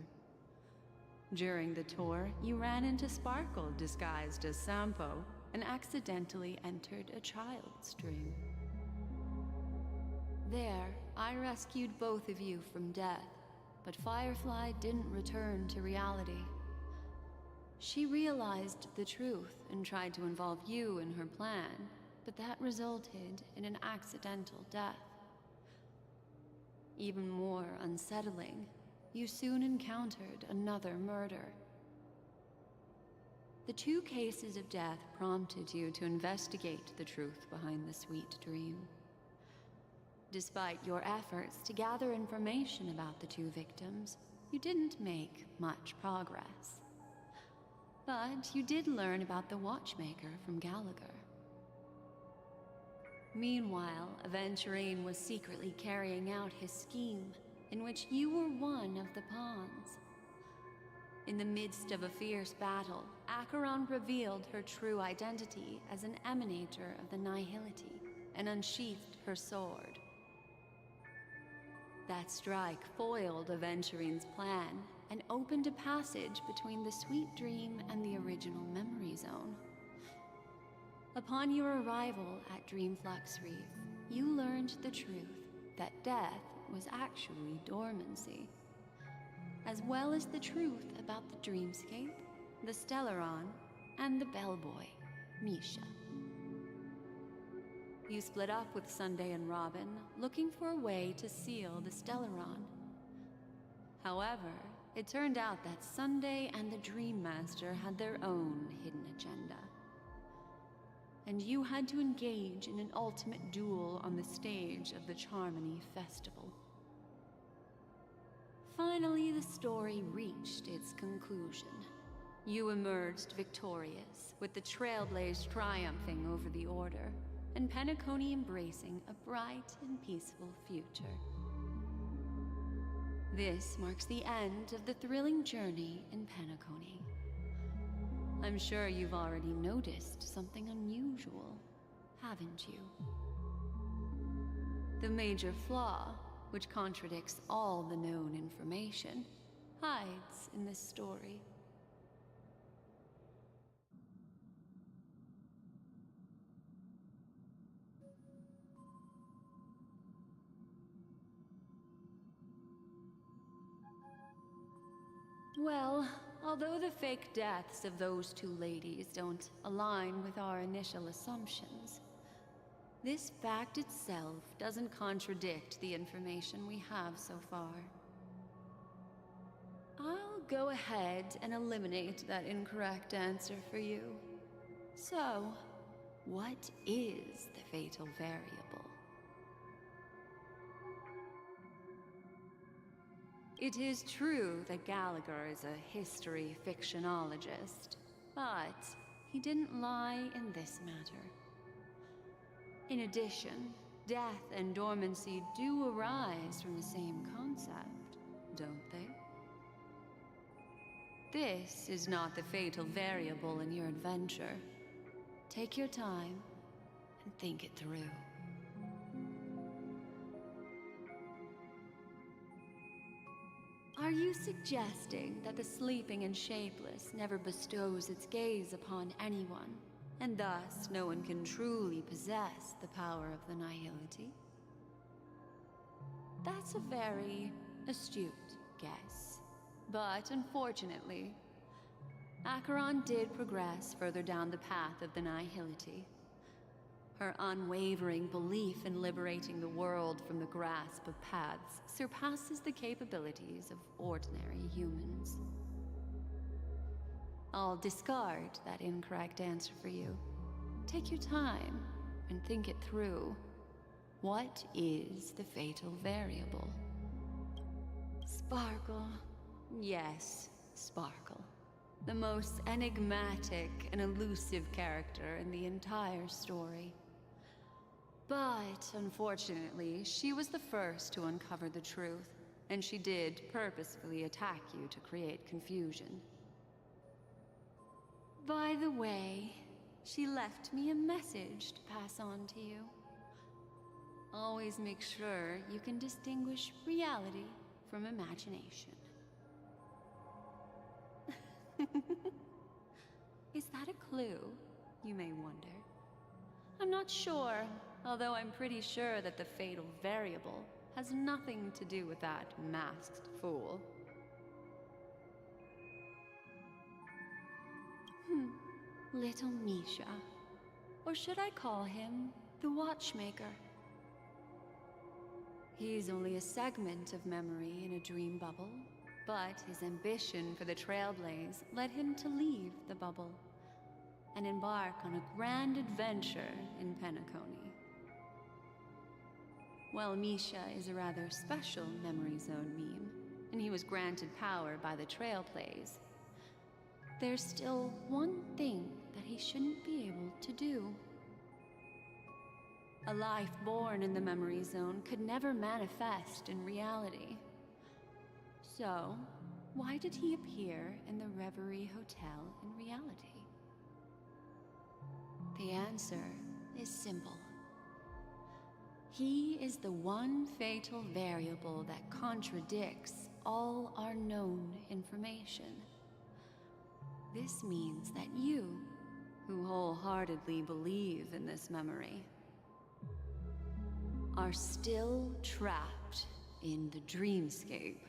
During the tour, you ran into Sparkle disguised as Sampo and accidentally entered a child's dream. There, I rescued both of you from death, but Firefly didn't return to reality. She realized the truth and tried to involve you in her plan, but that resulted in an accidental death. Even more unsettling, you soon encountered another murder. The two cases of death prompted you to investigate the truth behind the sweet dream. Despite your efforts to gather information about the two victims, you didn't make much progress. But you did learn about the watchmaker from Gallagher. Meanwhile, Aventurine was secretly carrying out his scheme, in which you were one of the pawns. In the midst of a fierce battle, Acheron revealed her true identity as an emanator of the Nihility and unsheathed her sword. That strike foiled Aventurine's plan and opened a passage between the sweet dream and the original memory zone. Upon your arrival at Dreamflux Reef, you learned the truth that death was actually dormancy, as well as the truth about the dreamscape, the Stellaron, and the bellboy, Misha. You split up with Sunday and Robin, looking for a way to seal the Stellaron. However, it turned out that Sunday and the Dream Master had their own hidden agenda. And you had to engage in an ultimate duel on the stage of the Charmony Festival. Finally, the story reached its conclusion. You emerged victorious, with the Trailblaze triumphing over the Order, and Penacony embracing a bright and peaceful future. This marks the end of the thrilling journey in Penacony. I'm sure you've already noticed something unusual, haven't you? The major flaw, which contradicts all the known information, hides in this story. Well, although the fake deaths of those two ladies don't align with our initial assumptions, this fact itself doesn't contradict the information we have so far. I'll go ahead and eliminate that incorrect answer for you. So, what is the fatal variable? It is true that Gallagher is a history fictionologist, But he didn't lie in this matter. In addition, death and dormancy do arise from the same concept, don't they? This is not the fatal variable in your adventure. Take your time and think it through. Are you suggesting that the sleeping and shapeless never bestows its gaze upon anyone, and thus no one can truly possess the power of the nihility? That's a very astute guess. But unfortunately, Acheron did progress further down the path of the nihility. Her unwavering belief in liberating the world from the grasp of paths surpasses the capabilities of ordinary humans. I'll discard that incorrect answer for you. Take your time and think it through. What is the fatal variable? Sparkle. Yes, Sparkle. The most enigmatic and elusive character in the entire story. But, unfortunately, she was the first to uncover the truth, and she did purposefully attack you to create confusion. By the way, she left me a message to pass on to you. Always make sure you can distinguish reality from imagination. Is that a clue, you may wonder? I'm not sure, although I'm pretty sure that the fatal variable has nothing to do with that masked fool. Little Misha. Or should I call him the Watchmaker? He's only a segment of memory in a dream bubble, but his ambition for the Trailblaze led him to leave the bubble and embark on a grand adventure in Penacony. While Misha is a rather special Memory Zone meme, and he was granted power by the Trailblaze, there's still one thing that he shouldn't be able to do. A life born in the Memory Zone could never manifest in reality. So, why did he appear in the Reverie Hotel in reality? The answer is simple. He is the one fatal variable that contradicts all our known information. This means that you, who wholeheartedly believe in this memory, are still trapped in the dreamscape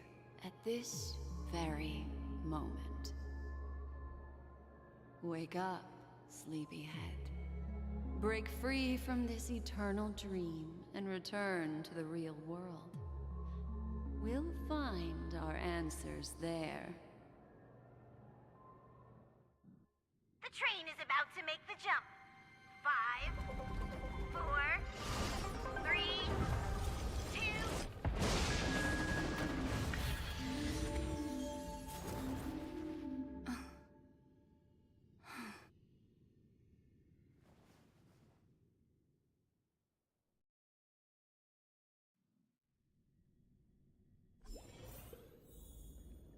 at this very moment. Wake up, sleepyhead. Break free from this eternal dream and return to the real world. We'll find our answers there. The train is about to make the jump. 5, 4, 3, 2...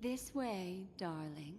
This way, darling.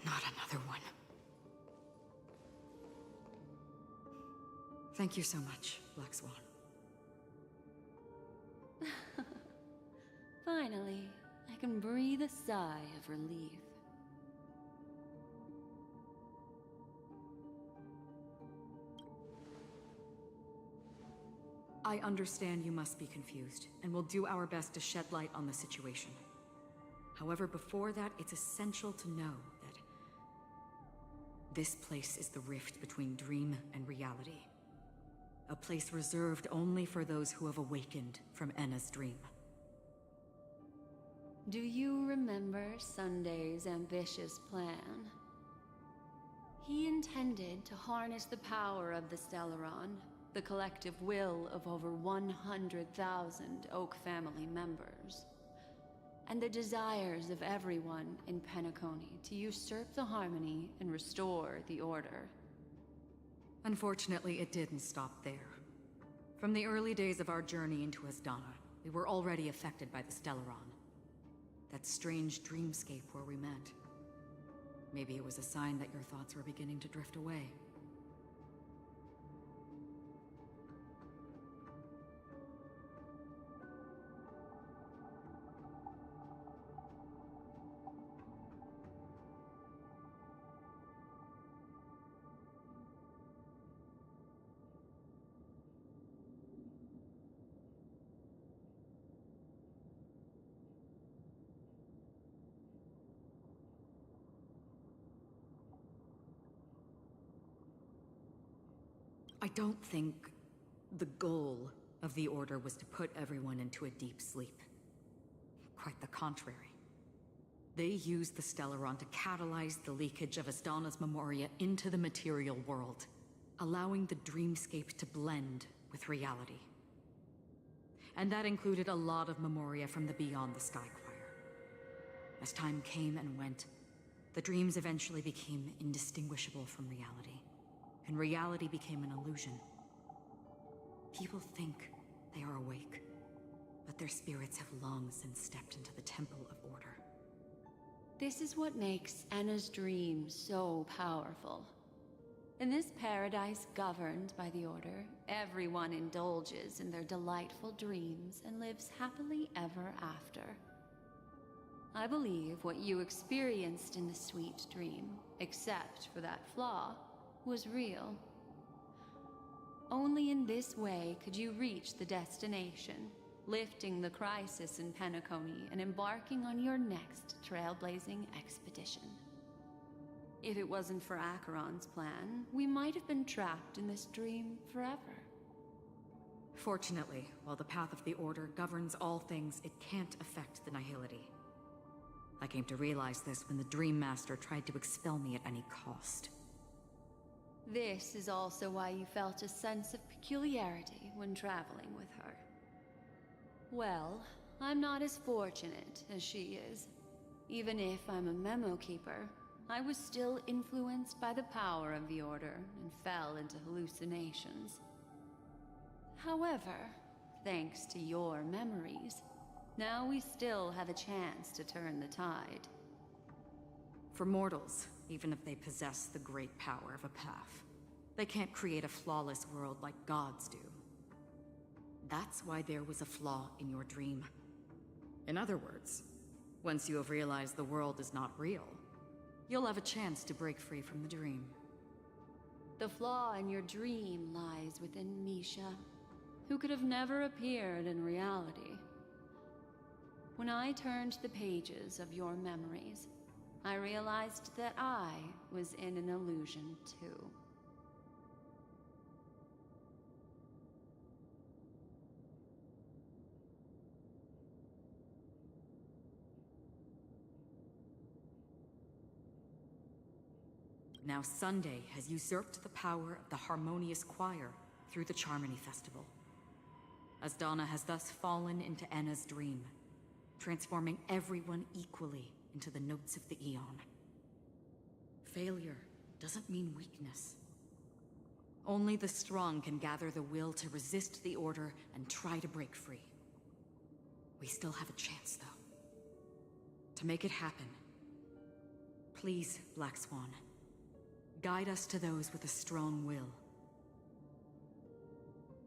Not another one. Thank you so much, Black Swan. Finally, I can breathe a sigh of relief. I understand you must be confused, and we'll do our best to shed light on the situation. However, before that, it's essential to know that this place is the rift between dream and reality. A place reserved only for those who have awakened from Enna's dream. Do you remember Sunday's ambitious plan? He intended to harness the power of the Stellaron, the collective will of over 100,000 Oak family members, and the desires of everyone in Penacony to usurp the harmony and restore the order. Unfortunately, it didn't stop there. From the early days of our journey into Asdana, we were already affected by the Stellaron. That strange dreamscape where we met. Maybe it was a sign that your thoughts were beginning to drift away. I don't think the goal of the Order was to put everyone into a deep sleep. Quite the contrary. They used the Stellaron to catalyze the leakage of Asdana's memoria into the material world, allowing the dreamscape to blend with reality. And that included a lot of memoria from the Beyond the Sky Choir. As time came and went, the dreams eventually became indistinguishable from reality. And reality became an illusion. People think they are awake, but their spirits have long since stepped into the Temple of Order. This is what makes Enna's dream so powerful. In this paradise governed by the Order, everyone indulges in their delightful dreams and lives happily ever after. I believe what you experienced in the sweet dream, except for that flaw, was real. Only in this way could you reach the destination, lifting the crisis in Penacony and embarking on your next trailblazing expedition. If it wasn't for Acheron's plan, we might have been trapped in this dream forever. Fortunately, while the path of the Order governs all things, it can't affect the Nihility. I came to realize this when the Dream Master tried to expel me at any cost. This is also why you felt a sense of peculiarity when traveling with her. Well, I'm not as fortunate as she is. Even if I'm a memo keeper, I was still influenced by the power of the Order and fell into hallucinations. However, thanks to your memories, now we still have a chance to turn the tide. For mortals, even if they possess the great power of a path, they can't create a flawless world like gods do. That's why there was a flaw in your dream. In other words, once you have realized the world is not real, you'll have a chance to break free from the dream. The flaw in your dream lies within Misha, who could have never appeared in reality. When I turned the pages of your memories, I realized that I was in an illusion too. Now Sunday has usurped the power of the Harmonious Choir through the Charmony Festival. Asdana has thus fallen into Enna's dream, transforming everyone equally into the notes of the Aeon. Failure doesn't mean weakness. Only the strong can gather the will to resist the Order and try to break free. We still have a chance, though. To make it happen, please, Black Swan, guide us to those with a strong will.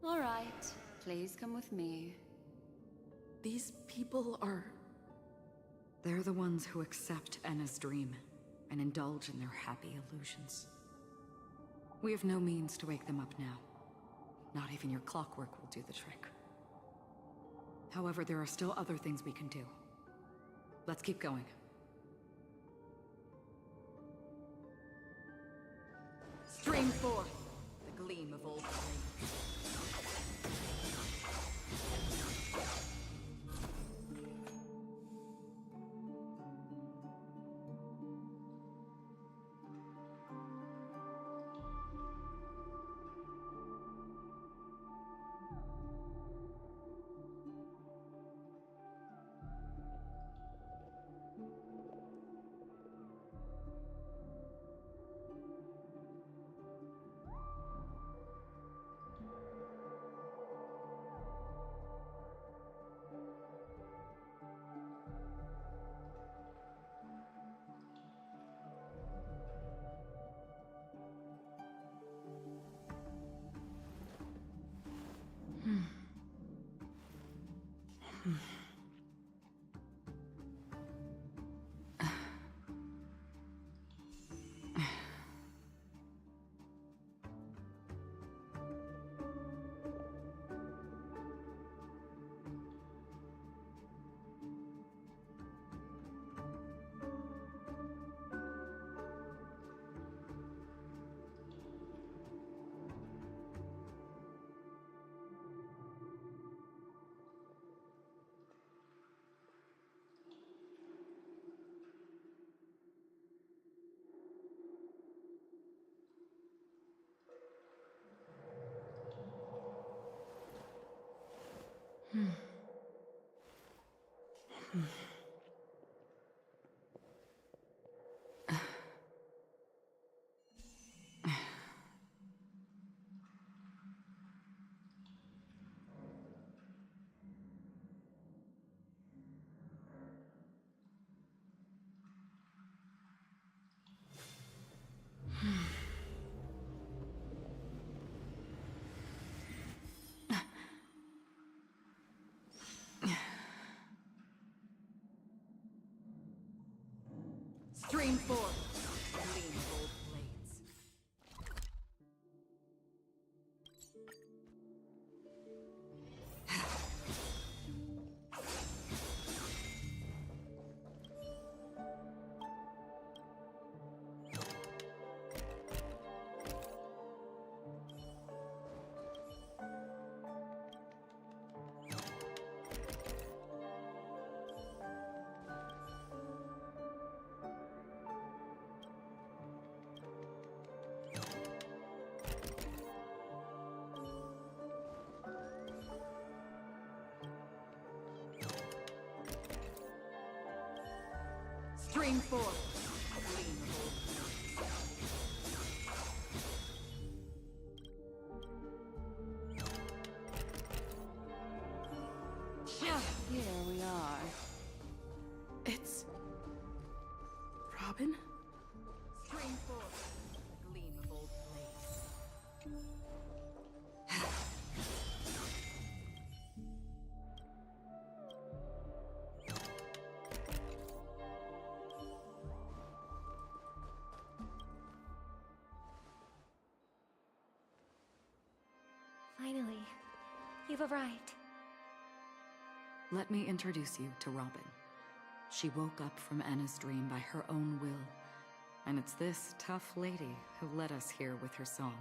All right, please come with me. These people are... They're the ones who accept Enna's dream and indulge in their happy illusions. We have no means to wake them up now. Not even your clockwork will do the trick. However, there are still other things we can do. Let's keep going. Stream forth the gleam of old flames. Stream forth, gleam of old blades. Stream forth, gleam of old blades. Here we are. It's... Robin? Stream forth, gleam of old blades. Finally, you've arrived. Let me introduce you to Robin. She woke up from Anna's dream by her own will, and it's this tough lady who led us here with her song.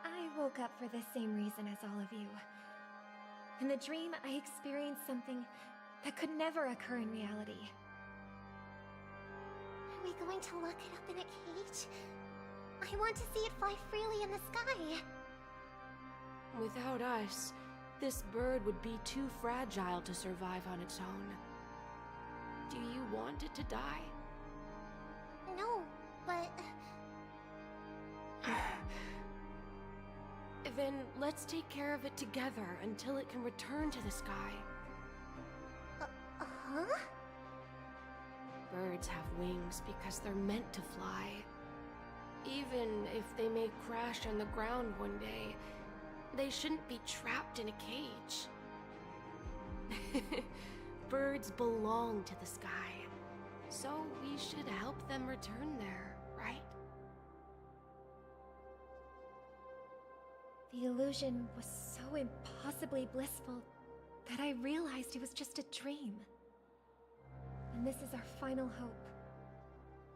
I woke up for the same reason as all of you. In the dream, I experienced something that could never occur in reality. Are we going to lock it up in a cage? I want to see it fly freely in the sky. Without us, this bird would be too fragile to survive on its own. Do you want it to die? No, but... Then let's take care of it together until it can return to the sky. Huh? Birds have wings because they're meant to fly. Even if they may crash on the ground one day, they shouldn't be trapped in a cage. Birds belong to the sky, so we should help them return there, right? The illusion was so impossibly blissful that I realized it was just a dream. And this is our final hope.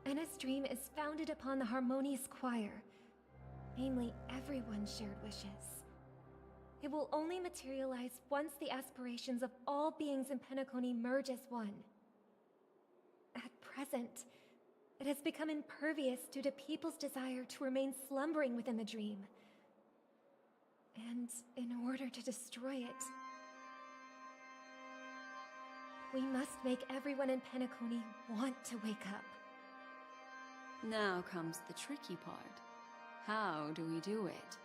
Enna's dream is founded upon the harmonious choir, namely everyone's shared wishes. It will only materialize once the aspirations of all beings in Penacony merge as one. At present, it has become impervious due to people's desire to remain slumbering within the dream. And in order to destroy it, we must make everyone in Penacony want to wake up. Now comes the tricky part. How do we do it?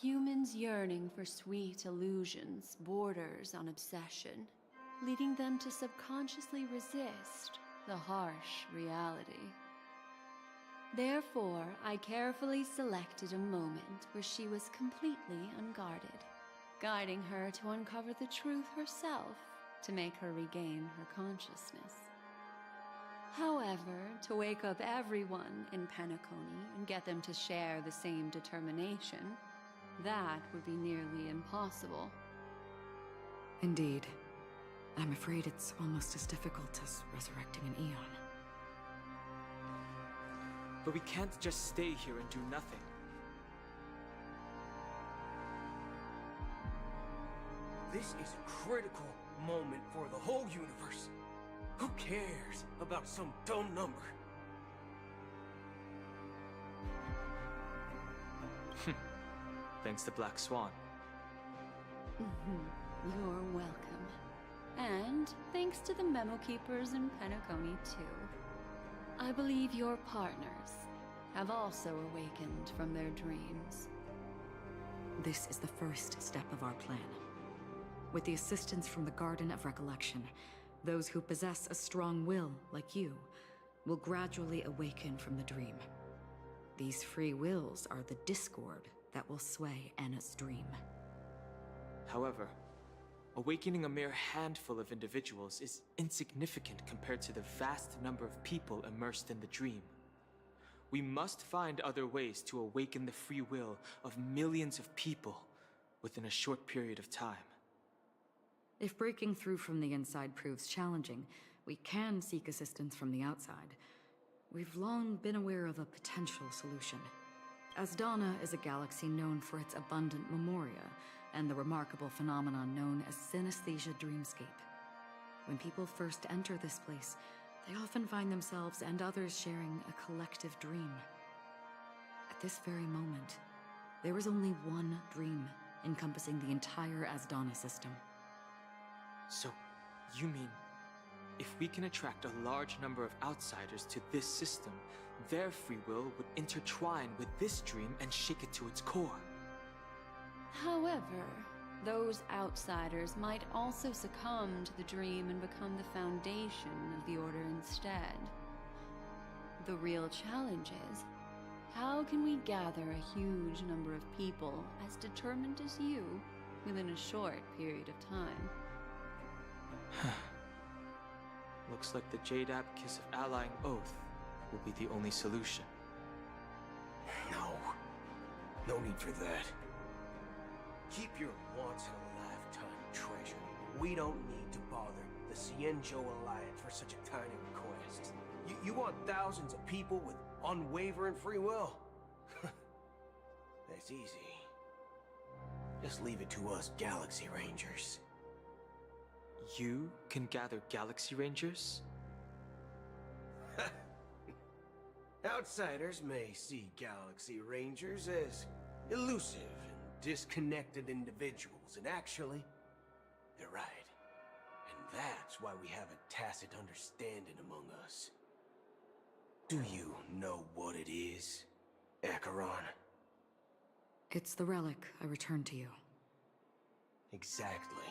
Humans' yearning for sweet illusions borders on obsession, leading them to subconsciously resist the harsh reality. Therefore, I carefully selected a moment where she was completely unguarded, guiding her to uncover the truth herself to make her regain her consciousness. However, to wake up everyone in Penacony and get them to share the same determination, that would be nearly impossible. Indeed. I'm afraid it's almost as difficult as resurrecting an Eon. But we can't just stay here and do nothing. This is a critical moment for the whole universe. Who cares about some dumb number? Thanks to Black Swan. You're welcome. And thanks to the memo keepers in Penacony, too. I believe your partners have also awakened from their dreams. This is the first step of our plan. With the assistance from the Garden of Recollection, those who possess a strong will, like you, will gradually awaken from the dream. These free wills are the discord that will sway Anna's dream. However, awakening a mere handful of individuals is insignificant compared to the vast number of people immersed in the dream. We must find other ways to awaken the free will of millions of people within a short period of time. If breaking through from the inside proves challenging, we can seek assistance from the outside. We've long been aware of a potential solution. Asdana is a galaxy known for its abundant memoria and the remarkable phenomenon known as synesthesia dreamscape. When people first enter this place, they often find themselves and others sharing a collective dream. At this very moment, there is only one dream encompassing the entire Asdana system. So, you mean, if we can attract a large number of outsiders to this system, their free will would intertwine with this dream and shake it to its core. However, those outsiders might also succumb to the dream and become the foundation of the Order instead. The real challenge is, how can we gather a huge number of people as determined as you within a short period of time? Looks like the Jade Abacus of Allying Oath will be the only solution. No need for that. Keep your once-in-a-lifetime treasure. We don't need to bother the Cienjo Alliance for such a tiny request. You want thousands of people with unwavering free will? That's easy. Just leave it to us Galaxy Rangers. You can gather Galaxy Rangers? Outsiders may see Galaxy Rangers as elusive and disconnected individuals, and actually, they're right. And that's why we have a tacit understanding among us. Do you know what it is, Acheron? It's the relic I returned to you. Exactly.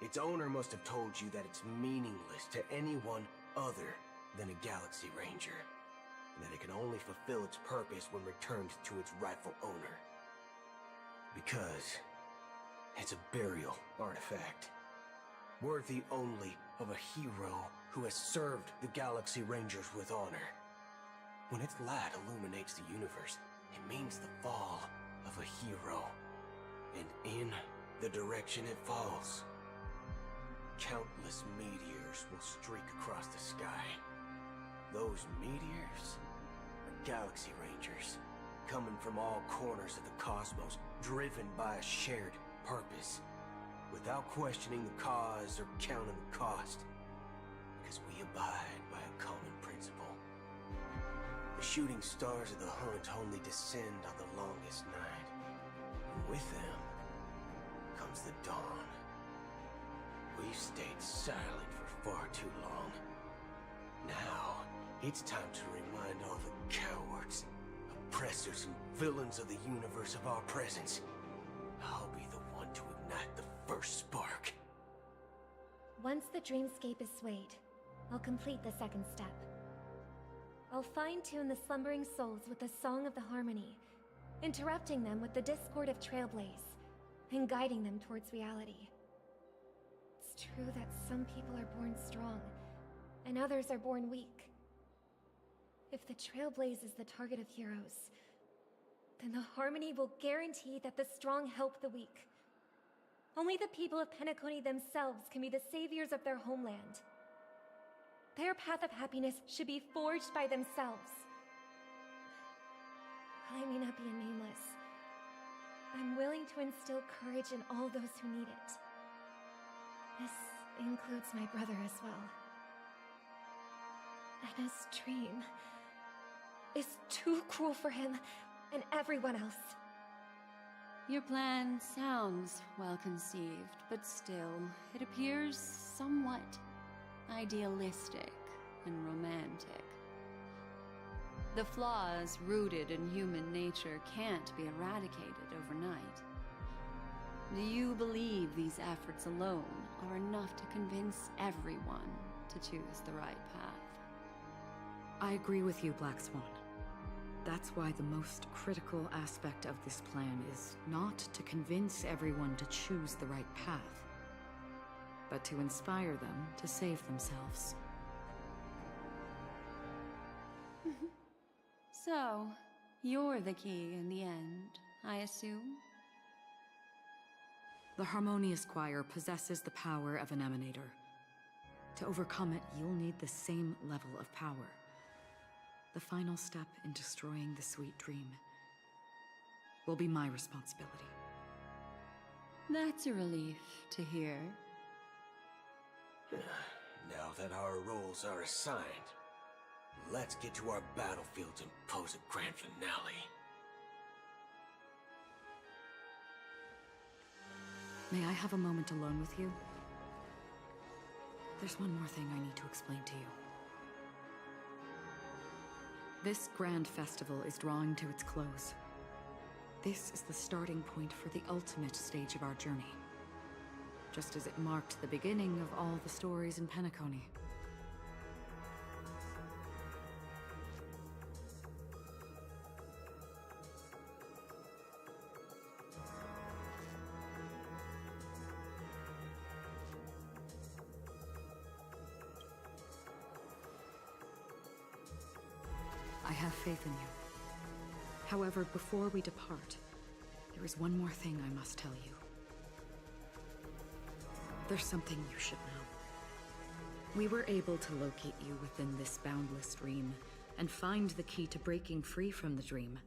Its owner must have told you that it's meaningless to anyone other than a Galaxy Ranger, and that it can only fulfill its purpose when returned to its rightful owner. Because it's a burial artifact, worthy only of a hero who has served the Galaxy Rangers with honor. When its light illuminates the universe, it means the fall of a hero, and in the direction it falls, countless meteors will streak across the sky. Those meteors are Galaxy Rangers, coming from all corners of the cosmos, driven by a shared purpose, without questioning the cause or counting the cost, because we abide by a common principle. The shooting stars of the hunt only descend on the longest night, and with them comes the dawn. We've stayed silent for far too long. Now, it's time to remind all the cowards, oppressors, and villains of the universe of our presence. I'll be the one to ignite the first spark. Once the dreamscape is swayed, I'll complete the second step. I'll fine-tune the slumbering souls with the Song of the Harmony, interrupting them with the discord of Trailblaze, and guiding them towards reality. It's true that some people are born strong, and others are born weak. If the Trailblaze is the target of heroes, then the Harmony will guarantee that the strong help the weak. Only the people of Penacony themselves can be the saviors of their homeland. Their path of happiness should be forged by themselves. While I may not be a nameless, I'm willing to instill courage in all those who need it. This includes my brother as well. And his dream is too cruel for him and everyone else. Your plan sounds well conceived, but still, it appears somewhat idealistic and romantic. The flaws rooted in human nature can't be eradicated overnight. Do you believe these efforts alone are enough to convince everyone to choose the right path? I agree with you, Black Swan. That's why the most critical aspect of this plan is not to convince everyone to choose the right path, but to inspire them to save themselves. So, you're the key in the end, I assume? The Harmonious Choir possesses the power of an emanator. To overcome it, you'll need the same level of power. The final step in destroying the sweet dream will be my responsibility. That's a relief to hear. Now that our roles are assigned, let's get to our battlefields and pose a grand finale. May I have a moment alone with you? There's one more thing I need to explain to you. This grand festival is drawing to its close. This is the starting point for the ultimate stage of our journey. Just as it marked the beginning of all the stories in Penacony. I have faith in you. However, before we depart, there is one more thing I must tell you. There's something you should know. We were able to locate you within this boundless dream and find the key to breaking free from the dream.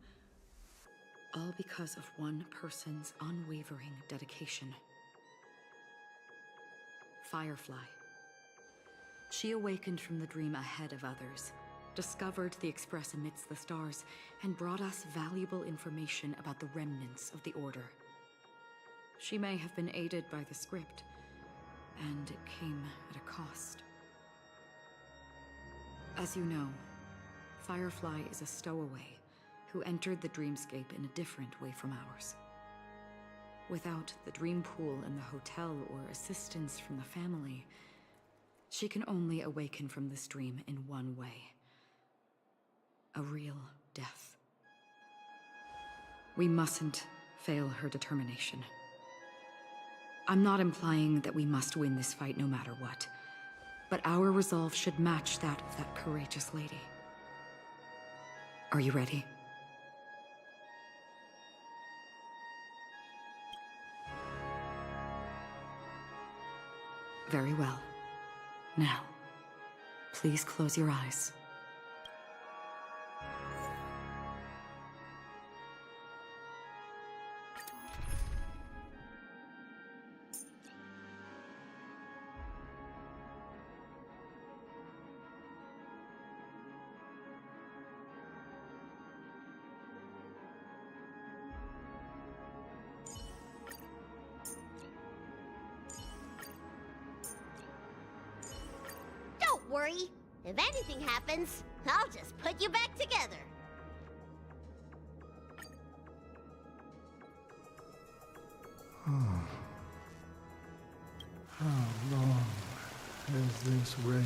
All because of one person's unwavering dedication. Firefly. She awakened from the dream ahead of others, discovered the Express amidst the stars, and brought us valuable information about the remnants of the Order. She may have been aided by the script, and it came at a cost. As you know, Firefly is a stowaway who entered the dreamscape in a different way from ours. Without the dream pool in the hotel or assistance from the family, she can only awaken from this dream in one way. A real death. We mustn't fail her determination. I'm not implying that we must win this fight no matter what, but our resolve should match that of that courageous lady. Are you ready? Very well. Now, please close your eyes. Don't worry. If anything happens, I'll just put you back together. How long has this rain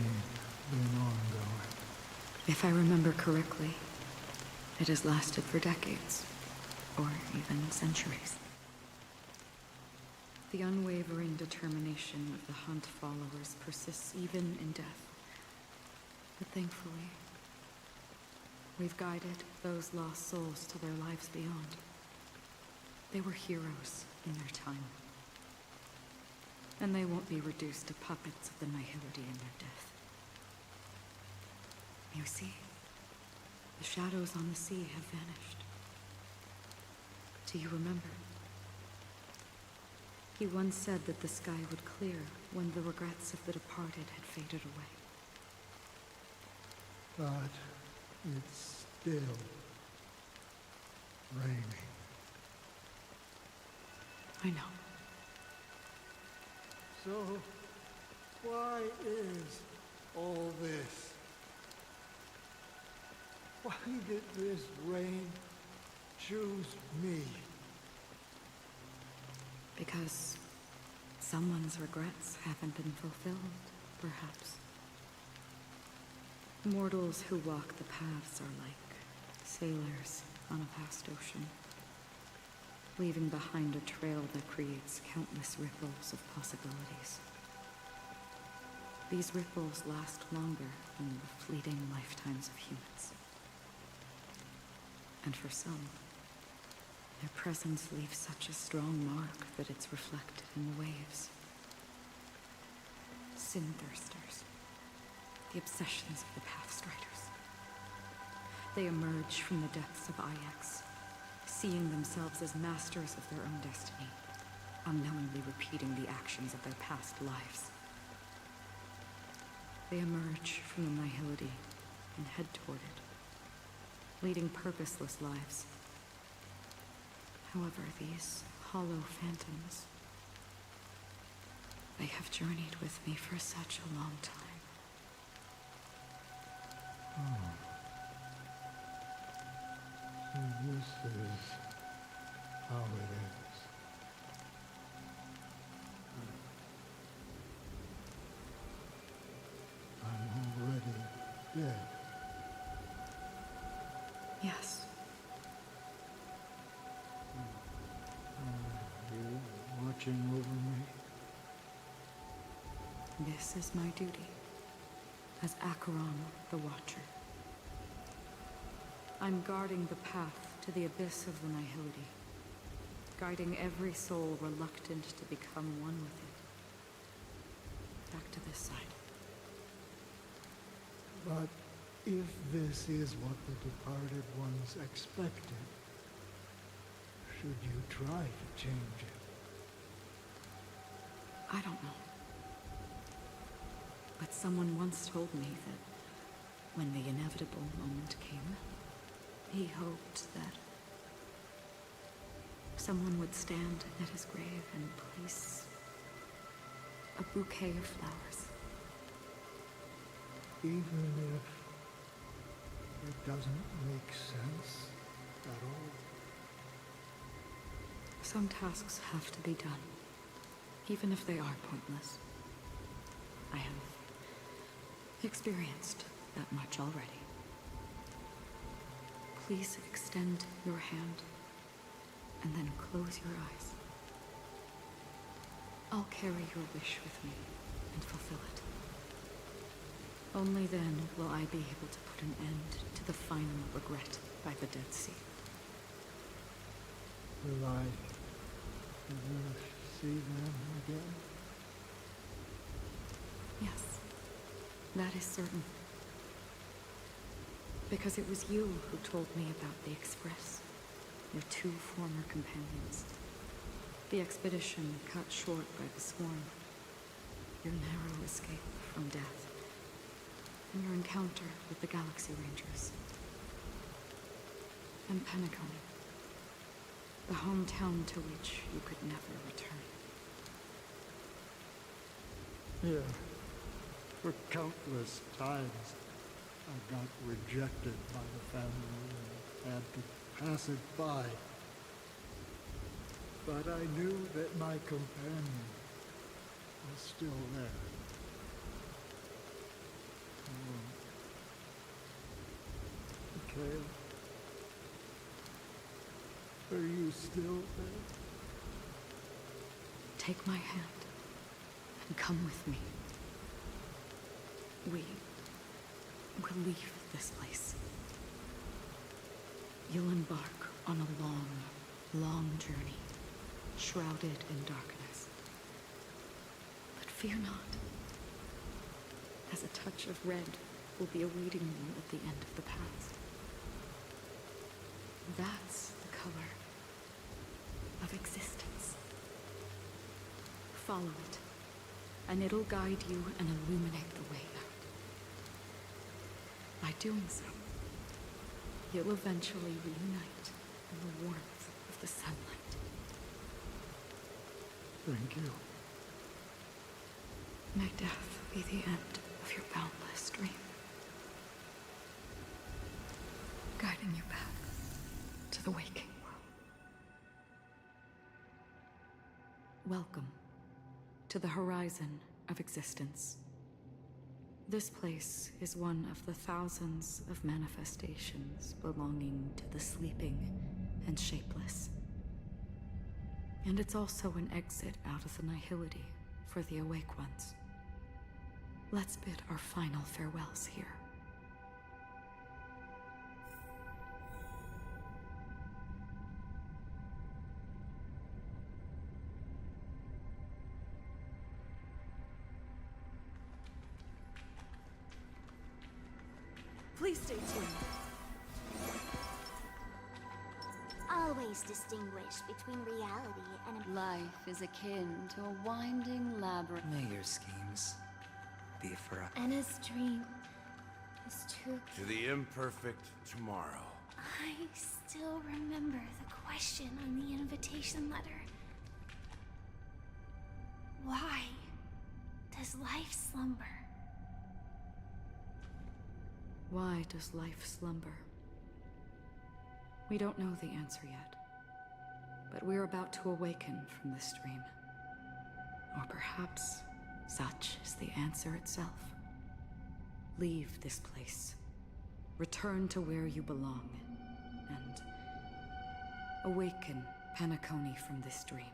been ongoing? If I remember correctly, it has lasted for decades, or even centuries. The unwavering determination of the Hunt followers persists even in death. But thankfully, we've guided those lost souls to their lives beyond. They were heroes in their time. And they won't be reduced to puppets of the Nihility in their death. You see, the shadows on the sea have vanished. Do you remember? He once said that the sky would clear when the regrets of the departed had faded away. But it's still raining. I know. So, why is all this? Why did this rain choose me? Because someone's regrets haven't been fulfilled, perhaps. Mortals who walk the paths are like sailors on a vast ocean, leaving behind a trail that creates countless ripples of possibilities. These ripples last longer than the fleeting lifetimes of humans. And for some, their presence leaves such a strong mark that it's reflected in the waves. Sin-thirsters. The obsessions of the Pathstriders. They emerge from the depths of IX, seeing themselves as masters of their own destiny, unknowingly repeating the actions of their past lives. They emerge from the Nihility and head toward it, leading purposeless lives. However, these hollow phantoms, they have journeyed with me for such a long time. So this is how it is. I'm already dead. Yes. Are you watching over me? This is my duty as Acheron the Watcher. I'm guarding the path to the abyss of the Nihility, guiding every soul reluctant to become one with it. Back to this side. But if this is what the departed ones expected, should you try to change it? I don't know. But someone once told me that when the inevitable moment came, he hoped that someone would stand at his grave and place a bouquet of flowers. Even if it doesn't make sense at all? Some tasks have to be done, even if they are pointless. I have experienced that much already. Please extend your hand, and then close your eyes. I'll carry your wish with me and fulfill it. Only then will I be able to put an end to the final regret by the Dead Sea. Will I ever see them again? Yes, that is certain. Because it was you who told me about the Express, your two former companions. The expedition cut short by the swarm, your narrow escape from death, and your encounter with the Galaxy Rangers. And Penacony, the hometown to which you could never return. Yeah, for countless times I got rejected by the family and had to pass it by. But I knew that my companion was still there. Mikhail, are you still there? Take my hand and come with me. We will leave this place. You'll embark on a long, long journey, shrouded in darkness. But fear not, as a touch of red will be awaiting you at the end of the path. That's the color of existence. Follow it, and it'll guide you and illuminate the way out. By doing so, you'll eventually reunite in the warmth of the sunlight. Thank you. May death be the end of your boundless dream, guiding you back to the waking world. Welcome to the horizon of existence. This place is one of the thousands of manifestations belonging to the sleeping and shapeless. And it's also an exit out of the Nihility for the awake ones. Let's bid our final farewells here. Please stay tuned. Always distinguish between reality and life is akin to a winding labyrinth. May your schemes be for a... Anna's dream is too... To the imperfect tomorrow. I still remember the question on the invitation letter. Why does life slumber? Why does life slumber? We don't know the answer yet, but we're about to awaken from this dream. Or perhaps such is the answer itself. Leave this place, return to where you belong, and awaken Penacony from this dream.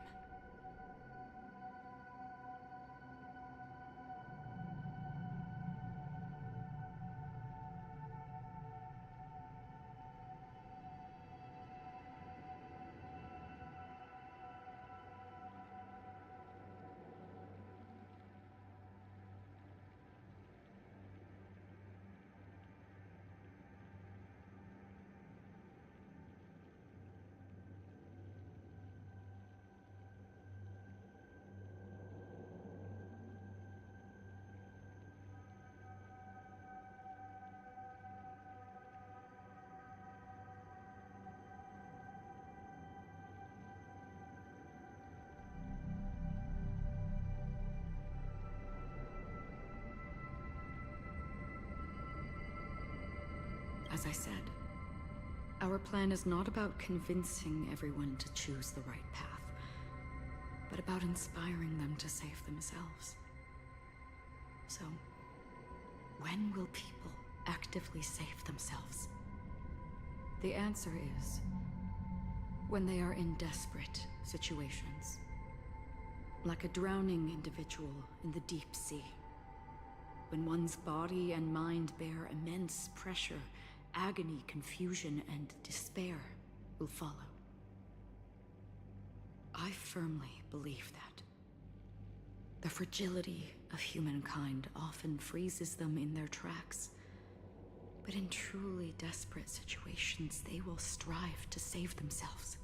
As I said, our plan is not about convincing everyone to choose the right path, but about inspiring them to save themselves. So, when will people actively save themselves? The answer is when they are in desperate situations. Like a drowning individual in the deep sea. When one's body and mind bear immense pressure, agony, confusion, and despair will follow. I firmly believe that. The fragility of humankind often freezes them in their tracks. But in truly desperate situations, they will strive to save themselves.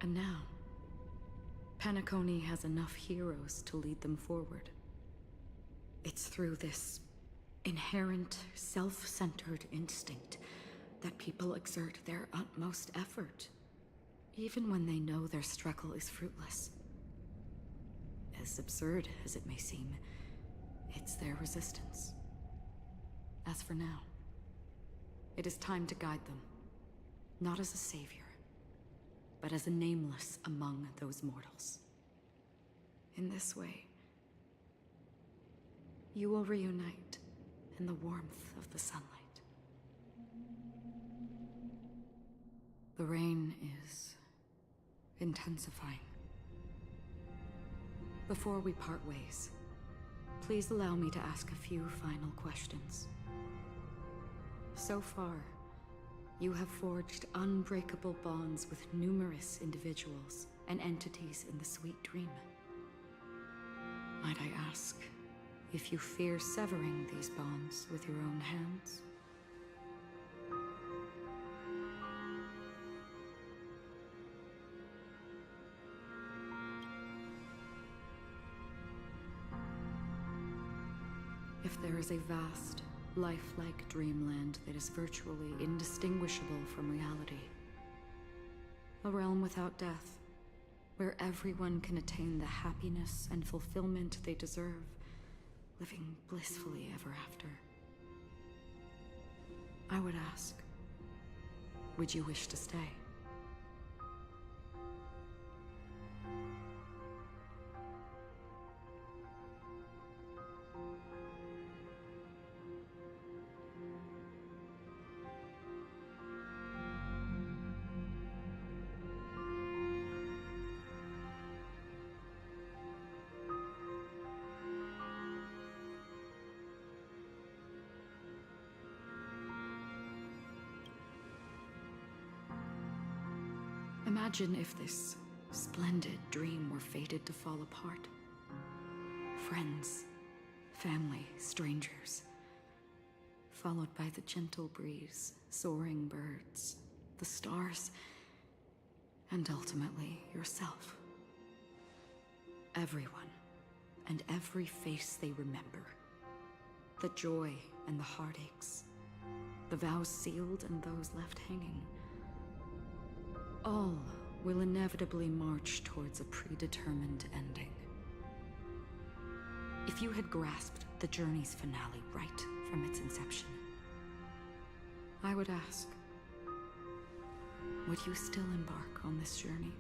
And now, Penacony has enough heroes to lead them forward. It's through this inherent, self-centered instinct that people exert their utmost effort, even when they know their struggle is fruitless. As absurd as it may seem, it's their resistance. As for now, it is time to guide them, not as a savior, but as a nameless among those mortals. In this way, you will reunite in the warmth of the sunlight. The rain is intensifying. Before we part ways, please allow me to ask a few final questions. So far, you have forged unbreakable bonds with numerous individuals and entities in the Sweet Dream. Might I ask if you fear severing these bonds with your own hands? If there is a vast, lifelike dreamland that is virtually indistinguishable from reality, a realm without death, where everyone can attain the happiness and fulfillment they deserve, living blissfully ever after, I would ask, would you wish to stay? Imagine if this splendid dream were fated to fall apart. Friends, family, strangers, followed by the gentle breeze, soaring birds, the stars, and ultimately yourself. Everyone, and every face they remember. The joy and the heartaches, the vows sealed and those left hanging. All will inevitably march towards a predetermined ending. If you had grasped the journey's finale right from its inception, I would ask, would you still embark on this journey?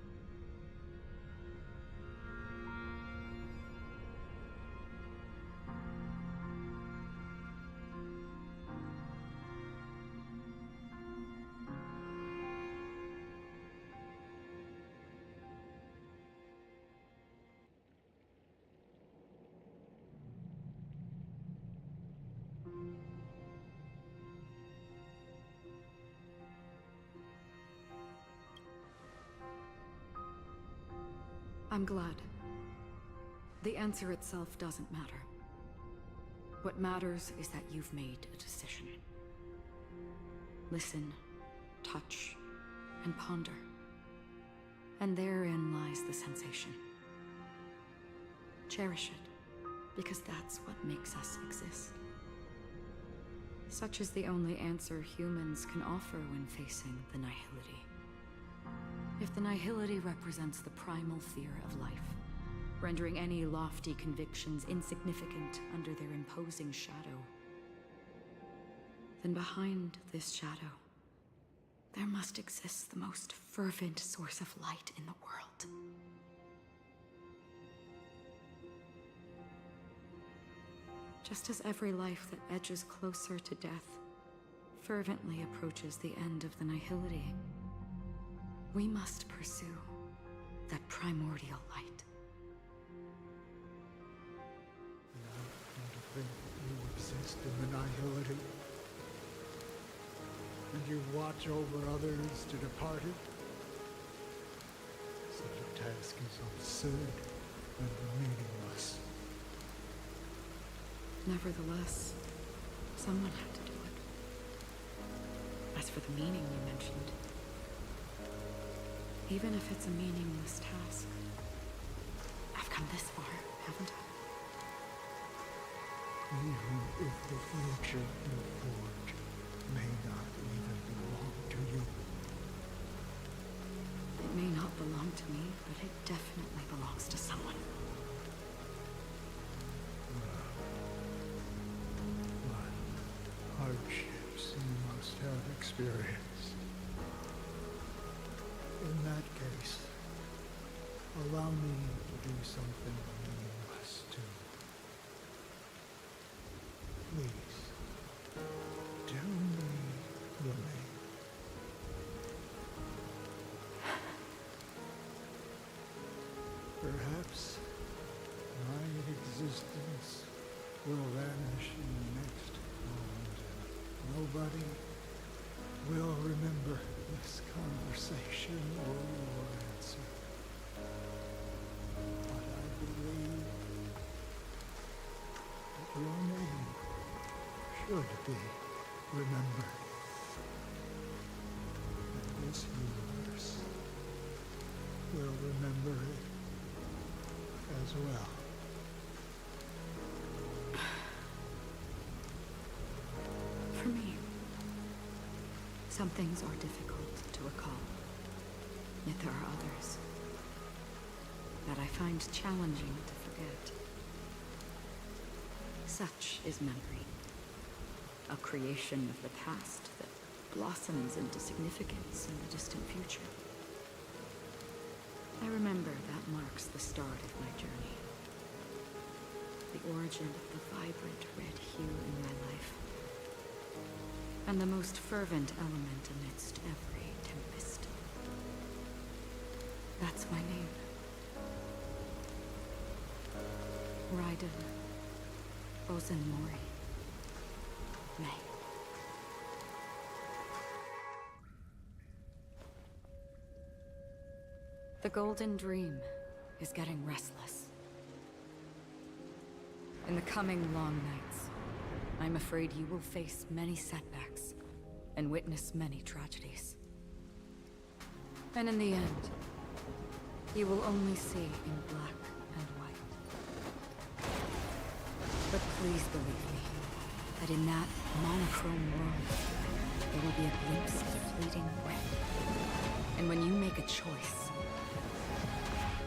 I'm glad. The answer itself doesn't matter. What matters is that you've made a decision. Listen, touch, and ponder. And therein lies the sensation. Cherish it, because that's what makes us exist. Such is the only answer humans can offer when facing the nihility. If the nihility represents the primal fear of life, rendering any lofty convictions insignificant under their imposing shadow, then behind this shadow, there must exist the most fervent source of light in the world. Just as every life that edges closer to death fervently approaches the end of the nihility, we must pursue that primordial light. And to think that you exist in the nihility, and you watch over others to depart it. Such a task is absurd and meaningless. Nevertheless, someone had to do it. As for the meaning you mentioned, even if it's a meaningless task, I've come this far, haven't I? Even if the future you forge may not even belong to you. It may not belong to me, but it definitely belongs to someone. What hardships you must have experienced. In that case, allow me to do something meaningless too. Please, tell me the name. Perhaps my existence will vanish in the next moment, and nobody will remember this conversation or your answer. But I believe that your name should be remembered. And this universe will remember it as well. For me, some things are difficult to recall, yet there are others that I find challenging to forget. Such is memory, a creation of the past that blossoms into significance in the distant future. I remember that marks the start of my journey, the origin of the vibrant red hue in my life, and the most fervent element amidst every tempest. That's my name. Raiden Ozenmori. May. The Golden Dream is getting restless. In the coming long nights, I'm afraid you will face many setbacks and witness many tragedies. And in the end, you will only see in black and white. But please believe me, that in that monochrome world, there will be a glimpse of fleeting red. And when you make a choice,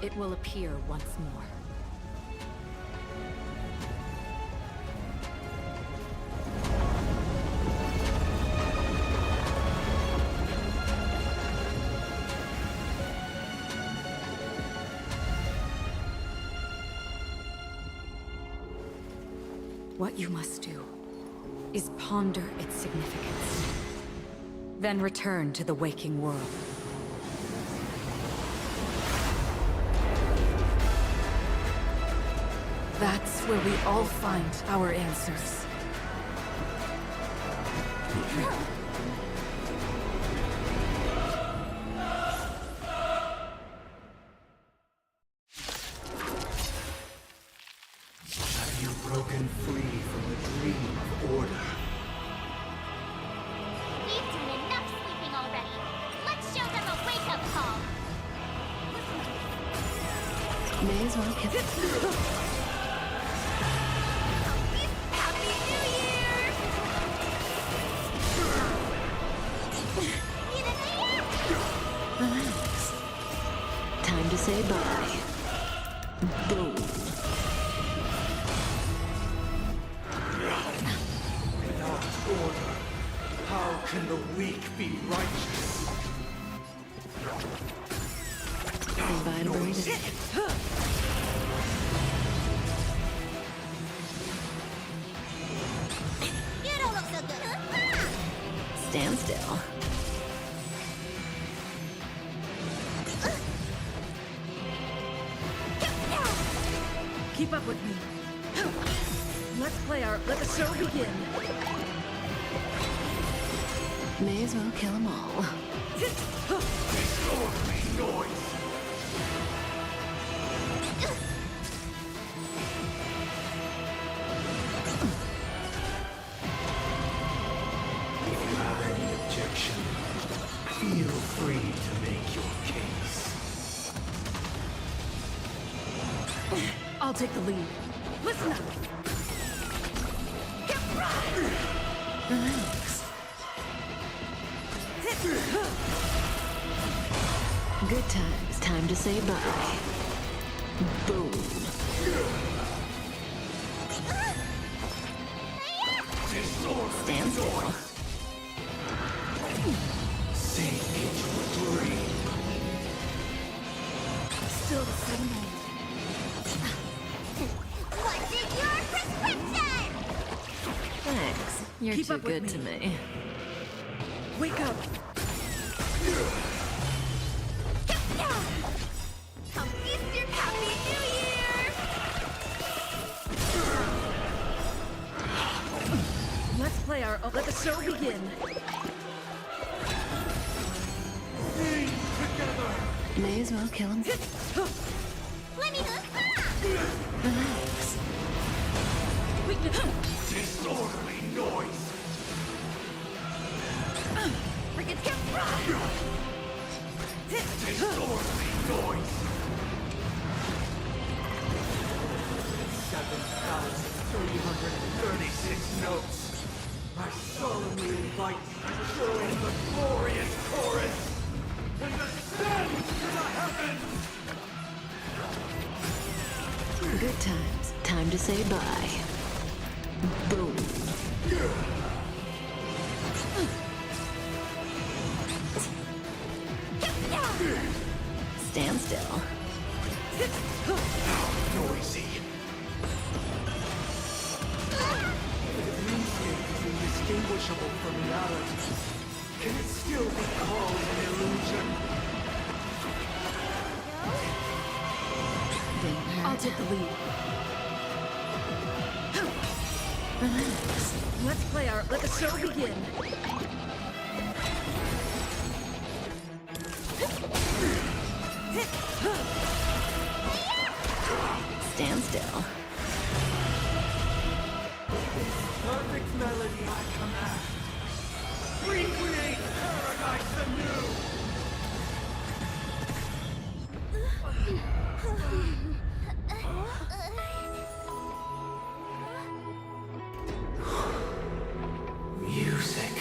it will appear once more. What you must do is ponder its significance, then return to the waking world. That's where we all find our answers. Have you broken free from the dream of order? We've done enough sleeping already. Let's show them a wake-up call. May as well get it. Relax. Time to say bye. Boom. Without order, can the weak be righteous? You don't look so good. Stand still. Keep up with me. Let the show begin. May as well kill them all. Noise. If you have any objection, feel free to make your case. I'll take the lead. Listen up. Relax. Good times. Time to say bye. Boom. Stand still. Sink into a dream. Still the same moment. What's in your prescription? Thanks. You're Keep too up with good me. to me. Wake up. Come feast your Happy New Year! Let's play our... Let the show begin. May as well kill him. Let me Relax. Disorderly noise. Disorderly noise. 7,336 notes. I solemnly invite you to join the glorious chorus and ascend to the heavens. Good times. Time to say bye. Boom. Stand still. Noisy. The dreamscape is indistinguishable from reality. Can it still be called an illusion? I'll take the lead. Relax. Let's play our... Let the show begin. Stand still. Perfect melody I command. Recreate paradise anew. Music.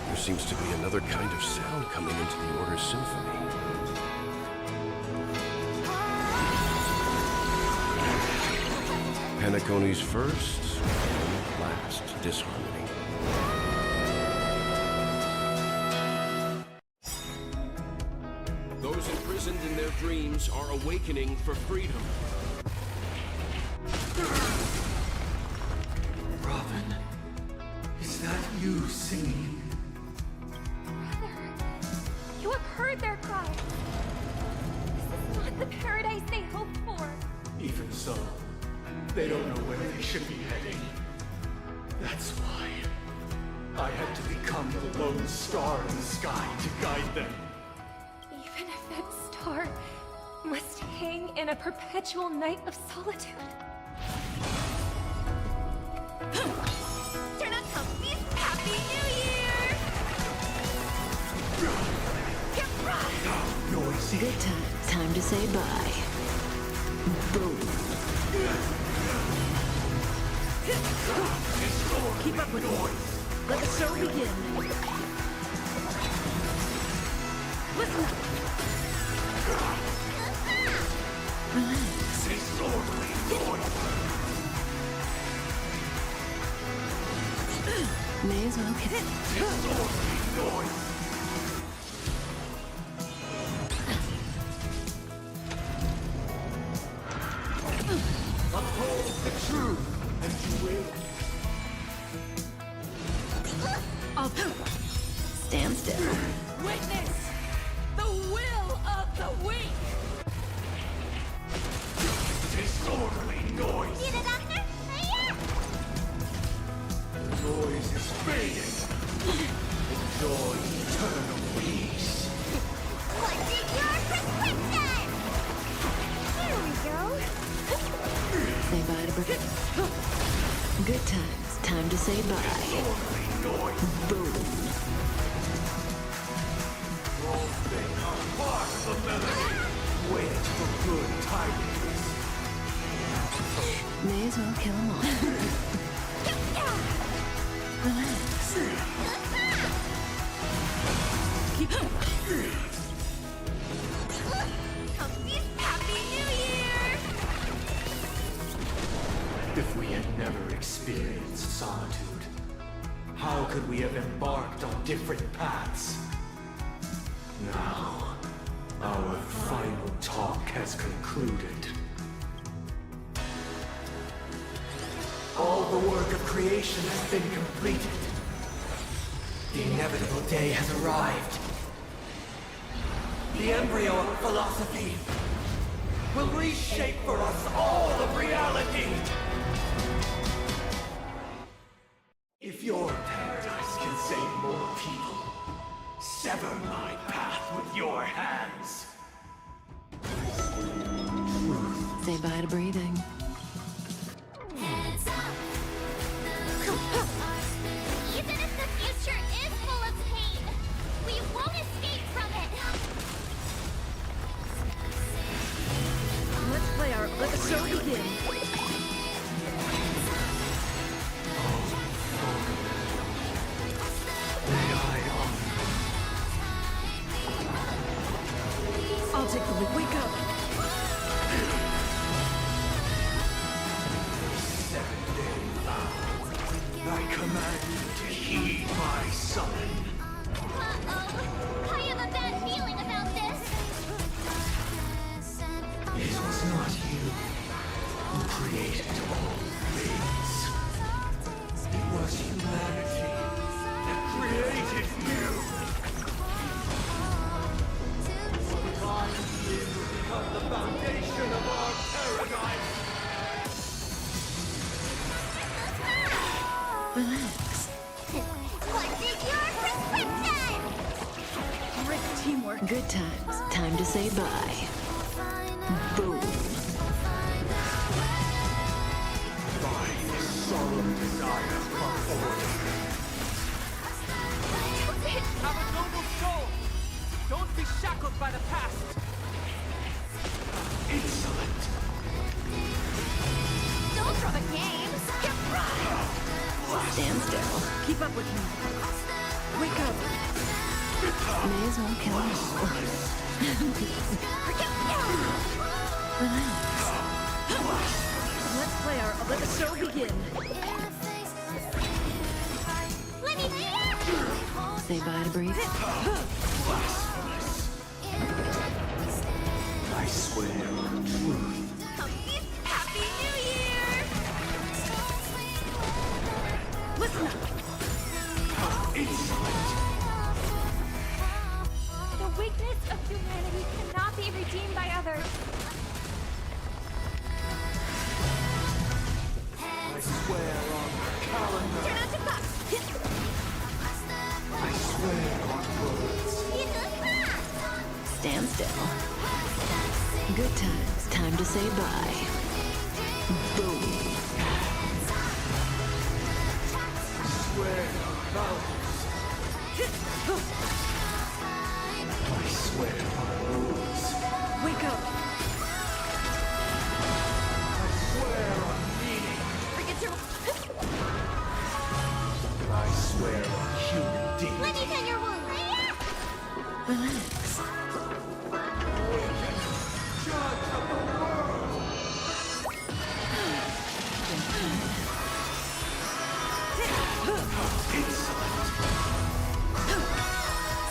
There seems to be another kind of sound coming into the Order's symphony. Penacony's first and last disharmony. Those imprisoned in their dreams are awakening for freedom. Robin, is that you singing? You have heard their cry. This is not the paradise they hoped for. Even so, they don't know where they should be heading. That's why I had to become the lone star in the sky to guide them. Even if that star must hang in a perpetual night of solitude. Turn on Comfy's Happy New Year! Noisy. Good times. Time to say bye. Boom. Keep up with me. Let the show begin. Listen up. Relax. Disorderly May as well kill. Uphold the truth, and you will. Stand still. Witness the will of the weak! Disorderly noise. See the doctor? Yeah. The noise is fading. Enjoy eternal peace. What's in your prescription? Here we go. Say bye to Brick. Good times. Time to say bye. Boom. All things are part of the melody. Wait for good tidings. May as well kill them all. Relax. Happy New Year! If we had never experienced solitude, how could we have embarked on different paths? Now, our final talk has concluded. All the work of creation has been completed. The inevitable day has arrived. The embryo of philosophy will reshape for us all of reality. If your paradise can save more people, sever my path with your hands. Say bye to breathing. Even if the future is full of pain, we won't escape from it. Let the show begin. I'll take the lead. Wake up! 7-day vow. I command you to heed my summon. Uh-oh. I have a bad feeling about this. It was not you who created all things. It was humanity that created you. What lies here will become the foundation of our paradise. Relax. What's in your prescription? Great teamwork. Good times. Time to say bye. Boom. By this solemn desire come forward. Have a noble soul! Don't be shackled by the past! Insolent. Don't throw the games. Get right. Stand still. Keep up with me. Wake up! May as well kill them all. Relax. Let the show begin. Let me Say bye to breathing. Blasphemous. I swear on truth. Happy New Year! Listen up. How insolent. The weakness of humanity cannot be redeemed by others. I swear on the calendar. Turn out your clock. I swear on words. Stand still. Good times. Time to say bye. Boom. I swear on vows. I swear on rules. Wake up! I swear on meaning. Forget your... I swear on human Let dignity. me tend your wound. Relax. Judge of the world.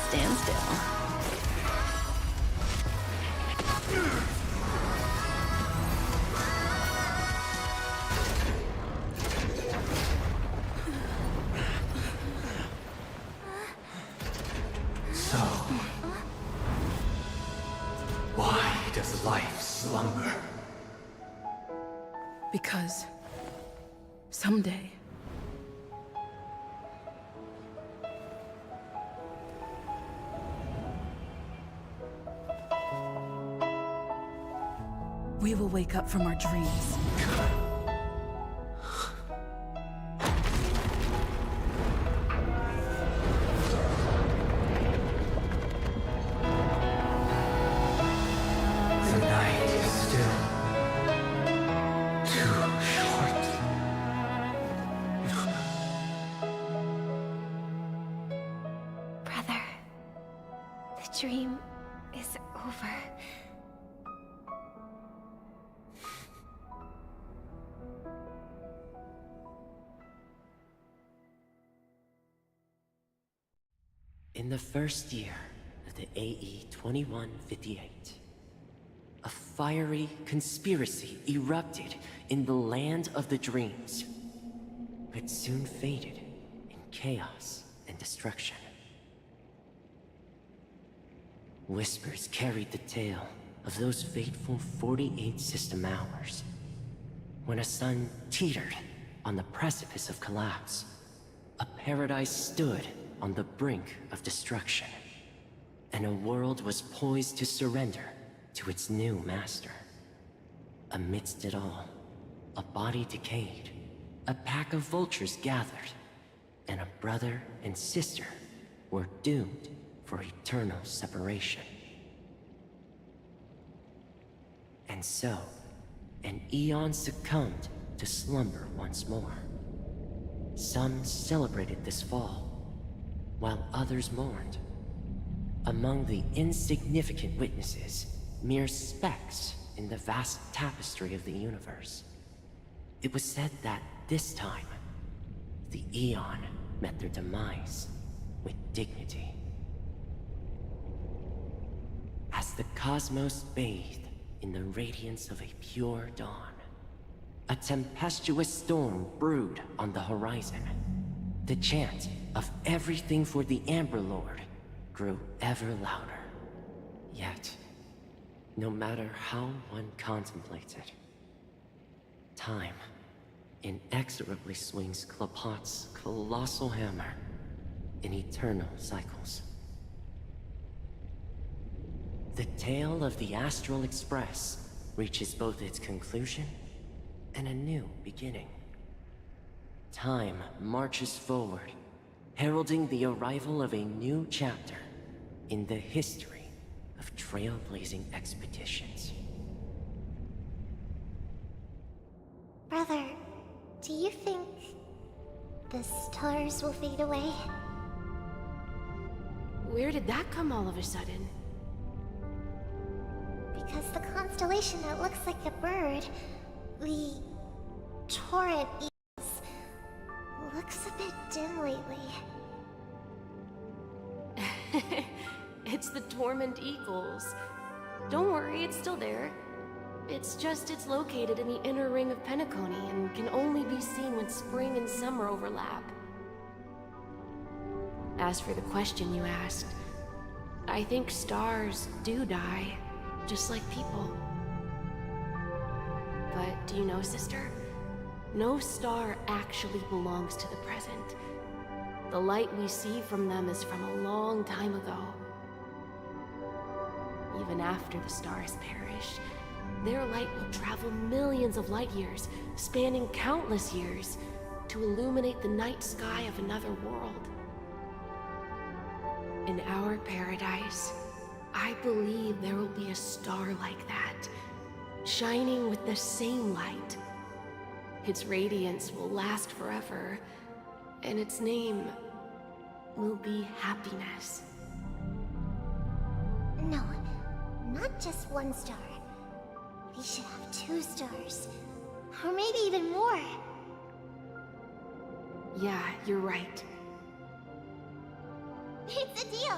Stand still. So, why does life slumber? Because someday we will wake up from our dreams. The night is still too short. Brother, the dream is over. In the first year of the AE 2158, a fiery conspiracy erupted in the land of the dreams, but soon faded in chaos and destruction. Whispers carried the tale of those fateful 48 system hours, when a sun teetered on the precipice of collapse. A paradise stood on the brink of destruction, and a world was poised to surrender to its new master. Amidst it all, a body decayed, a pack of vultures gathered, and a brother and sister were doomed for eternal separation. And so, an eon succumbed to slumber once more. Some celebrated this fall, while others mourned. Among the insignificant witnesses, mere specks in the vast tapestry of the universe. It was said that this time, the Eon met their demise with dignity. As the cosmos bathed in the radiance of a pure dawn, a tempestuous storm brewed on the horizon. The chant of everything for the Amber Lord grew ever louder. Yet, no matter how one contemplates it, time inexorably swings Klapot's colossal hammer in eternal cycles. The tale of the Astral Express reaches both its conclusion and a new beginning. Time marches forward, heralding the arrival of a new chapter in the history of trailblazing expeditions. Brother, do you think the stars will fade away? Where did that come all of a sudden? Because the constellation that looks like a bird, the Torrent Eagles, looks a bit dim lately. It's the Torment Eagles. Don't worry, it's still there. It's located in the inner ring of Penacony and can only be seen when spring and summer overlap. As for the question you asked, I think stars do die, just like people. But do you know, sister? No star actually belongs to the present. The light we see from them is from a long time ago. Even after the stars perish, their light will travel millions of light years, spanning countless years, to illuminate the night sky of another world. In our paradise, I believe there will be a star like that, shining with the same light. Its radiance will last forever, and its name will be happiness. No, not just one star. We should have 2 stars, or maybe even more. Yeah, you're right. It's a deal.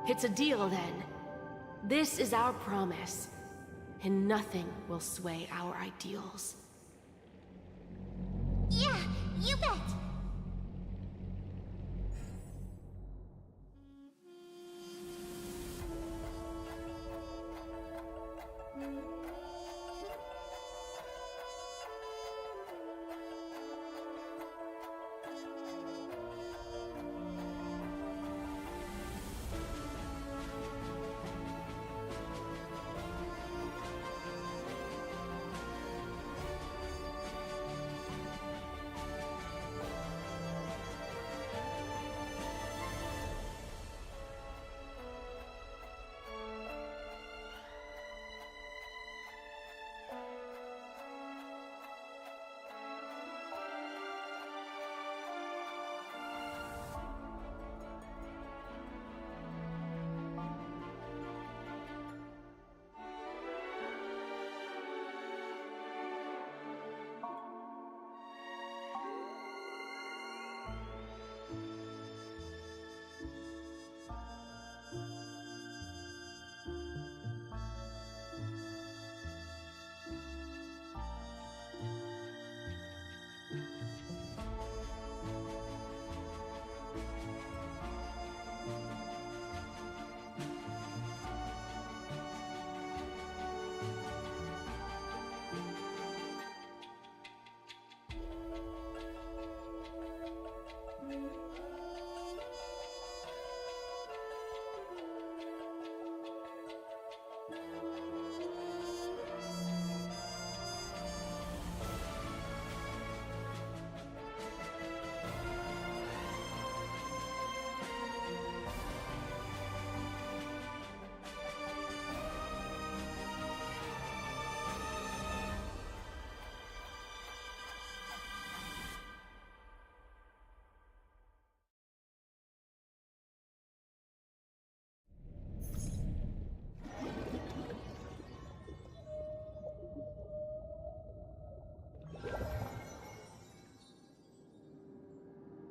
It's a deal, then. This is our promise, and nothing will sway our ideals. Yeah, you bet.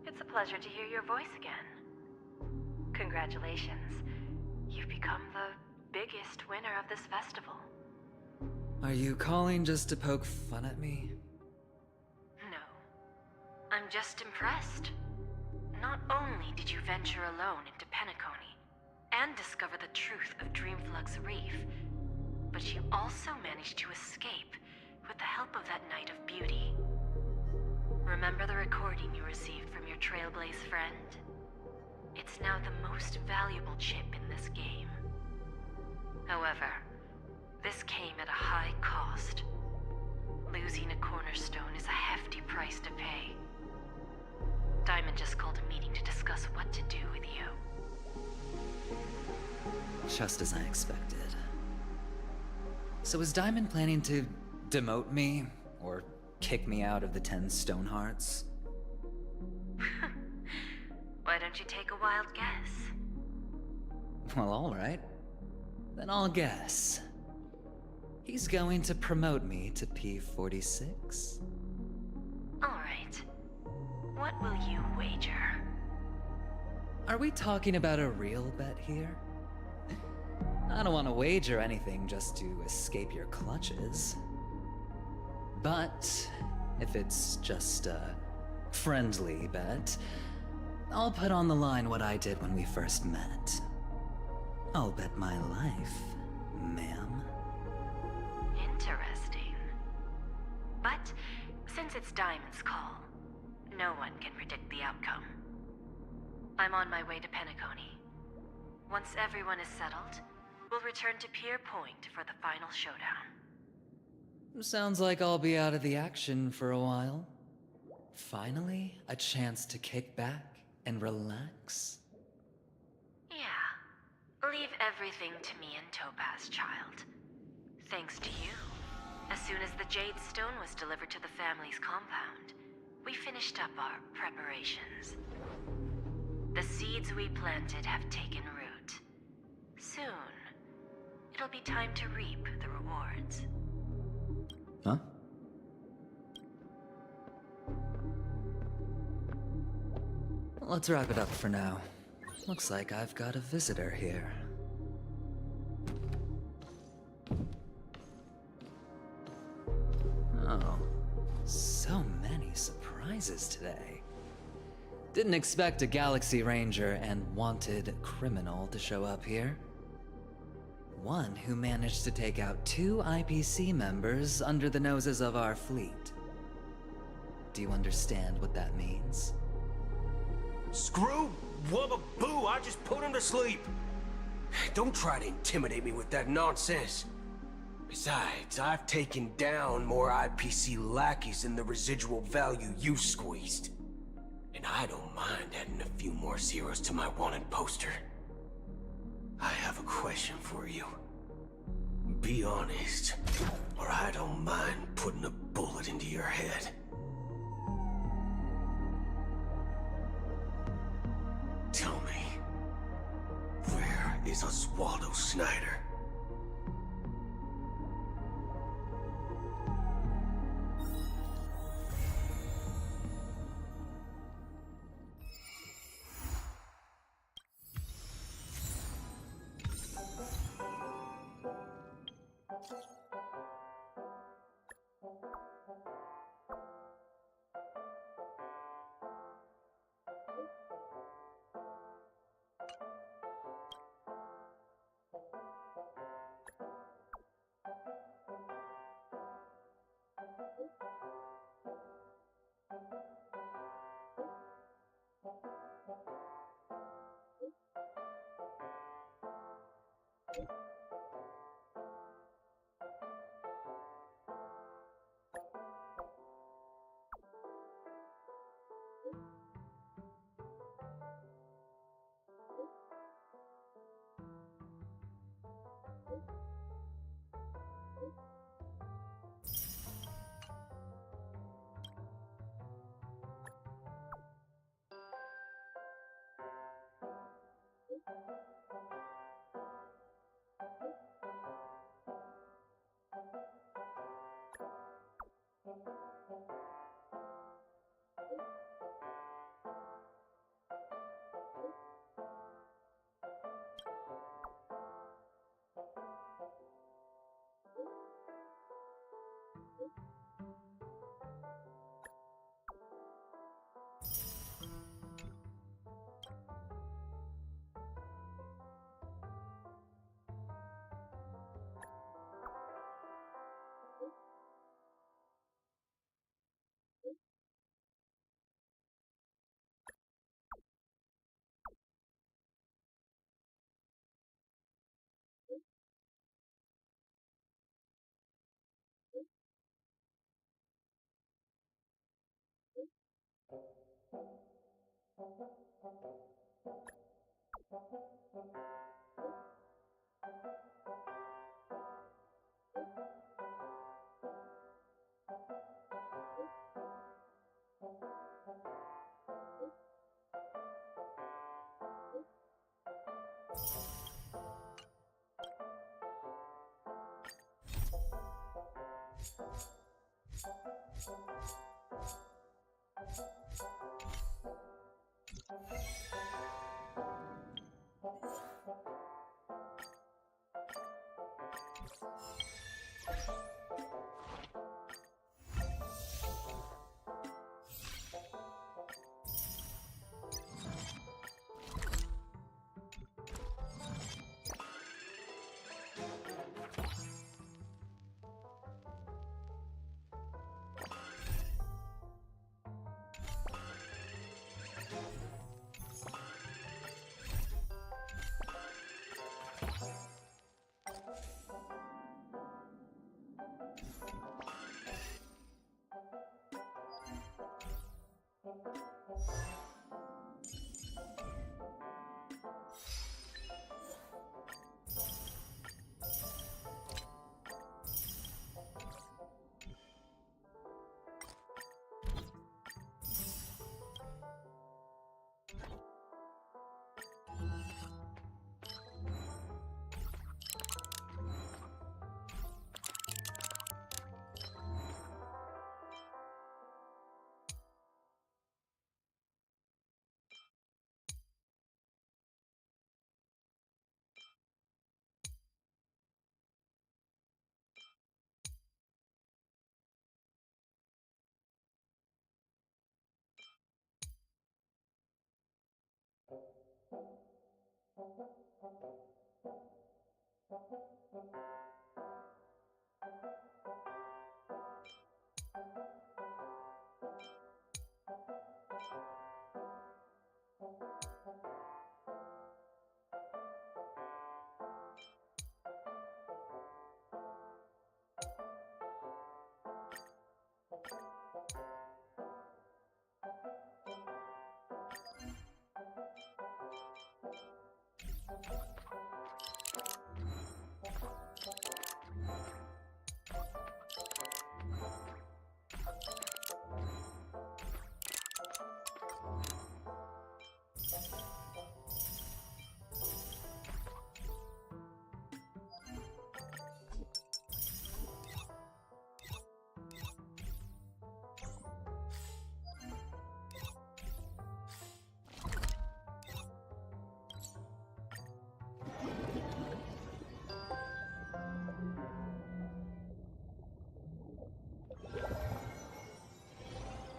It's a pleasure to hear your voice again. Congratulations. You've become the biggest winner of this festival. Are you calling just to poke fun at me? No. I'm just impressed. Not only did you venture alone into Penacony and discover the truth of Dreamflux Reef, but you also managed to escape with the help of that Knight of Beauty. Remember the recording you received from your Trailblaze friend? It's now the most valuable chip in this game. However, this came at a high cost. Losing a cornerstone is a hefty price to pay. Diamond just called a meeting to discuss what to do with you. Just as I expected. So is Diamond planning to demote me, or kick me out of the 10 Stonehearts? Why don't you take a wild guess? Well, alright. Then I'll guess. He's going to promote me to P46. Alright. What will you wager? Are we talking about a real bet here? I don't want to wager anything just to escape your clutches. But if it's just a friendly bet, I'll put on the line what I did when we first met. I'll bet my life, ma'am. Interesting. But since it's Diamond's call, no one can predict the outcome. I'm on my way to Penacony. Once everyone is settled, we'll return to Pier Point for the final showdown. Sounds like I'll be out of the action for a while. Finally, a chance to kick back and relax. Yeah. Leave everything to me and Topaz, child. Thanks to you. As soon as the Jade Stone was delivered to the family's compound, we finished up our preparations. The seeds we planted have taken root. Soon, it'll be time to reap the rewards. Huh? let's wrap it up for now. Looks like I've got a visitor here. Oh, so many surprises today. Didn't expect a Galaxy Ranger and wanted criminal to show up here. One who managed to take out 2 IPC members under the noses of our fleet. Do you understand what that means? Screw Wubba Boo, I just put him to sleep. Don't try to intimidate me with that nonsense. Besides, I've taken down more IPC lackeys than the residual value you squeezed. And I don't mind adding a few more zeros to my wanted poster. I have a question for you. Be honest, or I don't mind putting a bullet into your head. Tell me, where is Oswaldo Snyder?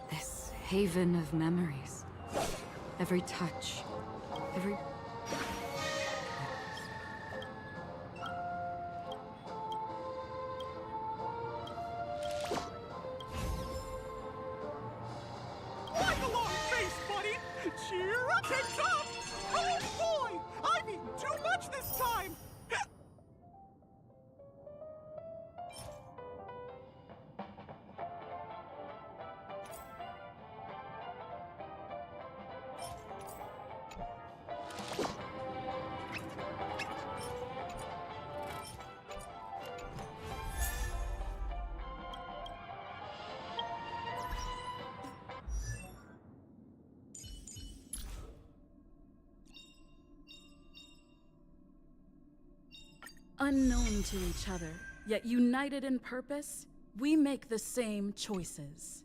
This haven of memories. Every touch, every... Like a long face, buddy! Cheer up and tough! Oh boy! I've eaten too much this time! Unknown to each other, yet united in purpose, we make the same choices.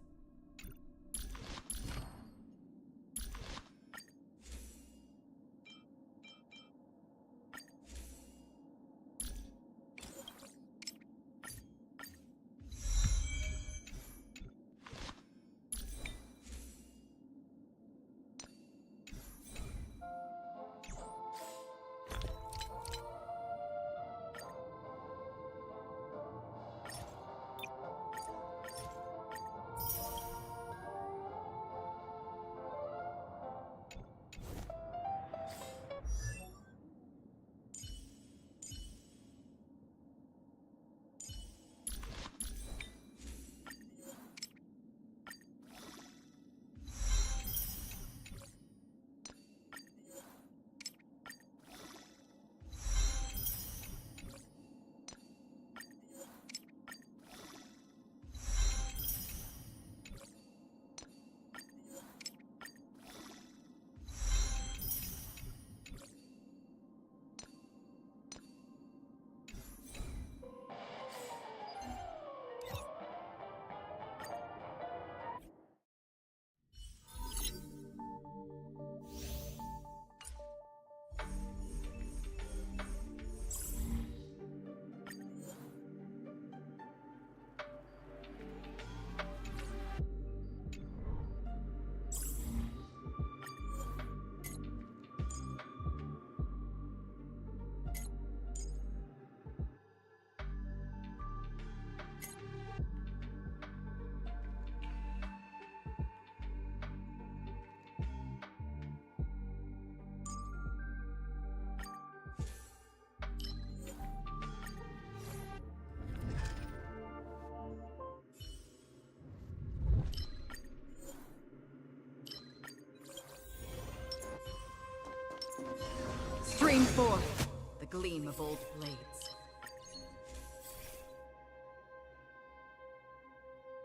Stream forth the gleam of old blades.